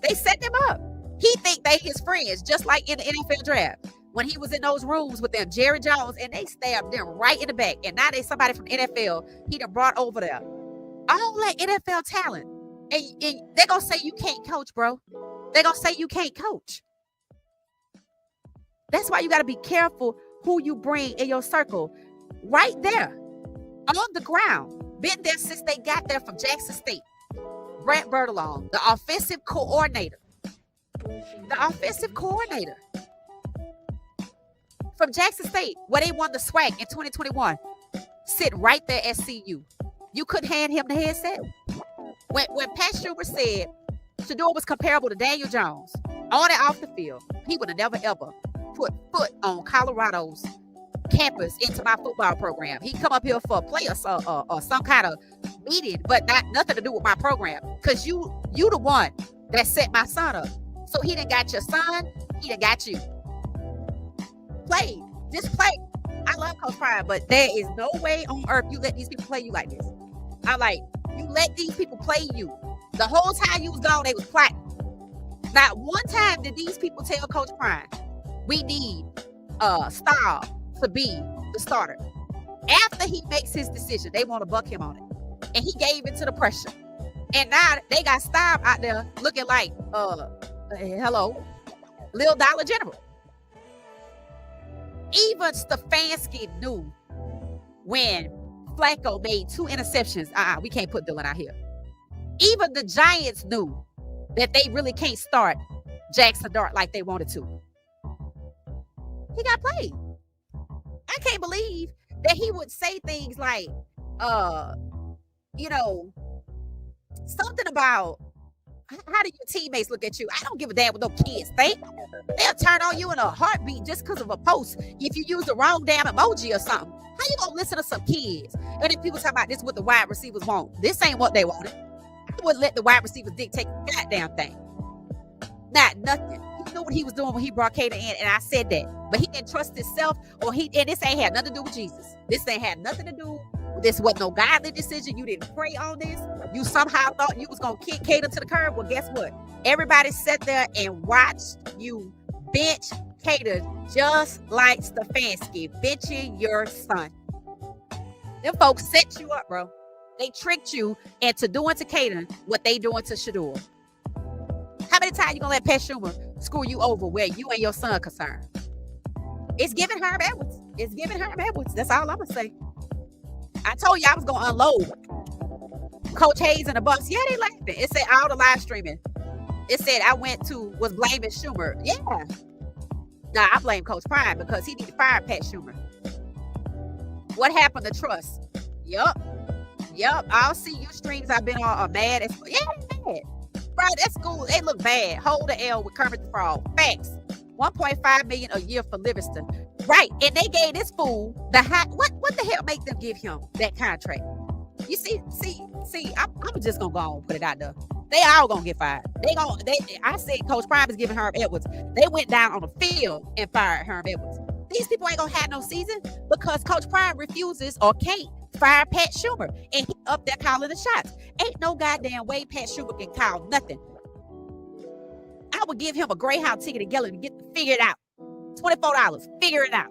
They set him up. He think they his friends, just like in the NFL draft. When he was in those rooms with them, Jerry Jones, and they stabbed them right in the back. And now they somebody from NFL he done brought over there. All that NFL talent. And they're going to say you can't coach, bro. They're going to say you can't coach. That's why you got to be careful who you bring in your circle. Right there, on the ground. Been there since they got there from Jackson State. Brett Bertolone, the offensive coordinator. The offensive coordinator. From Jackson State, where they won the SWAC in 2021. Sitting right there at CU. You couldn't hand him the headset. When Pat Schumer said Shador was comparable to Daniel Jones on and off the field, he would have never ever put foot on Colorado's campus into my football program. He come up here for a play or some kind of meeting, but nothing to do with my program. Because you the one that set my son up. So he done got your son, he done got you. Play. Just play. I love Coach Prime, but there is no way on earth you let these people play you like this. You let these people play you. The whole time you was gone, they was plotting. Not one time did these people tell Coach Prime, we need Stahl to be the starter. After he makes his decision, they want to buck him on it. And he gave into the pressure. And now they got Stahl out there looking like, hello, Lil Dollar General. Even Stefanski knew when Flacco made 2 interceptions. We can't put Dylan out here. Even the Giants knew that they really can't start Jackson Dart like they wanted to. He got played. I can't believe that he would say things like, something about, how do your teammates look at you? I don't give a damn what no kids think. They'll turn on you in a heartbeat just because of a post. If you use the wrong damn emoji or something, how you gonna listen to some kids? And if people talk about this, what the wide receivers want, this ain't what they wanted. I wouldn't let the wide receivers dictate the goddamn thing. Not nothing. He knew what he was doing when he brought Cater in, and I said that. But he didn't trust himself, and this ain't had nothing to do with Jesus. This ain't had nothing to do. This wasn't no godly decision. You didn't pray on this. You somehow thought you was gonna kick Cater to the curb. Well, guess what? Everybody sat there and watched you bench Cater just like Stefanski benching your son. Them folks set you up, bro. They tricked you into doing to Cater what they doing to Shador. How many times you gonna let Pat Schumer screw you over where you and your son concerned? It's giving Herm Edwards. It's giving Herm Edwards. That's all I'm gonna say. I told you I was gonna unload Coach Hayes and the Bucks. Yeah, they laughing. It said all the live streaming. It said I was blaming Schumer. Yeah. Nah, I blame Coach Prime because he need to fire Pat Schumer. What happened to trust? Yup. Yup. All CU streams I've been on are mad. Yeah, mad. Bro, that school, they look bad. Hold the L with Kermit the Frog. Facts. 1.5 million a year for Livingston. Right. And they gave this fool the high. What the hell make them give him that contract? You see, I'm just gonna go on and put it out there. They all gonna get fired. I said Coach Prime is giving Herm Edwards. They went down on the field and fired Herm Edwards. These people ain't gonna have no season because Coach Prime refuses or can't fire Pat Schumer, and he up there calling the shots. Ain't no goddamn way Pat Schumer can call nothing. I would give him a Greyhound ticket to Gillett and figure it out. $24, figure it out.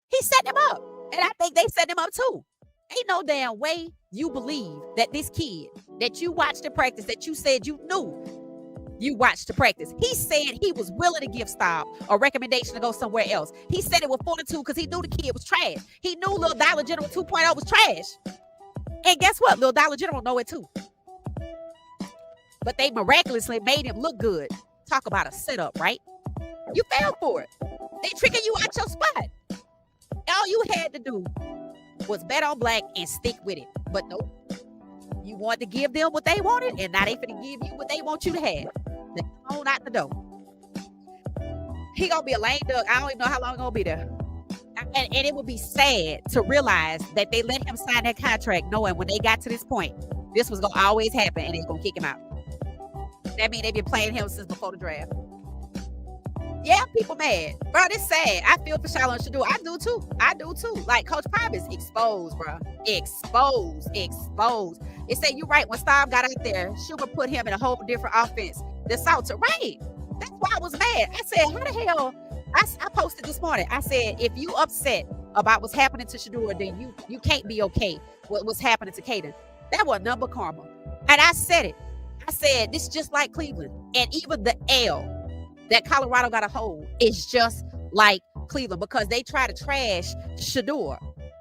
He set them up, and I think they set them up too. Ain't no damn way you believe that this kid that you watched the practice, that you said you knew you watched the practice. He said he was willing to give Staub a recommendation to go somewhere else. He said it with fortitude because he knew the kid was trash. He knew Little Dollar General 2.0 was trash. And guess what? Little Dollar General know it too. But they miraculously made him look good. Talk about a setup, right? You fell for it. They tricking you out your spot. All you had to do was bet on black and stick with it. But nope. You wanted to give them what they wanted, and now they finna give you what they want you to have. They on out the door. He gonna be a lame duck. I don't even know how long he gonna be there. And it would be sad to realize that they let him sign that contract knowing when they got to this point, this was gonna always happen and they gonna kick him out. That means they've been playing him since before the draft. Yeah, people mad. Bro, it's sad. I feel for Shiloh and Shador. I do too. Like, Coach Prime is exposed, bro. Exposed. It say you right. When Staub got out there, Schumer put him in a whole different offense. The Salter, right? That's why I was mad. I said, how the hell? I posted this morning. I said, if you upset about what's happening to Shador, then you can't be okay with what's happening to Caden. That was number karma. And I said it. I said, this is just like Cleveland. And even the L that Colorado got a hold is just like Cleveland because they try to trash Shador.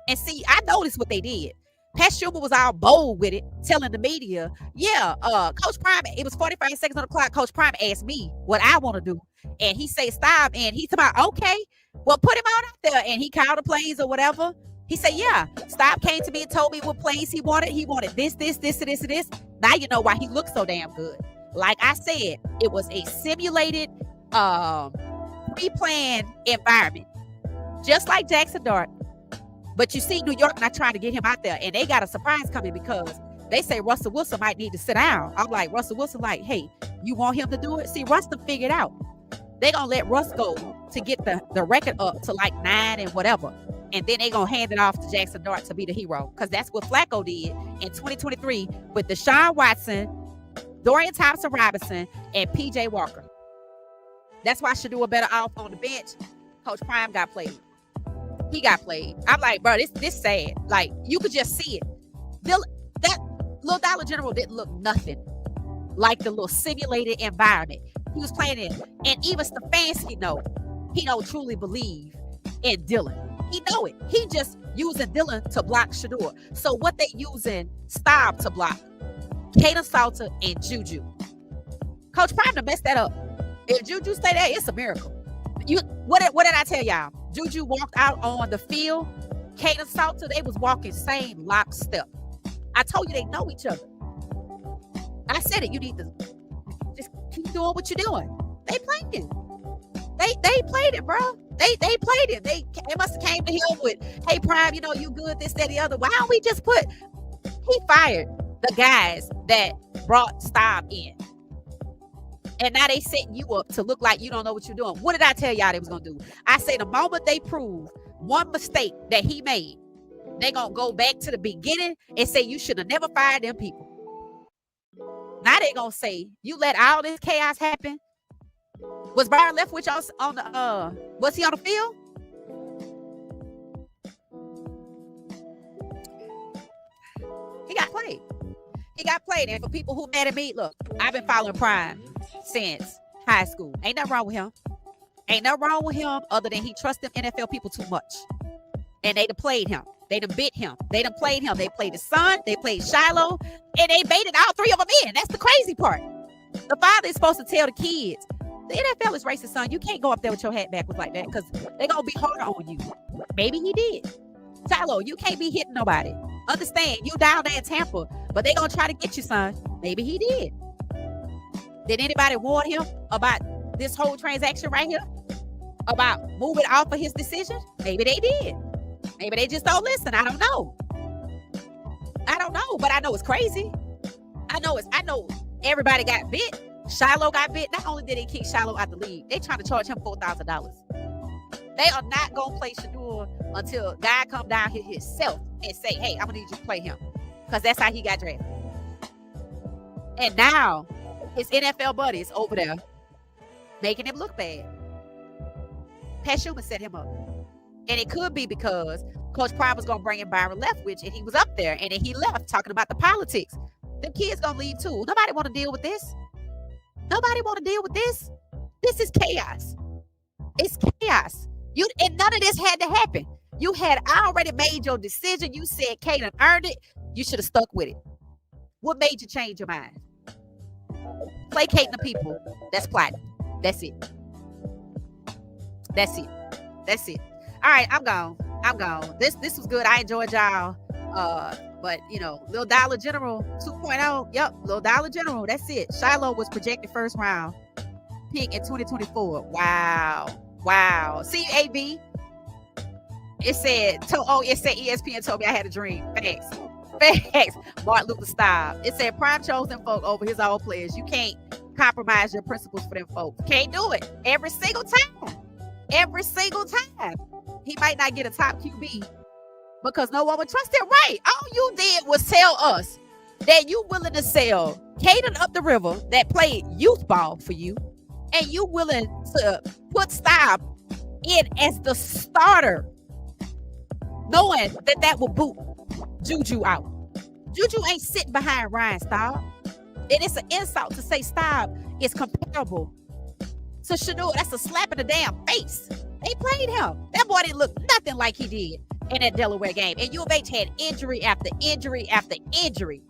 And see, I noticed what they did. Pat Schumer was all bold with it, telling the media, Coach Prime, it was 45 seconds on the clock. Coach Prime asked me what I want to do. And he said, stop. And he's about, okay, well, put him out there. And he called the plays or whatever. He said, yeah, Stop came to me and told me what plays he wanted. He wanted this, and this. Now you know why he looked so damn good. Like I said, it was a simulated, pre-planned environment, just like Jackson Dart. But you see, New York not trying to get him out there, and they got a surprise coming because they say Russell Wilson might need to sit down. I'm like, Russell Wilson, like, hey, you want him to do it? See, Russ done figured out. They gonna let Russ go to get the record up to like 9 and whatever. And then they gonna hand it off to Jackson Dart to be the hero. Because that's what Flacco did in 2023 with Deshaun Watson, Dorian Thompson-Robinson, and P.J. Walker. That's why Shador better off on the bench. Coach Prime got played. He got played. I'm like, bro, this sad. Like, you could just see it. That Little Dollar General didn't look nothing like the little simulated environment he was playing in. And even Stefanski he don't truly believe in Dylan. He know it. He just using Dylan to block Shador. So what they using Staub to block? Caden Salter and Juju. Coach Prime to mess that up. If Juju stay there, it's a miracle. What did I tell y'all? Juju walked out on the field. Caden Salter, they was walking same lockstep. I told you they know each other. I said it. You need to just keep doing what you're doing. They played it. They played it, bro. They played it. They must have came to him with, hey, Prime, you good, this, that, the other. Why don't we just he fired the guys that brought Staub in. And now they setting you up to look like you don't know what you're doing. What did I tell y'all they was going to do? I say the moment they prove one mistake that he made, they going to go back to the beginning and say you should have never fired them people. Now they going to say, you let all this chaos happen? Was Byron Leftwich on the, was he on the field? He got played. And for people who mad at me, look, I've been following Prime since high school. Ain't nothing wrong with him other than he trusts them NFL people too much. And they done played him. They done bit him. They done played him. They played his son. They played Shiloh. And they baited all three of them in. That's the crazy part. The father is supposed to tell the kids, the NFL is racist, son. You can't go up there with your hat backwards like that because they're going to be harder on you. Maybe he did. Shiloh, you can't be hitting nobody. Understand, you down there in Tampa, but they gonna try to get you, son. Maybe he did. Did anybody warn him about this whole transaction right here? About moving off of his decision? Maybe they did. Maybe they just don't listen. I don't know. But I know it's crazy. I know everybody got bit. Shiloh got bit. Not only did they kick Shiloh out the league, they trying to charge him $4,000. They are not gonna play Shador until God come down here himself and say, hey, I'm gonna need you to play him. Because that's how he got drafted. And now his NFL buddies over there making him look bad. Pat Schumer set him up. And it could be because Coach Prime was going to bring in Byron Leftwich, and he was up there, and then he left talking about the politics. Them kids going to leave too. Nobody want to deal with this. Nobody want to deal with this. This is chaos. It's chaos. And none of this had to happen. You had already made your decision. You said Kaden earned it. You should have stuck with it. What made you change your mind? Placating the people that's plotting. That's it. That's it. That's it. All right, I'm gone. This was good. I enjoyed y'all. But Little Dollar General 2.0. Yep, Little Dollar General. That's it. Shiloh was projected first round pick in 2024. Wow. See, AB. It said ESPN told me I had a dream. Facts. Martin Luther style. It said Prime chosen folk over his own players. You can't compromise your principles for them folks. Can't do it. Every single time. He might not get a top QB because no one would trust him. Right. All you did was tell us that you willing to sell Caden up the river that played youth ball for you, and you willing to put Staub in as the starter, knowing that will boot Juju out. Juju ain't sitting behind Ryan Staub. And it's an insult to say Staub is comparable to Shador. That's a slap in the damn face. They played him. That boy didn't look nothing like he did in that Delaware game. And U of H had injury after injury after injury.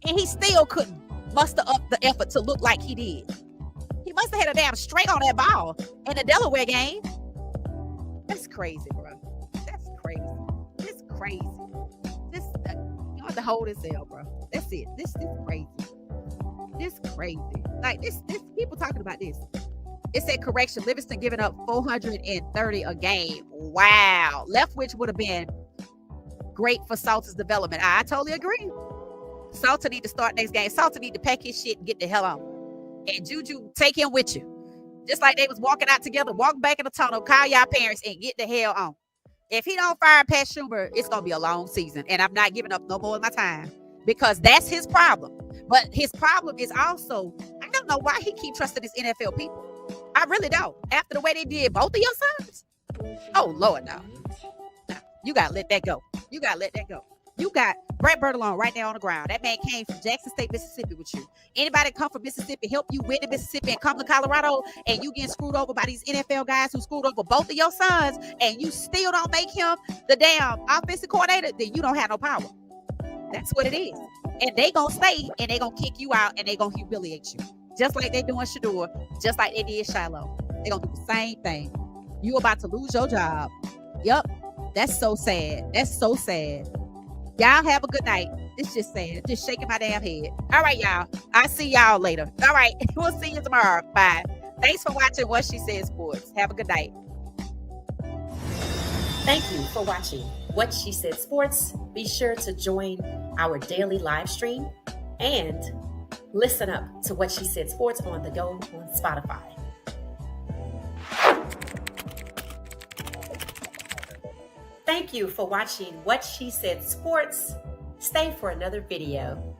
And he still couldn't muster up the effort to look like he did. He must have had a damn straight on that ball in the Delaware game. That's crazy, bro. That's crazy. It's crazy. You have to hold this L, bro. That's it. This is crazy. This crazy. Like this people talking about this. It said correction. Livingston giving up 430 a game. Wow. Leftwich would have been great for Salter's development. I totally agree. Salter need to start next game. Salter need to pack his shit and get the hell on. And Juju, take him with you. Just like they was walking out together, walk back in the tunnel, call y'all parents and get the hell on. If he don't fire Pat Schumer, it's going to be a long season. And I'm not giving up no more of my time because that's his problem. But his problem is also, I don't know why he keep trusting his NFL people. I really don't. After the way they did both of your sons. Oh, Lord, no. You got to let that go. You got Brett Bertolone right there on the ground. That man came from Jackson State, Mississippi with you. Anybody come from Mississippi, help you win to Mississippi and come to Colorado, and you getting screwed over by these NFL guys who screwed over both of your sons, and you still don't make him the damn offensive coordinator, then you don't have no power. That's what it is. And they gonna stay, and they gonna kick you out, and they gonna humiliate you. Just like they doing Shador, just like they did Shiloh. They gonna do the same thing. You about to lose your job. Yep. That's so sad. Y'all have a good night. It's just sad. Just shaking my damn head. All right, y'all. I'll see y'all later. All right. We'll see you tomorrow. Bye. Thanks for watching What She Said Sports. Have a good night. Thank you for watching What She Said Sports. Be sure to join our daily live stream and listen up to What She Said Sports on the go on Spotify. Thank you for watching What She Said Sports. Stay for another video.